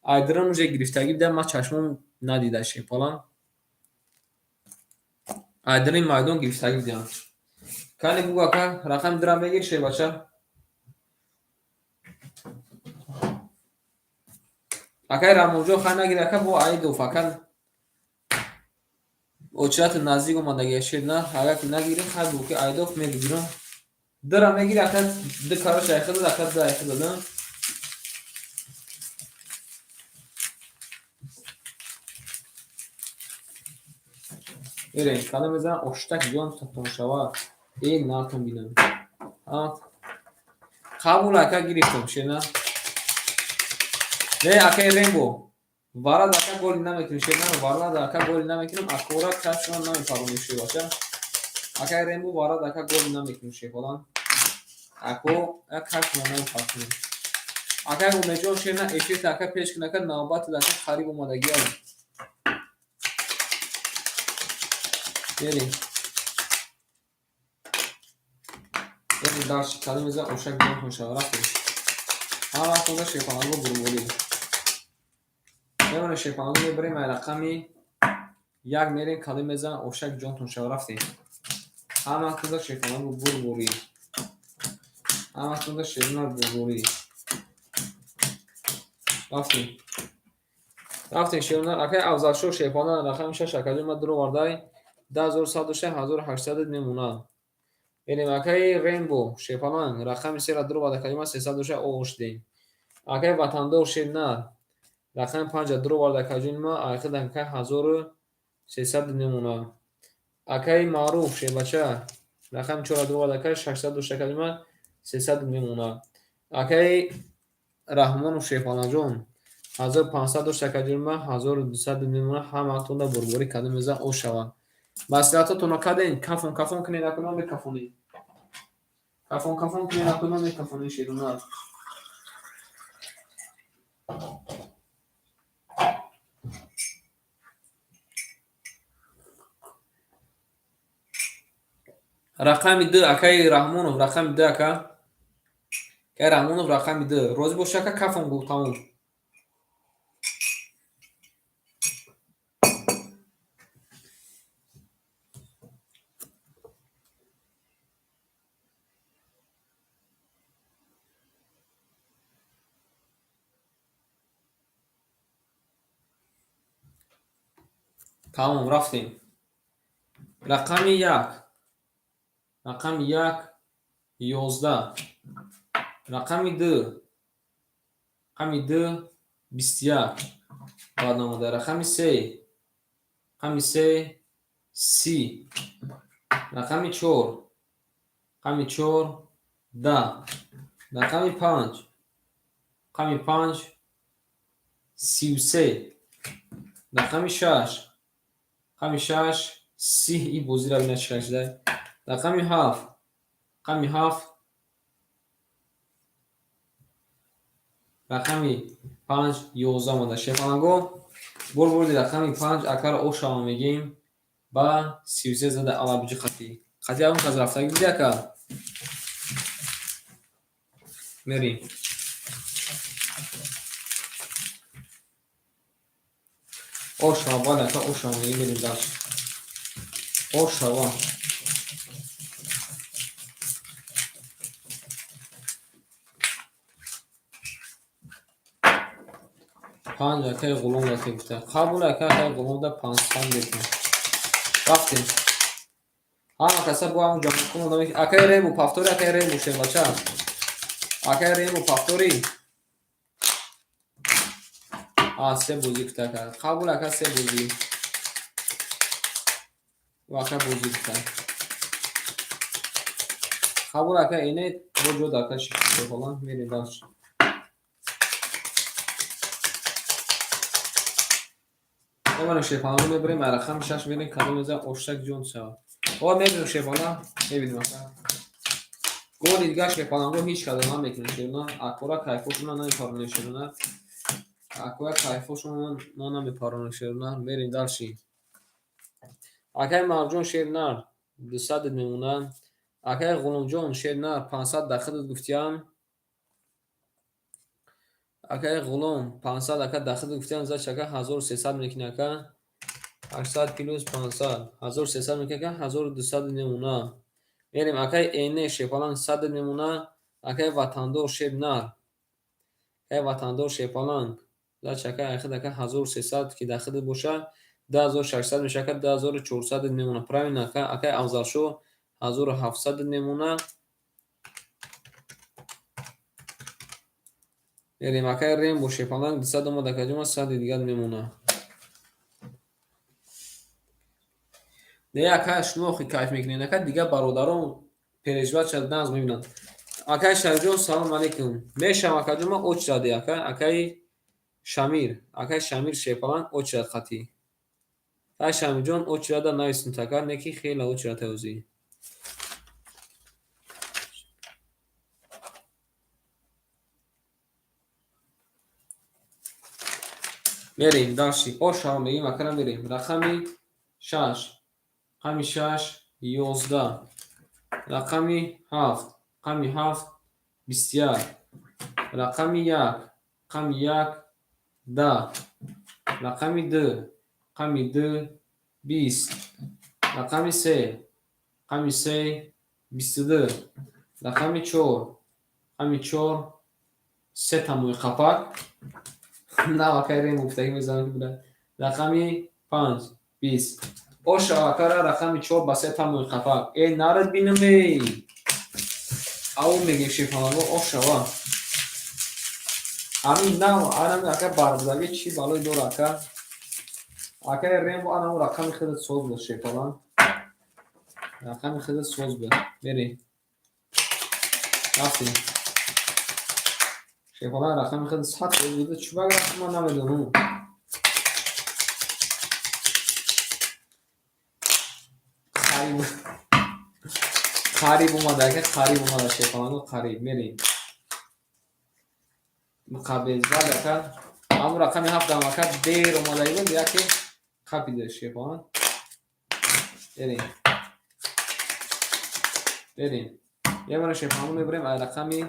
ای درم اونجا گرفتگی بده ما چشمم ندیده شیم پلان ای درم مایدون گرفتگی بده کانی بگو اکای رقم در میگیر شی بچه اکای راموجو خانه نگیره اکای بو ای دو فکر اوچرات نزدیک اومدگی شد نه اگر که نگیریم خیلی بو که ای دو میگیرم در میگیره اکای ده کارو شایخه داد اکای ده ایخه دادن بریم کدام میزنم اشتک جان تون شوا این ناتون بینم قبول اکا گرفتم شنا نه اکا ریمبو وارد اکا گل نمیکنم شنا وارد اکا گل نمیکنم اکورا کشون نمیپرونم شی باشه اکا ریمبو وارد اکا گل نمیکنم شی فلان اکو کشون نمیپرونم اکا اونجا شنا اشی اکا پیش کنه که نوبت اکا خریب اومدگی ام بریم بریم داشت کدام میزنم اشتک جان تون شوا رفتیم وقت شیفانگو بروبوری نمونه شیفانگو میبریم رقمی یک میریم کدام میزنم اشتک جان تون شوا رفتیم وقت شیفانگو بروبوری وقت شیرنا بروبوری رفتیم شیرنا اکه افضل شو شیفانه رقم 6 اکادمی ما درو واردای 10106 1800 نمونه بریم اکه رینبو شیفانه رقم 3 را درو وارد اکادمی 306 اوش دیم اکه وطندار شیرنا رقم 5 درو وارد اکادمی ما اکه دنکه 1300 نمونه اکه معروف شیبچه رقم 4 درو وارد اکادمی 602 اکادمی 300 نمونه اکه رحمان و شیفانه جون 1500 شکرجرمه 1200 نمونه همتون در بربری کدام میزه او شوند مسئلاتتون رو کدین کفون کفون کنین اکنون میکفونی کفون کفون کنین اکنون میکفونی شیرونه رقم 2 اکای رحمانو رقم 2 اکا که رحمانو رقم 2 روز باشه که کفون گو تموم تموم رفتیم رقم 1 رقم 1 11 رقم 2 رقم 2 21 بعد نموده رقم 3 رقم 3 30 رقم 4 رقم 4 10 رقم 5 رقم 5 33 رقم 6 رقم 6 30 این بازی را بینه چکار شده رقم 7 رقم 7 رقم 5 11 مونده شفانگو بردی رقم 5 اکار او شما میگیم با 33 زده علا بجی خطی خطی همون از رفتگی بیده که میریم او شما باید اکار او شما میگیم میریم داشت او شما 5 اکای غلوم را که گفته قبول اکای غلوم دا 500 بکنیم رفتیم همه کسا با همون جامعه کنم اکای ریمو پافتوری اکای ریمو شد بچه اکای ریمو پافتوری سه بوزی کتا کرد قبول اکای سه بوزی و اکای بوزی کتا قبول اکای اینه بجود اکای شکل بلان میری داشت نمانه شیفانه میبریم رقم 6 میریم کدام میزه اشتک جون شد میبینیم شیفانه میبینیم اکای گل دیگه شیفانه هیچ کدام هم میکنه شیرونه اکورا کیفوشون نمیپارونه شیرونه اکورا کیفوشون نمیپارونه شیرونه میریم داشتی اکای مرجون شیرنر 200 نمونه اکای غلوم جون شیرنر 500 داخل گفتیم اکای غلوم 500 اکای داخل گفتیم زد چکا 1300 میکنه اکا 800 کیلوز 500 1300 میکنه 1200 نمونه میریم اکای اینه شیپالان 100 نمونه اکای وطندار شیرنر اکای وطندار شیپالان زد چکا اخد اکا 1300 که داخل باشه 10600 میشه که 10400 نمونه پرامین اکای افضل شو 1700 نمونه میریم اکای ریم با شیپالان 200 مده کجوم 100 دیگر نمونه دیگه اکا شلوخی کیف میکنین اکا دیگه برادران پرجوات شد ناز میبینن اکا شرجون سلام علیکم میشم اکا جون ما اوچ دادی اکا اکای شمیر شیپالان اوچ داد خطی تا شمیر جون اوچ داد نایستون تکر نکی خیلی اوچ داد توزی میریم داشتی اوش هم بگیم اکرم میریم رقمی شش رقمی شش 11 رقمی هفت رقمی هفت 21 رقمی یک رقمی یک 10 رقمی دو رقمی دو 20 رقمی سه رقمی سه 22 رقمی چهار رقمی چهار سه تموی خپک نه واقعا ریم مفتگی میزنم که بوده رقمی 5 20 اوش آکارا رقمی 4 با سه تموی خپک ای نارد بینم ای او میگه شیفانگو اوش آوا همین نه آنم اکا باربودگی چی بالای دور اکا اکا ریم با آنم رقمی خیلی سوز بود شیفانان رقمی خیلی سوز بود میری رفتیم شیفانان رقمی خیلی سخت بوده چی باید رقم من نمیدونم قریب اومده که قریب اومده شیفانان قریب میریم مقابل زد اکا همون رقمی هفت هم اکا دیر اومده بود یکی خپی ده شیفانان بریم یه بار شیفانان میبریم رقمی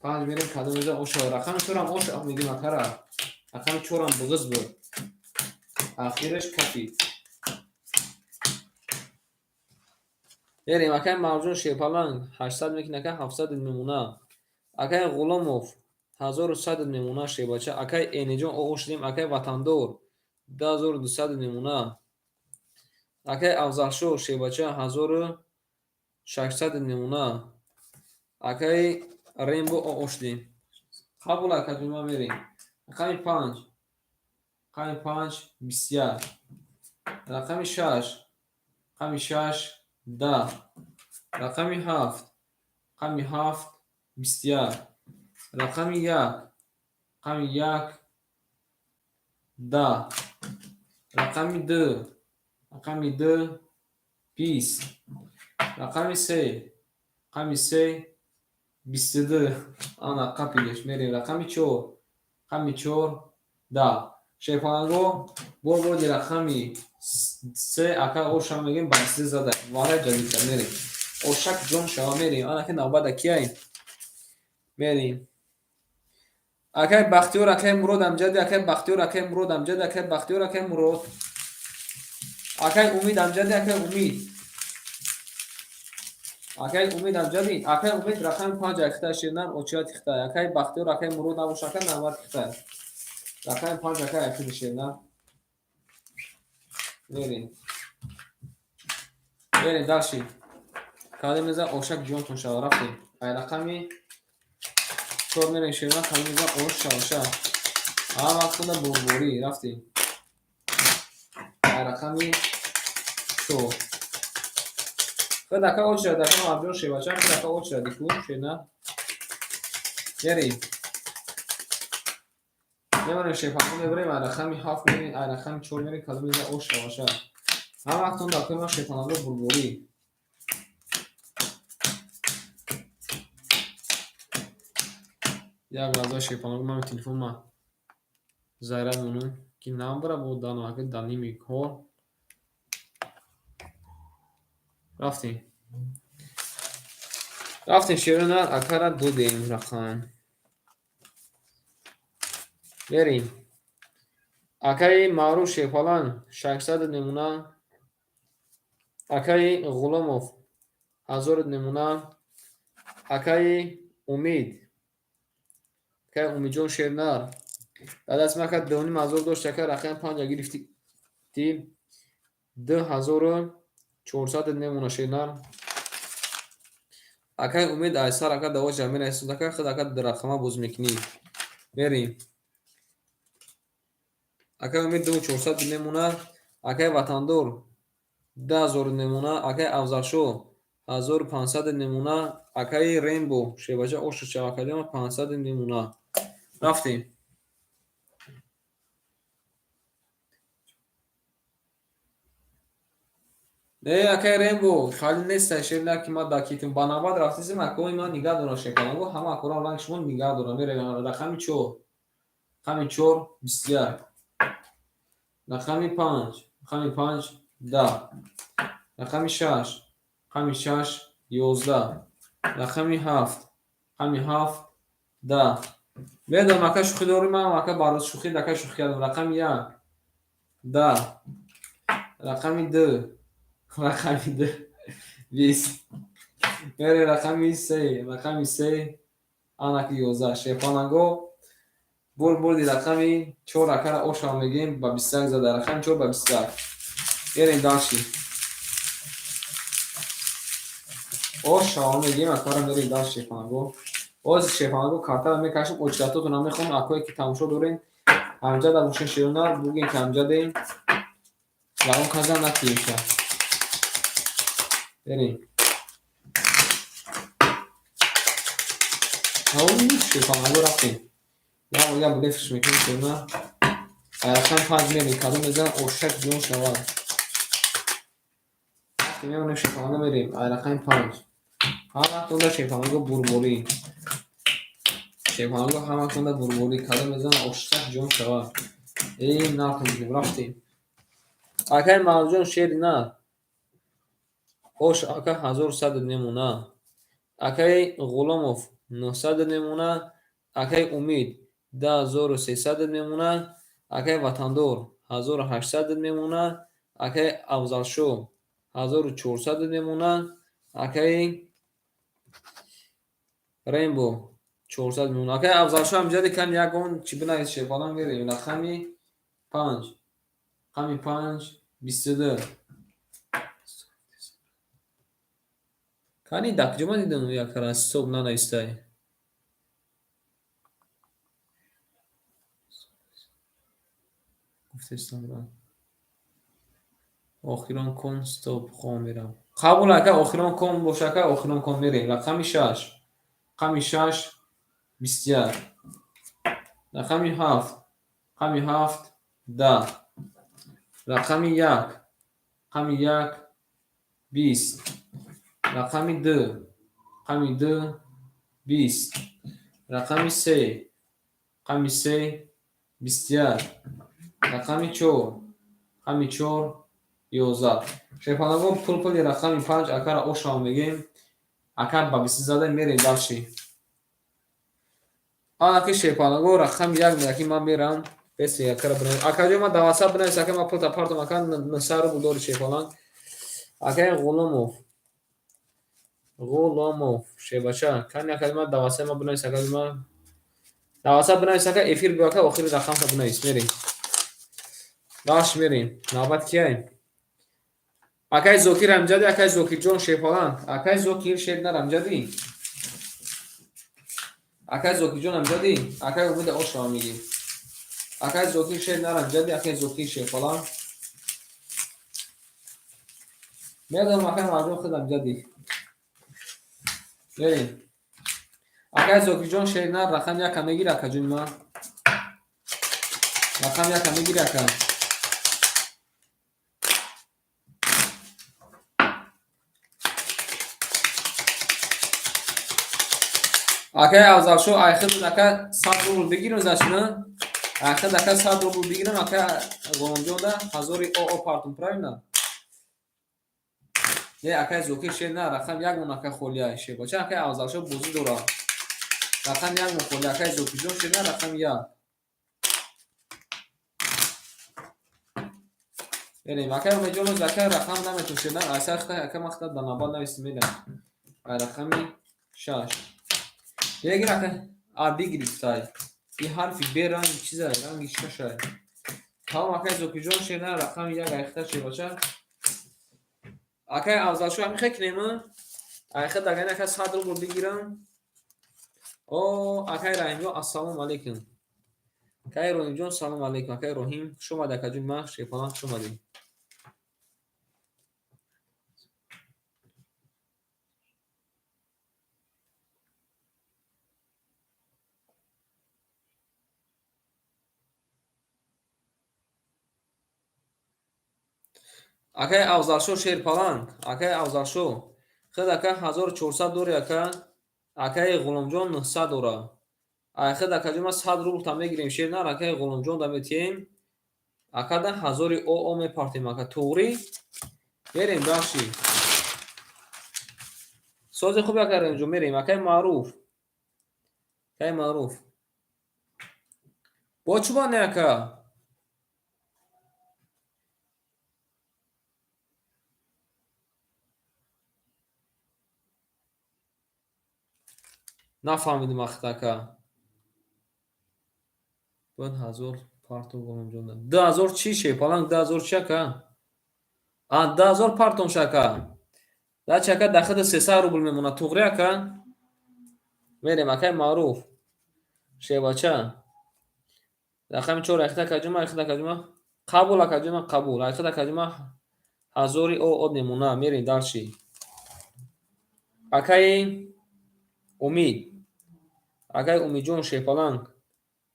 5 میریم کدوم میزه اوش رقمی چورم اوش میگیم اکارا رقمی چورم بغز بود آخرش کپید بریم اکای موجون شیپالان 800 میکنه که 700 میمونه اکای غلاموف 1100 میمونه شیباچه اکای اینجون اوشدیم اکای وطندور 2200 میمونه اکای افزالشو شیباچه 1600 میمونه اکای ریمبو اوشدیم قبول اکای ما میریم اکای 5 اکای 5 21 رقمی 6 رقمی 6 10 رقمی 7 رقمی 7 21 رقمی 1 رقمی 1 10 رقمی 2 رقمی 2 20 رقمی 3 رقمی 3 22 آنا قپیلش میریم رقمی 4 رقمی 4 10 شیفانگو برو دی رقمی 3 اکا اوشا میگیم بسته زده واره جدید میریم اوشک جون شما میریم آنا که نوبت کیاییم میریم اکای بختیور اکای مرود امجد اکای بختیور اکای مرود امجد اکای بختیور اکای مرود اکای امید امجد اکای امید اکای امید امجدی اکای امید رقم 5 اکتا شیرنان اوچات اکتا اکای بختیور اکای مرود نبوش اکای نوات اکتا رقم 5 اکای اکتا شیرنان میریم داشی کاده میزه اوشک جون تون شو رفتیم ای رقمی چور میرین شیرنان کاده میزه اوشا ها وقتونه بربوری رفتیم ای رقمی شو خود اکا اوچ شد اکا مبجون شیباچه خود اکا اوچ شد دیکون شیرنان میریم نمی‌دونم شیفاکو میبریم رقمی 7 میریم رقمی 4 میریم کدوم میزه اوش باشه هر وقت اون داخل ما شیفانالو بربوری یک لحظه شیفانالو من تلفن ما زایره مونم که نمبر بود دانو که دانی میکو رفتیم شیرون اکارا دو دیم رقم بریم اکای معروف شیفالان 600 نمونه اکای غلاموف 1000 نمونه اکای امید که امیدجون شیرنار بعد از ما که دونیم هزار داشت که رقم 5 گرفتی 2400 نمونه شیرنار اکای امید ایسار اکا دو جمعه ایسون که خود اکا در رقمه بوز میکنی بریم اکای امید 2400 نمونه اکای وطندور 10,000 نمونه. اکای افضل 1500 نمونه. اکای رینبو شیباچه اوش چاکدیم 500 نمونه. رفتیم. نه اکای رینبو خالی نیست شیرنا که ما داکیتیم باناباد رفتیم اکوی ما نگاه دارم شکلانگو همه اکوران رنگ شما نگاه دارم میره رقمی چور رقمی چور بسیار رقمی 5 رقمی 5 10 رقمی 6 رقمی 6 11 رقمی 7 رقمی 7 10 میدونم اکا شوخی داریم هم اکا باروز شوخی دکا شوخی کردم رقمی 1 10 رقمی 2 رقمی 2 20 میره رقمی 3 رقمی 3 آنکه 11 شیفانگو بردی رقمی 4 اکر اوش هم میگیم با 21 زده رقم 4 با 21 این داشتی اوش هم میگیم اکر میریم داشت شیفانگو اوز شیفانگو کارتا میکشم اجراتو تو نمیخوام اکوی که تماشا دارین همجا در موشن شیرونار بگین که همجا دیم و اون کازم نتیشه بریم اون شیفانگو رفتیم یا بگم بلیفش میکنیم شیرونار رقم 5 میریم کادو میزن اوشک جون شوار میمونه شیفانگو میریم رقم 5 همه تونده شیفانگو بربوری شیفانگو همه تونده بربوری کادو میزن اوشک جون شوار این نکنیم رفتیم اکای مرجان شیر نه اوش اکا 1100 نمونه اکای غلاموف 900 نمونه اکای امید 10300 نمونه اکای وطندور 1800 نمونه اکای افضل 1400 نمونه اکای رینبو 400 نمونه اکای افضل هم جدی کن یکون چی بنایید شیفانان میریم خمی 5 خمی 5 22 کانی دک جمع دیدم یک راست صبح ننایستای گفتستم آخران کن استوب خواه میرم قبول اکا آخران کن باشه که آخران کن میریم رقمی 6 رقمی 6 21 رقمی 7 رقمی 7 10 رقمی 1 رقمی 1 20 رقمی 2 رقمی 2 20 رقمی 3 رقمی 3 21 رقمی 4 رقمی 4 11 شیفانگو پول رقمی 5 اکر اوش هم میگیم اکر با 20 زده میریم داشتی آنکه شیفانگو رقم 1 میگه من میرم بس اکر بنای اکر ما دواسه بنای سکه ما پول تا پارت مکان نصار بودور شیفانگ اکر غلاموف شیباچه کن اکر ما دواسه ما بنای سکه ما دواسه بنای سکه افیر بیا که آخری رقم تا بنای میریم داش میریم نوبت کیه اکای زوکی رمجدی اکای زوکی جون شیفالان اکای زوکی شید نرمجدی اکای زوکی جون رمجدی اکای امید اوش را میگیم اکای زوکی شید نرمجدی اکای زوکی شیفالان میادم اکای مردم خود رمجدی بریم اکای زوکی جون شید نر رقم یک میگیره اکا جون ما رقم یک میگیره اکا اکای افضل شو ایخد اکا 100 روبل بگیرم زشنه ایخد اکا 100 روبل بگیرم اکا غلام جون ده هزاری او پارتون پرایم نه یه اکای زوکی شیر نه رقم یک مون اکای خولیه شیر باچه اکای افضل شو بوزی دورا رقم یک مون خولیه اکای زوکی جون شیر نه رقم یک بریم اکای امی جون روز اکای رقم نمیتون شیر نه اصلا اکای مختد بنابال نویسی میدن رقمی 6 بگیر اکای بگیرید تای این حرفی بی رنگ چیزه رنگی ششه تمام اکای زوکی جون شیر نه رقم یک ایخته شیر باچه اکای افضل شو همی خیلی کنیم ایخته دگه اکای 100 رو بگیرم او اکای رحیم جون السلام علیکم اکای روحیم جون سلام علیکم اکای روحیم شما دکا جون ما شیفانان شما دیم Акай Авзалшо Шерпаланг, акай Авзалшо. Хид ака 1400 дори ака. Акай Ғуломҷон 900 дора. Ахид акаҷума 100 рубл та мегирем шернар акай Ғуломҷон да метием. Акада 1000 о мепартем ака туғри. Мерем бахши. Сози хуби ака Ғуломҷон мерем акай маъруф. Акай маъруф. Бо чуба не ака. Нафаҳмидим ахта ака. Бод 1000 партон Ғуломҷон да. 2000 чи шепаланг 2000 чи ака. 2000 партон шака. Да чака дахида 300 рубл мемона туғри ака. Мерем акай маъруф. Шебача. Рақами 4 ахта каҷума ахта каҷума. Қабул акаҷума қабул. Ахта каҷума 1000 од мемона мерем дарши. Акай Умид. Акай Умидҷон шепаланг.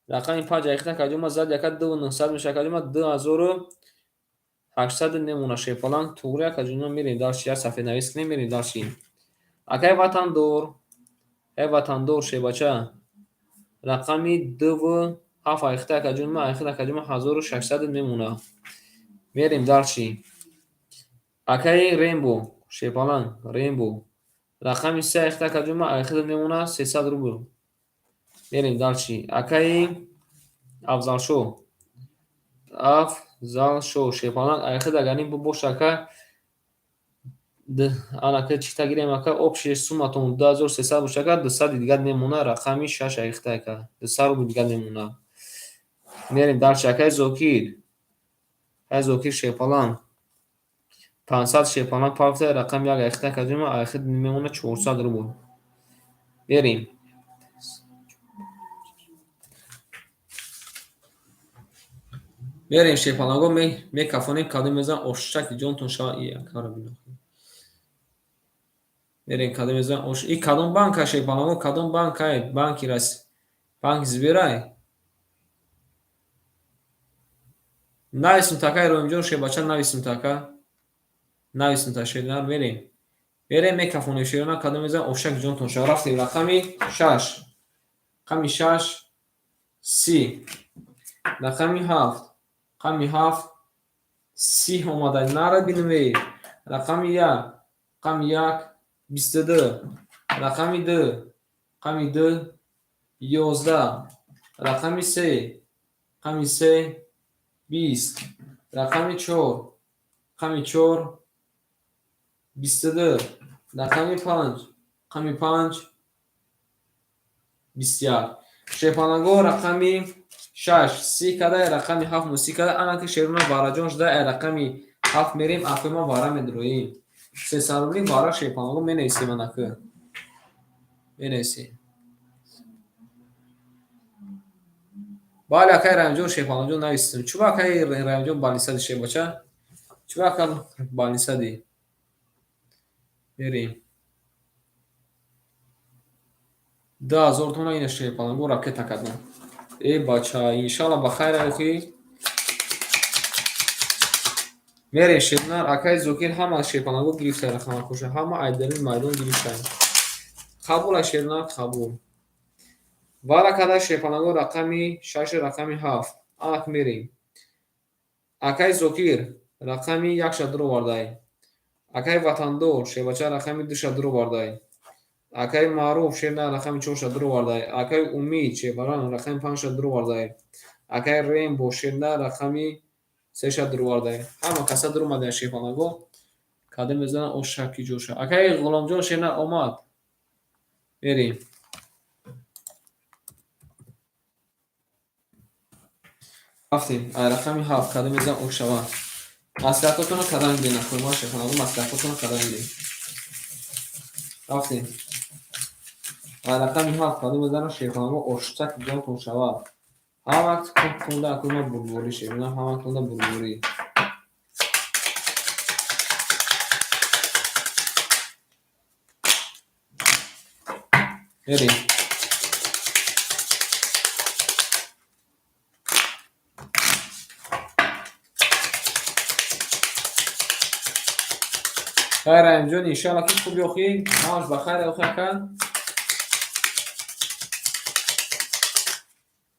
Рақами 5 ахта каҷума зад яка 2900 меша каҷума 2800 мемона шепаланг туғри акаҷума мерем дарши. Я сафед навис кунем мерем дарши. Акай Ватандор. Ай Ватандор шебача. Рақами 2 7 ахта каҷума ахта каҷума 1600 мемона мерем дарши. Акай Рембо шепаланг Рембо. Рақами 3 ахта каҷума ахта мемона 300 рубл мерем дарши. Акай Авзалшо. Авзалшо шепаланг ахта ганим бош ака. Анака чита гирем ака общая сумматон 2300 бошака 200 дигар мемона рақами 6 ахта ака 200 рубл дигар мемона мерем дарши. Акай Зокир. Ай Зокир шепаланг 500 шепаланг пафта рақами 1 ахта каҷума ахта мемона 400 рубл мерем. Мерем шепаланго мекафонем каду мезан ошчаки ҷонтон шава и акара бинохи. Мерем каду мезан ош и кадом банка шепаланго кадом банкай банки рас банк Збирай. Нависм такай Роимҷон шебача нависм така. Нависм та шернар мерем. Мерем мекафонем шернар каду мезан ошчаки ҷонтон шава. Рафтем рақами 6. Рақами 6 30. Рақами 7. Рақами 7 30 омадай нара бинавед. Рақами 1. Рақами 1 22. Рақами 2. Рақами 2 11. Рақами 3. Рақами 3 20. Рақами 4. Рақами 4 22. Рақами 5. Рақами 5 21. Шепаланго рақами 6 30 кадай рақами 7 30 кадай анаки шеруна вараҷон шуда рақами 7 мерем афема вара медроим 300 рубли вара шепаланго менависем анаки менависем. Бале акай Раимҷон шепаланҷон нависем. Чуба акай Раимҷон балисади шебача. Чуба ака балисади мерем 2000 тона ина шепаланго ракета кадам. Эй бача иншалла ба хайр ахи. Мерем шернар акай Зокир ҳама шепаланго гирифта рахама куша ҳама айдарин майдон гирифта. Қабула шернар қабул. Вара када шепаланго рақами 6 рақами 7 ак мерем. Акай Зокир рақами 1 шадро вардай. Акай Ватандор шебача рақами 2 шадро вардай. Акай Маъруф шернар рақами 4 шадро вардай. Акай Умид шепаланг рақами 5 шадро вардай. Акай Рембо шернар рақами 3 шадро вардай. Ҳама каса дурмадай шепаланго када мезана ошаки ҷоша. Акай Ғуломҷон шернар омад мерем. Рафтем ай рақами 7 када мезан ошава. Маслиҳатотонро када мидем нахӯрма шепаланго маслиҳатотонро када мидем. Рафтем ай рақами 7 када мезана шепаланго ошчаки ҷонтон шава. ҳама вақт кунда акума бурбурӣ шебина ҳама кунда бурбурӣ. Мерем. خیر رحیم جون انشالله که خوب بخوی. نماز بخیر اخوی کن.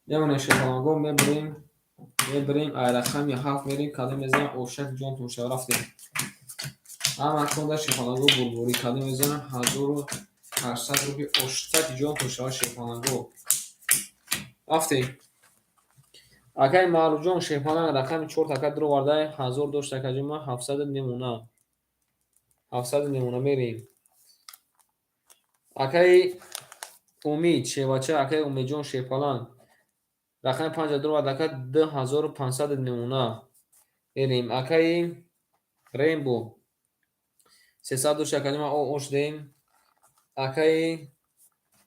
یمون شیطانگو میبریم رقم یا 7 میریم کاده میزنم اوشک جون تو شو رفتیم. اما کنده شیطانگو بلبوری کاده میزنم 1800 روپی اوشک جون تو شو شیطانگو رفتیم. اگه معلوم جون شیطانگ رقم 4 تکه درو ورده 1002 تکه جمع 700 نمونه 700 نمونه میریم. اگه امید شیواچه اگه امید جون شیطانگ رقم 5 درو ورده 10500 نمونه میریم. اگه رینبو 302 شکلی ما اوش دیم. اگه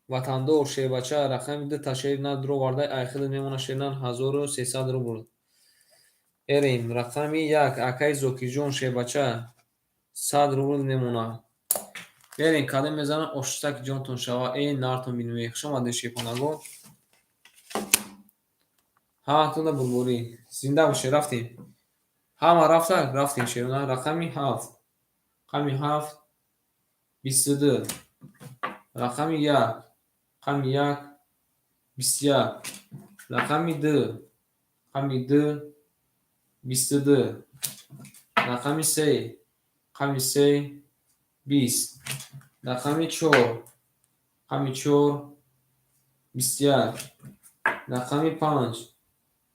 وطندور شیبچه رقم 2 تشیر نه درو ورده ایخید میمونه شیرنان 1300 رو بود. ایریم رقم 1 اگه زوکی جون شیبچه 100 رو بود میمونه. ایریم کده میزنه اوشتک جون تون شوا این نارتون بینوی شما دشی پناگو همه تونه بلبوری زنده باشه. رفتیم همه رفتیم شیرنان رقمی 7 رقمی 7 22 رقمی 1 رقمی 1 21 رقمی 2 رقمی 2 22 رقمی 3 رقمی 3 20 رقمی 4 رقمی 4 21 رقمی 5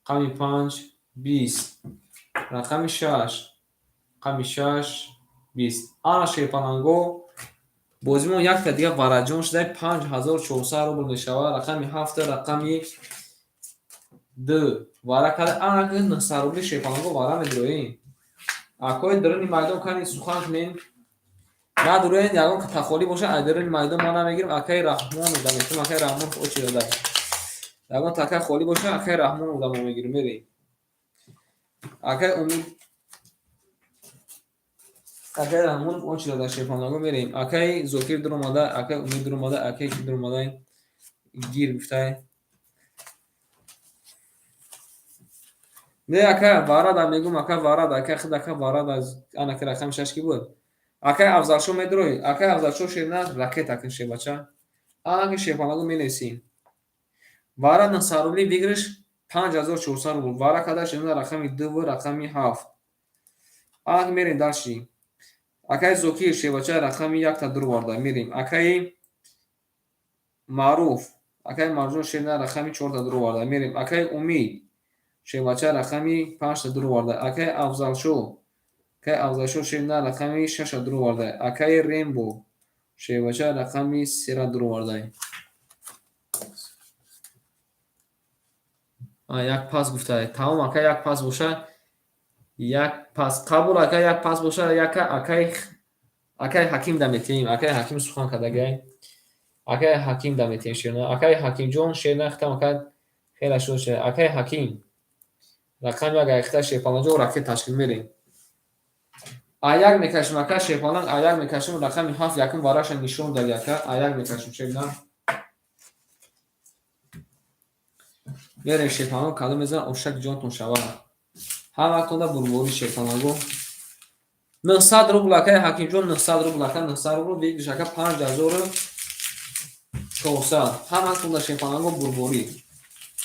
رقمی 5 20 رقمی 6 رقمی 6 20 آنا شیپانانگو بازیمون یک تا دیگه وارجون شده 5400 رو میشوه. رقمی 7 رقمی 2 وارا کرده آنا که نصاروبی شیپانانگو وارا میدرویم اکوی درونی مایدان کنی سخانش مین نه دروین یکم که تخولی باشه ادرونی مایدان ما نمیگیریم. اکای رحمان بودم میتونم اکای رحمان اوچی داده یکم تکای خولی باشه اکای رحمان بودم ما میگیریم میریم. اکای امید اکای رحمان اوچی داده شیپانانگو میریم. اکای زوکیر در اومده اکای امید در اومده اکای کی در اومده گیر گفته نه اکای وارد میگم اکای وارد اکای خود اکای وارد از انا که رقم 6 کی بود. اکای افضل شو میدروی اکای افضل شو شیرنا راکت اکن شی بچا آنکه شیپانانگو مینویسیم وارا نصارولی بگیرش 5400 رو بود. وارا کداش اینا رقمی 2 و رقمی 7 آنکه میریم داشتیم. اکای زوکی شیبچه رقمی 1 تا درو ورده میریم. اکای معروف اکای مرجون شیرنا رقمی 4 تا درو ورده میریم. اکای امید شیبچه رقمی 5 تا درو ورده. اکای افضل شو شیرنا رقمی 6 تا درو ورده. اکای ریمبو شیبچه رقمی 3 تا درو ورده. یک پاس گفته تمام اکای یک پاس باشه یک پاس قبول اکای یک پاس باشه یک اکای حکیم دمیتیم اکای حکیم سخن کدگی اکای حکیم دمیتیم شیرنا اکای حکیم جون شیرنا ختم کرد خیلی شد شه اکای حکیم رقم یک اخته شیپانا جو رفت تشکیل میریم. آیاک میکشم اکای شیپانا آیاک میکشم رقم 7 یکم واراش نشون داد یک آیاک میکشم شیرنا میره شیپانا کدو میزن اوشک جون تون شوا هم وقتونده بلبوری شیپاناگو 900 روبل اکای حکیم جون 900 روبل اکای 900 روبل یک شکا 5400 هم وقتونده شیپاناگو بلبوری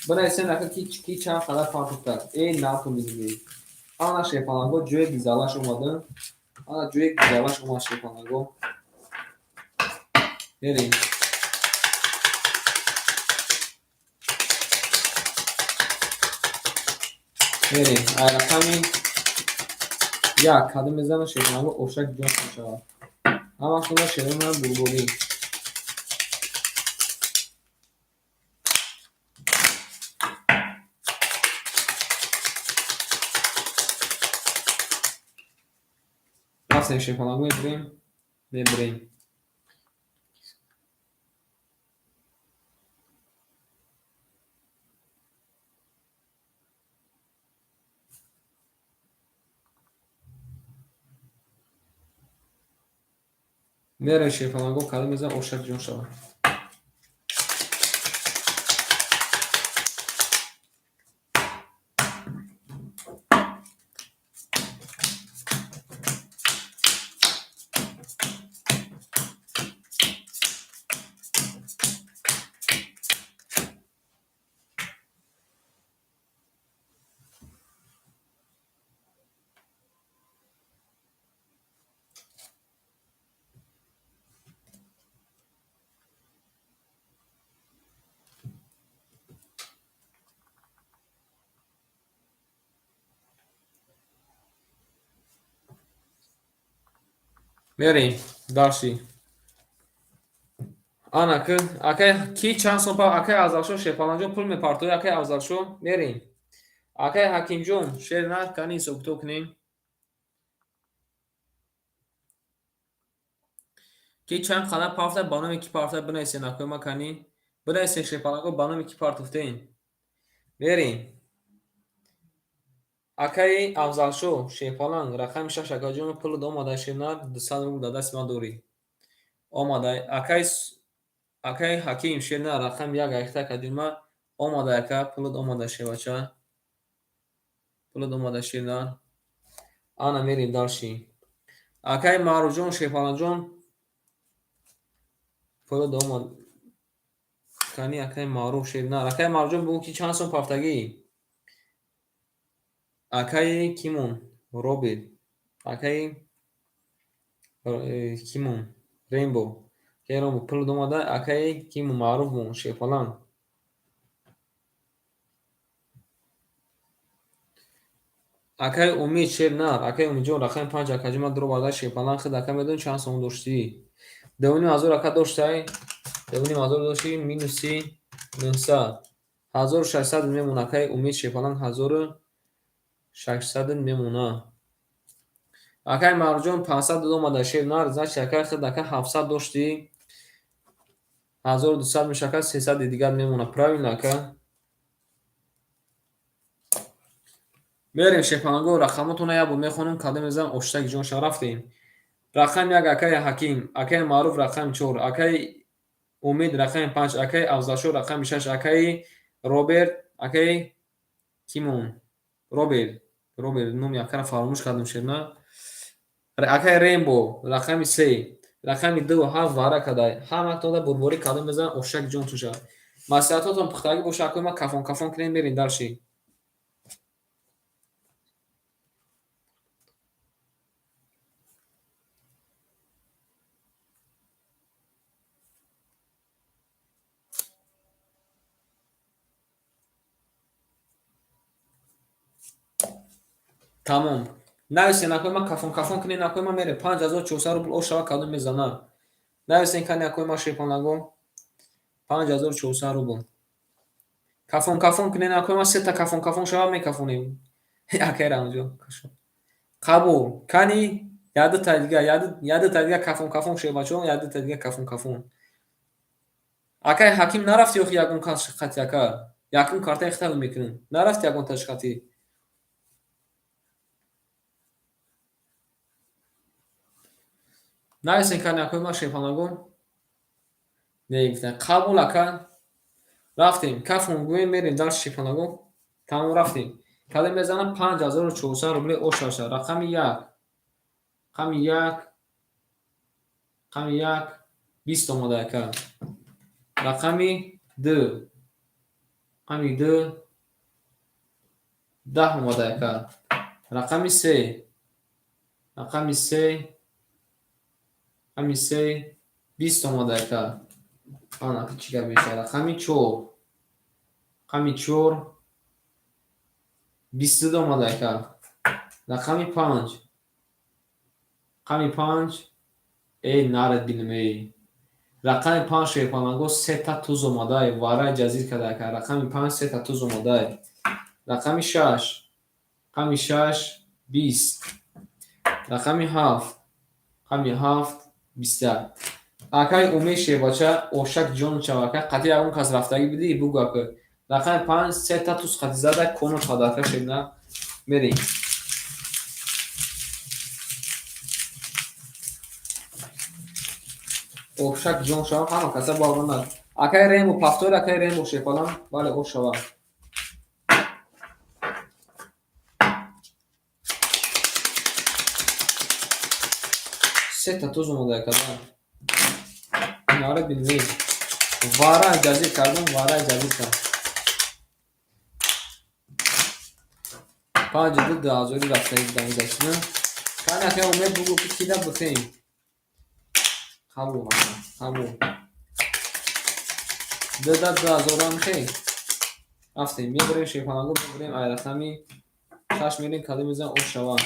برای سن اکا کی چند قدر فرق کرد این ناتو میدونی آنا شیپاناگو جوی گیزالاش اومده آنا جوی گیزالاش اومد شیپاناگو بریم رقمی یک کده میزنه شیپاناگو اوشک جون شد هم وقتونده شیرون بلبوری رفتیم شیپاناگو میبریم میره شیپاناگو کده میزنه اوشک جون شد میریم داشتی آنا که اکه کی چند سوم پا اکه افضل شو پالانجو پول میپارتوی اکه افضل شو میریم اکه حکیم جون شیر نه کنی سوکتو کنیم کی چند خانه پافته بانم کی پافته بنویسین اکه ما کنی بنویسین شیر پالانجو بانم کی پارتوفتین میریم اکه افضل شو شیر پالانگ رقم 6 اکه جون پول دو ماده شیر 200 روبل داده است ما دوری آماده اکه حکیم شیر نه رقم یک اکتا کدیما آماده اکه پول آماده شیر بچه پول آماده شیر آنا میریم داشتی اکه معروف جون شیر پالانگ جون پول دو کنی اکه معروف شیر نه اکه معروف جون بگو کی چند سوم پافتگی اکه کیمون روبیل اکه کیمون رینبو که رو پول دوماده اکه کیمون معروف بون شیر پالانگ اکه امید شیر نه اکه امید جون رقم 5 اکه جون درو باده شیر پالانگ خد اکه میدون چند سوم داشتی دوونیم هزار اکه داشتی دوونیم هزار داشتی مینوسی 900 1600 میمونه اکه امید شیر پالانگ 1600 میمونه اکه معروف جون 500 دوماده شیر نه زاش اکه خد اکه 700 داشتی 1200 میشه که 300 دیگر میمونه правильно اکه میریم شپانگو رقمتون یا بود میخونیم کدام میزن اشتک جون شما رفتیم رقم یک اکه حکیم اکه معروف رقم 4 اکه امید رقم 5 اکه افضل رقم 6 اکه روبرت اکه کیمون روبرت نوم یک فراموش کردم شد اکه ریمبو رقم 3 رقم 2 7 واره کدای همه تو بربری کدام میزن اشتک جون توشه مسئلاتتون پختگی باشه که ما کفون کفون کنیم میرین درشی تمام нависен акои ма кафон кунед акои ма мере 5400 рубл ошава кадом мезана нависен кани акои ма шепонаго 5400 рубл кафон кунед акои ма сета кафон шава мекафонем акера онҷо қабул кани яда дига кафон шебачон яда дига кафон акай ҳаким нарафти охи ягон ташқиқати ака якум картаи хитаро мекунем нарафти ягон ташқиқати нависен кани акои ма шепонаго نگفتن قبول اکن رفتیم کفون گویم میریم در شیپانگو تمام رفتیم کلیم میزنم 5400 روبل اوشاشه رقم یک 20 آماده اکن رقمی 2 10 آماده اکن رقمی 3 20 آماده اکن آنا که چیکار بیشه رقمی 4 22 آماده اکن رقمی 5 ای نارد بینم ای رقم 5 شیپانگو 3 تا توز آماده واره جزیر کده اکن رقمی 5 3 تا توز آماده رقمی 6 20 رقمی 7 20 акай умед шебача ошак ҷон чавака қати ягон кас рафтагӣ бидӣ бугӯ ака рақами 5 се та туз қати зада кону тадака шебна мерем ошак ҷон шава ҳама каса балгана акай рему пафтор акай рему шепалам бале о шава се та туз омода када ناره بینوی واره اجازه کردم واره اجازه کردم 5 آزوری رفته ایدانی داشتیم کنه که اومد بگو که کیده بودیم قبول دو آزور هم خیلی رفتیم میبریم شیپانگو ببریم ایرقمی 6 میریم کده میزن او شوا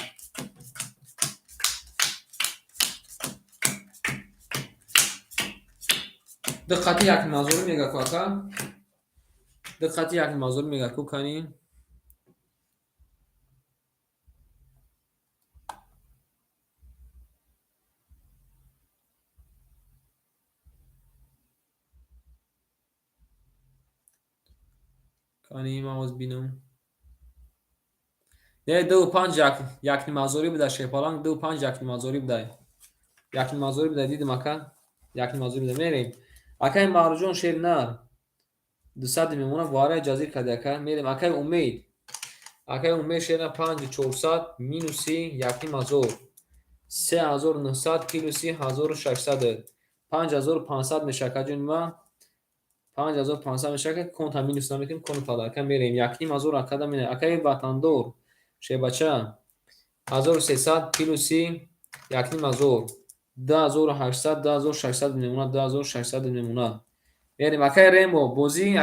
دقتی یک مازور میگه کاکا دقتی یک مازور میگه کو کنی کنی ما از بینم نه 2 5 یک مازوری بده شیپالان 2 5 یک مازوری بده یک مازوری بده دیدم اکا یک مازوری بده میریم اکای مارجون شیر نر 200 میمونه واره جزیر کده اکا میریم اکای امید شیر نر 5400 مینوسی یک مازور 3900 پلوسی 1600 5500 میشه که جون ما 5500 میشه که کنت هم مینوس نمیکنیم کنت پادر کن میریم یک مازور اکا مینه اکای وطندور شی بچه 1300 پلوسی یک مازور 2800 2600 میمونه 2600 میمونه میریم اکای ریمبو بوزی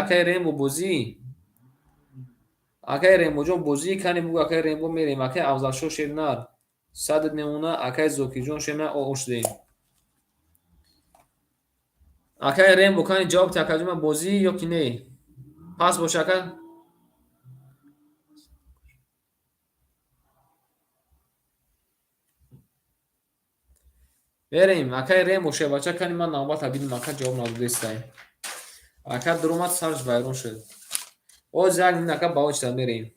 اکای ریمبو جون بوزی کنی بگو اکای ریمبو میریم اکای افضل شیر نر 100 میمونه اکای زوکی جون شیر نر اوش دیم اکای ریمبو کنی جواب تکجمه بوزی یا کی نه پس باشه اکای بریم اکای ریمبو شه بچه کنی من نوبت ببینیم اکای جواب نداده است اکای درومات سرش بیرون شد او زنگ اکای باوش میریم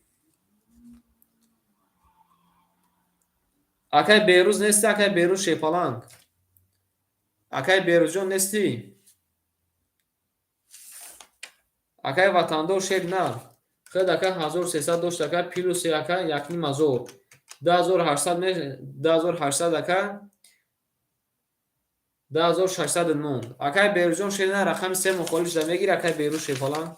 اکای بیروز نیستی اکای بیروز شیپالانگ اکای بیروز جون نیستی اکای وطندور شیر نه خد اکای 1300 داشت اکای پیلوسی اکای یک مازور 2800 2800 اکای 2600 نون اکای بیروز جون شیر نه رقم 3 مخالف شده میگیر اکای بیروز شیپالانگ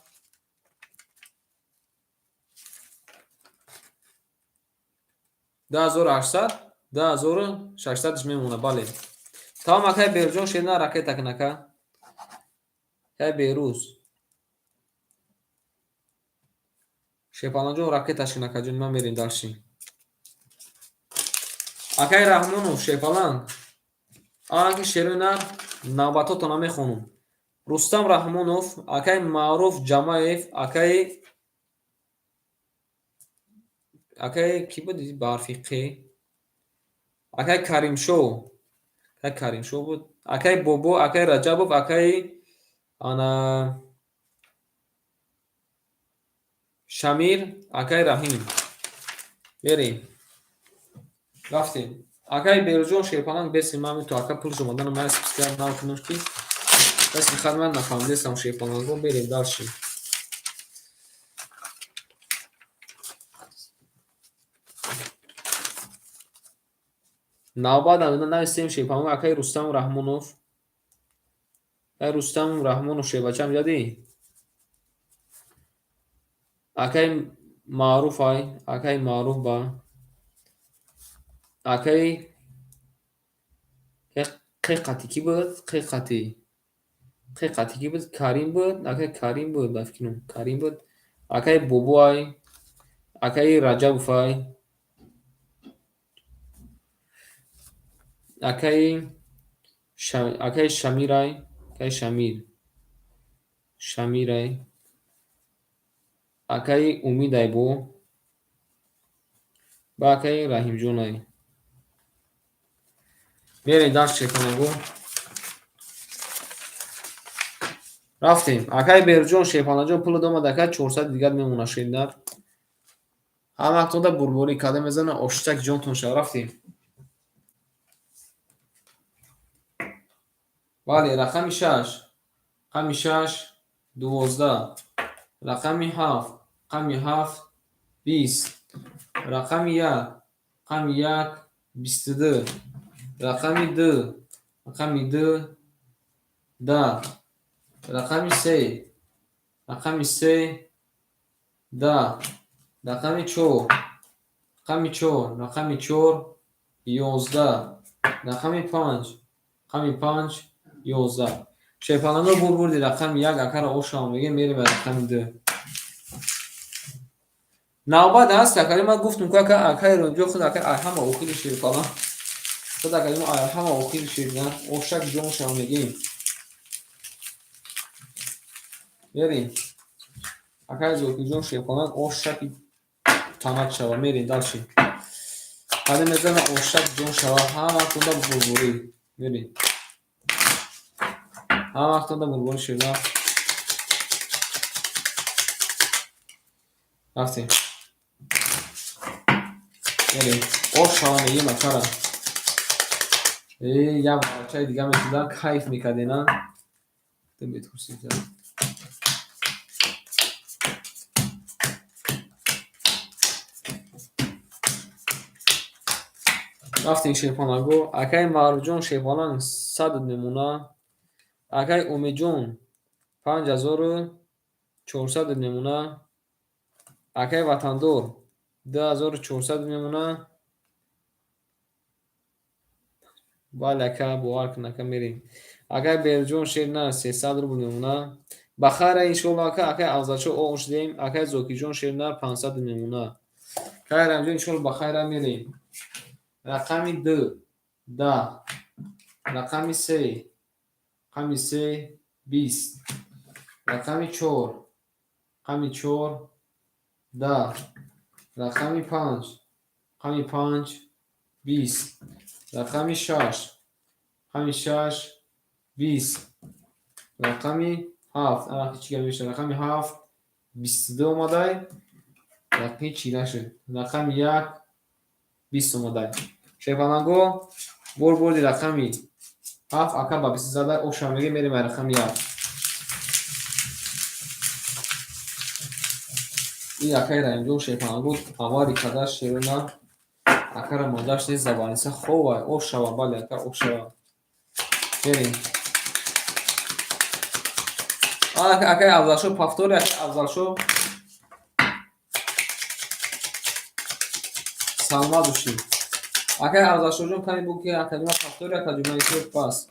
2800 2600 میمونه بله تمام اکای بیروز جون شیر نه رکه تکنکا اکای بیروز شیپالانگ جون رکه تشکنکا جون ما میریم داشتیم اکای رحمونو شیپالانگ آنکه شیرونه نوبتاتو نمیخونم رستم رحمونوف اکای معروف جمایف اکای کی بود برفیقی اکای کریم شو بود اکای بوبو اکای رجبوف اکای انا شمیر اکای رحیم بریم رفتیم اکای بیروجون شیپالانگ بسی مامی تو اکای پول شما دانم من سبسکرایب نکنم کی بس میخواد من نفهمیده سم شیپالانگو بریم داشتیم نوباد هم نوستیم شیپالانگ اکای رستم رحمونوف اکای رستم رحمونوف شیبچم یادی اکای معروف اکای معروف با اکای قیقتی کی بود قیقتی کی بود کریم بود اکای کریم بود بفکنم کریم بود اکای بوبو اکای رجب اکای اکای شمیر اکای شمیر اکای امید بو با اکای رحیم جون میریم درس شیپالانگو رفتیم اکای بیرجون شیپالانجون پول دوم اکای 400 دیگر میمونه شیندر هم وقت بربوری کده میزنه اشتک جونتون شو رفتیم بله رقمی 6 رقمی 6 12 رقمی 7 رقمی 7 20 رقمی 1 رقمی 1 22 رقمی 2 رقمی 2 10 رقمی 3 رقمی 3 10 رقمی 4 رقمی 4 رقمی 4 11 رقمی 5 رقمی 5 11 شیپالانگو بردی رقم 1 اکر اوشام میگه میری به رقم 2 نوبت هست اکری من گفتم که اکر رنجو خود اکر ارحم اوخیل شیپالان خود اکری ما ارحم اوخیل شیر نه اوشک جون شما میگیم بریم. اگر زوکی جون شیپانان اوشک تمت شوا میرین داشتیم. قدم میزن اوشک جون شوا هم وقتونده بلبوری میرین. هم وقتونده بلبوری شیرنا. رفتیم. میرین. اوش شوا میگیم اکارم. یه بچه دیگه میتونن کیف میکردینن. دم بیتورسی جان. رفتیم شیپانگو. اکای مارجون شیپانان 100 نمونه. اکای اومیجون 5400 نمونه. اکای وطندور 2400 نمونه. بالکه بوار کنکه میریم. اکای بیرجون شیرنا 300 روبل نمونه. بخیر انشالله که اکای افضلشو اوش دیم. اکای زوکی جون شیرنا 500 نمونه. که رمجون انشالله بخیر میریم. رقمی 2 10. رقمی 3 رقمی 3 20. رقمی 4 رقمی 4 10. رقمی 5 رقمی 5 20. رقمی 6 رقمی 6 20. رقمی 7 رقمی 7 22 اومده. رقمی چی نشد. رقمی 1 20 اومده. شیپانگو بردی رقمی 7 اکا با 20 زده اوشامگی میریم رقمی 1. این اکای رنجون شیپانگو اواری کده شیرنا اکر مادرش نیز زبانیسه خوبه اوش شوا بالی اکر اوش شوا بریم. اکای افضلشو پافتوری اکای افضلشو سلمه دوشیم. اکای افضلشو جون کنی بو که اکای جمعه پافتوری اکای جمعه ایسی پاس.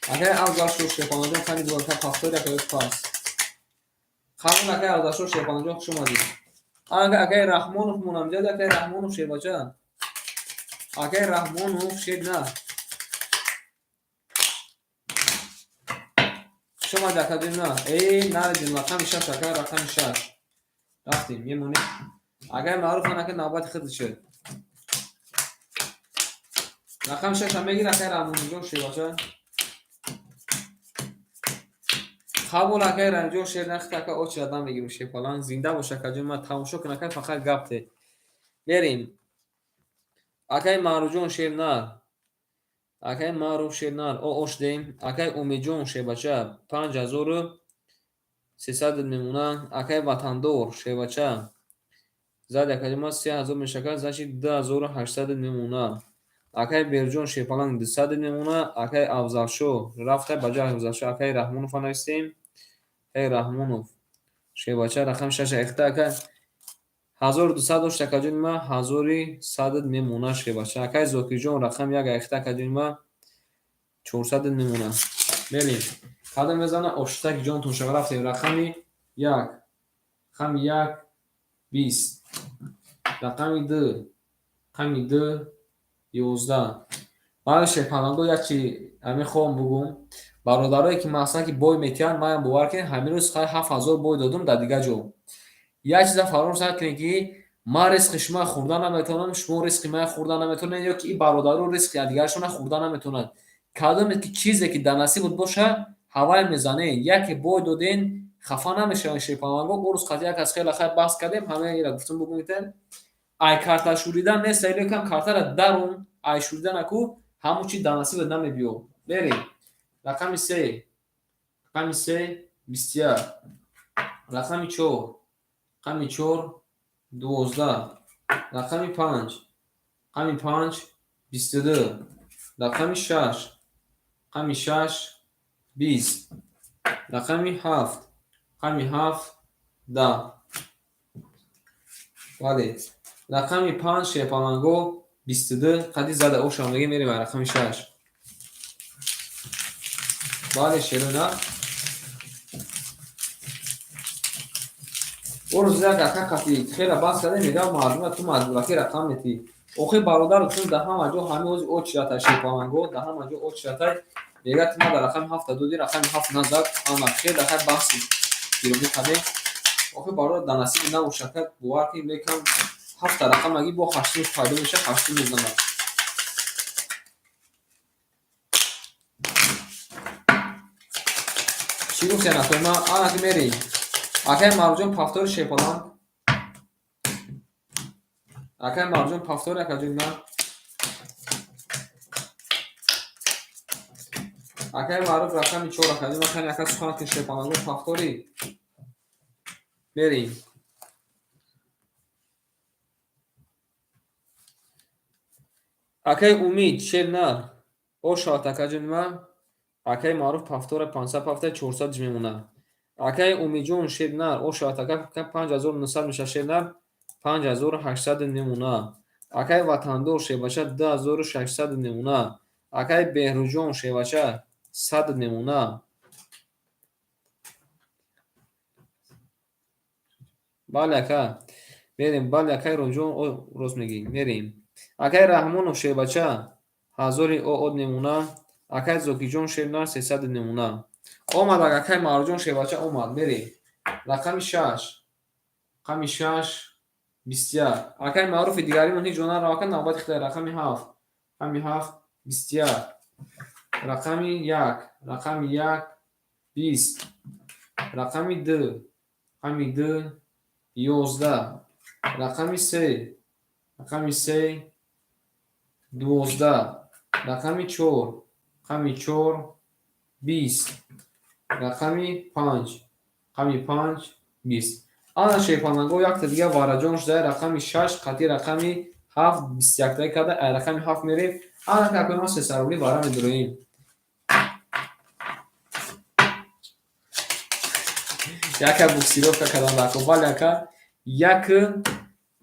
اکای افضلشو شیپانگو جون کنی بو اکای پافتوری اکای پاس. خانون اکای افضلشو شیپانگو جون خوش اومدی. اکای رحمونوف مونم جد اکای رحمونوف شیر بچه. اکای رحمونوف شیر نه. شما دکتر نه ای نردیم رقم 6 اکای رقم 6 رفتیم میمونیم. اگر معروف کنه که نوبت خود شد. رقم 6 هم میگیره اکای رحمونوف جون شیر بچه. قبول اکای رنجون شیر نخت اکای اوچ ردم بگیریم شیپالان زنده باشه که جون ما تماشا کنه که فقط گفته. بریم. اکای ماروجون شیر نه. اکای معروف شیر نه او اوش دیم. اکای اومیجون شیر بچه 5300 نمونه. اکای وطندور شیر بچه زد اکای ما 3000 میشکل زشی 2800 نمونه. اکای بیرجون شیپالان 200 نمونه. اکای افضلشو رفته بجا افضلشو اکای رحمونوف نوشتیم. ای رحمونوف شیر بچه رقم 6 اخته اکای 1200 داشت اکای جون ما 1100 نمونه شیر بچه. اکای زوکی جون رقم 1 اخته اکای جون ما 400 نمونه. بریم. قدم بزنه اشتک جون تون شما رفتیم. رقمی 1 رقمی 1 20. رقمی 2 رقمی 2 11. من شیپانگو یک چی همین خوام بگم برادرایی که مثلا که بوی میتیان من باور کنین همین روز خیلی 7000 بوی دادم در دیگه جو. یک چیز فراموش نکنین که ما رزق شما خوردن نمیتونم شما رزق من خوردن نمیتونن یا که این برادرو رزق دیگرشون خوردن نمیتونن. کدوم که چیزی که در نصیب بود باشه هوای میزنه. یک بوی دادین خفا نمیشه شیپانگو. اون روز قضیه یک از خیلی خیلی بحث کردیم همه اینا گفتم بگم ای کارت شوریدن نیست ایلی کم کارت را درون ای شوریدن اکو همو چی در نصیب نمیبیو. بریم. رقمی 3 رقمی 3 21. رقمی 4 رقمی 4 12. رقمی 5 رقمی 5 22. رقمی 6 رقمی 6 20. رقمی 7 رقمی 7 10. ولی رقمی 5 شیپانگو 22 قدی زده او شامگی میریم رقمی 6. بله شیرونه او روز یک اکا کسی خیلی باز کرده میگه مردم تو مجبورکی رقم میتی اوخی برادر چون ده هم اجو همه اوز او چرا شیپانگو ده هم اجو او چرا میگه تو ما در رقم 7 دو دی رقم 7 نزد اما خیلی خیلی بحثی گیرومی کده آخه برای دانستی نه شکل بوار که لیکن هفت رقم اگه با هشتمش پیدا میشه هشتم میزنم چی گفت نکنی ما آن که میری اگه مرجان پفتار شیپالان اگه مرجان پفتار اکجون من اگه معروف رقم 4 اکجون من کنی اگه سخان که شیپالان پفتاری میری اگه امید شیرنر او شات اکجون من اگه معروف پفتار 500 پفتار 400 میمونه اگه امیدجون شیرنر او شات اگه 5900 میشه شیرنر 5800 میمونه اگه وطندور شیباشه 2600 میمونه اگه بهروجون شیباشه 100 میمونه بله اگه میریم بله اگه رونجون او روز میگیم میریم اگه رحمون شیباشه 1000 او میمونه اگه زوکی جون شیرنر 300 میمونه اومد اگه مارجون شیباشه اومد میری رقم 6 رقم 6 بسیار اگه معروف دیگری من هیچ جونا راکن نوبت اختیار رقم 7 رقم 7 بسیار رقم 1 رقم 1 20 رقم 2 رقم 2 11 رقم 3 رقم 3 12 رقم 4 رقم 4 20 رقم 5 رقم 5 20 آن شیپانگو یک تا دیگه وارجون شده رقم 6 قطعی رقم 7 21 تا کده رقم 7 میریم آن که ما سه سرولی وارا میدرویم یک بوکسیروفka کردن در کور ولی یک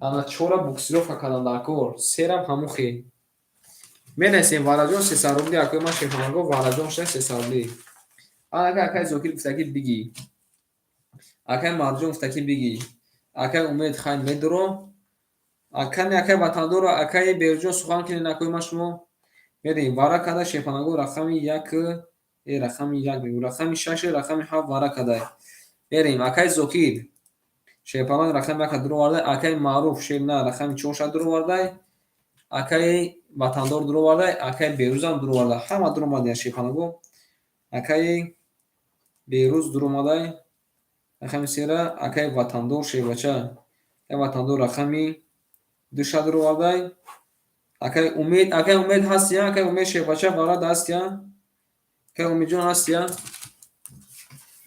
انا چورا بوکسیروفka کردن در کور سرم همون خیلی می‌نسیم وارجون سه سرولی اگه ما شیپانگو وارجون شده سه سرولی آن اگه زوکیل گفتگی بگی اگه مرجون گفتگی بگی اگه امید خاین میدرو اگه وطندور اگه بیرجون سخن کنی نکنی ما شما میریم وارا کده شیپانگو رقم 1 رقم 1 بگو رقم 6 رقم 7 وارا کده بریم اگه زوکیل شیپانگ رقم 1 درو وارده اگه معروف شیرنا رقم 4 درو وارده اگه وطندور درو وارده اگه بیروز هم درو وارده همه درو وارده شیپانگو اگه بیروز درو وارده رقم 3 اگه وطندور شیباچه وطندور رقم 2 درو وارده اگه امید هست یا اگه امید شیباچه وارد هست یا که امید جون هست یا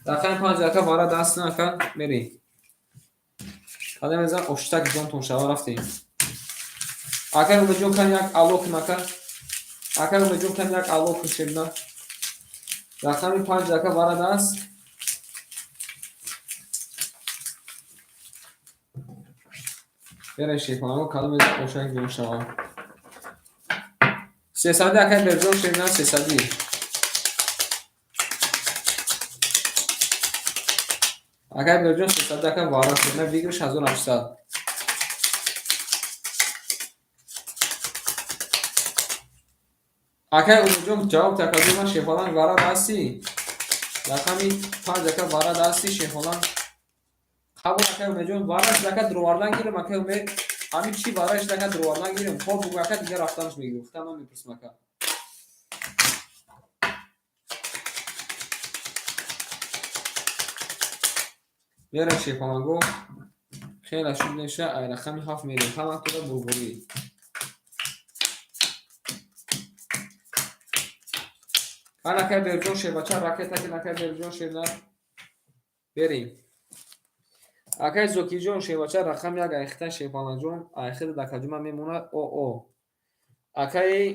رقم 5 اگه وارد هست نه اگه میری قدم ازن اشتک جون تون شوا رفتیم اگه امید جون کن یک الوک نکن اگه امید جون کن یک الوک شیبنا رقم 5 اگه وارد هست بیره شیپانگو قدم ازن اشتک جون شوا 300 اگه برجون شیبنا 300 اگر برجون 300 اگه وارد شیبنا بگیرش 1800 اگر اونجا جواب تکادی من شیفالان وارد هستی رقمی 5 اگر وارد هستی شیفالان قبول اگر اونجا وارد اگر درواردن گیرم اگر امید همین چی وارد اگر درواردن گیرم خب بگو اگر دیگه رفتنش میگیرم خیلی من میپرسم اگر بیاره شیفالان گو خیلی شد نشه رقمی 7 میریم همه کده بربوری من اگر برجون شیباچه راکت اگر برجون شیبنا بریم اگر زوکی جون شیباچه رقم یک ایخته شیپانه جون ایخته دکجوم میمونه او اگر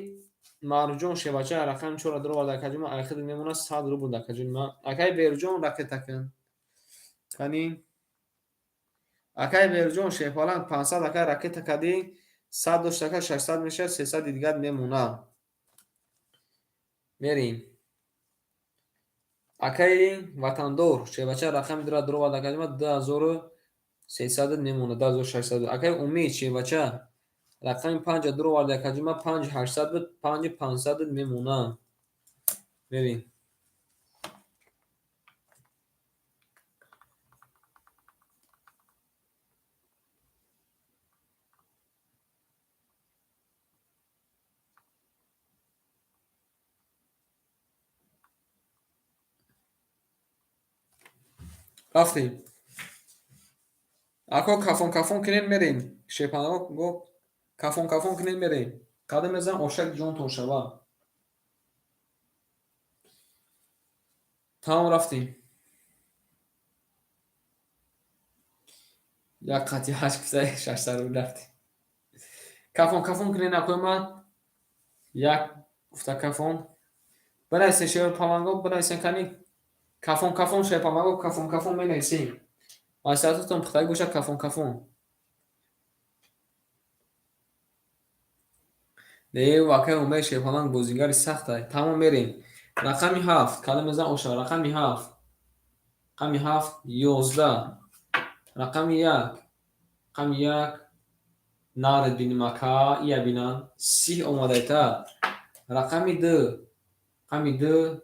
مارجون شیباچه رقم 4 درو وارد دکجوم ایخته میمونه 100 رو بود دکجوم اگر برجون راکت اکن کنی اگر برجون شیپالان 500 اگر راکت کدی 100 دوش اگر 600 میشه 300 دیگه میمونه میریم اگر وطندور شیباچه رقم درو وارد دکجوم 2300 میمونه 2600 اگر امید شیباچه رقم 5 درو وارد کجوم 5800 بود 5500 میمونه ببین рафтем. Ако кафон кинем мерем. Шепанаго гуфт кафон кинем мерем. Қадам мезанам ошак ҷонтон шава. Тамом рафтем. Як қати 8 кисаи 600 рафтем. Кафон кинем накоима. Як гуфта кафон. Бинависен шепанаго бинависен кани. Кафон шепанаго кафон менависем. Масиҳататон пухтагӣ гоша кафон. вакай умеи шепаланг бозигари сахтай. Тамом мерем. Рақами 7. Кадом мезанам оша. Рақами 7. Рақами 7 11. Рақами 1. Рақами 1 нард бинем ака. Ия бинам. 30 омадайта. Рақами 2. Рақами 2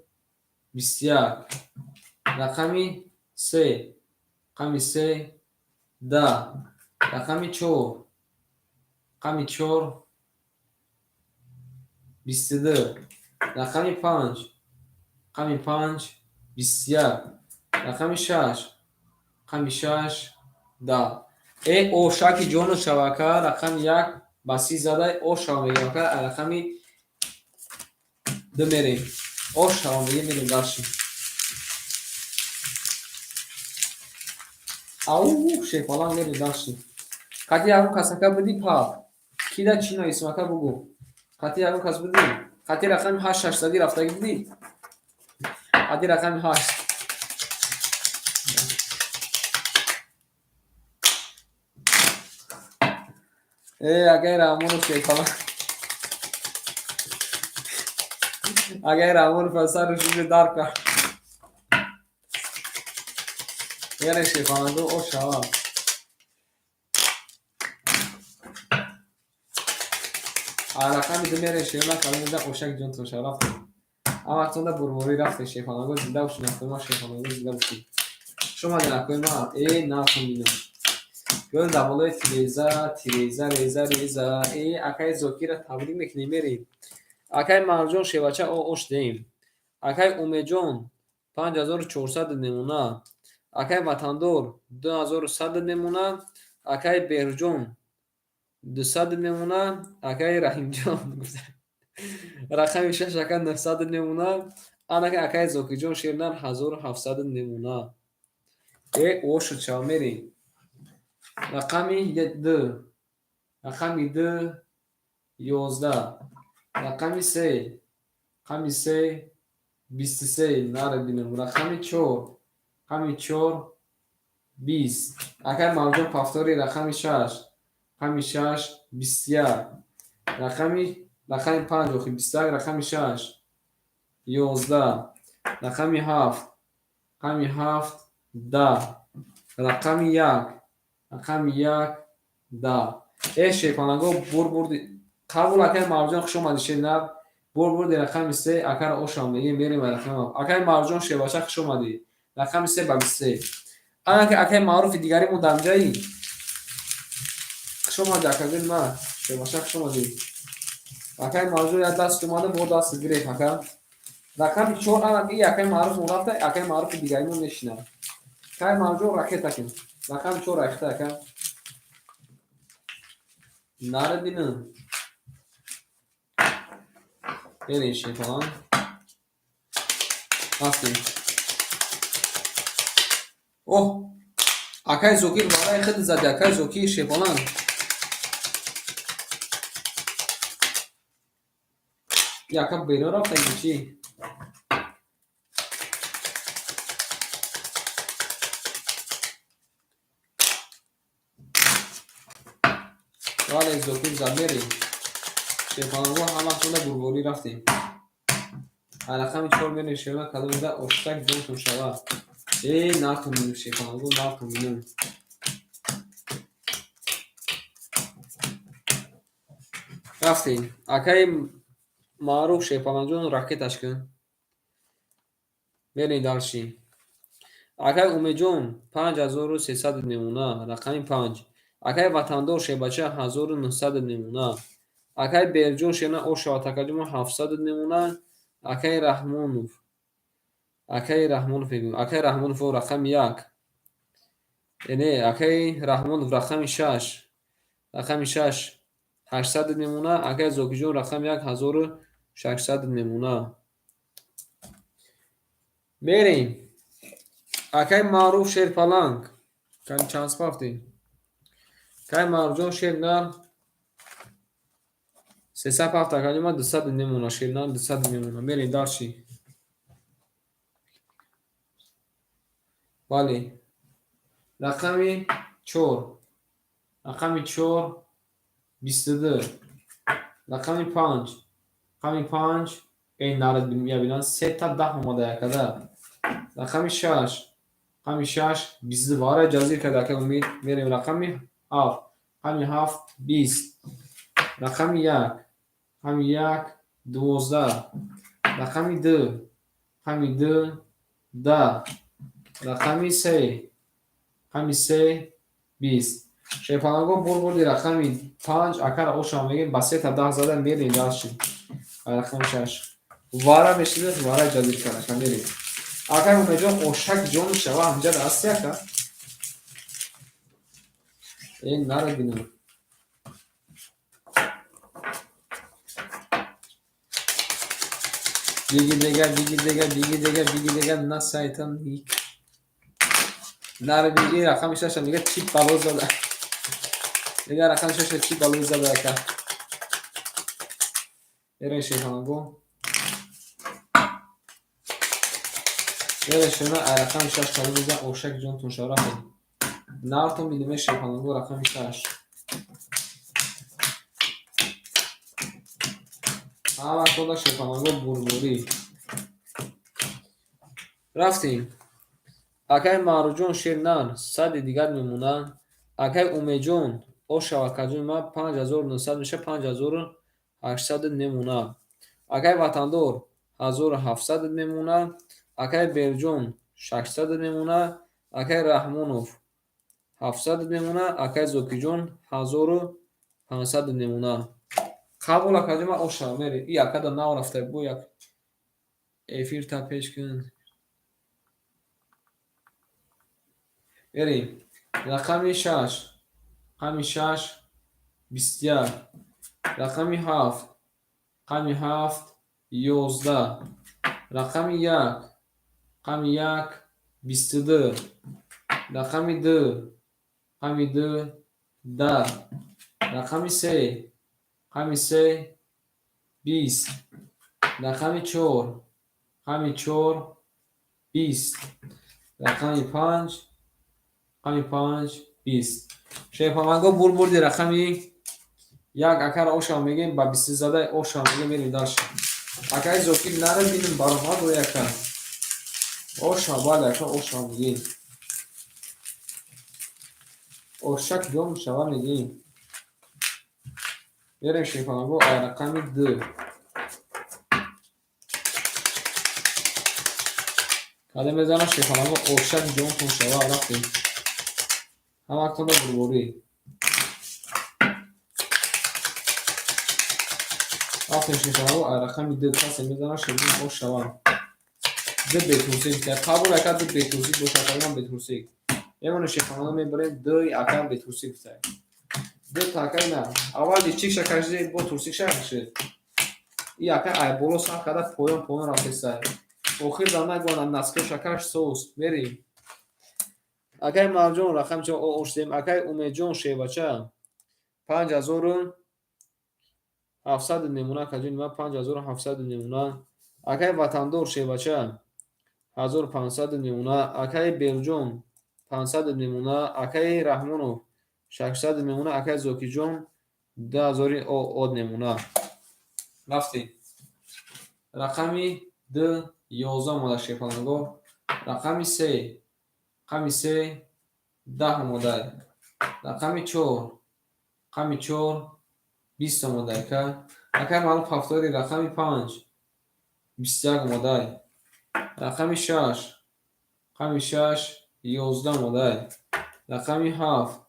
21. Рақами 3. Рақами 3 10. Рақами 4. Рақами 4 22. Рақами 5. Рақами 5 21. Рақами 6. Рақами 6 10. ошаки ҷону шавака рақами 1 ба 30 задай шава мегирам ка рақами 2 мерем. шава мегирем дарши. Шепаланг мерем дарши. Қати ягон касака буди па. Кида чӣ нависимака бугу. Қати ягон кас буди. Қати рақами 8 600 рафтагӣ буди. Қати рақами 8. Агай Раҳмонов шепаланг. Агай Раҳмонов асару шуҷу дар кард. Яне шепаланго шава. Рақами 2 мерем шема калида ошак ҷонтон шава. Амактонда бурвори рафте шепаланго зинда боши накоима шепаланго зинда боши. Шума накоима натонбинам. Гӯл даволои реза. Акай Зокира табрик мекунем мерем. Акай Марҷон шевача ош дем. Акай Умеҷон 5400 немуна. Акай Ватандор 2100 немуна. Акай Берҷон 200 немуна. Акай Раҳимҷон рақами 6 ака 900 немуна. Акай Зокиҷон шернар 1700 немуна. Ошуд шава мерем. Рақами 2. Рақами 2 11. Рақами 3. Рақами 3 23 нард бинем. Рақами 4. Рақами 4 20. Акай Мавҷон пафтори рақами 6. Рақами 6 21. Рақами 5 охи 21. Рақами 6 11. Рақами 7. Рақами 7 10. Рақами 1. Рақами 1 10. Шепанаго бурбурди қабул акай Марҷон хуш омади шенаб бурбурди рақами 3 акара ошам мегем мерем рақами акай Марҷон шебаша хуш омади рақами 3 ба 23. Акай маъруфи дигаримон дар ҷаи хуш омади акагин ма шебаша хуш омади акай Марҷон я даст омада бо даст гирефт ака рақами 4 акай маъруф рафта акай маъруфи дигаримон мешинад акай Марҷон ракета кин рақами 4 рахта ака нард бинам берем шепаланг рафтем. Акай Зокир барои худ зади акай Зокир шепаланг яка бено рафтаги чӣ вале Зокир зад мерем шепаланго ҳамаашона бурборӣ рафтем. Рақами 4 мерем шема кадомида оштак ҷонтон шава. Натонбинем шепаланго натонбинем. рафтем. Акай маъруф шепаланҷон ракеташ кун мерем далши. Акай Умеҷон 5300 немуна. Рақами 5. Акай Ватандор шебача 1900 немуна. Акай Берҷон шена ошава такаҷумо 700 немуна. Акай Раҳмонов мегӯям. Акай Раҳмонов рақами 1. یعنی اکی رحمان رقم 6 رقم 6 800 میمونه. اکی زوکی جون رقم 1600 میمونه. میریم اکی معروف شیر پلنگ کن چانس پافتیم. اکی معروف جون شیر نر 307 کلمه 200 میمونه. شیر نر 200 میمونه. میریم دارچی. بله رقم 4 رقم 4 22 رقم 5 رقم 5 این نارد میبینن 3 تا 10 اومده کده. رقم 6 رقم 6 22 باره جزیر کده که امید. میریم رقم 7 رقم 7 20 رقم 1 رقم 1 12 رقم 2 رقم 2 10 رقم 3 رقم 3 20 شیپانگو بردی رقم 5 اکر اوشا میگیم با 3 تا 10 زده میریم داشتیم. رقم 6 واره بشید واره جدید کنه میریم اگر اونجا اوشک جون شوا همجا دستی اکر این نره بینیم. دیگه نه سایتان هیک نره بینی رقم 6 میگه چی بالو زده. دیگه رقم 6 چی بالو زده اکر میریم شیپانگو میره شما رقم 6 کاری بزن اوشک جون تون شورا خیلی نارتون میدیمه شیپانگو رقم 6 همه خدا شیپانگو بربوری رفتیم. اکای مارجون شیرنان 100 دیگر میمونن. اکای اومیجون اوشا و کجون ما 5900 میشه 5800 میمونه. اکای وطندور 1700 میمونه. اکای برجون 600 میمونه. اکای رحمونوف 700 میمونه. اکای زوکی جون 1500 میمونه. قبول کجون ما اوشا میری ای اکا دا نو رفته بو یک افیر تا پیش کن بریم. رقم 6 رقم 6 21 رقم 7 رقم 7 11 رقم 1 رقم 1 22 رقم 2 رقم 2 10 رقم 3 رقم 3 20 رقم 4 رقم 4 20 رقم 5 رقم 5 20 شیپامنگو بردی رقمی یک اکر اوشا میگیم با 20 زده اوشا میگیم میریم داشت اکر زوکی نره بینیم برما دو اکر اوشا باید اکر اوشا میگیم اوشک دوم شوا میگیم میریم شیپامنگو رقمی 2 کده میزنم شیپامنگو اوشک دوم کن شوا رفتیم هم اکتون رو بربوری رفتیم شیپامنگو رقمی 2 کسی میزنم شیپامنگو اوشا ده بتوسیک ده قبول اکر ده بتوسیک باشه اکر من بتوسیک یمونه شیپامنگو میبریم دوی اکر بتوسیک بسید دو تاکای نه اول دیچیک شکرشده با توسیک شکرشده ای اکر ای بولو سر کده پویان رفته سید اخیر دانه گوانم نسکه شکرش سوس میریم اکر مرجون رقم چه اوشتیم اکر اومیجون شیباچه 5700 نمونه کجون ما 5700 نمونه اکر وطندور شیباچه 1500 نمونه اکر بلجون 500 نمونه اکر رحمونو 600 نمونه اکر زوکی جون 2000 اود نمونه رفتیم. رقمی 2 11 اومده شیپانگو رقمی 3 رقمی 3 10 اومده رقمی 4 رقمی 4 20 اومده اکر معروف هفتاری رقمی 5 21 اومده رقمی 6 رقمی 6 11 اومده رقمی 7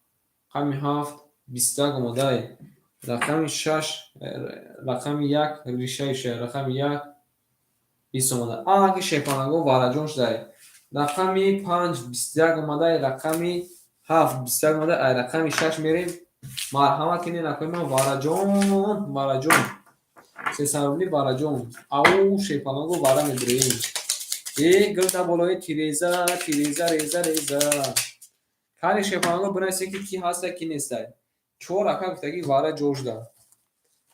رقمی 7 21 اومده رقمی 6 رقمی 1 ریشه شه رقمی 1 20 اومده آنکه شیپانگو وارجونش داره رقمی 5 21 اومده رقمی 7 21 اومده. رقم 6 میریم. مرحمت کنین نکنیم. وارا جون 300 روبلی وارا جون. او شیپالانگو وارا میدریم. گلتا بالای تیریزا ریزا. کاری شیپالانگو بنایسته که کی هسته کی نیسته. 4 رقم گفتگی وارا جوش دار.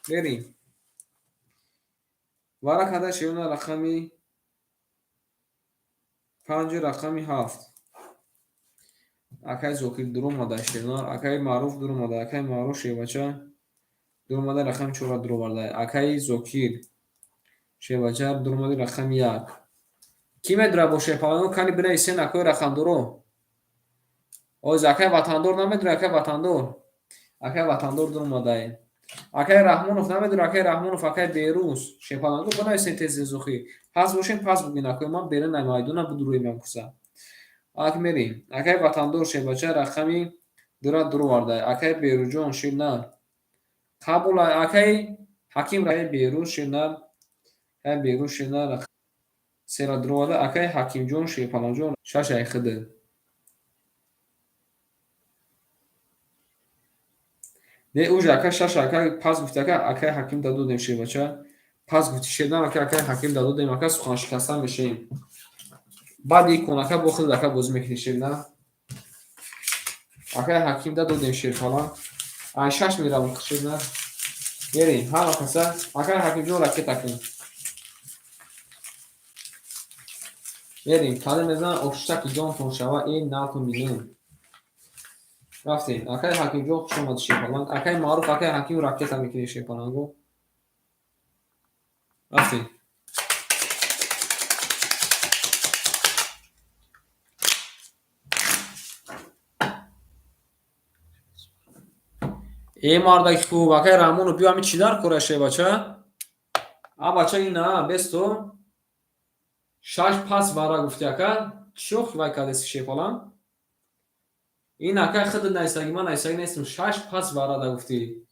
بریم. وارا کده شیونه رقمی 5 رقمی 7. акай зокир дуру мода ширнор акай маъруф дуру мода акай маъруф шевача дуру мода рақами 4 дуру барда акай зокир шевача дуру мода рақами 1 ки медура бо шепалану кани бина исен акой рақам дуру оз акай ватандор намедура акай ватандор дуру мода акай раҳмонов намедура акай раҳмонов акай берус шепалану бина исен тези зохи пас бошем пас бугин акой ман берен намайдуна будуруи мекуса ак мерим акай ватандор шебача рақами дура дуру варда акай беруҷон ширнар қабула акай ҳаким раи берус ширнар акай берус ширнар сера дуру варда акай ҳакимҷон шепалонҷон шашай хиди не уж акай шаша акай пас гуфти акай ҳаким дадудем шебача пас гуфти ширнар акай ҳаким дадудем акай сухан шикаста мешем баъди кунака бо хилд ака бозӣ мекунӣ ширна акай ҳаким дадудем ширфалон ай 6 меравам ширна берем ҳама каса акай ҳакимҷон ракета кун берем кале мезанам обшитаки ҷонтон шава натон минун рафтем акай ҳакимҷон хушомад ширфалон акай маъруф акай ҳаким ракета мекунӣ ширфалонго рафтем мардаки хуб акай раҳмону биё ҳамин чӣ дар кора шебача бача ина бесто 6 пас вара гуфти ака чӯх вай кадеси шефалан ин акай хиди найсаги ман найсаги нестам 6 пас вара да гуфти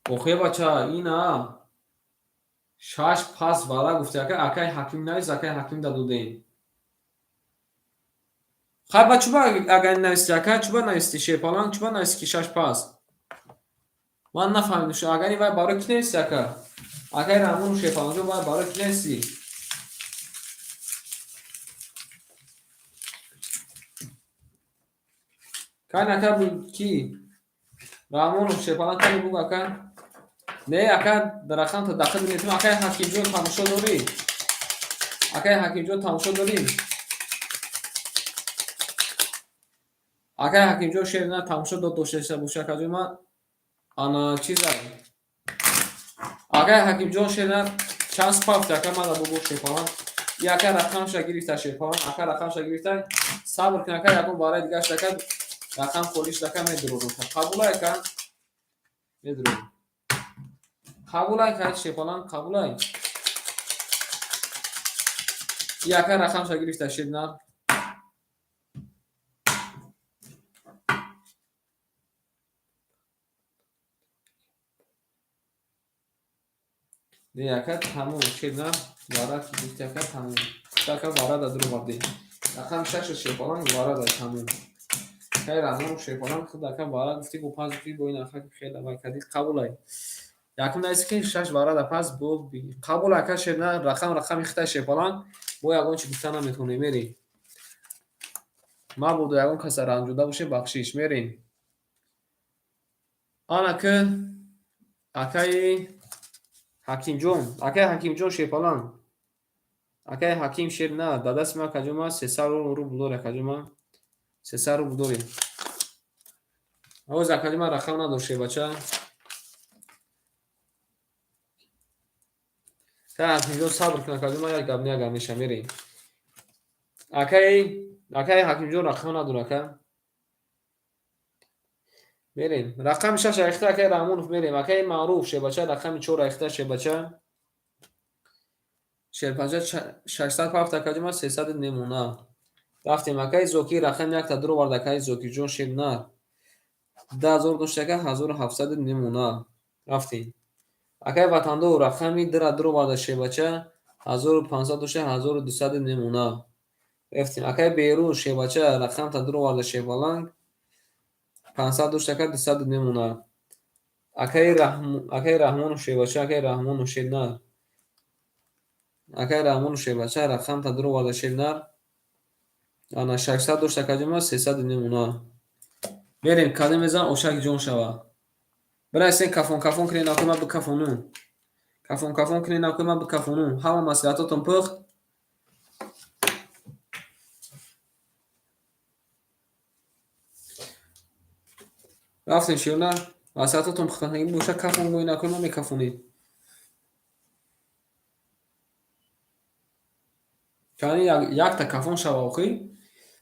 охе бача ина 6 пас вара гуфти акай ҳаким навис акай ҳаким дадудем хай ба чуба агар нависти акай чуба нависти шепалан чуба нависти ки 6 пас ман нафаҳмидам шу агари вай барои ки нависти акай раҳмону шепаланҷо вай барои ки нависти кайн ака бу ки раҳмону шепалан кани буг ака не ака дарахан та дақиқ метим акай ҳакимҷо тамошо дорӣ акай ҳакимҷо тамошо дорӣ акай ҳакимҷо шерна тамошо дошта боша каҷои ман ана чиза акай ҳакимҷон шерна чанд спафти ака мада бубо шепалан и акай рақамша гирифта шепалан акай рақамша гирифта сабр кун акай ягон барои дига шудака рақам холӣ шудака медурӯрум қабулай ка медурӯрум қабулай ка шепалан қабулай и акай рақамша гирифта шерна не ака тамом шерна вара ки гуфти ака тамом ака вара да дуру варди рақам 6 шепалан вара да тамом кай раҳмону шепалан худ ака вара гуфти бо пас гуфти бо ин ака хела вай кади қабулай якум наист ки 6 вара да пас бо қабул ака шерна рақами хита шепалан бо ягон чи гуфта наметавонем мерем мабудо ягон каса ранҷода боше бахшиш мерем ан ака акай ҳакимҷон шепалан акай ҳаким шерна да дасти ман каҷома 300 рубл дорем каҷома 300 рубл дорем оз акаҷома рақам надор шебача кай ҳакимҷон сабр кун каҷома як гап не меша мерем акай ҳакимҷон рақам надор ака мерем рақами 6 рахта акай раҳмонов мерем акай маъруф шебача рақами 4 рахта шебача шерпанҷа 607 акаҷома 300 немуна рафтем акай зокир рақами 1 та дуру варда акай зокирҷон шерна 2000 доштака 1700 немуна. Рафтем. Акай ватандор рақами дра дро барда шебача 1500 дошта 1200 немуна. Рафтем. Акай берун шебача рақамта дро барда шебаланг 500 доштака 200 немуна. Акай раҳмону шебача акай раҳмону шебнар. Акай раҳмону шебача рақамта дро барда шебнар ана 600 доштака ҷома 300 немуна. Мерем каде мезан ошак ҷон шава. Бирай сен кафон кафон кунед накӯ ман бикафону. Кафон кафон кунед накӯ ман бикафону. Ҳама маслиҳатотон пухт. Рафтем шиёна маслиҳатотон пухтанги боша кафон гӯй накӯ ман мекафонед. Кани якта кафон шава охӣ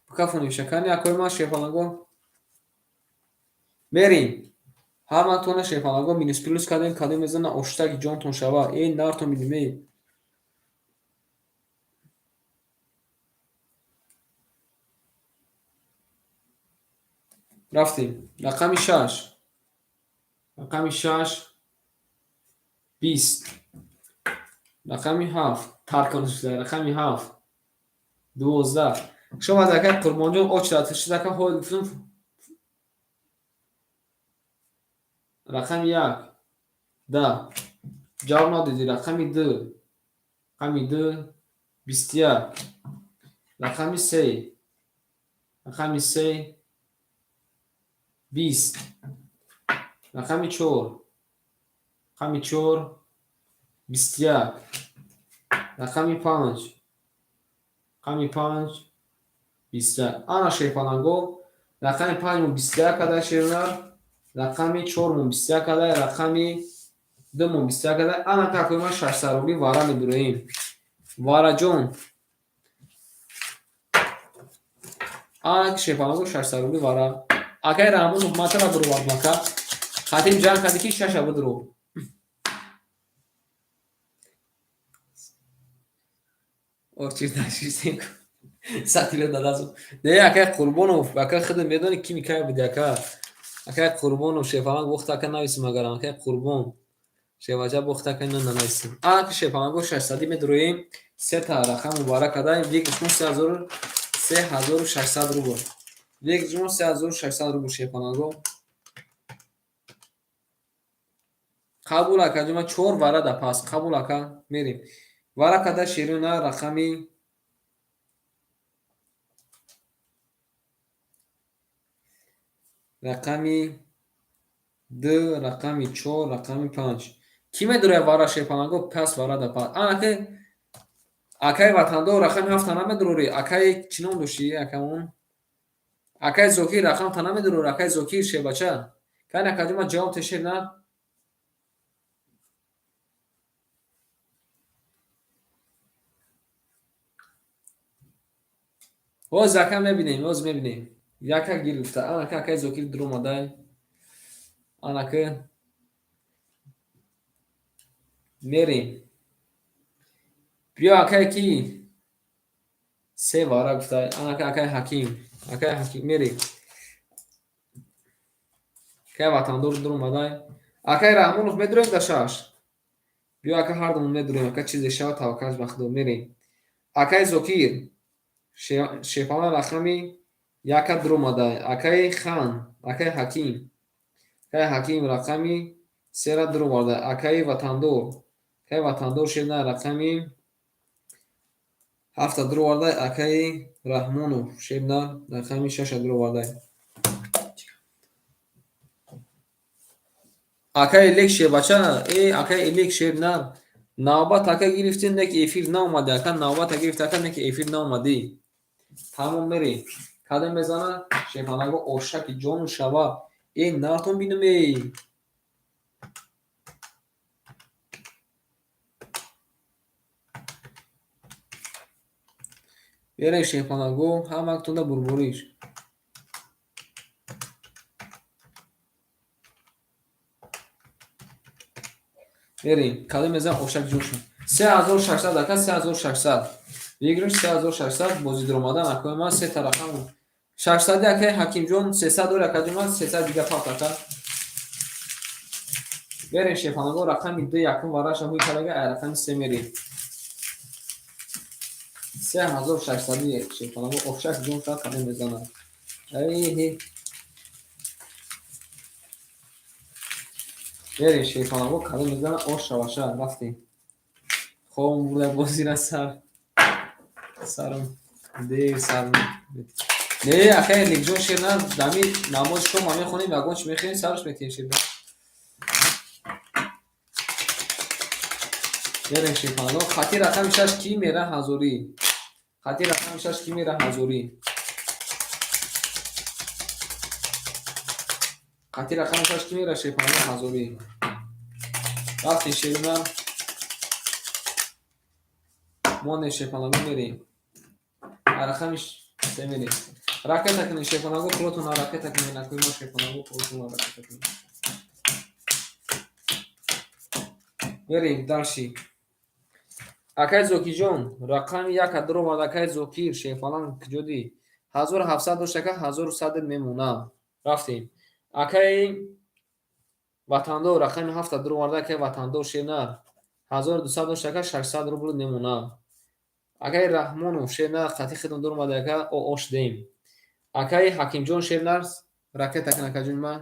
бикафонед шакани якои ман шефалаго. Мерем ҳаматона шефалаго минус плюс кардем каде мезана ошутаки ҷонтон шава. Нартон бидиме. Рафтем. Рақами 6. Рақами 6 20. Рақами 7 таркон шуда. Рақами 7 12. Шумо зака Қурбонҷон очрат шудака ҳол гуфтум. Рақами 1 10. ҷавоб надоди. Рақами 2 рақами 2 21. Рақами 3 рақами 3 20. рақами 4 рақами 4 21. рақами 5 рақами 5 21. Ана шефалаго рақами 5 21 кадай шевнар. рақами 4 21 кадай. рақами 2 21 кадай. Ана какой ма шашсароби вара медуроем. Вараҷон. Ана шефалаго шашсароби вара. Акай раҳмонов матара буровард мака. Хатим ҷанг карди ки шаша будро. Орчирдашистем. Сатило дадазу. Не акай Қурбонов, акай худо медони ки микай буди ака. Акай Қурбонов шефаланг вохтака нависим агарам акай Қурбон. Шеваҷа вохтака ина нависим. Ака шефалаго 600 медуроем. Сета рақам мубарак адай 3600 рубл. 3600 рубл шефалаго. қабул ака ҷома 4 вара да пас. Қабул ака мерем. Вара када ширина рақами рақами 2 рақами 4 рақами 5. Ки медуроя вара шефалаго пас вара да пас. Ака акай ватандор рақами 7 та намедурори. Акай чинон дошти акамон. Акай зокир рақам та намедурори. Акай зокир шебача. Кай ака ҷома ҷавоб тешед на. Боз ака мебинем, боз мебинем. Яка гирифта. Анака акай зокир дур омадай. Анака мерем. Биё акай ки се вара гуфтай. Анака акай Ҳаким. Акай Ҳаким мерем. Кай ватандор дур омадай. Акай Раҳмонов медурем да шаш. Биё ака ҳардумон медурем. Ака чизе шава таваккалш ба худо мерем. Акай зокир шефала рақами яка дур омадай. Акай Хан. Акай Ҳаким. Акай Ҳаким рақами сера дур омадай. Акай ватандор. Акай ватандор шевна рақами 7 дур омадай. Акай Раҳмонов шевна рақами 6 дур омадай. Акай элек шебача. Акай элек шевна. Навбат ака гирифтин нек эфир наомади. Ака навбат гирифт ака нек эфир наомади. Тамом мерем. Каде мезана шефалаго ошаки ҷону шава. Нартон бинуме. Берем шефалаго ҳамактуда бурбуриш. Берем. Каде мезана ошак ҷошу. 3600 ака 3600. Вигриш 3600 бози дур омадан акои ман се тарафам 600 акай ҳакимҷон 300 дор акаҷома 300 дига пахтака берем шефанаго рақами 2 якум вараша ҳуй калага ай рақами 3 мерем 3600 шефанаго офшак ҷон ка кадем мезанад ай берем шефанаго кадем мезанад ош шаваша рафтем хом бурда бозира сарам дев сарм не акай ликҷон шерна дами намози шом ма мехонем ягон чи мехонем сарш метем шерна берем шефанаго хати рақами 6 ки мера ҳазорӣ хати рақами 6 ки мера ҳазорӣ хати рақами 6 ки мера шефанаго ҳазорӣ рафтем шерна моне шефанаго мерем рақами 3 мерем ракета кунем шефанаго пулотон ракета кунем накуй ма шефанаго пулотон ракета кунем мерем дарши акай зокиҷон рақами 1 дро ва акай зокир шефалан куҷоди 1700 доштака 1100 мемона рафтем акай ватандор рақами 7 дро варда акай ватандор шенар 1200 доштака 600 рубл мемона акай раҳмонов шенар хати хидматдор мадака о ош дем акай ҳакимҷон шенар ракета канакаҷума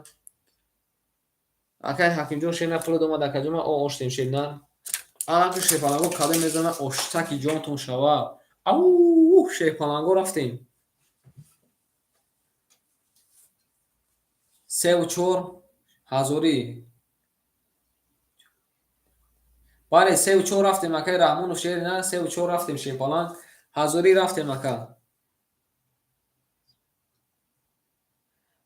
акай ҳакимҷон шенар пуло домада акаҷума о ош дем шенар аки шефанаго каде мезана оштаки ҷонтон шава ау шефанаго рафтем 34 ҳазорӣ бале 34 рафтем акай раҳмонов шерна 34 рафтем шефалан ҳазорӣ рафтем ака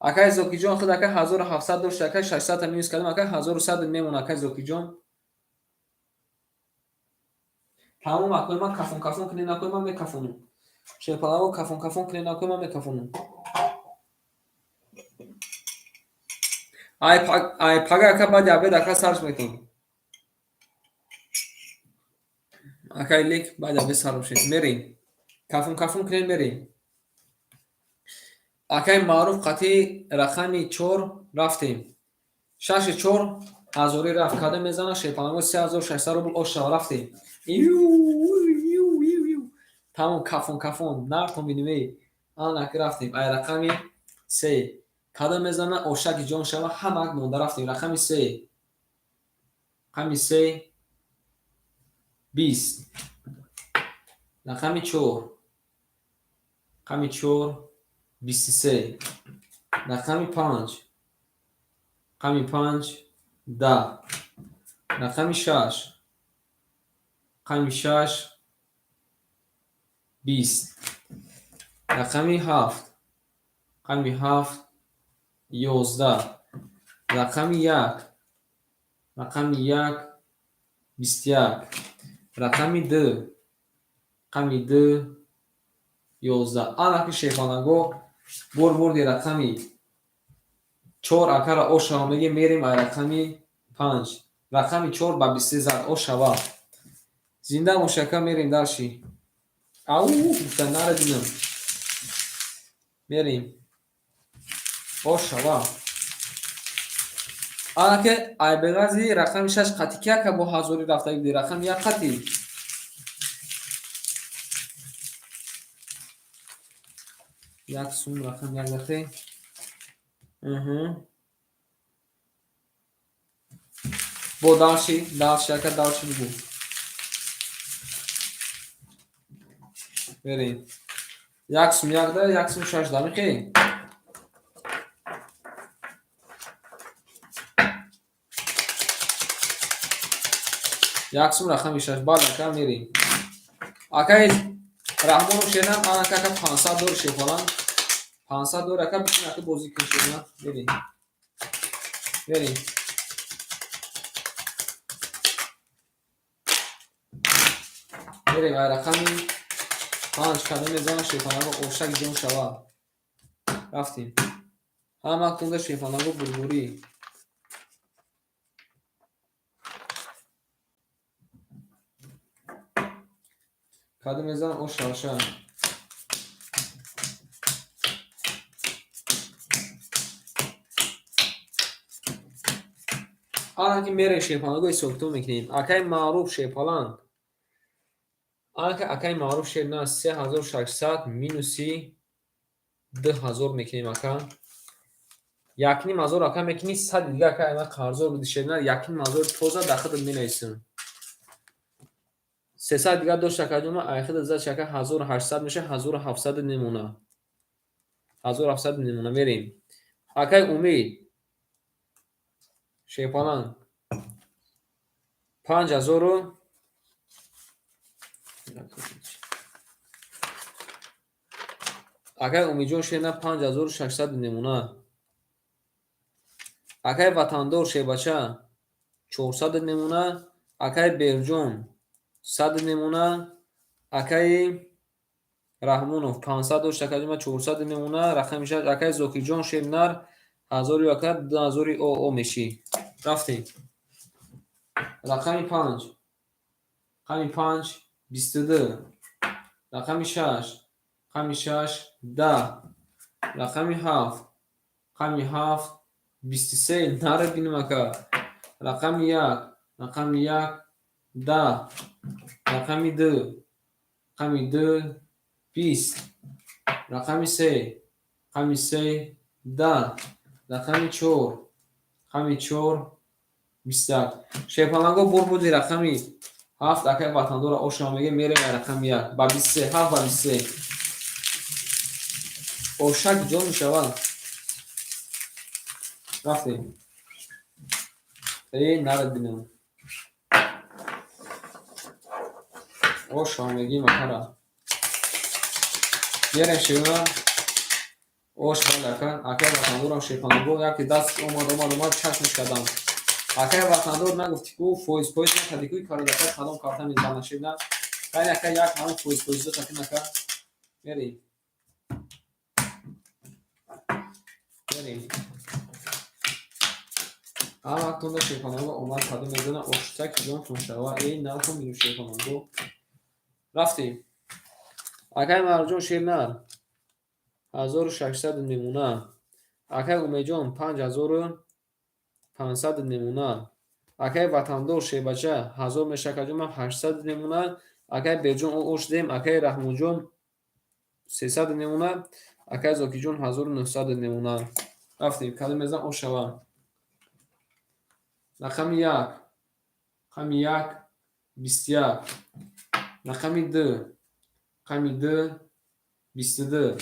акай зокиҷон худ акай 1700 дошт акай 600 минус кардем акай 1100 мемон акай зокиҷон тамом акой ма кафон кунем акой ма мекафонум шефанаго кафон кунем акой ма мекафонум ай пага ака баъди абед ака сарф метон акай лек баъди абед сарф шед мерем кафон кунем мерем акай маъруф қати рақами 4 рафтем 64 ҳазорӣ рафт каде мезана шефанаго 3600 рубл оша рафтем тамом кафон нартон бинуме анак рафтем ай рақами 3 каде мезана ошаки ҷон шава ҳамак монда рафтем рақами 3 рақами 3 20 рақами 4 рақами 4 23 рақами 5 рақами 5 10 рақами 6 рақами 6 20 рақами 7 рақами 7 11 рақами 1 рақами 1 21 рақами 2 рақами 2 11 анаки шефанаго бурди рақами 4 акара ошава меге мерем ай рақами 5 рақами 4 ба 23 зад ошава зинда мошака мерем дарши ау гуфта нарадинам мерем ошава анаке ай беғази рақами 6 қати ки ака бо ҳазорӣ рафта биди рақами 1 қати 1 сум рақами 1 дақе бо далши ака далши бигу берем 1 сум 1 да 1 сум 6 да мехе 1 сум рақами 6 баъд ака мерем акай раҳмонов шенам анака 500 дор шефалан 500 дор ака битин ака бозӣ кун шена берем ай рақами 5 каде мезана шефанаго ошак ҷон шава рафтем ҳама кунда шефанаго бурбурӣ каде мезана ош шаваша الان که میره شیپالانگو سوکتو میکنیم. اکای معروف شیپالان. الان که اکای معروف شیپالان 3600 مینوسی 2000 میکنیم اکا. یکنیم هزار اکا میکنی 100 دیگه اکا اینا قرضا بودی شیپالان یکنیم هزار توزا داخل مینویسیم. 300 دیگه دو شکایتوم ایخد از شکای 1800 میشه 1700 نمونه. 1700 نمونه میریم. اکای امید شیپالان 5000 اکای امیجون شینا 5600 نمونه. اکای وطندور شیبچه 400 نمونه. اکای برجون 100 نمونه. اکای رحمونوف 500 شکایتوم 400 نمونه. رقم میشه اکای زوکی جون شیبنر 1000 اکا 2000 او میشی. رفتیم. رقم 5 رقم 5 22. رقم 6 رقم 6 10. رقم 7 رقم 7 23 نره بینم اکا. رقم 1 رقم 1 10. رقم 2 رقم 2 20. رقم 3 رقم 3 10. رقم 4 رقم 4 21. شیپالانگو بور بودی رقمی 7 اکای وطندور اوشامگه میره رقم 1 با 23 7 با 23 اوشک جون میشود. رفتیم. ای نرد بینم اوشامگی مکره میره شیرون اوش بلکن اکای وطندورم شیپالانگو یکی دست اومد چشمش کردم. اکای وطندور نگفتی کو فویز نکردی کوی کار دکت خدام کارتا میزنه شیبنه این اکای یک همون فویز تاکی نکرد. میریم اما وقتون شیپالانگو اومد خدام میزنه اوشتک جون تونشوا ای نرکن میریم شیپالانگو. رفتیم. اکای مرجون شیبنر 1600 نمونه. اکای امیجون 5500 نمونه. اکای وطندور شیبچه 1000 میشکجون 800 نمونه. اکای برجون اوش دیم. اکای رحمونجون 300 نمونه. اکای زوکی جون 1900 نمونه. رفتیم. کدام میزن اوش شوا. رقم 1 رقم 1 21. رقم 2 رقم 2 22.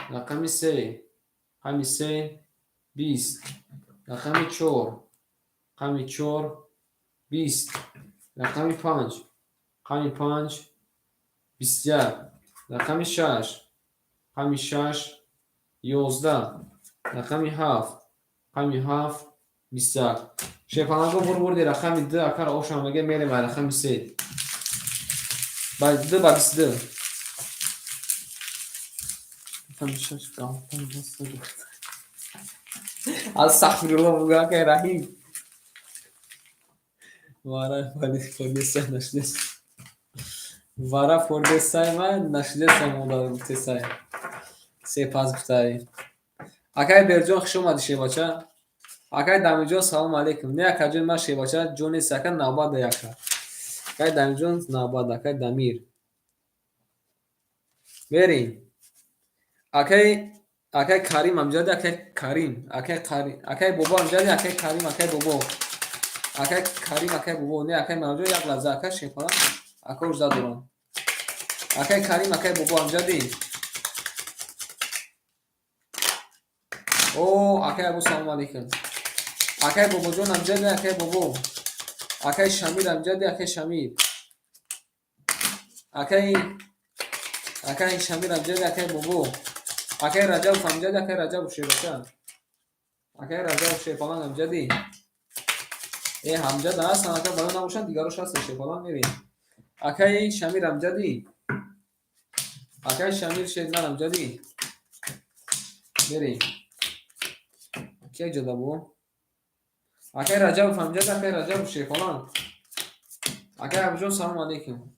رقم 3 رقم 3 20. رقم 4 رقم 4 20. رقم 5 رقم 5 21. رقم 6 رقم 6 11. رقم 7 رقم 7 21. شیپالانگو بور بردی رقم 2 اکر اوشامگه میریم رقم 3 با 2 با 22. رقم 6 استغفرالله بگو که رحیم وارا فوردی سای نشده وارا فوردی سای من نشده سای مولا تی سای سپاس گفتاری. اکای برجون خوش اومدی شیباچه. اکای دمیجون سلام علیکم. نه اکای جون من شیباچه جونی سکن نوباد یکا. اکای دمیجون نوباد اکای دمیر. بریم. اکای کریم امجد اکای کریم اکای بابا امجد اکای کریم اکای بابا اکای کریم اکای بابا نه اکای موجود یک لحظه اکای شیپالان اکای اوج دادوران اکای کریم اکای بابا امجدی او اکای ابو سلام علیکم. اکای بابا جون امجد اکای بابا اکای شمیر امجد اکای شمیر اکای شمیر امجد اکای بابا اکای رجب امجد اکای رجب شیباچه اکای رجب شیپالان امجدی ای همجد هستن اکای بالا نباشن دیگراش هست شیپالان میریم. اکای شمیر امجدی اکای شمیر شیدنر امجدی بریم. کی جدا بو اکای رجب امجد اکای رجب شیپالان اکای ابو سلام علیکم.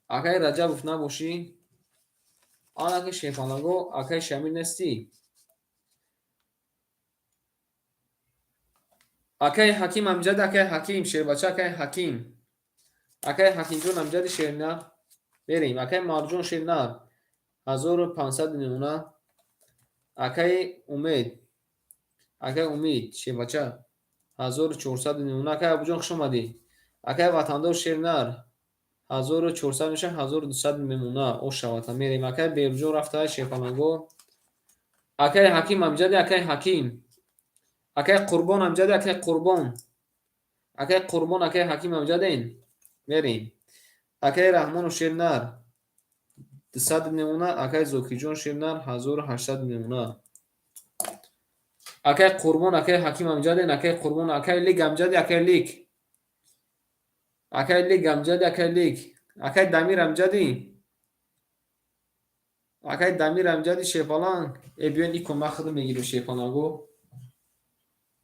اکای رجب نباشی آن اکای شیپالانگو اکای شمیر نستی Акай Ҳаким амҷад, акай Ҳаким, шербача акай Ҳаким. Акай Ҳакимҷон амҷади шернар. Берем. Акай Марҷон шернар. 1500 акай Умед. Акай Умид шербача 1400. Акай Абуҷон хуш омадӣ. Акай Ватандор шернар. 1400 меша 1200 мемуна. Ошавата мерем. Акай Берҷон рафта шерпаланго. Акай Ҳаким амҷади акай Ҳаким. Акай Қурбон амҷади акай Қурбон. Акай Қурбон акай Ҳаким амҷаден. Мерем. Акай Раҳмону шернар 200 мемуна. Акай Зокиҷон шернар 1800 мемуна. Акай Қурбон акай Ҳаким амҷаден. Акай Қурбон акай Лик амҷади акай Лик. Акай Лик амҷади акай Лик. Акай Дамир амҷади. Акай Дамир амҷади шепаланг. Биён и кӯмак худо мегирем шепалангу.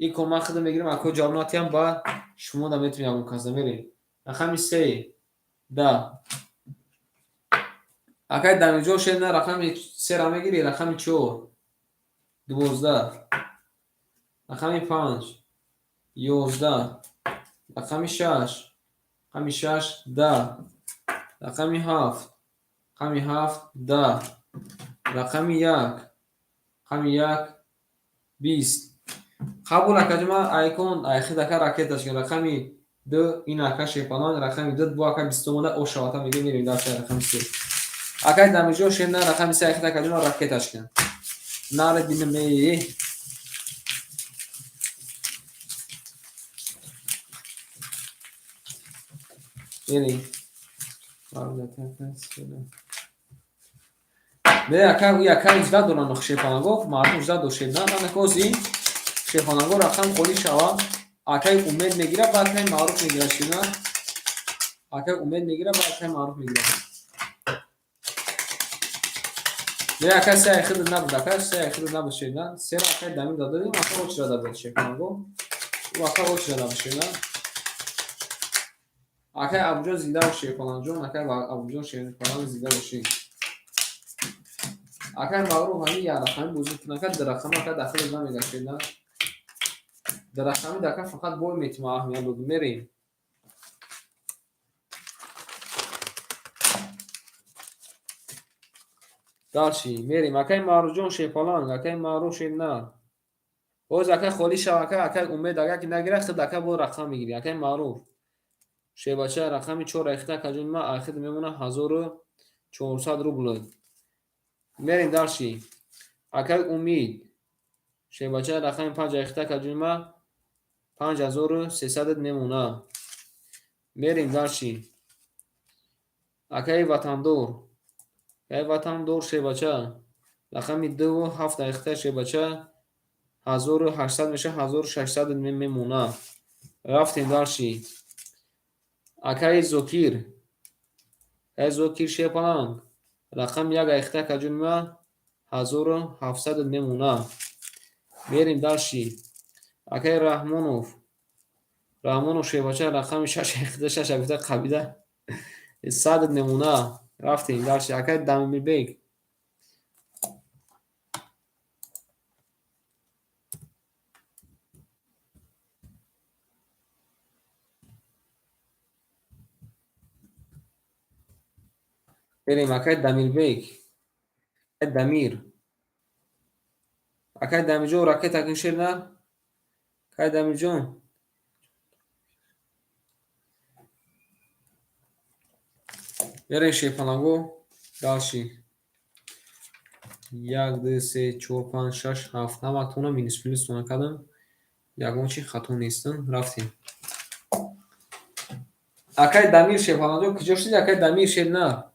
И кӯмак худо мегирем. Акай ҷавнатиам ба шумо да метавонем ягон каза мерем. Рақами 3 да. Акай Дамирҷон шернар рақами 3 ра мегири. Рақами 4 12. Рақами 5 11. Рақами 6 рақами 6 10. Рақами 7 рақами 7 10. Рақами 1 рақами 1 20. қабул акаҷма айкон айхидака ракеташкан. Рақами 2 ин ака шепаланг. Рақами 2 бу ака 20 мона ошавата меге мерем дар рақами 3. Акай Дамирҷон шернар рақами 3 айхидакаҷма ракеташкан. Наре динаме. Ele به якай жда дорам шепаланго мардум жда дошедан ана кози шепаланго рақам қоли шава акай Умед мегира ба акай маъруф мегира шина акай Умед мегира ба акай маъруф мегира به акай се айхид набуд акай се айхид набуд шедан се акай Дамир дададим акай очра дадад шепаланго у акай очра дадад шина акай Абуҷон зинда шепаланҷон акай Абуҷон шепаланг зинда бошед акай маъруф ҳами як рақами бузург накад дарахами акай дахил намегашеда дарахами дака фақат бой метима аҳмият буд мерем далши мерем акай Маъруфҷон шепаланг акай маъруф шернар боз акай холи шава акай Умед ага ки нагира хид акай бо рақам мегири акай маъруф шебача рақами 4 айхида кажун ма айхид мемона 1400 рубл мерем далши акай Умид шебача рақами 5 айхида кажун ма 5300 мемона мерем далши акай Ватандор шебача рақами 2 7 айхида шебача 1800 меша 1600 мемона рафтем далши акай Зокир шепаланг рақам як айхида кажун ма 1700 мемона мерем далши акай Раҳмонов шебача рақами 6 айхида 6 айхида қабида 100 мемона рафтем далши акай Дамирбек берем акай Дамирбек акай Дамир акай Дамирҷон ракета кин шернар акай Дамирҷон берем шепаланго далши 1 2 3 4 5 6 7 ҳаматона минус тона кардам ягон чи хато нестан рафтем акай Дамир шепаланҷо киҷо шуди акай Дамир шернар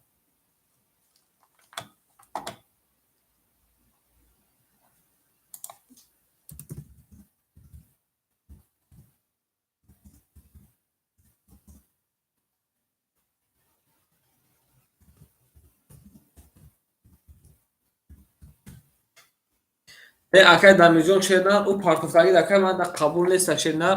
акай Дамирҷон шернар ӯ партофтагӣ акай ман қабул неста шернар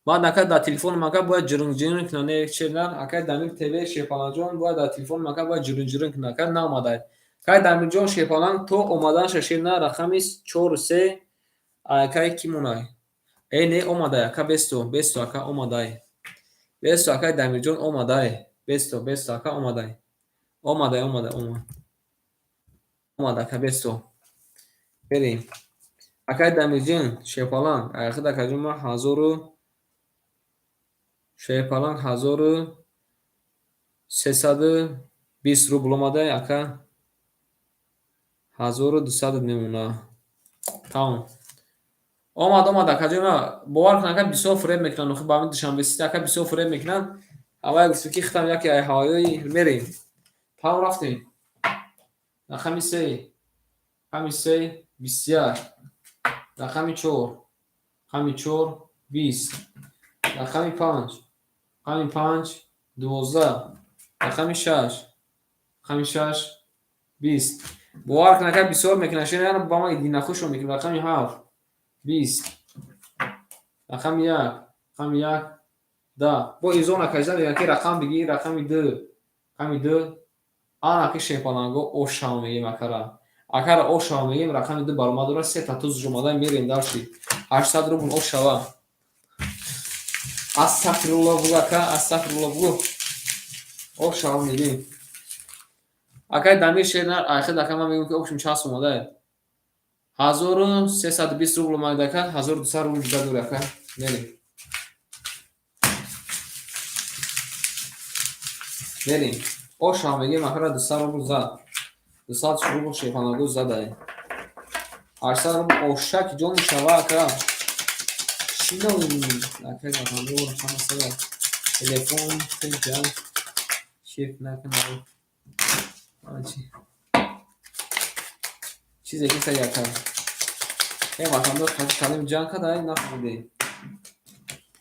ман акай дар телефони мака бояд ҷиринг кунане шернар акай Дамир ТВ шепаланҷон бояд дар телефони мака бояд ҷиринг кунад акай наомадад акай Дамирҷон шепаланг то омаданша шернар рақами 43 акай ки монай не омадай ака бесту ака омадай бесту ака Дамирҷон омадай бесту ака омадай омад ака бесту берем акай Дамирҷон шепаланг айхид акаҷума 1320 рубл омадай ака 1200 мемона тамом омад акаҷума бовар кун ака бисёр фуреб мекунанд охи ба ҳамин душанбесити ака бисёр фуреб мекунанд ҳавай гуфту ки хитам яке ай ҳавоёи мерем тамом рафтем рақами се 21 рақами 4 20 рақами 5 12 рақами 6 20 бовар кун ака бисёр мекунанд шуна ба ма динахушро мекунанд рақами 7 20 рақами 1 10 бо изон акаҷдан яке рақам бигир рақами 2 анаки шепаланго ошао мегем акара ошао мегем рақами 2 баромадора 3 та туз ҷомадай мерем далши 800 рубл ошава астағфируллоҳ ошао мегем акай Дамир шернар айхид ака ман мегӯям ки обшум част омадаед 1320 рубл омадака 1200 рубл дига дори ака мерем ошао мегем акара 200 рубл зад 200 рубл шепанаго задай 800 рубл ошак ҷон шава ака шино ака ватандор ҳамасара телефон финҷан шифт накунад чизе ки сай ака ватандор калим ҷан кадай нафаҳмидем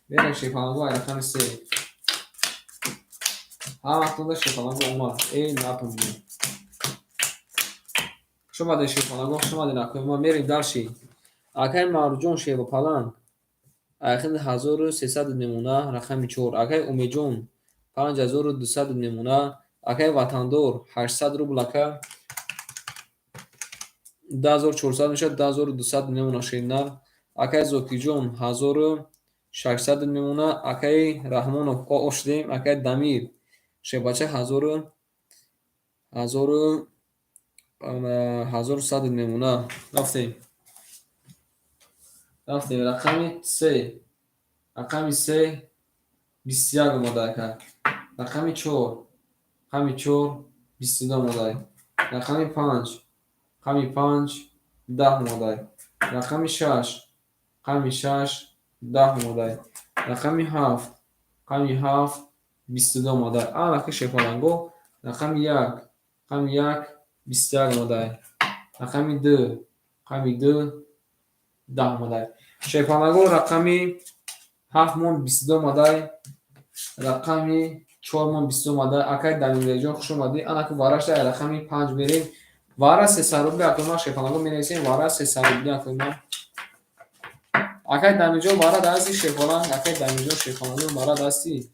берем шепанаго ай рақами 3 ҳаматонда шепанаго омад нафаҳмидем шумаде шепанаго шумаде накоима мерем далши акай Мавлудҷон шевапаланг айхид 1300 немуна рақами 4 акай Умедҷон 5200 немуна акай ватандор 800 рубл ака 2400 мешад 2200 немуна шенар акай Зокиҷон 1600 немуна акай Раҳмонов ошдем акай Дамир шебача 1100 немуна рафтем рақами 3 21 омада ака рақами 4 22 омадай рақами 5 10 омадай рақами 6 10 омадай рақами 7 22 омадай анаки шепаланго рақами 1 21 омадай рақами 2 10 омадай шепанаго рақами 7 мон 22 омадай рақами 4 мон 22 омадай акай Дамирҷон хуш омадӣ анаки варашда ай рақами 5 берем вара 300 рубли акоима шепанаго менависем вара 300 рубли акоима акай Дамирҷон вара дасти шепаланг акай Дамирҷон шепанаго вара дасти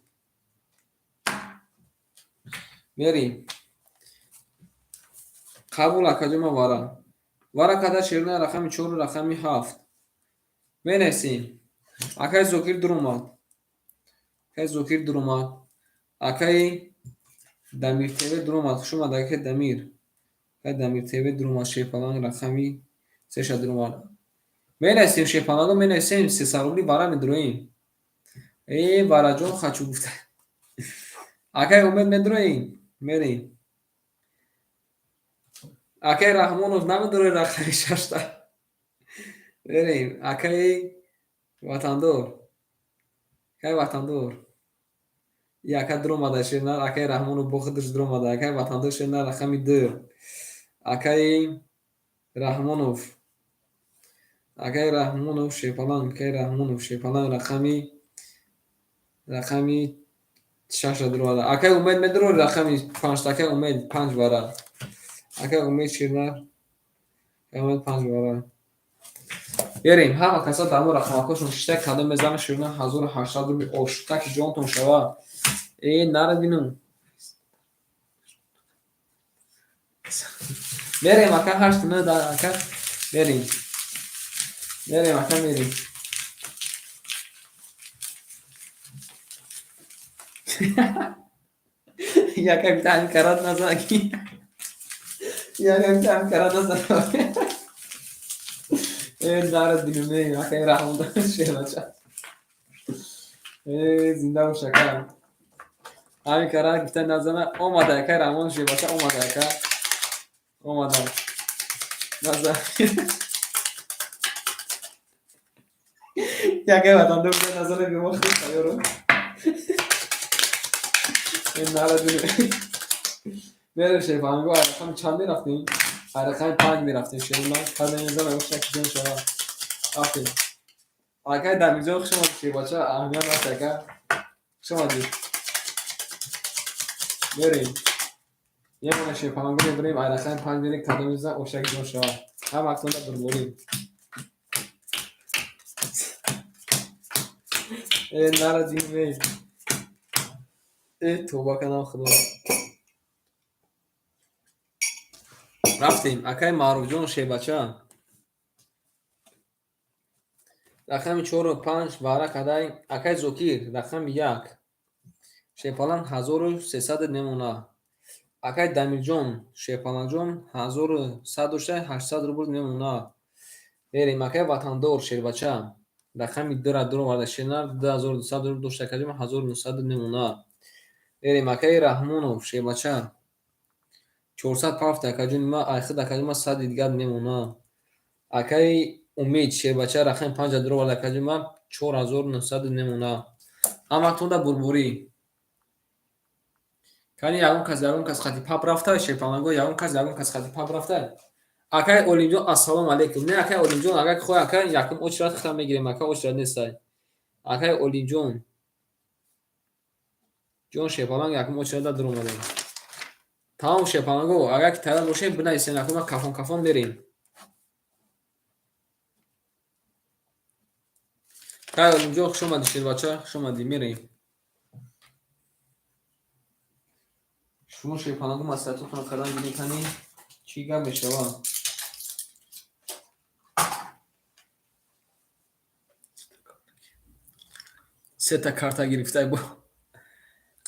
мерем қабул акаҷома вара када шерна рақами 4 рақами 7 менависем акай Зокир дуромад акай Дамир тв дуромад хуш омад акай Дамир тв дуромад шепаланг рақами 3 дуромад менависем шепанаго менависем 300 рубли вара медуроем вараҷон хачу гуфта акай Умед медуроем мерем акай Раҳмонов намедуред рақами 6 берем акай ватандор яка дуромада шенар акай Раҳмонов бо худаш дуромада акай ватандор шенар рақами 2 акай Раҳмонов шепаланг рақами 6 дуромада акай Умед медуред рақами 5 акай Умед 5 вара акай Умед шенар 5 вара берем ҳама каса дар мо рақамакошон шиштак кадом мезанам ширина 1800 рубли оштаки ҷонтон шава нарадину мерем ака 8 ака мерем ака мерем یکم تایم کرد نزاکی یکم تایم کرد نزاکی دارد دلومه یکم رحم داشت بچه زنده و شکر همین کرد گفته نزنه اومده که رحمان شد بچه اومده که اومده نزاکی یکم وطن دو بده نزنه بیمخت خیارو این دارد دلومه بریم شیفانگو عرقم چند رفتیم؟ عرقم 5 میرفتیم شیرون کدام میزان اوشک جون شما آفرین آقای دمیجان شما چی باشه اهمیت نشه که شما دید بریم یه مونه شیفانگو بریم عرقم 5 بریم کدام میزان اوشک جون شما هم اکسون رو بریم نرا دیمه توبه کنم خدا رفتیم اکای معروف جون شی بچه رقم 4 و 5 واره کدای اکای زوکیر رقم 1 شیپالان 1300 نمونه اکای دمیرجون شیپالان 1108 روبل نمونه بریم اکای وطندور شیر بچه رقم 2 را دور وارد شینر 2200 روبل دوشته کجیم 1900 نمونه بریم اکای رحمونو شیر بچه 407 کجیم ما آخر کجیم 100 دیگر نمونه اکای امید شیر بچه رقم 5 دور وارد کجیم 4900 نمونه اما تو دا بربوری کانی یاگون کس خاطی پاپ رفته شیپالانگو یاگون کس خاطی پاپ رفته اکای اولینجون السلام علیکم نه اکای اولینجون اگه خو اکای یکم اوچرات ختم میگیریم اکای اوچرات نیستای اکای اولینجون جون شیپالانگ یکم اوچرات در اومده تمام شیپالانگو اگه که تایید باشه بنویسین اکو کافون بریم اکای اولینجون شما دیشید بچه شما دی میریم شما شیپالانگو مسئلتون کنم کردن بینی کنی چی گم بشوا سه تا کارتا گرفته با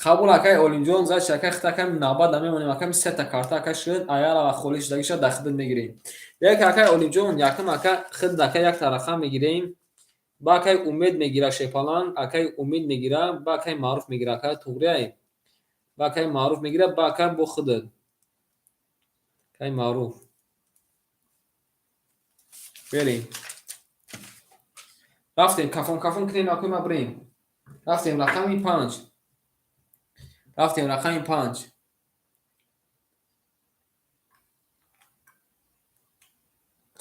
قبول اکای اولینجون زد شکای خطا کم نابد نمیمونیم اکای 3 تا کارتا اکای شد ایال و خولیش دگیش داخل میگیریم یک اکای اولینجون یکم اکای خد اکای یک طرفه میگیریم با اکای امید میگیره شیپالان اکای امید میگیره با اکای معروف میگیره اکای توغریه با اکای معروف میگیره با اکای بو خودت اکای معروف بریم رفتیم کافون کنین اکای ما بریم رفتیم رقمی 5 رفتیم رقمی 5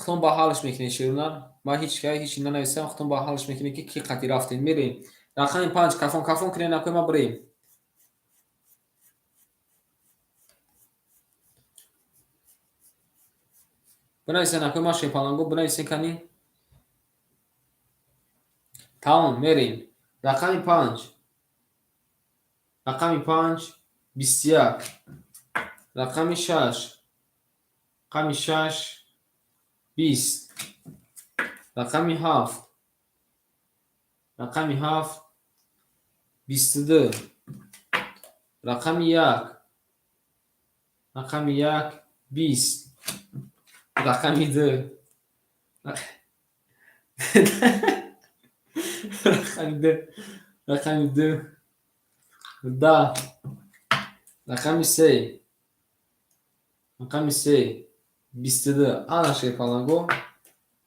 خودتون با حالش میکنین شیرونر ما هیچ اینا نویسم خودتون با حالش میکنین که کی قطعی رفتین میریم رقم 5 کافون کنین اکای ما بریم بنویسین اکای ما شیپالانگو بنویسین کنین تمام میریم رقم 5 رقم 5 21 رقم 6 رقم 6 20 رقم 7 رقم 7 22 رقم 1 رقم 1 20 رقم 2 رقم 2 رقم 2 10 رقم 3 رقم 3 22 ana şefalango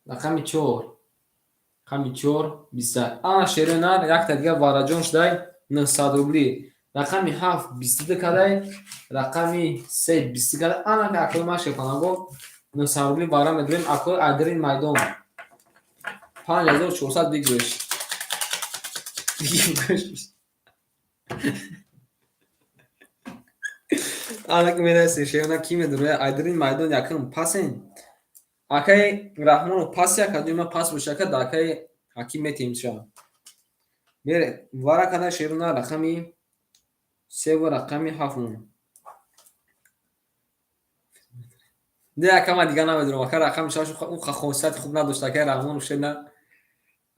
رقم 4 رقم 4 20 ana şerinar yak ta diga varajon shday 900 rubli رقم 7 22 kadai رقم 3 20 kadai ana ka akol ma şefalango 900 rubli vara medrim akol adrin maydon 5400 digrish ana ki merasi şeyona kim edure adrin maydon yakın pasen akay rahmon pas ya kadima pas buşaka da akay hakim metim şa mere vara kana şeruna rakami سه و رقمی 7 ده کما دیگه نمیدونم آخر رقم شاش اون خاصیت خوب نداشته که رحمان روشه نه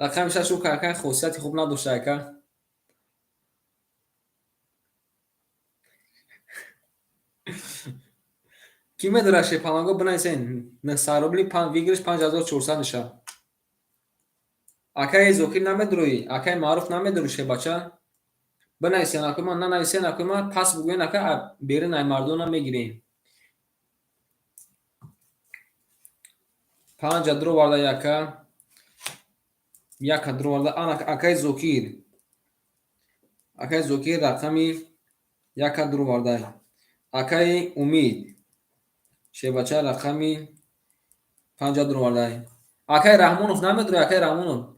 رقم شاش اون که خاصیت خوب نداشته که کی میدونه شیپالانگو بنایسین نصاروبلی ویگرش 5400 نشه. اکای زوکی نمیدروی اکای معروف نمیدروشه بچه بنایسین اکما ننایسین اکما پس بگوین اکا بیرین ای مردونا میگیرین 5 درو وارده یکا یک درو وارده آن اکای زوکیر رقمی یک درو وارده اکای امید شه بچه رقمی 5 درو وارده اکای رحمونوف نمیدروی اکای رحمونوف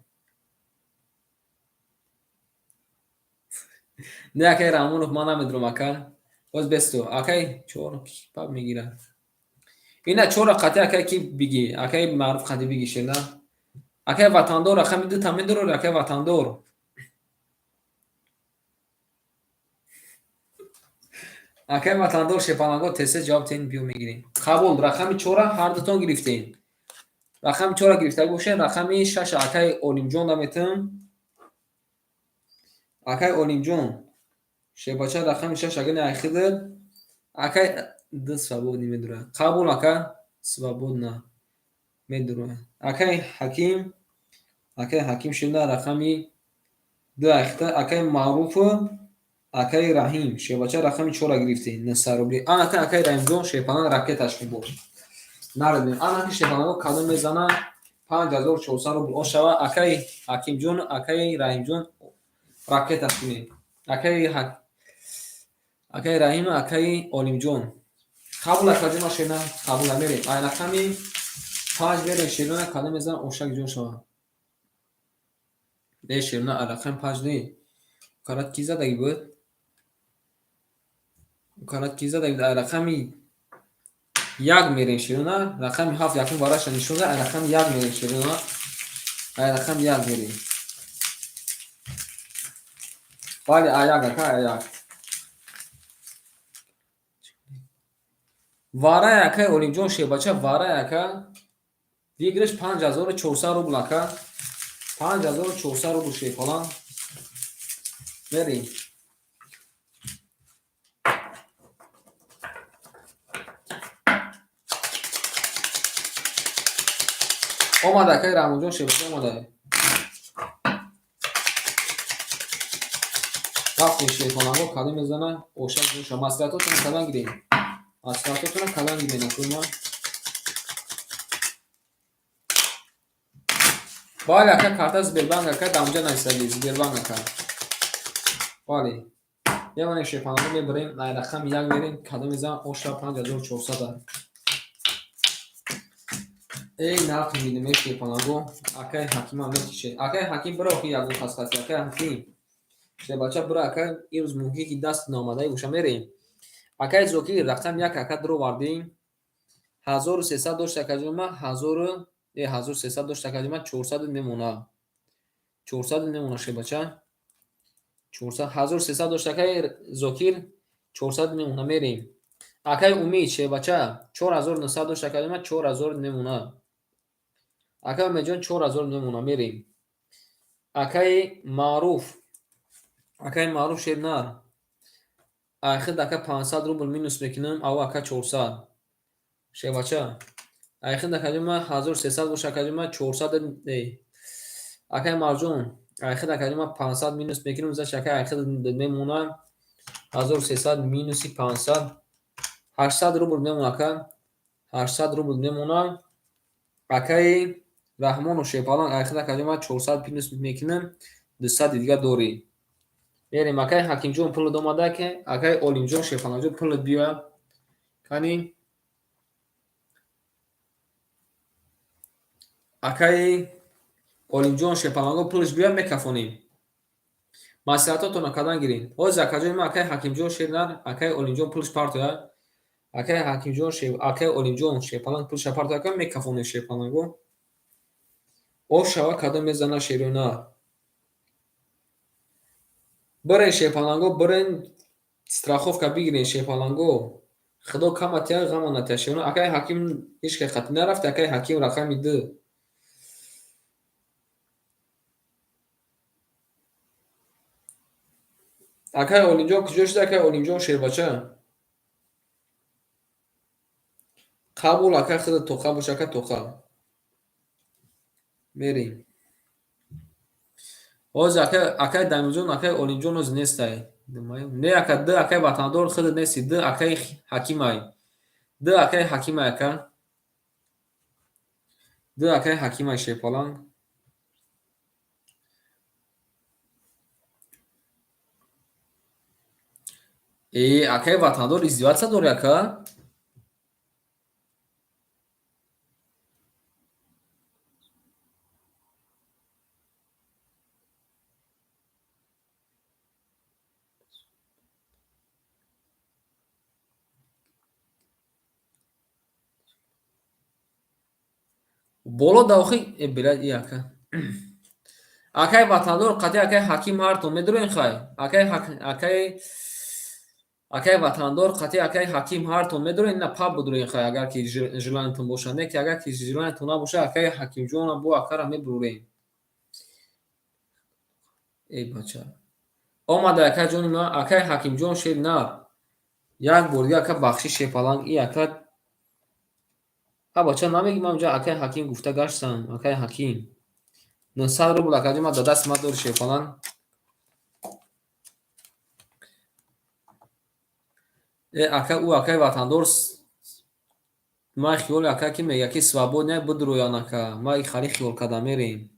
نه اکای رحمونوف ما نمیدروم اکا باز بستو اکای چور پاپ میگیره اینا چورا قطعه اکای کی بگی اکای معروف قطعه بگی شنا اکای وطندور رقمی دو تامین درو اکای وطندور اکای وطندور شپانگو تست جواب تین بیو میگیرین قبول رقمی چورا هر دوتون گرفتین رقم چورا گرفته باشه رقمی 6 اکای اولیم جون دامتون اکای اولیم جون شباچه رقمی 6 اگه ناخیده اکای د سوابود نمیدونه قبول اکا سوابود نه میدونه اکای حکیم شده رقمی دو اخته اکای معروف اکای رحیم شباچه رقمی چورا گرفتین نصاروبلی آن اکای رحیم جون شپانان رکه تشکیل بود نردیم آن شپانان کادو میزنه 5400 روبل او شوا اکای حکیم جون اکای رحیم جون رکه تشکیل اکای رحیم اکای اولیم جون قبول اکاجی ماشینا قبول میریم این رقمی 5 بریم شیرونه کادو میزنه اوشک جون شوا نه شیرونه رقم 5 نی کارات کی زدگی بود کارات کی زدگی رقمی یک میرین شیرونه رقم 7 یکم باراش نشونه رقم یک میرین شیرونه رقم یک میرین ولی آیاگا کا آیاگ واره یکه اولیم جون شه بچه واره یکه دیگرش 5400 روبل اکا 5400 روبل شه فلان میرین اومده که رامون جون شه بچه اومده وقتی شه فلان رو کادی میزنه اوشک جون شما مسئلاتتون کدام گیرین مسئلاتتون کدام گیرین اکوما باید اکا کارت از بیربانگ اکا دامجا نیستگیز بیربانگ اکا باید یه من شه فلان رو میبریم رقم یک میرین کادو میزنه اوشک 5400 ای نرخ میدیم شه فلان رو اکای حکیم هم میشه اکای حکیم برو که یادون خاص خاصی اکای حکیم شه بچه برو اکای این روز موقعی که دست نامده گوشه میریم اکای زوکی رقم یک اکا درو واردیم 1300 داشت اکاجوما 1300 داشت اکاجوما 400 نمونه 400 نمونه شه بچه 400 1300 داشت اکای زوکیر 400 نمونه میریم اکای امید شه بچه 4900 داشت اکاجوما 4000 نمونه اکای میجان 4000 نمونه میریم اکای معروف شه نه آخر اکا 500 روبل مینوس میکنم او اکا 400 شه بچه آخر اکاجوما 1300 داشت اکاجوما 400 اکای مرجون آخر اکاجوما 500 مینوس میکنم زش اکای آخر میمونه 1300 مینوسی 500 800 روبل میمونه اکا 800 روبل میمونه اکای رحمان و شیپالان آخر اکاجوما 400 مینوس میکنم 200 دیگه دوری بریم اکای حکیم جون پول دوماده که اکای اولیم جون شیپالان جون پول بیا کنی اکای اولیم جون شیپالان پولش بیا میکفونیم مسئلاتتون کدام گیرین او زکاجوی ما اکای حکیم جون شیرنر اکای اولیم جون پولش پارتویا اکای حکیم جون اکای اولیم جون شیپالان پولش پارتویا که میکفونه شیپالان او شوا کدام میزنه شیرونه برین شیپالانگو برین страховка بگیرین شیپالانگو خدا کمتیا غم نتشونه اکای حکیم هیچ که خط نرفت اکای حکیم رقمی دو اکای اولینجا کجا شده اکای اولینجا شیر بچه قبول اکه خود توقع باشه که توقع میریم اوز اکه دمیجون اکه اولینجون از نیستای نه اکه ده اکه وطندار خود نیستی ده اکه حکیمای ده اکه حکیمای اکه ده اکه حکیمای شیپالان اکه وطندار ازدیوات سا داری اکه боло давхи билад и ака акай ватандор қати акай ҳаким ҳартон медурен хай акай ватандор қати акай ҳаким ҳартон медурен на паб будурен хай агар ки жиланатон боша не ки агар ки жиланатон набоша акай ҳакимҷона бу акара мебурем бача омада акай ҷони ман акай ҳакимҷон шед на як борди ака бахши шепаланг и ака бача намегим амҷа акай ҳаким гуфта гаштам акай ҳаким 900 рубл академа да даст ма дори шефалан ака ӯ акай ватандор ман хиёли ака ки мега ки свободне будурӯян ака ма хали хиёл карда мерем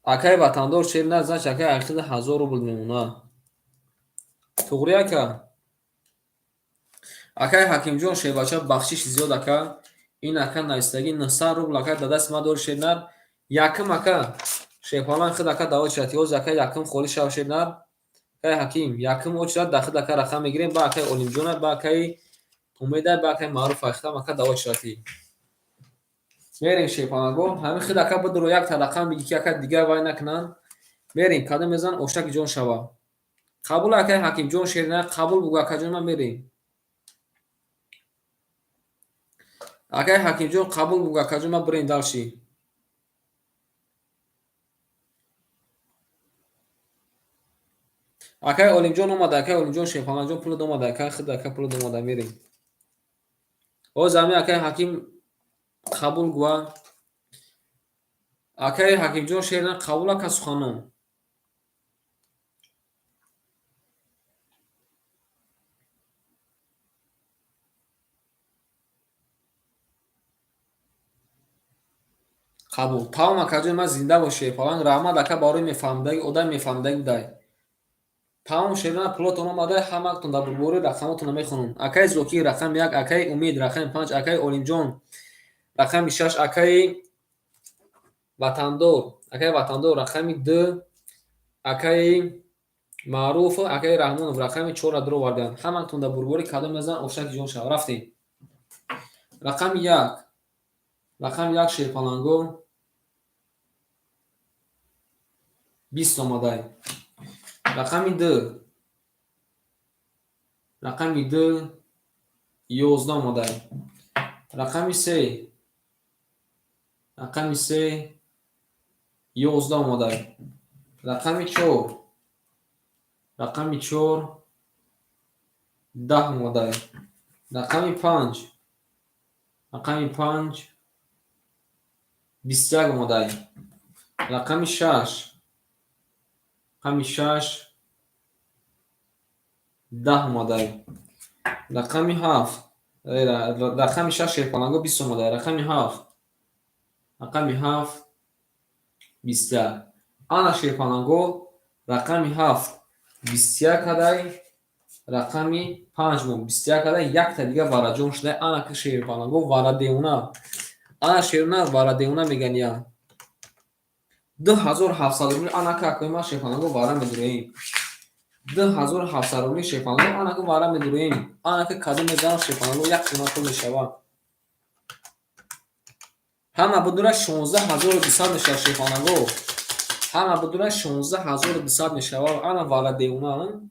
акай ватандор шер на зач акай ахида 1000 рубл мемона туғри ака акай ҳакимҷон шебача бахшиш зиёд ака ин ака наистагӣ 900 рубл ака да даст ма дори шеднар якм ака шефалан хид ака давои шатиоз ака якм холи шав шеднар акай ҳаким якм очрад да хид ака рақам мегирем ба акай олимҷона ба акай умеда ба акай маъруф ахтам ака давои шати мерем шефалаго ҳамин хид ака будро як та рақам биги ки ака дигар вай накунанд мерем кадом мезан оштаки ҷон шава қабул акай ҳакимҷон шерна қабул бугу акаҷон ман мерем акай ҳакимҷон қабул бугу акаҷон ман бурем далши акай олимҷон омада акай олимҷон шефаланҷон пулад омада акай хид ака пулад омада мерем оз ҳамин акай ҳаким қабул гуа акай ҳакимҷон шерна қабул ака суханон қабул таом акаҷон ман зинда бош шефаланг раҳмат ака барои мефаҳмидаги одам мефаҳмидаги будай таом шерна пулотон омадай ҳамаатон дар бурбори рақамотона мехонам акай зокир рақами 1 акай умед рақами 5 акай олимҷон рақами 6 акай ватандор рақами 2 акай маъруф акай раҳмонов рақами 4 дуроварданд ҳамаатон дар бурбори кадом мезан овшаки ҷон шава рафтем рақами 1 шефаланго 20 омадай рақами 2 11 омадай рақами 3 11 омадай рақами 4 10 омадай рақами 5 21 омадай рақами 6 10 омадай рақами 7 рақами 6 шефаланго 20 омадай рақами 7 21 ана шефаланго рақами 7 21 кадай рақами 5 21 кадай якта дига вараҷон шудай ана ки шефаланго варадеуна ана шерна варадеуна мегания 2700 рубли ана ки акои ман шефаланго вара медурем 2700 рубли шефаланго ана ки вара медурем ана ки кадом мезан шефаланго як сона пул мешава ҳама будура 16200 мешава шефаланго ҳама будура 16200 мешава ана варадеуна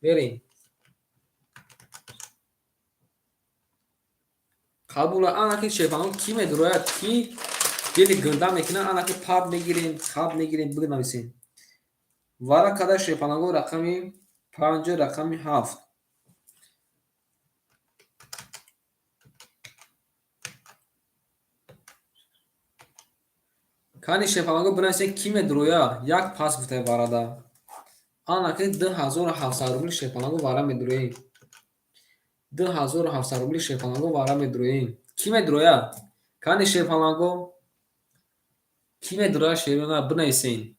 берем қабула ана ки шефаланго ки медурояд ки дили гирда мекунад ана ки паб мегирем бинависем вара када шефаланго рақами 5 рақами 7 Кани шефаланго бинависем ки медуроя? Як пас гуфтае барада. Анаки 2700 рубли шефаланго бара медуроем. 2700 рубли шефаланго бара медуроем. Ки медуроя? Кани шефаланго ки медуроя шерона бинависем.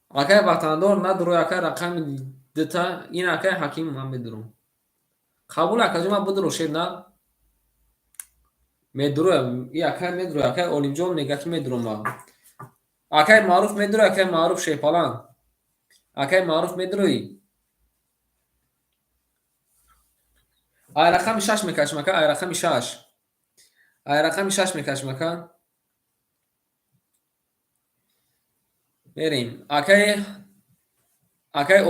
Акай ватандор надуроя акай рақами дита ин акай ҳаким ман медурам. Қабул акаҷо ман будуро шер на медуроя и акай медуроя акай олимҷон мега ки медурам ман. Акай маъруф медуроя акай маъруф шефалан. Акай маъруф медурои. Ай рақами 6 мекашам ака ай рақами 6. Ай рақами 6 мекашам ака. Мерим. Акай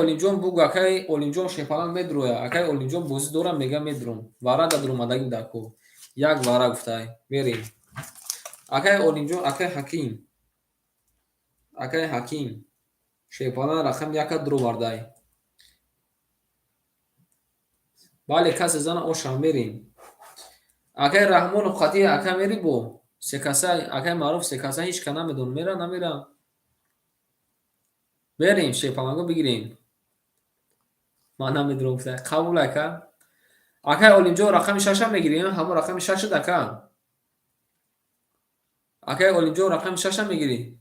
олимҷон бугу акай олимҷон шефалан медуроя. Акай олимҷон бозӣ дорам мега медурам. Вара да дуромадагим дако. Як вара гуфтай. Мерим. Акай олимҷон акай ҳаким. Акай ҳаким. Шефалан рақам яка дуровардай. Бале касе зана ошам мерим. Акай Раҳмонов хати акай мери бо секаса акай маъруф секаса ҳеч ка намедон мера намера. Берем шефаланго бигирем. Ман намедурам гуфтай. Қабул ака. Акай олимҷон рақами 6 мегирем. Ҳамон рақами 6 шуд ака. Акай олимҷон рақами 6 мегирӣ.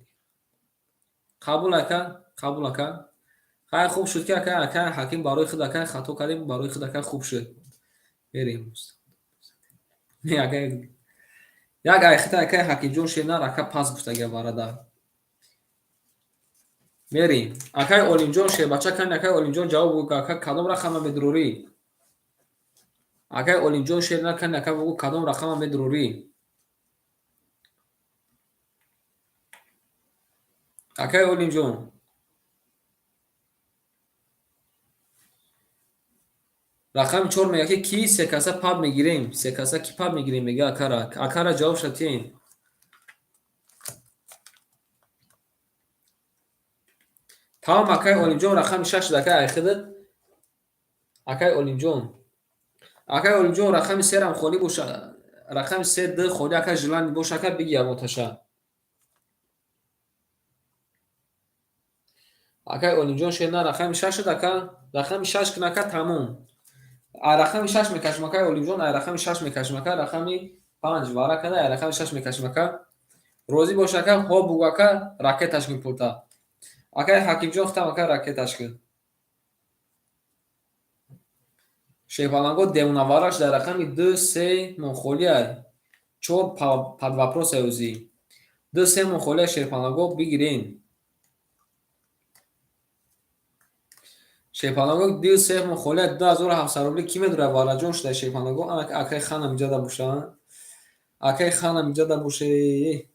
Қабул ака. Қабул ака. Хай хуб шуд ки акай ҳаким барои худ акай хато кардем барои худ акай хуб шуд. Берем. Як айхта акай ҳакимҷон шена рака пас гуфтага барада. Мерим. Акай олимҷон шебача кан акай олимҷон ҷавоб гуфт акай кадом рақама медурорӣ? Акай олимҷон шена кан акай бугу кадом рақама медурорӣ? Акай олимҷон рақами 4 мега ки ки секаса паб мегирем. Секаса ки паб мегирем мега акара. Акара ҷавоб шатин. Тамом акай олимҷон рақами 6 акай айхидат. Акай олимҷон. Акай олимҷон рақами 3 рам холӣ боша. Рақами 3 д холӣ акай жиланд боша акай биги амоташа. Акай олимҷон шена рақами 6 шуд ака. Рақами 6 кун ака тамом. Ай рақами 6 мекашам акай олимҷон ай рақами 6 мекашам ака рақами 5 вара када ай рақами 6 мекашам ака. Розӣ бош ака ҳо бугу ака ракеташ кун пулта. Акай ҳакимҷон хутам ака ракеташ кун. Шефаланго демунавараш дар рақами 2-3 монхолия 4 под вопроса юзи. 2-3 монхолия шефаланго бигирем. Шефаланго 2-3 монхолия 2700 рубли ки медура вараҷон шуда шефаланго акай ханам иҷода боша. Акай ханам иҷода боше.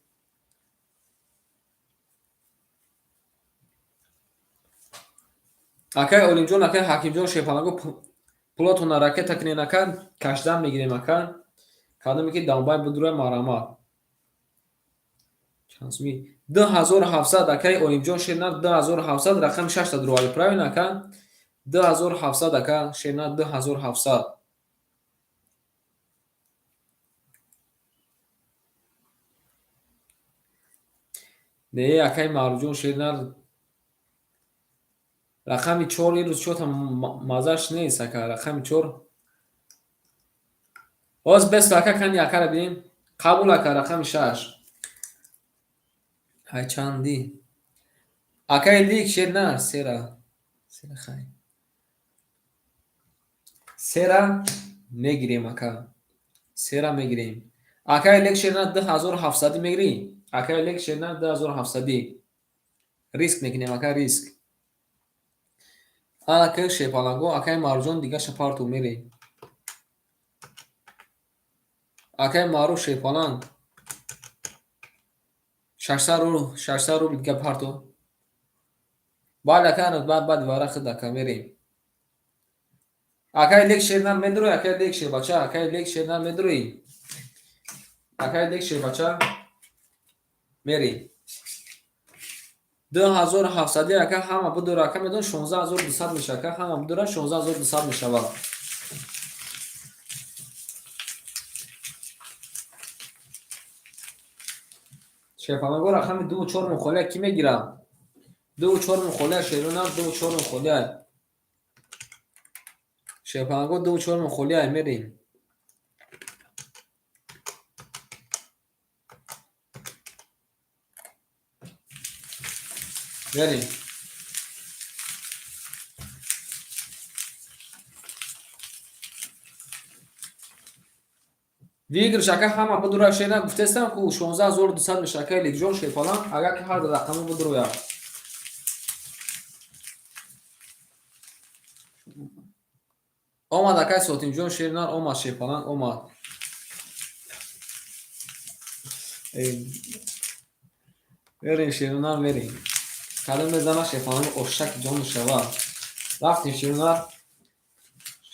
Акай олимҷон акай ҳакимҷон шефаланго пулотона ракета кинен ака кашдан мегирем ака. Кадоме ки дамбай будура марама. Чансми 2700 акай олимҷон шена 2700 рақами 6 дурували правильно ака. 2700 ака шена 2700. Не акай маруҷон шена рақами 4 ирӯз чота мазаш нест ака рақами 4. Боз бест ака кани акара бинем. Қабул ака рақами 6. Ай чанди. Акай лик шена сера. Сера хай. Сера мегирем ака. Сера мегирем. Акай лик шена 2700 мегирӣ. Акай лик шена 2700. Риск мекунем ака риск. Акай шефаланго акай маруҷон дига шапарту мере. Акай маруф шефалан 600 рубли дига парту. Бале ака бад вара худ ака мерем. Акай лек шерна медурои акай лек шебача акай лек шерна медурои. Акай лек шебача мерем. 2700 ака ҳама будура ака медон 16200 меша ака ҳама будура 16200 мешавад. شیپالانگو رقم 2 و 4 مخالی کی میگیرم؟ 2 و 4 مخالی شیرونر 2 و 4 مخالی شیپالانگو 2 و 4 مخالی میریم. بریم. ویگر شکل همه بدروی شیرونر گفته استم که 16200 شکل لیگجون شیپالان اگر که هر دو رقم بدروی آمد اکای سوتیم جون شیرونر آمد شیپالان آمد. بریم شیرونر بریم. قدم بزنه شیپالانگو اشک جان شوا. رفتیم شیرونر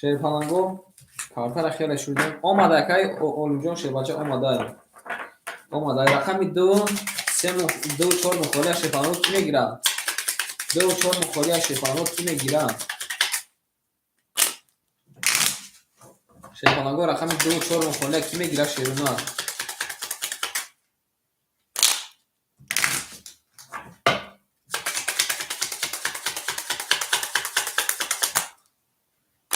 شیپالانگو کارتر خیلی شدیم. آمد اکای اولو جون شیربچه آمده. آمده رقم 2 3 2 4 مخالی شیپالانگو کی میگیرم؟ 2 و 4 مخالی شیپالانگو کی میگیرم؟ شیپالانگو رقم 2 و 4 مخالی کی میگیره شیرونر؟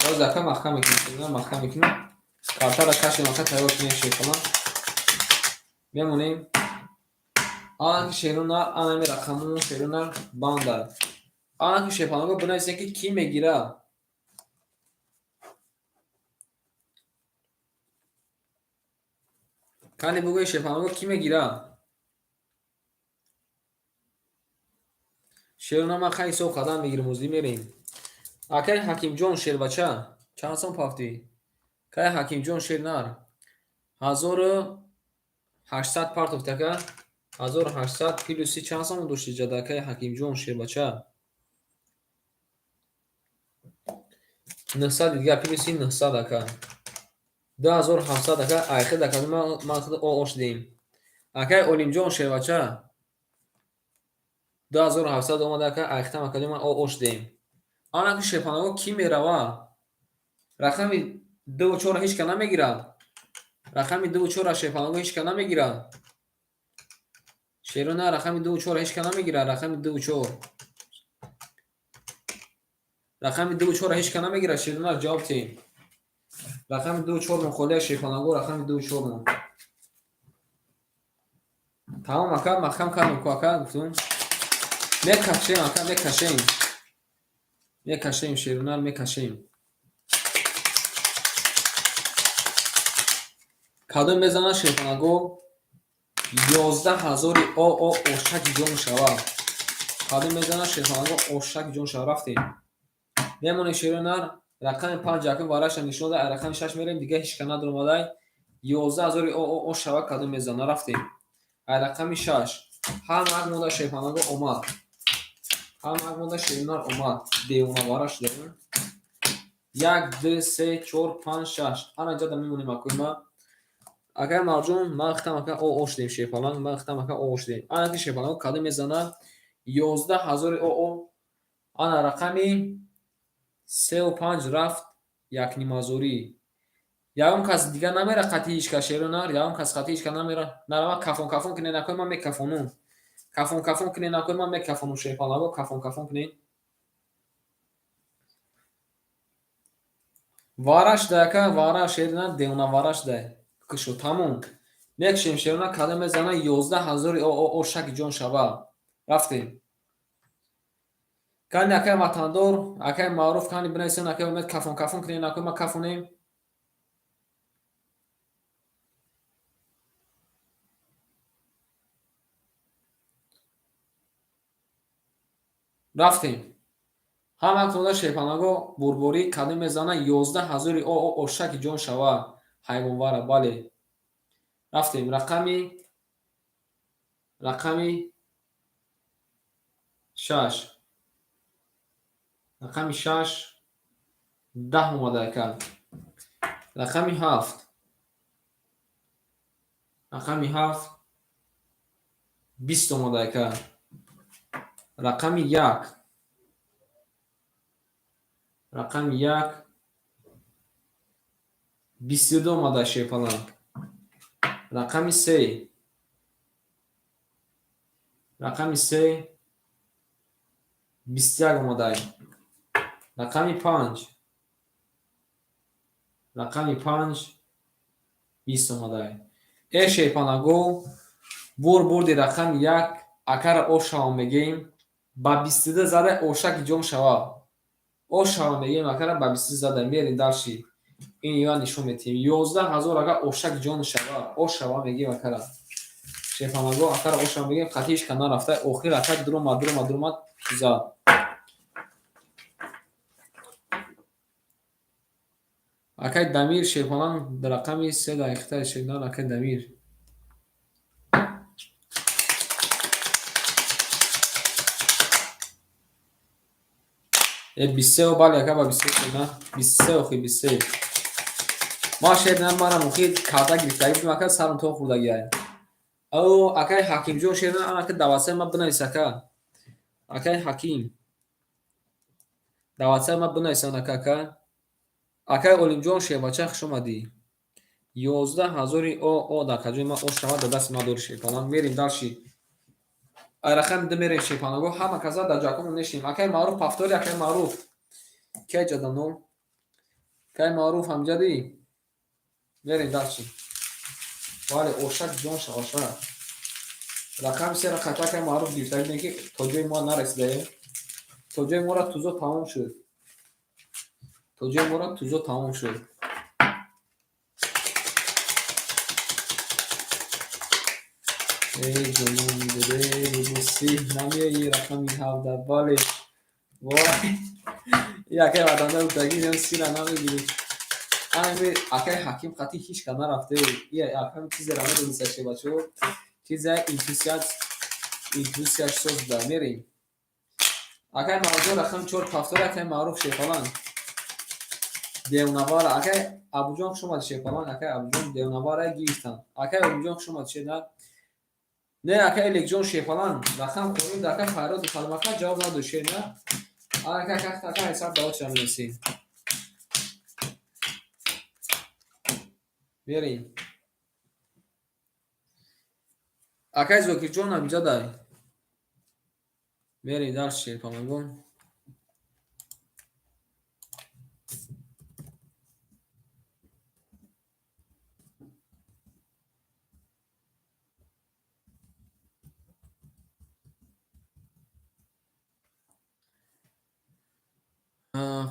باز دکه محکم میکنیم محکم میکنیم. کارتر را کشیم محکم تایید کنیم شیپالان. میمونیم. آن که شیرونر آنمی رقمون شیرونر بانده. آن که شیپالانگو بنویسه که کی میگیره؟ کانی بگوی شیپالانگو کی میگیره؟ شیرونر من خیلی سو قدم میگیرم موزی میریم. اکای حکیم جون شیربچه چند سون پافتی؟ کای حکیم جون شیرنر 1800 پارتوف تکه 1800 پلوسی چند سون دوشتی جده کای حکیم جون شیربچه 900 دیگه پلوسی 900 اکه 2700 اکه ایخه دکه ما خود اوش دیم. اکای اولیم جون شیربچه 2700 اومده اکه ایخه مکدی ما اوش دیم. آن که شیپالانگو کی میروه؟ رقم 2 و 4 هیچ که نمیگیره. رقم 2 و 4 شیپالانگو هیچ که نمیگیره. شیرونر رقم 2 و 4 هیچ که نمیگیره. رقم 2 و 4 رقم 2 و 4 هیچ که نمیگیره. شیرونر جواب تیم. رقم 2 و 4 مخالی شیپالانگو رقم 2 و 4 مون تمام اکا محکم کردم که اکا گفتم میکشیم اکا میکشیم شیرونر میکشیم. کدوم بزنه شیپالانگو 11000 او اشک جون شوا. کدوم بزنه شیپالانگو اشک جون شوا. رفتیم. میمونه شیرونر رقم 5 اکا وارش نشون داد. رقم 6 میریم دیگه هیچ که ندارم اومده 11000 او شوا. کدوم بزنه رفتیم. رقم 6 هم حق مونده شیپالانگو اومد. هم حق مونده شیرونر اومد. دیونه وارش داریم. 1 2 3 4 5 6 انا اینجا میمونیم اکوی ما. اگر مرجون ما ختم اکا او شدیم شیپالانگ ما ختم اکا او شدیم. انا که شیپالانگو کدوم میزنه 11000 او انا رقمی 3 و 5 رفت یک نیمازوری. یاون کس دیگه نمیره قطعی هیچ که شیرونر یاون کس قطعی هیچ که نمیره. نرما کفون کنی نکنی من میکفونم. کفون کنی نکنی من میکفونم شیپالانگو کفون کنی. وارش ده که وارش شیرونر دیونه وارش ده که شو تموم. میکشیم شیرونر کدوم میزنه 11000 او شک جون شوا. رفتیم. کانی اکای وطندار اکای معروف کانی بنویسین اکای اومد کفون کنی نکنی ما کفونیم. رفتیم. هم وقت شیپالانگو بربوری کدوم میزنه 11000 او اشک جون شوا حیوانواره. بله رفتیم. رقمی 6 رقمی 6 10 اومده کرد. رقمی 7 20 اومده کرد. رقمی 1 22 اومده شیپالانگ. رقمی 3 рақами 3 21 омадаем. рақами 5 рақами 5 20 омадаем. шейпанагӯ бур бурди рақами 1 акара ошава мегем ба 22 зада ошаки ҷон шава. ошава мегем акара ба 22 зада мери далши ин я нишон метим 11000 ака ошаки ҷон шава. ошава мегем акара шейпанагӯ акара ошава мегем қатиш ка нарафта охир ака дурума зад. акай дамир шейпанан рақами 3 дақиқа шидан акай дамир бисео бали ака ба 23 на 23 охи 23 ма шедан мара мухид карта гирифтаги ака сарам то хурдагия ау акай ҳакимҷон шедан ака даваса ма бинавис ака акай ҳаким даваса ма бинависан ака акай олимҷон шебача хуш омадӣ 11000 о дакаҷои ма ошава да даст ма дори шейпанан мерим далши айрахам да мерем шейпанагӯ ҳама каза да ҷакумон нешим акай маъруф пафтори акай маъруф ки ҷаданол кай маъруф ҳамҷадӣ мерем далши вале ошак ҷон шаваша рақами 3 рақата акай маъруф гирифта бинем ки то ҷои мо нарасидаем то ҷои мора тузо тамом шуд то ҷои мора тузо тамом шуд эй ҷонон дебси намеи рақами 17 бале вой якай ватанда утагидем сира намегирӣ ами акай ҳаким қати ҳич ка нарафте я акам чизе рамедонисаше бачо чиза интуисияш созда мерем акай мавҷо рақам 4 пафтори акай маъруф шефалан девнавар акай абуҷон хушомад шефалан акай абуҷон девнавара гирифтан акай абуҷон хушомад шеда не акай лекҷон шефалан рақам хонид акай хайроду калмака ҷавоб наду шеда акай кактака ҳисаб давот шамирасӣ берем акай зокирҷон амҷадай мерем дар шефалагон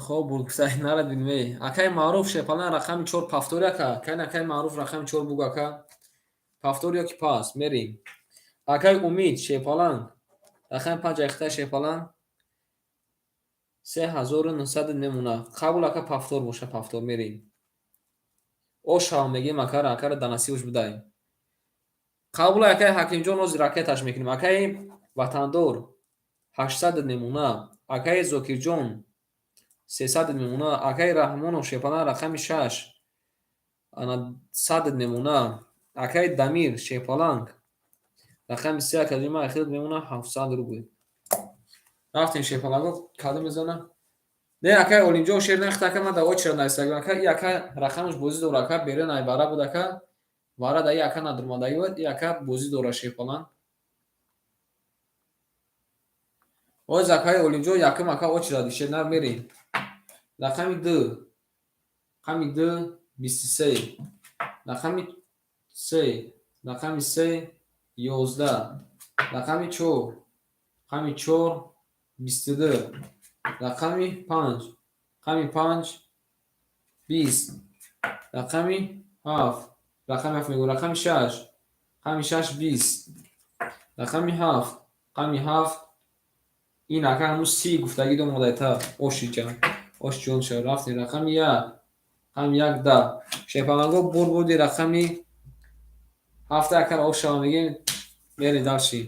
хоб бургсай нарад бинме акай маъруф шефалан рақами 4 пафтори ака кайн акай маъруф рақами 4 буг ака пафтор ёки пас мерем акай умид шефалан рақами 5 ахта шефалан 3900 немуна қабул ака пафтор боша пафтор мерем ошава мегем акара данасиуш бидай қабул акай ҳакимҷон оз ракеташ мекунем акай ватандор 800 немуна акай зокирҷон 300 немуна акай раҳмонов шефалан рақами 6 ана 100 немуна акай дамир шефаланг рақами 3 академа ахир немуна 700 рубл рафтем шефаланго каду мезона не акай олимҷон шер нахта ака ма да очра найсаг акай ака рақамш бозӣ дора ака бере най бара буд ака вара да ака надурмадаги буд ака бозӣ дора шефалан оз акай олимҷон якум ака очра дишер нар мерем рақами 2 рақами 2 23 рақами 3 рақами 3 11 рақами 4 рақами 4 22 рақами 5 рақами 5 20 рақами 7 рақами 7 мегӯ рақами 6 рақами 6 20 рақами 7 рақами 7 ин ака ҳамун 30 гуфтагӣ домодаита оши ҷан ош ҷон шад рафтем рақами 1 рақами 1 10 шефаланго бурбурди рақами 7 акара ошава мегем мерем далши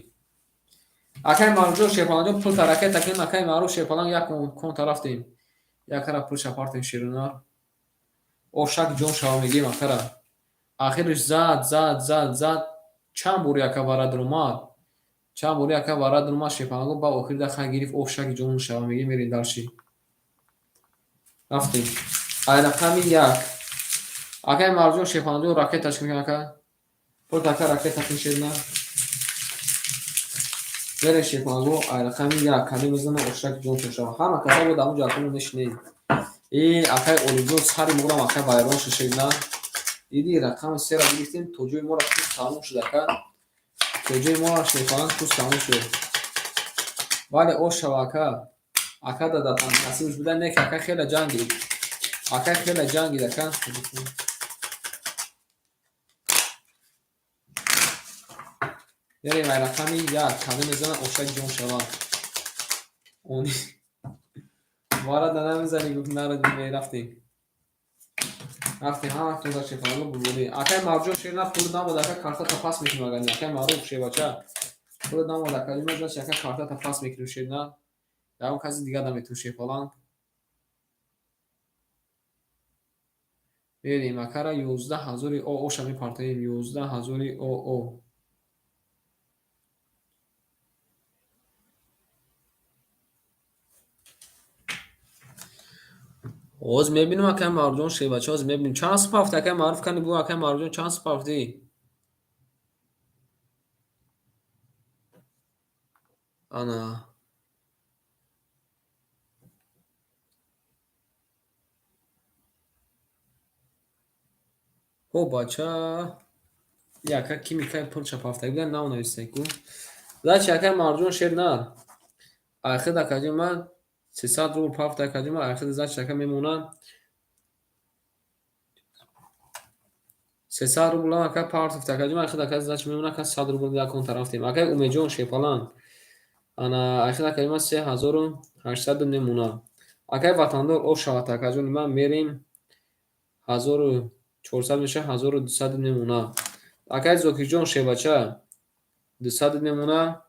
акай маъруф шефаланҷо пул таракет аким акай маъруф шефалан як конта рафтем якара пул шапартем ширунар ошак ҷон шава мегем акара ахириш зад чанд бори ака варад румад чанд бори ака варад румад шефаланго ба охир даха гирифт ошак ҷон шава мегем мерем далши рафтем ай рақами 1 акай маъруф шефаланҷо ракеташ мегем ака пул така ракета кишедна برای شیفانگو رقم یک کدی میزنه اشتراک جون شما همه کسا بود همون جاتون نشینید این اکای اولیجون سری مورم اکای بایران ششید نه ایدی رقم سه را بگیریم توجوی ما را توست تموم شده که توجوی ما را شیفانگ توست تموم شد ولی او شواکه اکا دادتان نصیبش بوده نه که اکا خیلی جنگی اکا خیلی جنگی دکن بریم رقم یک کدی میزنه اشتراک جون شما اونی وارد نمیزنی گفت نردیم رفتیم هم رفتیم در شیفانگو بلولی اکای مرجون شیرنا پول نمود اکا کارتا تا پاس میکنیم اگر اکای معروف شی بچه پول نمود اکا لیمه جاش اکا کارتا تا پاس میکنیم شیرنا یا اون کسی دیگه نمیتون شیفالان بریم اکا را 11,000 او شمی پارتاییم 11,000 او اوز میبینیم اکا مرجون شی بچه اوز میبینیم چند سپافت اکا معروف کنی بو اکا مرجون چند سپافتی انا او بچه یکا کیمیکای پول چپافته بودن ناو نویسته کو زد اکا مرجون شیر نه آخر دکاجی من 300 روبل پاف دکاجی من آخر زد شکم میمونم 300 روبل اکا پارت دکاجی من آخر دکاجی زد میمونم که 100 روبل یا کون طرفتیم اکا اومیجون شیپالان انا آخر دکاجی من 3800 نمونه اکا وطندار او شوات دکاجی من میریم 1400 میشه 1200 نمونه اکا زوکی جون شیبچه 200 نمونه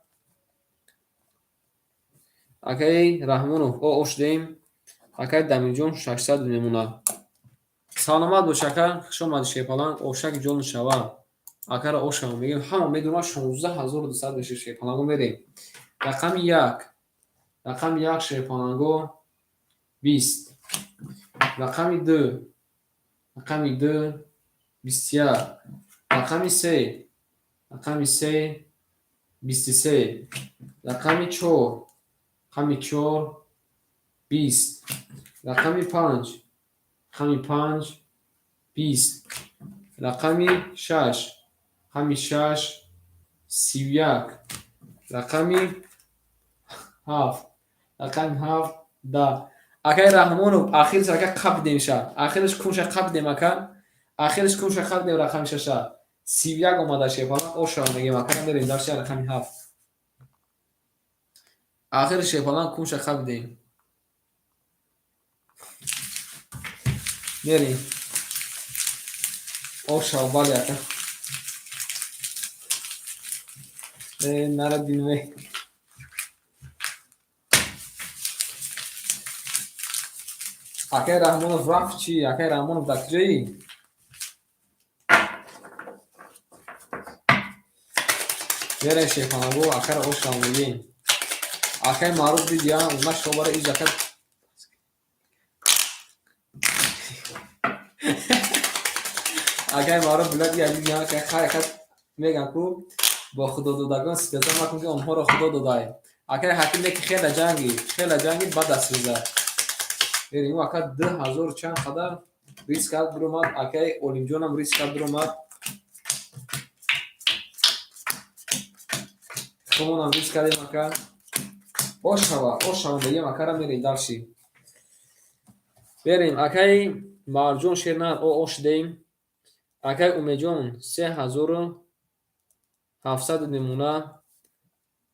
اکای رحمونو او اشدیم اکای دمیجون 600 نمونه سلامت باش اکا خوش اومدی شیپالان اوشک جون شوا اکا را اوشم میگیم همه میدونم 16200 بشه شیپالانگو میریم رقم یک شیپالانگو 20 رقم دو 21 رقم سه 23 رقم چهار 20 رقم پنج 20 رقم شش 31 رقم هفت 10 اکای رحمونو آخرش اکا قب دیمشه آخرش کنش قب دیم اکا آخرش کنش قب دیم رقم 31 اومده شیپالا او شما میگیم اکا بریم درش رقم 7 آخر شیپالا کنش قب دیم بریم او شما بالی اکا نره دینوی اکای رحمونو رفت چی اکای رحمونو دکجایی برای شیپانگو اکر او شما میگیم اکای معروف دیدیا اونا شما ای جاکت اکای معروف بلدی دیدیا که خیلی میگن کو با خدا دادگان سپیزا مکن که آنها را خدا دادای اکای حکیم که خیلی جنگی بد است ویزا بریم اکا 10,000 چند قدر ریسک کرد برومد اکای اولیم جونم ریسک کرد برومد خمونم ریسک کردیم اکا اوشوا میگیم اکا را میریم درشی بریم اکای مرجون شیرنر او اوش دیم اکای اومیجون 3700 نمونه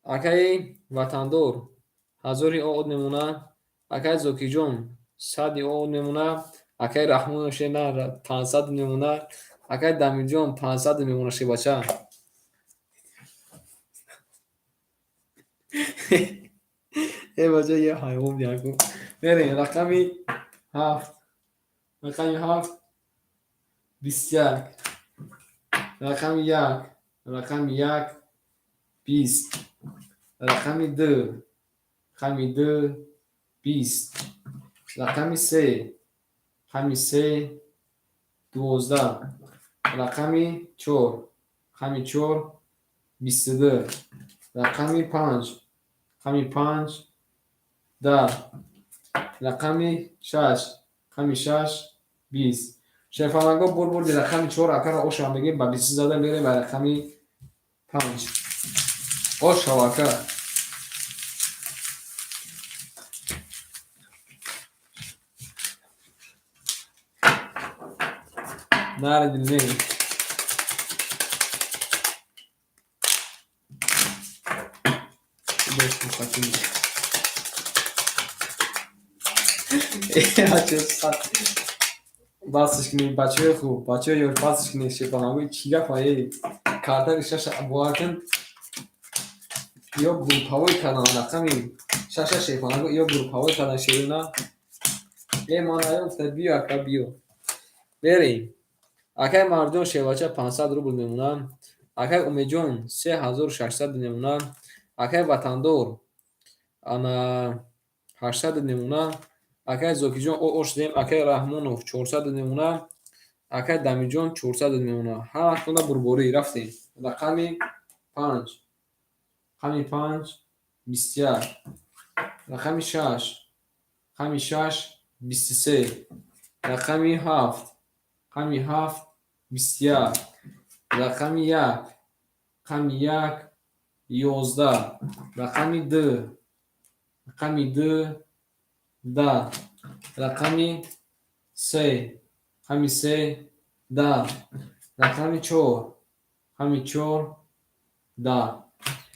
اکای وطندور 1000 او نمونه اکای زوکی جون 100 او نمونه اکای رحمون شیرنر 500 نمونه اکای دمی جون 500 نمونه شی بچه ای بچه یه حیوان دیگه بریم رقمی 7 21 رقم یک 20 رقم دو 20 رقم سه 12 رقم چهار 22 رقمی 5 رقمی 5 10 رقمی 6 رقمی 6 20 شفاهنگا بردی رقمی 4 اکر اوشا میگیم با 20 زده میره و رقمی 5 اوشا اکر نردی نیم بس مستقیم باسش کنی بچه خوب بچه یور باسش کنی شفاهنگوی چیگه پایی کارتر شش بواکن یا گروپ هوای کردن رقمی شش شفاهنگو یا گروپ هوای کردن شیرونا یه مانایی افتاد بیو اکا بیو بریم اکای مردم شیواچه 500 روبل میمونن اکای امیجون 3600 میمونن اکای وطندور انا 800 میمونن اکای زوکی جون او اوش دیم اکای رحمونوف 400 میمونن اکای دمی جون 400 میمونن هر وقت بربوری رفتیم رقمی 5 رقمی 5 21 رقمی 6 رقمی 6 23 رقمی 7 رقمی 7 21 رقمی 1 رقمی 1 11 رقمی 2 رقمی 2 10 رقمی 3 رقمی 3 10 رقمی 4 رقمی 4 10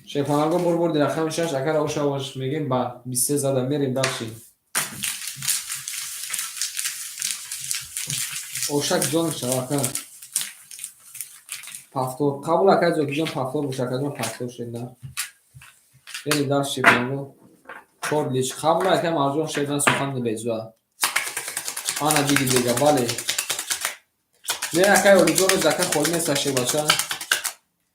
شفاهنگو بردی رقم 6 اگر اوش میگیم با 23 زده میریم داشتیم اوشک جان شواکن پافتور قبول اکای زوکی جان پافتور بوشک جان پافتور شدن یعنی داشت شفاهنگو چور لیچ قبول اکای مرجون شدن سخن بیزوا آنا دیگه دیگه باله نه اکای اولیزون رو زکر خود نیست شی باشه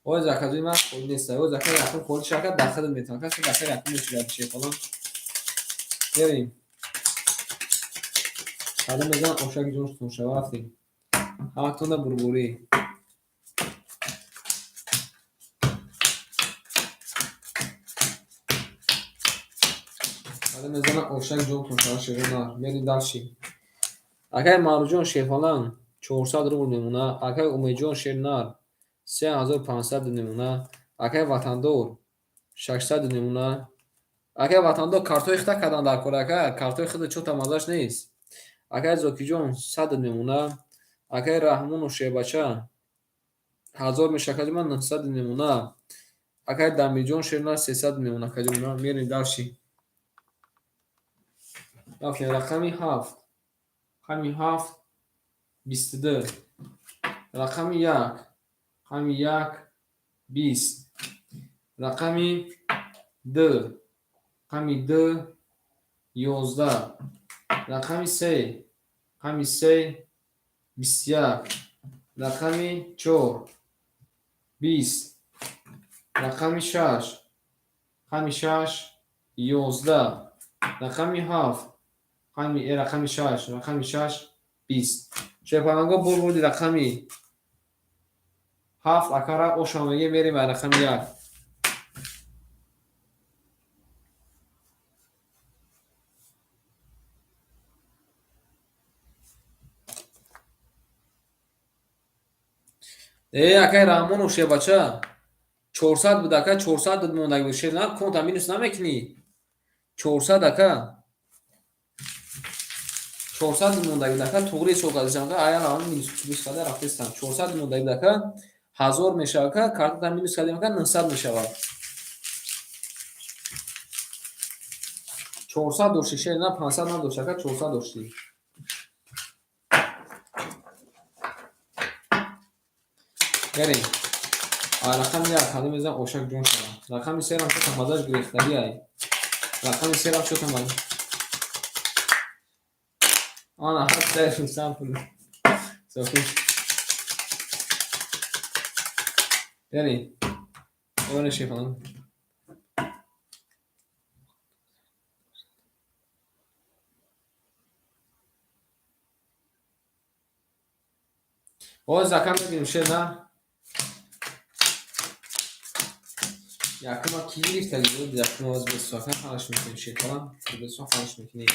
او زکر من خود نیست او زکر رقم خود شرکت داخل میتونه کسی زکر رقم میشه بشه فلان بریم حالا میگم اوشک جونش تون شوا رفتیم همتون بربوری حالا میگم اوشک جون تون شوا شیرنا میریم داشتیم اکای مرجون شیفالان 400 روبل میمونه اکای امیجون شیرنار 3500 میمونه اکای وطندور 600 میمونه اکای وطندور کارتوی خطا کردن در کلاکا کارتوی خود چوتا مازش نیست اکای زوکی جون 100 میمونه اکای رحمون و شیبچه 1000 میشه من 900 میمونه اکای دمی جون شیرنار 300 میمونه کجا میریم داشتیم اوکی رقمی 7 رقمی 7 22 رقمی 1 رقمی 1 20 رقمی 2 رقمی 2 11 رقمی 3 رقمی 3 21 رقمی 4 20 رقمی 6 رقمی 6 11 رقمی 7 رقمی 6 رقمی 6 20 شفاهنگا بردی رقمی 7 اکارا اوشامگی میریم و رقمی 1 اکای رحمان و شیبچه 400 بود اکا 400 داد موندگی بود شیر نه کنتا مینوس نمیکنی 400 اکا 400 موندگی بود اکا توغری چوکا دیشم اکا آیا رحمان مینوس بیش کده رفتستم 400 موندگی بود اکا 1000 میشه اکا کارتا مینوس کدیم اکا 900 میشه 400 داشتی شیر نه 500 نداشت اکا 400 داشتی بریم رقم 1 حالا میزنم اوشک جون شدم رقم 3 هم شد مداش گرفتاری ای رقم 3 هم شد مداش آنا حتی سیستم پول صافی بریم اون شیفان باز رقم ببینیم شد نه Yakıma kilit tabii. Yakıma az bir sokan paylaşmak şey falan. Bir sokan paylaşmak ne?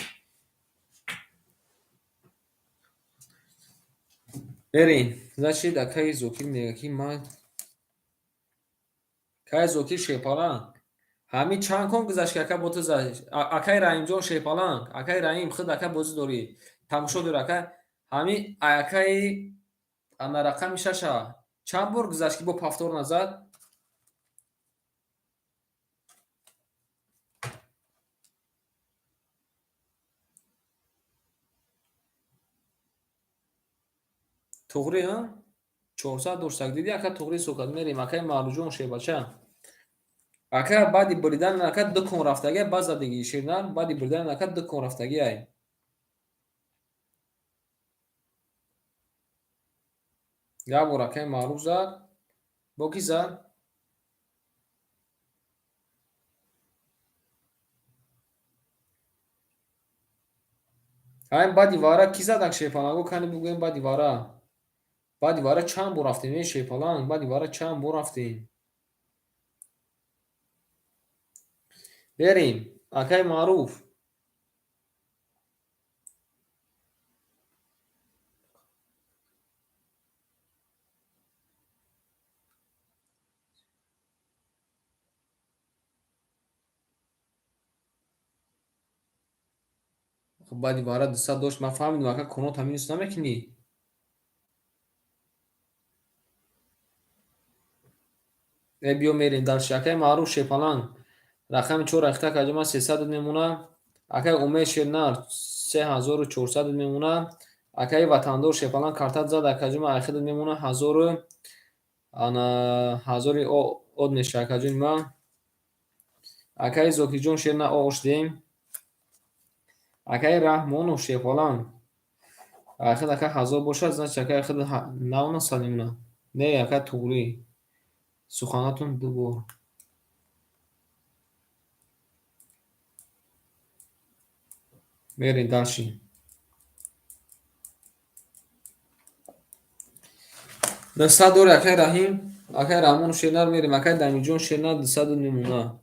Verin. Значит, акай зокир мегаки ма кай зокир шепалан. Ҳамин чанд кон гузашт ки ака бо ту акай раимҷон шепалан. Акай раим худ ака бозӣ дорӣ. Тамошо дор ака. Ҳамин акаи ана рақами шаша. Чанд бор гузашт ки бо пафтор назад? Туғри ҳа? 400 доштак диди ака туғри сукат мерим акай маълуҷон шебача. Ака баъди буридан ака 2 кун рафтагия баъд задиги ширнар баъди буридан ака 2 кун рафтагиай. Як бор акай маълуф зад. Бо кӣ зад? Ҳамин баъди вара кӣ задак шепалангу кани бигӯем баъди вара. Баъди вара чанд бор рафтем шепаланг? Баъди вара чанд бор рафтем? Берем. Акай маъруф. баъди вара 200 дошт. Ман фаҳмидам ака кунот ҳаминус намекунӣ. биё мерем дар акай маъруф шепаланг. рақами 4 рехта каҷома 300 мемона. акай умед ширнар 3400 мемона. акай ватандор шепаланг картат зада каҷома ахид мемона 1000 ана 1000 од меша каҷони ма. акай зокиҷон ширна оштем. акай раҳмонов шепаланг ахид ака 1000 бошад значит акай ахид 900 мемона. Не ака туғри. Суханатон ду бор. Мерем дальше. Дастад дор акай раҳим, акай раҳмон ширнар мерем, акай дамиҷон ширнар 200 мемона.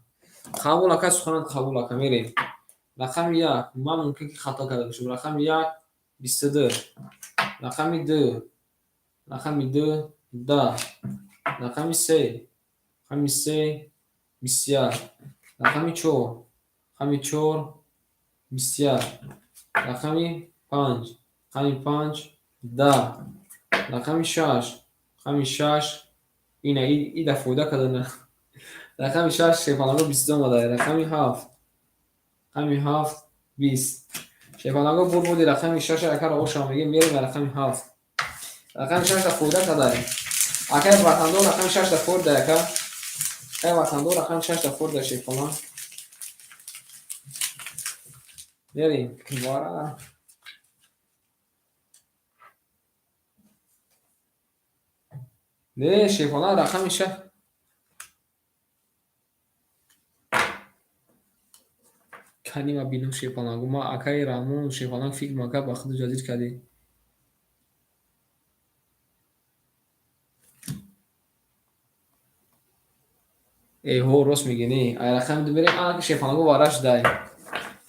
Қабул ака суханат қабул ака мерем. Рақами 1 ман мумкин ки хато карда бошам. Рақами 1 22. Рақами 2 рақами 2 10. рақами 3 рақами 3 21. рақами 4 рақами 4 21. рақами 5 рақами 5 10. рақами 6 рақами 6 ина ида фоида кардана. рақами 6 шепаланго 22 омада. рақами 7 рақами 7 20. шепаланго бурбуди рақами 6 акаро ошам мегем мерем рақами 7. рақами 6 да фоида кадай. акай ватандор рақами 6 да фоида ака. акай ватандор рақами 6 да фоида шепаланг. мерем вара. не шепаланг рақами 6 канима бинам шепалангу ма акай раҳмон шепаланг фикр мака ба худу ҷадид кади. эҳо рост мегӣ ай рақами ду мерем анаки шепалангу вараш дай.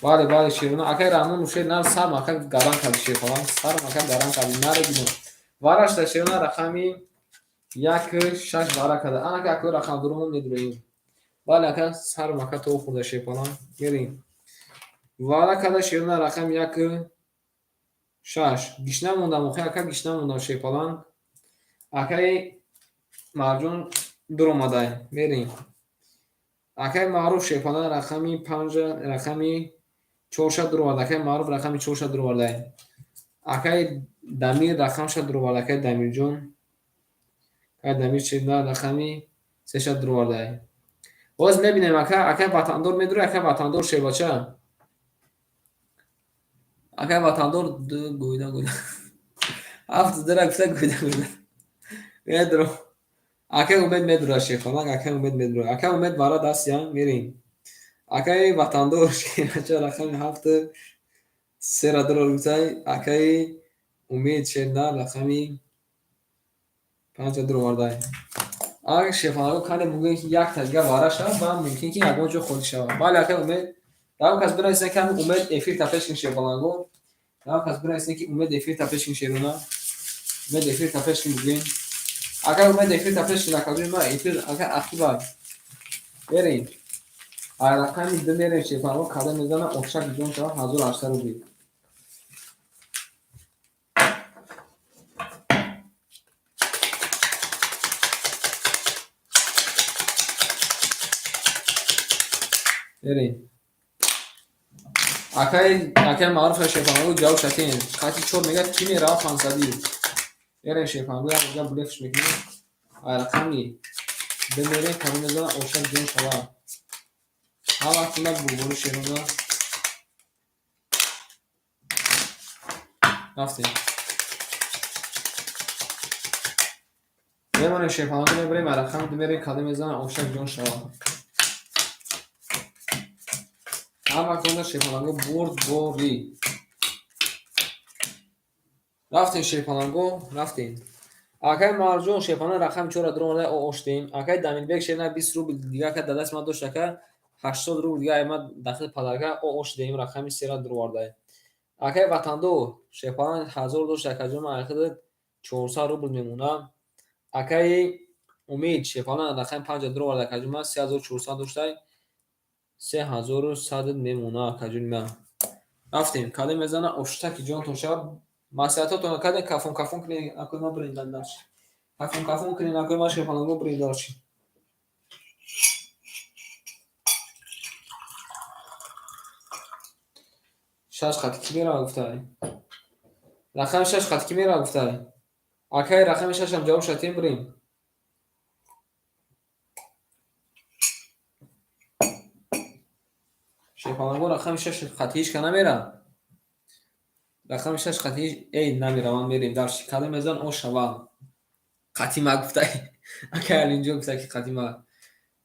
бале бале широна акай раҳмон шер нар сар мака гаран кади шепаланг сар мака гаран кади наре бинам вараш да широна рақами 1-6 вара када анаки ако рақам дурумон медуроем. бале ака сар мака то хурда шепаланг мерем вара када широна рақами 1-6 гишна мондам охи ака гишна мондам шепаланг акай марҷон дуромадай мерем акай маъруф шепаланг рақами 5 рақами 4 дуровард акай маъруф рақами 4 дуровардай акай дамир рақамша дуровард акай дамирҷон акай дамир ширна рақами 3 дуровардай. боз мебинем ака акай ватандор медуре акай ватандор шебача акай ватандор ду гӯйда гӯйда ҳафт дара гуфта гӯйда гӯйда медуро акай умед медура шепаланг акай умед медура акай умед вара даст я мерем акай ватандор шебача рақами 7 3 дора гуфтай акай умед шерна рақами 5 дуровардай агар шефонаго кане бугӯем ки як тазга вара шавад ба мумкин ки ягон ҷо холӣ шавад. Бале ака умед давом кас бинависем ки ҳамин умед эфир тапешкин шефонаго давом кас бинависем ки умед эфир тапешкин шеруна умед эфир тапешкин бугӯем ака умед эфир тапешкин акадуи ма эфир ака ақиба берем рақами ду мерем шефонаго када мезана обшак ҷон шавад 1800 рубли. بریم اکای معروف شیفانگو جاو شکین خاطی چور میگه کی میره 500 بریم شیفانگو اینجا بلفش میکنیم رقمی بمیره کمی میزنه اوشک جون شوا ها وقتی من بلبلو شیروندا رفتیم بمونه شیفانگو میبریم رقمی بمیره کمی میزنه اوشک جون شوا ҳама кунда шефонаго бурд бори рафтем шефонаго рафтем акай марҷон шефона рақами 4 дрода оштем акай дамилбек шена 20 рубл дига ка дадаст ма доштака 80 рубл дига ама дахил падарга оштем рақами 3 дрода акай ватандо шефона 1000 доштака ҷома ахид 400 рубл мемуна акай умид шефона рақами 5 дрода каҷума 3400 доштай 3100 мемуна каҷума рафтем каде мезана оштаки ҷонтон шав масиҳатотон каде кафон кунед акои ма биринданаш кафон кунед акои ма шефонаго биринданаш шаш хат ки мера гуфтай рақами 6 хат ки мера гуфтай акай рақами 6 ам ҷавоб шатем бирем шефонаго рақами 6 хати ҳич ка намера рақами 6 хати эй намераванд мерем дарши каде мезан о шава қатима гуфтай акай алинҷо гуфтай ки қатима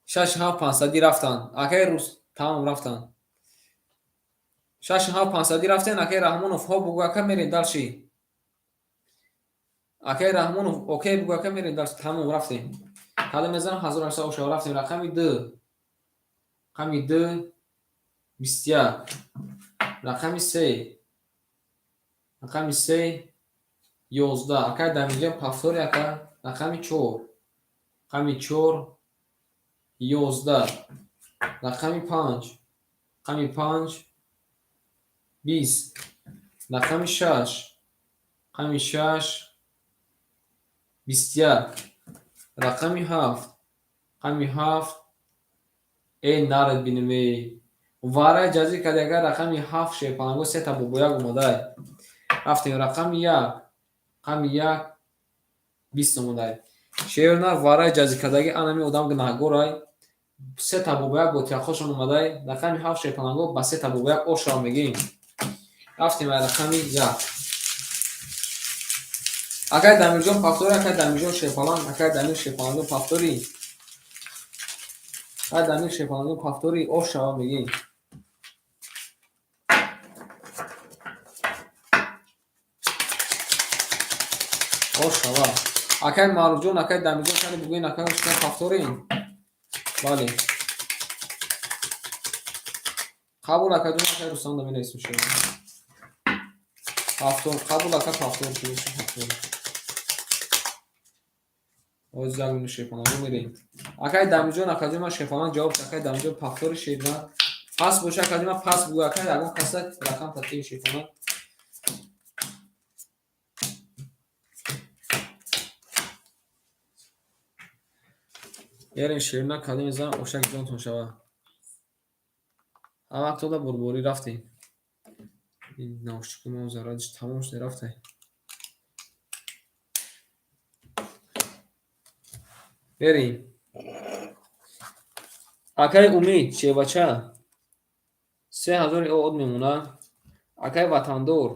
6500 рафтан акай рус тамом рафтан 6500 рафтан акай раҳмонов ҳо бугу ака мерем дарши акай раҳмонов окей бугу ака мерем дарши тамом рафтем каде мезан 1800 о шава рафтем рақами 2 рақами 2 21 рақами 3 рақами 3 11 акай дамиҷа пафтори ака рақами 4 рақами 4 11 рақами 5 рақами 5 20 рақами 6 рақами 6 21 рақами 7 рақами 7 нарад бинаме вара ҷазӣ кадага рақами 7 шефонаго сета бобояк омадай рафтем рақами 1 рақами 1 20 омадай шеёрна вара ҷазӣ кадаги анами одам гунаҳгорай сета бобояк бо тиахошон омадай рақами 7 шефонаго ба сета бобояк ошро мегим рафтем рақами 1 акай дамирҷон пафтори акай дамирҷон шефалан акай дамир шефонаго пафтори акай дамир шефонаго пафтори ошро мегим ошава акай маруҷон акай дамиҷон кани бугӯен акай ошка пафторин бале қабул акадун акай рустам дамиресм шо пафтор қабул ака пафтор пафтор озягун шефонаго мерем акай дамиҷон акадума шефонан ҷавоб акай дамиҷон пафтори шедна пас боша акадума пас бугӯ акай ягон каса рақам татии шефонан ярин шерна каде мезанам ошак ҷонтон шава ҳавақтода бурборӣ рафтем ин навшики мо зарадиш тамом шуда рафтай берем акай умид шевача 3000 од мемуна акай ватандор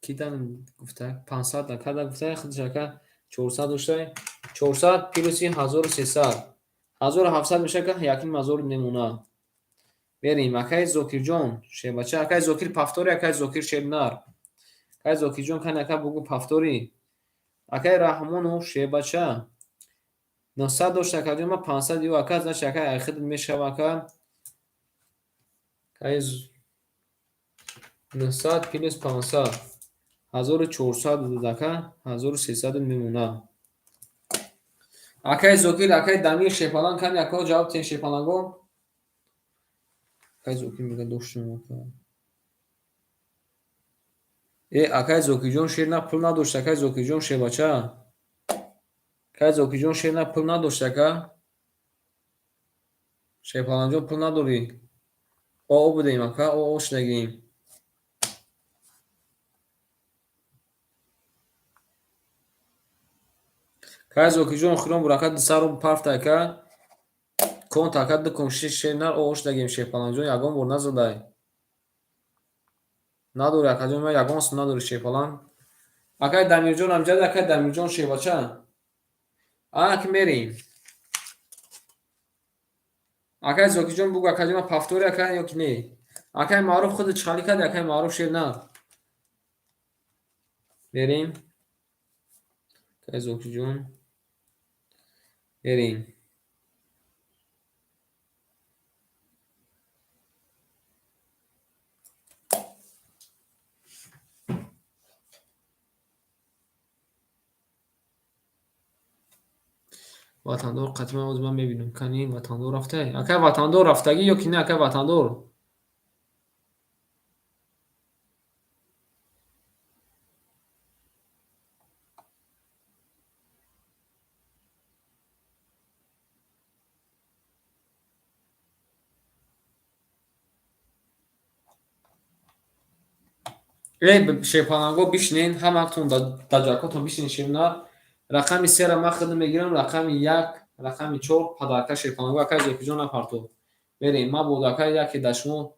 кидан гуфта 500 када гуфта худшака 400 доштай 400 плюс 1300 1700 меша ка якин мазор мемуна берем акай зокирҷон шебача акай зокир пафтори акай зокир шебнар акай зокирҷон кан ака бугу пафтори Акай Раҳмонов шебача 900 дошт акаҷо ма 500 ё ака значит акай айхид мешава ака кай 900 плюс 500 1400 буд ака 1300 мемона. Акай Зокир акай Дамир шепалан кам яко ҷавоб тен шепаланго акай Зокир мега доштум ака акай Зокиҷон шер на пул надошт акай Зокиҷон шебача акай Зокиҷон шер на пул надошт ака шепаланҷон пул надорӣ оо будем ака оо шудагим акай Зокиҷон охирон бур ака дисару пафта ака конт ака дукон шер нар оо шудагим шепаланҷон ягон бор назадай надори акаҷон ма ягон сум надори шепалан акай Дамирҷон амҷад акай Дамирҷон шебача ак мерем акай Зокиҷон бугу акаҷон ма пафтори ака ё ки не акай Маъруф худ чиқали кади акай Маъруф шер на мерем акай Зокиҷон мерем ватандор қатима оз ман мебинам кани ватандор рафтае акай ватандор рафтагӣ ё ки не акай ватандор шепаланго бишнен ҳаматон даҷакотон бишнен шевнар рақами сера ман худам мегирам рақами 1 рақами 4 падарка шепаланго акай Зокиҷон напартов мерем ман буд акай яке дар шумо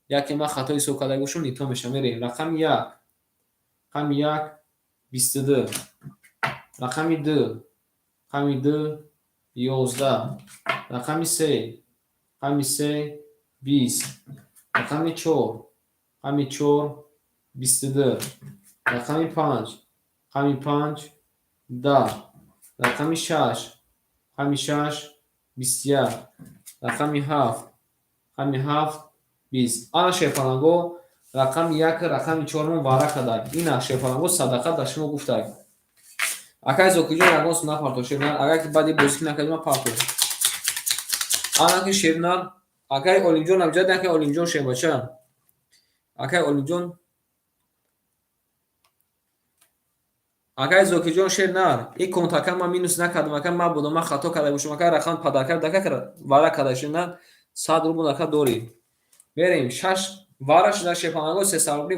яке ман хато ҳисоб карда бошам ито мешавам мерем рақами 1 рақами 1 22 рақами 2 рақами 2 11 рақами 3 рақами 3 20 рақами 4 рақами 4 22 рақами 5 рақами 5 10 рақами 6 рақами 6 21 рақами 7 рақами 7 20 ана шепаланго рақами 1 рақами 4 мон вара кадаг ина шепаланго садақа дар шумо гуфтаг акай Зокиҷон ягон сум напартов шернар агар ки баъди бозӣ ки накардима партов ана ки шернар акай Олимҷон амҷад акай Олимҷон шебача акай Олимҷон акай Зокиҷон шернар и контака ман минус накардам ака ман будам ман хато карда бошам акай рақам падарка дака вара када шернар 100 рубл ака дорӣ мерем 6 вара шуда шепаланго 300 рубли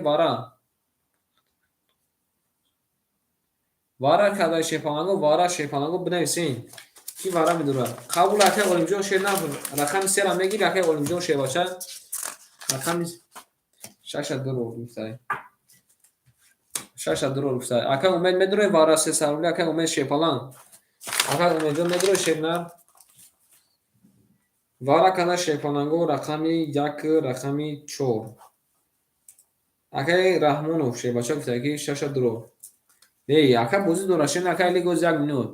вара када шепаланго вара шепаланго бинависен ки вара медорад қабул акай Олимҷон шернар рақами сера мегири акай Олимҷон шебача рақами 62 гуфтай 62 гуфтай акай умед медорад вара 300 рубли акай умед шепалан акай умедҷон медорад шернар вара када шепаланго рақами 1 рақами 4 акай Раҳмонов шебача гуфтай ки 62 акай бозӣ дора шерна акай лигоз 1 минут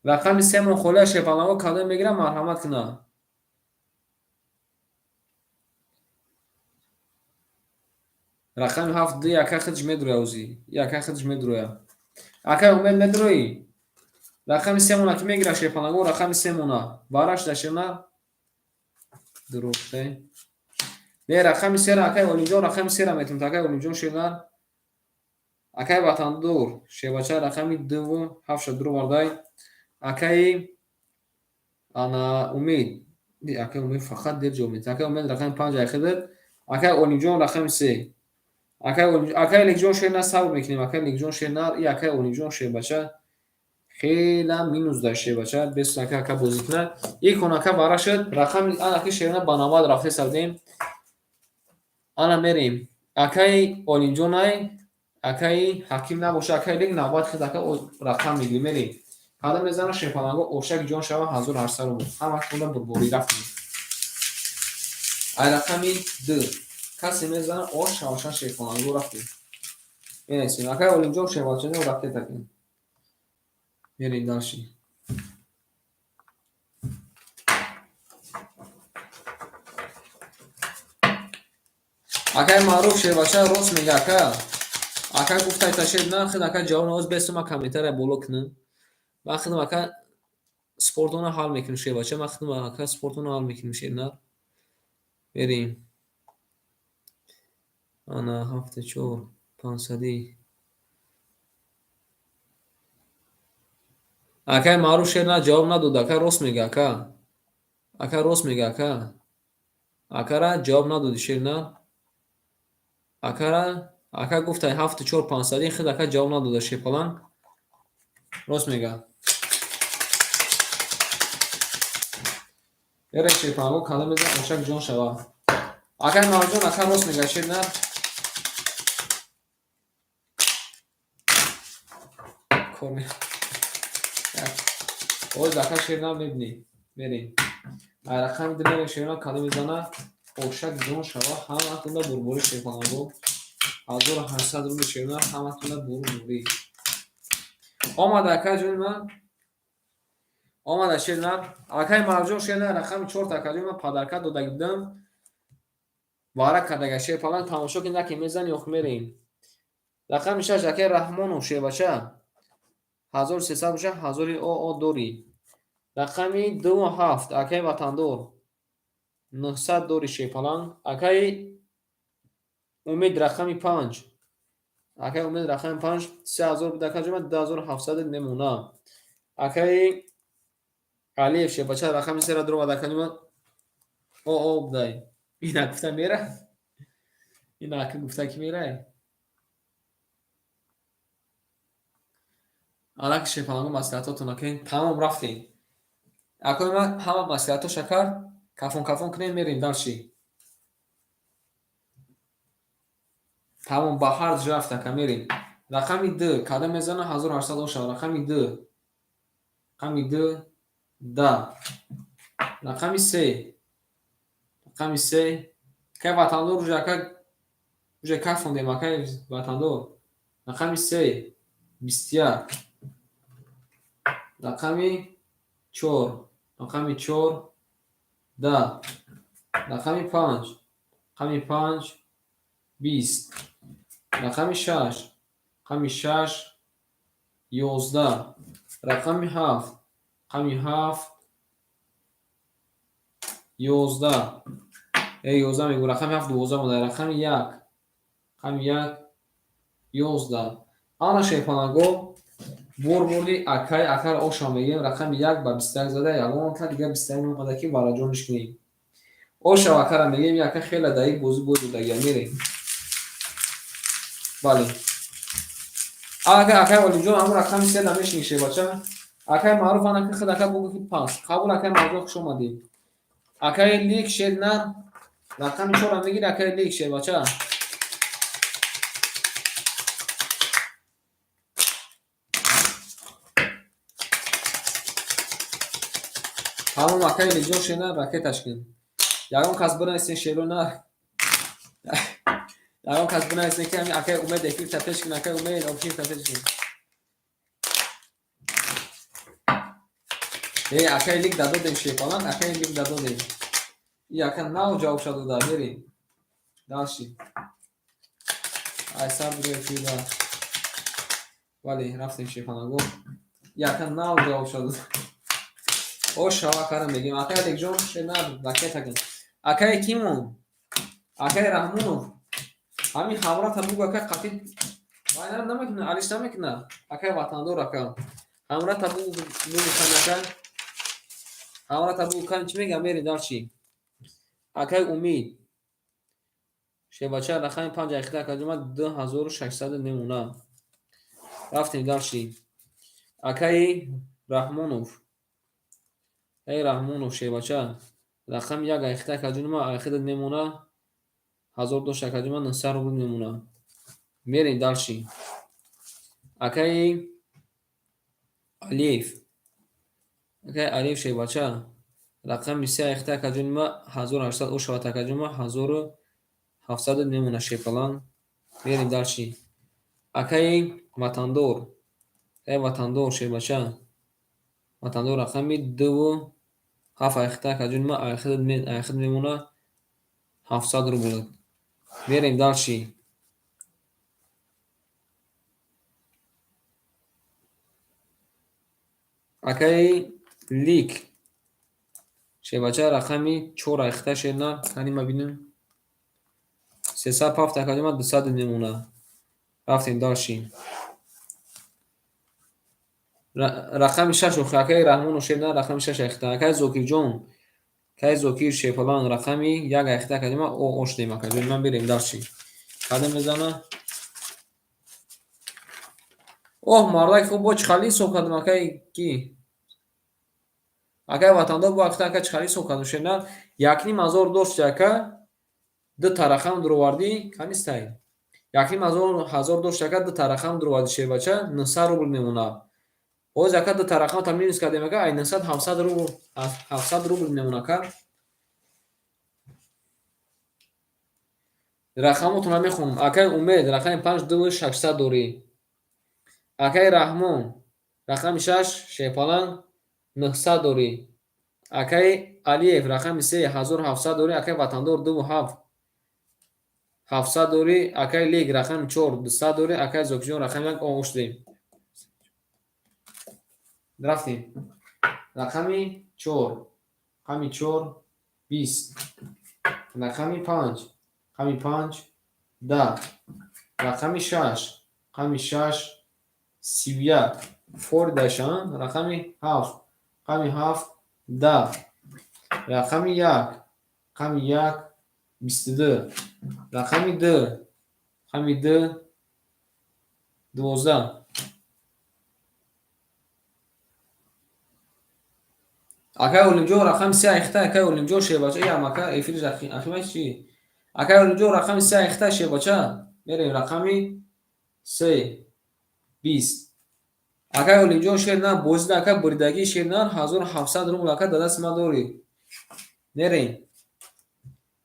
рақами 3 мон холия шепаланго када мегирам марҳамат кина рақами 7 ди акай худш медроя ӯзи акай худш медроя акай умед медроӣ рақами 3 мона ки мегира шепаланго рақами 3 мона вараш да шерна дурухте не рақами 3 ра акай Олимҷон рақами 3 ра метавонад акай Олимҷон шерна акай ватандор шебача рақами 2 72 вардай акай ана умед акай умед фақат дер ҷо мед акай умед рақами 5 айхидад акай Олимҷон рақами 3 акай Ликҷон шерна сабр мекунем акай Ликҷон шерна и акай Олимҷон шебача хела минус дар шебача бес ака бозӣ кунад и конака вара шуд рақами ана ки шерна ба 90 рафта савдем ана мерем акай Олимҷонай акай ҳаким набоша акай лик 90 хид ака рақам мегирем мерем ҳада мезана шепаланго ошак ҷон шава 1800 рубл ҳама худа бурборӣ рафтем ай рақами 2 касе мезана ош шаваша шепаланго рафтем мересем. Акай Олимҷон шевачану ракета кин. Мерем далши. Акай маъруф шевача рост мега ака. Ака гуфтай ташед на хид ака ҷавон оз бесума комментария боло кинам. Ма хидам ака спортона ҳал мекунем шевача. Ма хидам ака спортона ҳал мекунем шена. Мерем. Ана 74 500. Акай маъруф шена ҷавоб надод. Ака рост мега ака. Ака рост мега ака. Акара ҷавоб надоди шена. Акара ака гуфтай 74 500 хид ака ҷавоб надода шепалан. Рост мега. Эре шепалан кале мезан ошак ҷон шава. Акай марҷон ака рост мега шена. Коме. Оз ака шена мебини. Мерем. Ай рақам димере шена кале мезана ошак ҷон шава. Ҳаматунда бурбури шепалангу. 1800 рубли шена ҳаматунда бурбури. Омада ака ҷони ман. Омада шена. Акай марҷон шена рақами 4 така ҷони ман падарка додаги будам. Вара кардага шепалан тамошо ки наки мезани ох мерем. Рақами 6 акай Раҳмонов шевача 1300 буша 1000 оо дори. Рақами 27 акай Ватандор 900 дори шепалан. Акай Умед рақами 5. Акай Умед рақами 5 3000 буд ака ҷома 2700 немуна. Акай Алиев шепача рақами 3 дро бад ака ҷома оо будай. Ина гуфта мера. Ина ака гуфта ки мера. Алак шепалангу маслиҳатотон акай тамом рафтем. Акои ман ҳама маслиҳато шакар кафон кунем мерем далши. Тамом ба ҳар ҷо рафт ака мерем. Рақами 2 када мезана 1800 ошава. Рақами 2. Рақами 2 да. Рақами 3. Рақами 3. Кай Ватандор уже ака уже кафондем акай Ватандор. Рақами 3 21. Рақами 4. Рақами 4 да. Рақами 5. Рақами 5 20. Рақами 6. Рақами 6 11. Рақами 7. Рақами 7 11. 11 мегӯ. Рақами 7 12 мода. Рақами 1. Рақами 1 11. Ана шепанаго бурбурди акай акар оша мегем. Рақами 1 ба 21 зада ягон та дига 21 меомада ки вараҷониш кунем. Оша акара мегем яка хела даи бози дагия мерем. Бале. Акай Олимҷон ҳамун рақами 3 намешини шевача. Акай маъруф ана ки хид ака бугу ки пас. Қабул акай марҷон хуш омадем. Акай лик шедна рақами 4 мегири акай лик шевача. ҳамун акай лиҷон шена ракеташ кин. Ягон кас бинависен шеро на. Ягон кас бинависен ки ҳамин акай Умед эфир тафеш кин. Акай Умед обшин тафеш кин. Акай лик дадодем шепалан. Акай лик дадодем. И ака нав ҷавоб шад дода мерем. Далши. Ай сар буре фида. Вале рафтем шепанаго. И ака нав ҷавоб шад дода. Ошава кара мегем. Акай Ликҷон шена ракета кин. Акай Кимон. Акай Раҳмонов. Ҳамин ҳамрата бугу акай қатӣ вайнар намекуна. Алиш намекуна. Акай Ватандор ака. Ҳамрата бугу кан акай. Ҳамрата бугу кан чӣ мегам мери далши. Акай Умид шевача рақами 5 ахида ака ҷома 2600 немуна. Рафтем далши. Акай Раҳмонов. Ай Раҳмонов шевача рақами 1 ахида ака ҷома ахида немуна 1000 дош ака ҷома 900 рубли немуна. Мерем далши. Акай Алиев. Акай Алиев шевача рақами 3 ахида ака ҷома 1800 ошава ака ҷома 1700 немуна шепалан. Мерем далши. акаи ватандор. Ватандор шебача. ватандор рақами 2.7 айхта каҷунма айхид мемона 700 рубл. Мерем далши. акаи лик шебача рақами 4 айхта шена канима бинем 307 каҷунма 200 мемона. рафтем далши. рақами 6 акаи раҳмону шена рақами 6 айхта. акаи зокирҷон кай зокир шефалан рақами 1 айхта каҷунма ошдем акаҷунма берем далши. кадем мезана. оҳ мардак хуб бо чихали ҳисоб кардам акаи ки акаи ватандор бо акта ака чихали ҳисоб кардам шена 1,5 дошти ака ду тарақам дуровардӣ канистай 1,5 дошти ака ду тарақам дуровардӣ шебача 900 рубл мемона. ҳоз ака ду тарақам та минус кардем ака ай 900 700 рубл мемона ака. рақамотона мехонам. акаи умед рақами 5,600 дорӣ. акаи раҳмон рақами 6 шефалан 900 дорӣ. акаи алиев рақами 3 1700 дорӣ. акаи ватандор 2.7 700 дорӣ. акаи лек рақами 4 200 дорӣ. акаи зокиҷон рақами 1 оштем. рафтем. рақами 4 рақами 4 20 рақами 5 рақами 5 10 рақами 6 рақами 6 31 фордашан рақами 7 рақами 7 10 рақами 1 рақами 1 22 рақами 2 рақами 2 12 акаи олимҷон рақами 3 айхта акаи олимҷон шебача ямака эфири ахима чи акаи олимҷон рақами 3 айхта шебача мерем рақами 3 20 акаи олимҷон шерна бозида ака буридагӣ шерна 1700 рубл ака дадаст ма дорӣ. мерем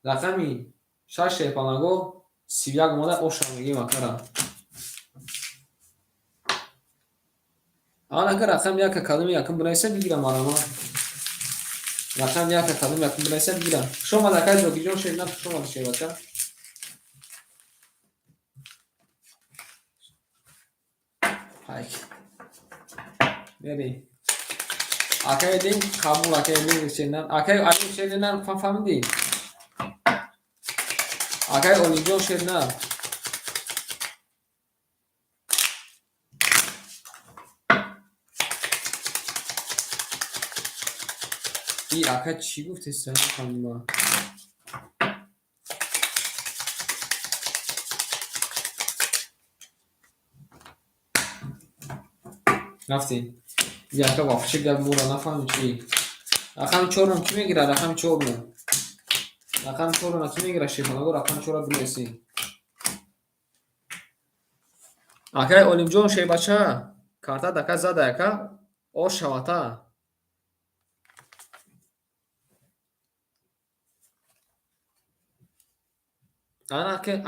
рақами 6 шепанаго 31 омада ошамагим акара. ан ака рақами яка кадами якум бинависа бигирам арама. рақами яка кадами якум бинависа бигирам. Хушомад акаи зокиҷон шерна хушомад шебача. Хайк. Берем. акаи дин қабул акаи дин шерна акаи алим шерна фаҳмидӣ. акаи олимҷон шерна и ака чӣ гуфтест фаҳмидма. рафтем. яка вафчи гап мора нафаҳмем чӣ. рақами 4 ки мегирад рақами 4 рақами 4 ки мегирад шефанаго рақами 4 бинависем. акаи олимҷон шебача карта дака зада яка ош шавата.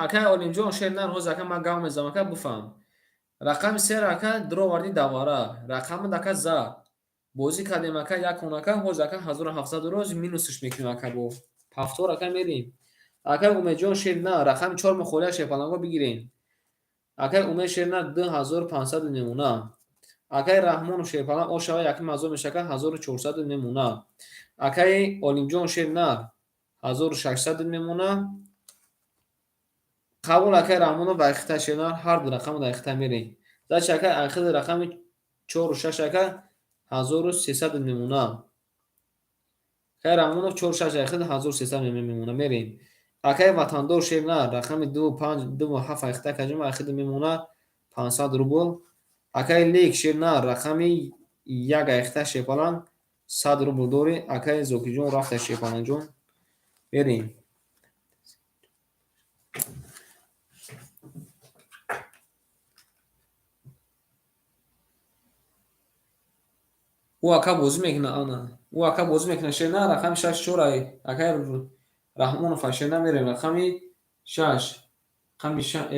акаи олимҷон шернан ҳоз ака ма гав мезам ака буфам. рақами 3 ака дуроварди давара рақами дака за бозӣ кардем ака якон ака ҳоз ака 1700 роз минусш мекунем ака бо пафтор ака мерем. акаи умедҷон шерна рақами 4 мухолия шефанаго бигирем. акаи умед шерна 2500 мемона. акаи раҳмону шефалан ошава яким мазор мешака 1400 мемона. акаи олимҷон шерна 1600 мемона. қабул акаи раҳмону вайхта шерна ҳар ду рақаму дақиқта мерем. зачи акаи айхиди рақами 4 6 ака 1300 мемона. акаи раҳмону 4 6 айхиди 1300 мемона мерем. акаи ватандор шерна рақами 2.7 айхта каҷума айхиди мемона 500 рубл. акаи лек шерна рақами 1 айхта шефалан 100 рубл дорӣ. акаи зокиҷон рафта шефаланҷон берем. ӯ ака бозӣ мекунад ана ӯ ака бозӣ мекунад шерна рақами 6 4 ай акаи раҳмонов шерна мерем рақами 6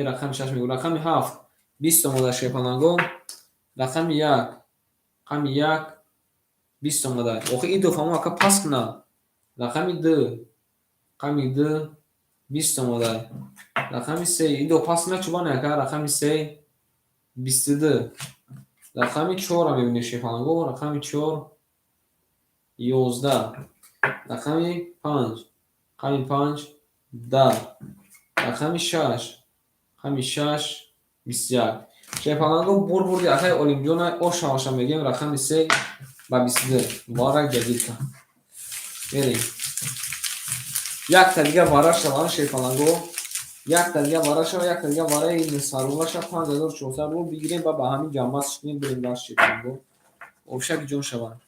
рақами 6 мегӯ рақами 7 20 омада шефалангу рақами 1 рақами 1 20 омада охи идофамо ака пас кна рақами 2 рақами 2 20 омада рақами 3 идо пас кна чубане ака рақами 3 22 рақами 4 мебинем шефалангу рақами 4 11 рақами 5 рақами 5 10 рақами 6 рақами 6 21 шефалангу бурбурди акай олимҷона ошаваша мегем рақами 3 ба 22 вара ҷадидка берем якта дига вара шаван шефалангу якта дига вара шава якта дига вараи сарулаша 5400 рубл бигирем ба ҳамин ҷамъа шикнем берем дар шефалангу обшаки ҷон шаванд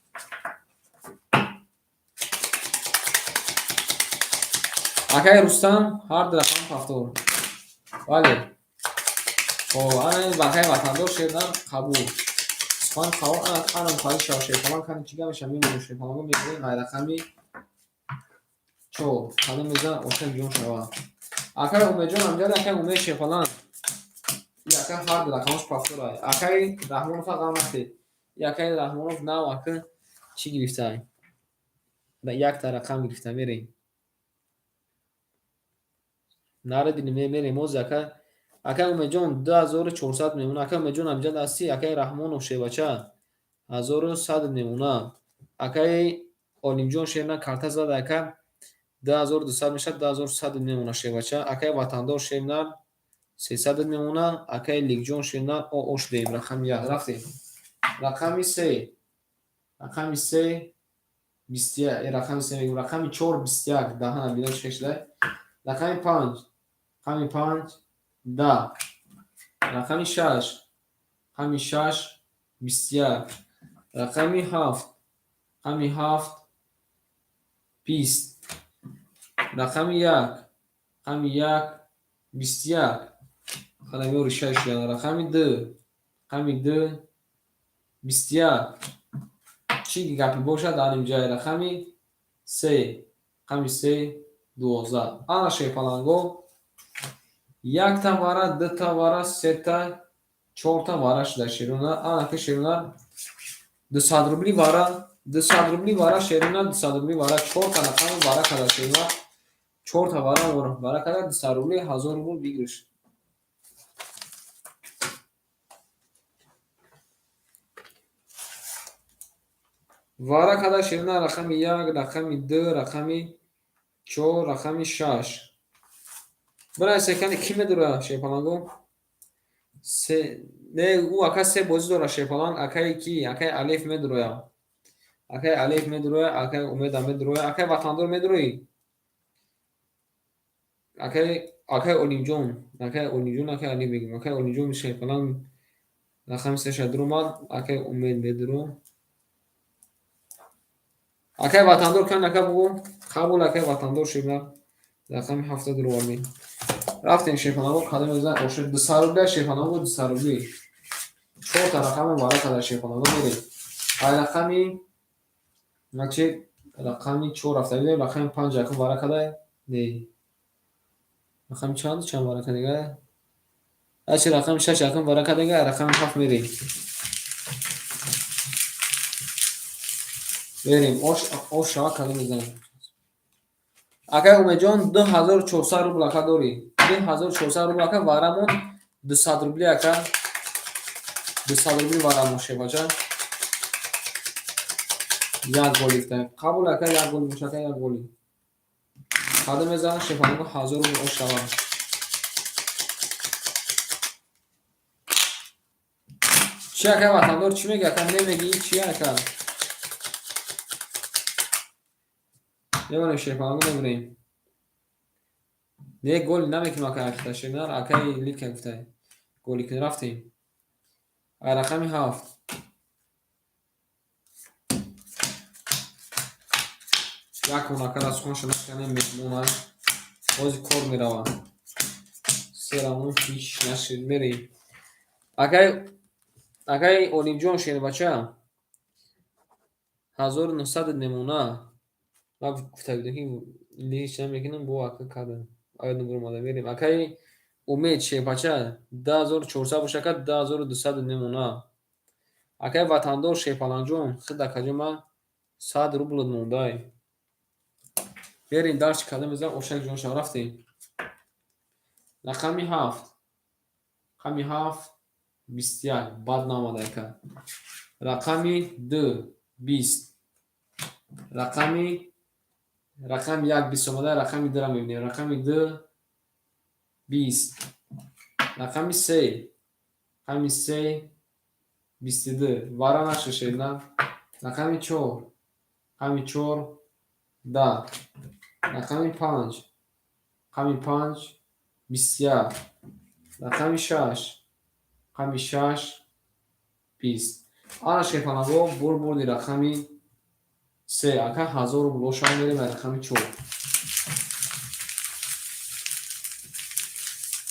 акай рустам ҳар рақам пафтор бале ана бакай ватандор шедан қабул сухан қавол анам қали шав шефалан кани чига меша мемону шефалангу мебинем ай рақами 4 кани мезан ошак ҷон шава акай умеҷон амҷад акай умед шефалан якай ҳар рақамаш пафтор ай акай раҳмонов ғамате якай раҳмонов нав ака чӣ гирифтай якта рақам гирифта мерем нарадини мерем оз акай умеҷон 2400 мемона акай умеҷон амҷад асти акай раҳмонов шевача 1100 мемона акай олимҷон шерна карта зада ака 2200 меша 2100 мемона шевача акай ватандор шернар 300 мемона акай ликҷон шернар ош дем рақами 1 рафтем рақами 3 рақами 3 21 рақами 3 мегӯ рақами 4 21 даҳана бидан шешда рақами 5 рақами 5 10 рақами 6 рақами 6 21 рақами 7 рақами 7 20 рақами 1 рақами 1 21 хадамиёри 6 рақами 2 рақами 2 21 чӣ гапи бошад анимҷай рақами 3 рақами 3 12 ана шефалангу якта вара дута вара сета 4та вара шуда шерона анака шерона 200 рубли вара 200 рубли вара шерона 200 рубли вара 4та рақами вара када шерона 4та вара када 200 рубли 1000 рубл бигириш вара када шерона рақами 1 рақами 2 рақами 4 рақами 6 бара секани ки медура шефалангу се не у ака се бози дора шефаланг акай ки акай алиф медуроя акай умеда медуроя акай ватандор медурои акай олимҷон акай алиф бигим акай олимҷон шефаланг рақами се шадурумад акай умед медуро акай ватандор кан ака бугу қабул акай ватандор шина рақами 70 рубли рафтем шефалангу кадом мезан ошад 200 рубли шефалангу 200 рубли 4та рақами вара када шефалангу мерем ай рақами наче рақами 4 рафта бидем рақами 5 ака вара када не рақами чанд вара кадага аче рақами 6 ака вара кадага рақами 7 мерем берем ош шава кадом мезан акай умеҷон 2400 рубл ака дорӣ 2400 рубл ака варамон 200 рубли ака 200 рубли варамон шевача як гол ифта қабул ака як гол мушака як голи кадом мезан шефалангу 1000 рубл ош шава чи ака ватандор чи мега ака немеги чи ака نمونه شیفانگو نمونیم نه گل نمیکنم اکا اکتا شنر اکای لیک گفته گلی کن رفتیم رقمی 7 یک اون اکا از خون شنش کنیم میتمونن بازی کار میروان سیرمون پیش نشد میریم اکای اولیم جون شنه بچه 1900 نمونه من گفته بودم که لیش نمیکنم با اکا کردم آیا نبرم آده میریم اکای умед шепача 10400 бошака 12200 мемона. Акай ватандор шепаланҷон хида кажома 100 рубл мондай. Берин дарчи када мезан ошак ҷон шав рафтем. Рақами 7. Рақами 7 21 бад намада яка. Рақами 2 20. Рақами 1 20 омада рақами 2 ра мебинем. Рақами 2 20. Рақами 3. Рақами 3 22. Вара нашишеда. Рақами 4. Рақами 4 10. Рақами 5. Рақами 5 21. Рақами 6. Рақами 6 20. Ана шефанаго бурбурди рақами 3. Ака 1000 рубл шава мерем рақами 4.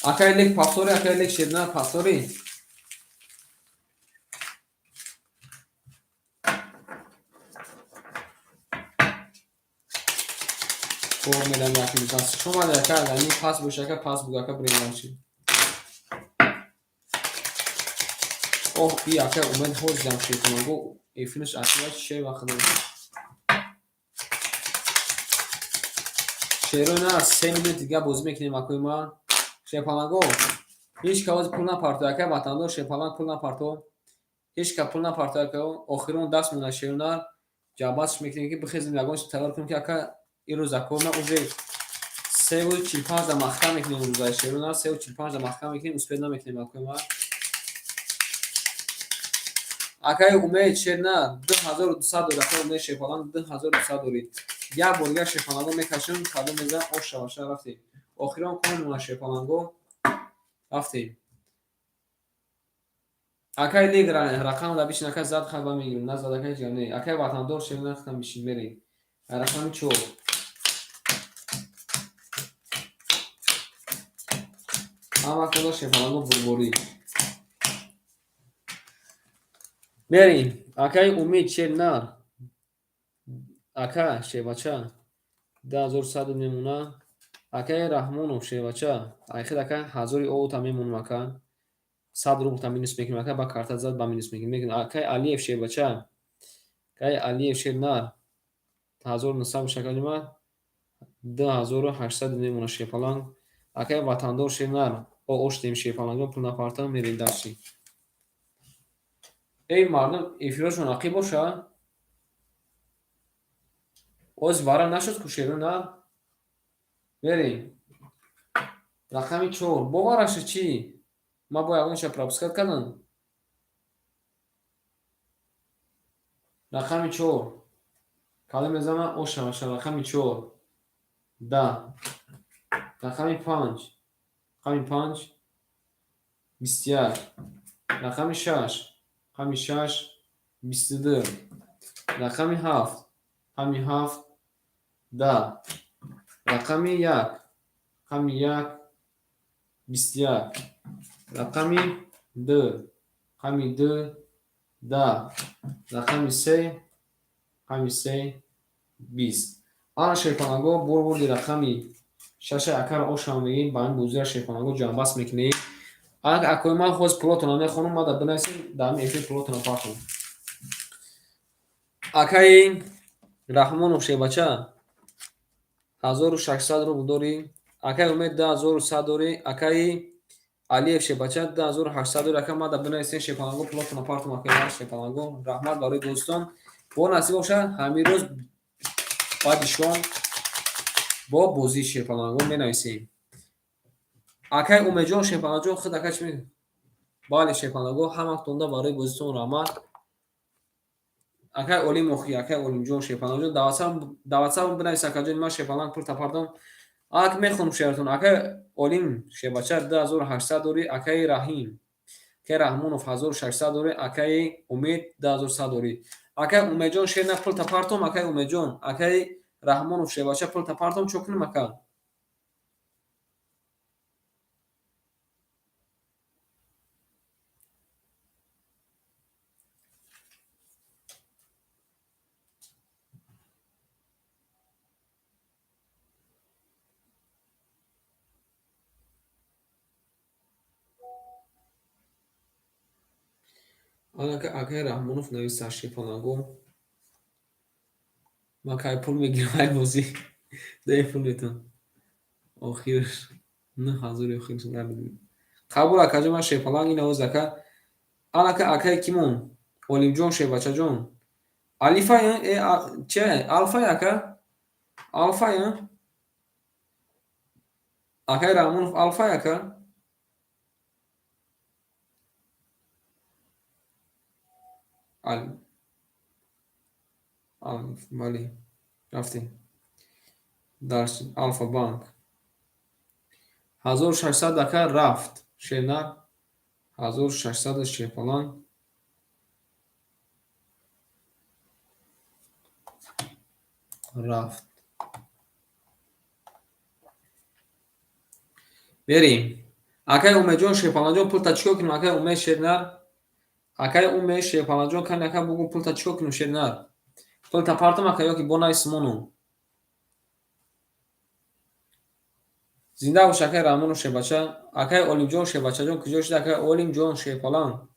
Ака елек пафтори, ака елек шедна пафтори. О медам яки бисас. Шума да яка гани пас бошака пас бугака брендамши. Ох би ака умед ҳоз ҷамши кунагу эфинш атива шей вақт. Шерона 3 минут дига боз мекунем акои ма. Шепанаго. Ҳеҷ кавоз пул напарто яка ватандор шепалан пул напарто. Ҳеҷ ка пул напарто яка охирон даст мона шерона ҷабатш мекунем ки бихезем ягон чи тайёр кунем ки ака ирӯза корна уже 345 да махка мекунем рӯзаи шерона 345 да махка мекунем успед намекунем акои ма. Акай умед шерна 2200 дорад ака умед шепалан 2200 дорид. Як борга шепанаго мекашем кадом меза ош шаваша рафтем. Охирон кон мона шепаланго рафтем. Акай легра рақам да бишин ака зад хаба мегирем на зад акай ҷане. Акай ватандор шерна хатам бишин мерем. Рақами 4. Ама кода шепанаго бурбори. Мерим. Акай умед шерна ака шевача 2100 мемона. Акай раҳмонов шевача айхид ака 1000 оута мемонам ака 100 рубл там минус мекунем ака ба карта зад ба минус мекунем. Акай алиев шевача акай алиев шерна 1900 шакалима 2800 мемона шепалан. Акай ватандор шерна о оштем шепаланго пулна парта мериндаши. Эй мардум эфирошон ақи боша. Оз вара нашуд ку шерона. Берем. Рақами 4. Бовараши чи? Ма бо ягонша пропускат кардам. Рақами 4. Када мезанам ошаваша рақами 4. Да. Рақами 5. Рақами 5 21. Рақами 6. Рақами 6 22. Рақами 7. Рақами 7 10. Рақами 1. Рақами 1 21. Рақами 2. Рақами 2 10. Рақами 3. Рақами 3 20. Ана шепанаго бурбурди рақами 6 акар ошам мегим ба ин бузира шепанаго ҷамбас мекунем. Ак акои ма хоз пулотона мехонам ма да бинависем дам эфи пулотона пахом. Акай раҳмонов шебача 1600 рубл дори. Акай умед 2100 дори. Акай алиев шебача 2800 дори. Ака ма да бинависем шепанаго пулотона пахом акои ма шепанаго. Раҳмат барои дӯстон. Бо насиб боша ҳамин рӯз баъди шом бо бозии шепанаго менависем. Акай умеҷон шепанаҷон худ ака чӣ мегӯяд? Бале шепанаго ҳаматонда барои бозитон раҳмат. Акай олим охи акай олимҷон шепанаҷон даватсабам бинавис акаҷон ма шепанак пурта пардам. Ак мехонам шератон. Акай олим шебача 2800 дори. Акай раҳим акай раҳмонов 1600 дори. Акай умед 2100 дори. Акай умеҷон шерна пурта партом. Акай умеҷон акай раҳмонов шебача пурта партом чӯ кунем ака? اگه رحمانوف نویسه شیفانگو من که پول میگیرم های بازی ده پول میتونم آخرش نه حضور آخرش نمیدونم قبول اکجا من شیفانگ این نوز دکه آنها که اکه کیمون اولیم جون شیباچه جون الیفا یا چه الفا یا که الفا یا اکه رحمانوف الفا یا که الف بله رفتیم در الفا بانک 1600 دکه رفت شیرنر 1600 شیپالان رفت بریم اکه اومه جون شیپالان جون پول تا چیکو کنیم اکه اومه شیرنر اکه اومه شیپالان جون کن اکه بگو پول تا چیکو کنیم شیرنر پول تا پارتم اکه یکی بونای سمونو زنده باش اکه رامونو شیباچه اکه اولیم جون شیباچه جون کجا شده اکه اولیم جون شیپالان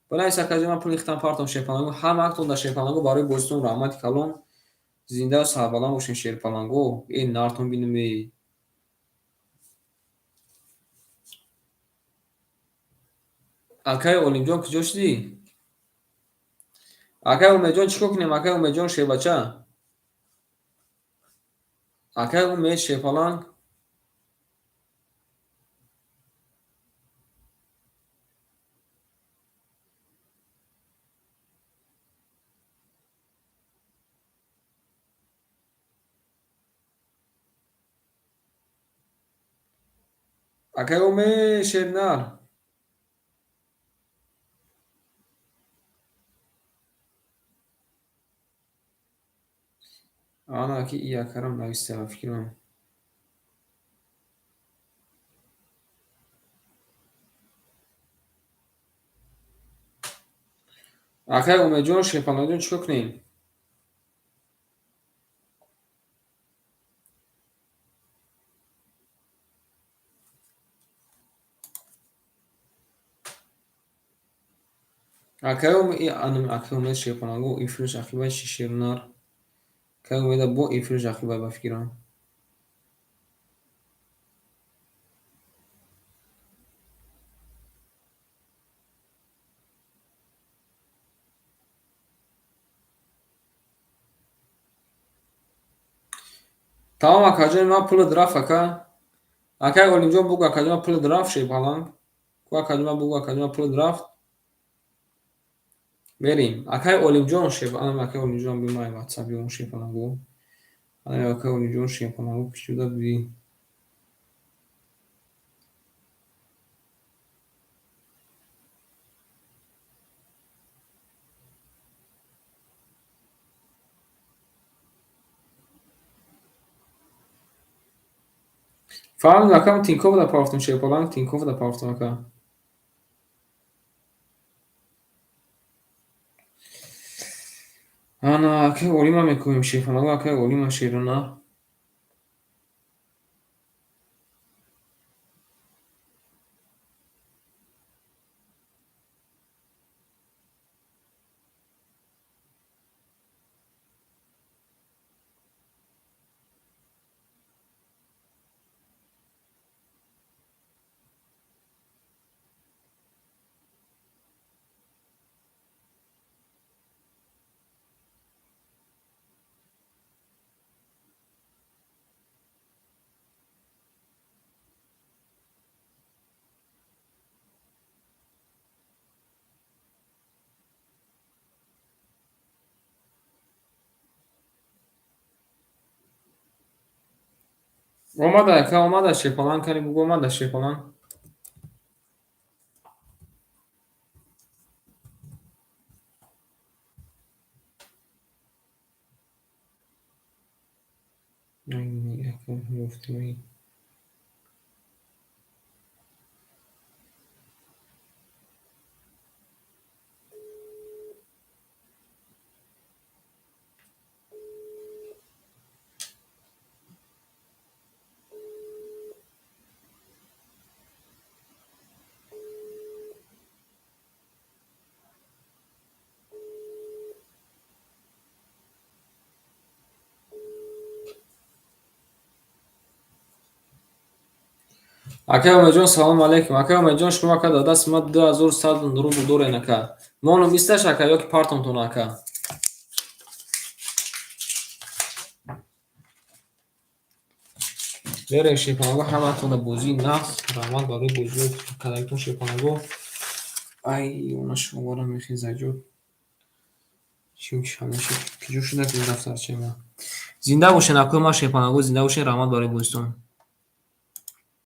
بونای سکه جون پول اختم پارتم شیپالانگو هم اکتون دا شیپالانگو برای بوستون رحمت کلون زنده و سربالان باشین شیپالانگو این نارتون بینمی اکه اولیم جون کجا شدی اکه اومه جون چیکو کنیم اکه اومه جون شیباچه اکه اومه شیپالانگ اکه اومه شیرنر آنا اکی ای اکرم نویسته فکرم اکه اومه جون شیپالانگ جون چیکو کنیم اکه اومه ای انم اکه اومه شیپالانگو ایفروش اخیبای شیرنر اکه اومه دا بو ایفروش اخیبای بفکرم tamam اکه جون ما پول درافت اکه اولیم جون بگو اکه جون پول درافت شیپالانگ کو اکه جون بگو اکه جون پول درافت بریم اکه اولیم جون شیپالانگ اکه اولیم جون بیمای واتساپ اون شیپالانگو اکه اولیم جون شیپالانگو کشیده بی Falan rakam Tinkoff da paftım şey falan Tinkoff da paftım aka. Ana aka olima mekoyim şey falan aka olima şeruna. Olmadı aka olmadı şey falan kani bu olmadı şey falan. Ay aka yoftu. Ака Умедҷон, салом алейкум. Ака Умедҷон, шумо ака дадаст ма 2100 рубл дорен ака. Моном исташ ака ёки партонтон ака? Берем шепанаго ҳаматона бозии нағз раванд барои бозиҳои кадагитон шепанаго. Ай, она шумора мехезаҷод. Чунки ҳамаша киҷо шуда ки дафтарчаи ма. Зинда бошен акои ма шепанаго, зинда бошен раванд барои бозитон.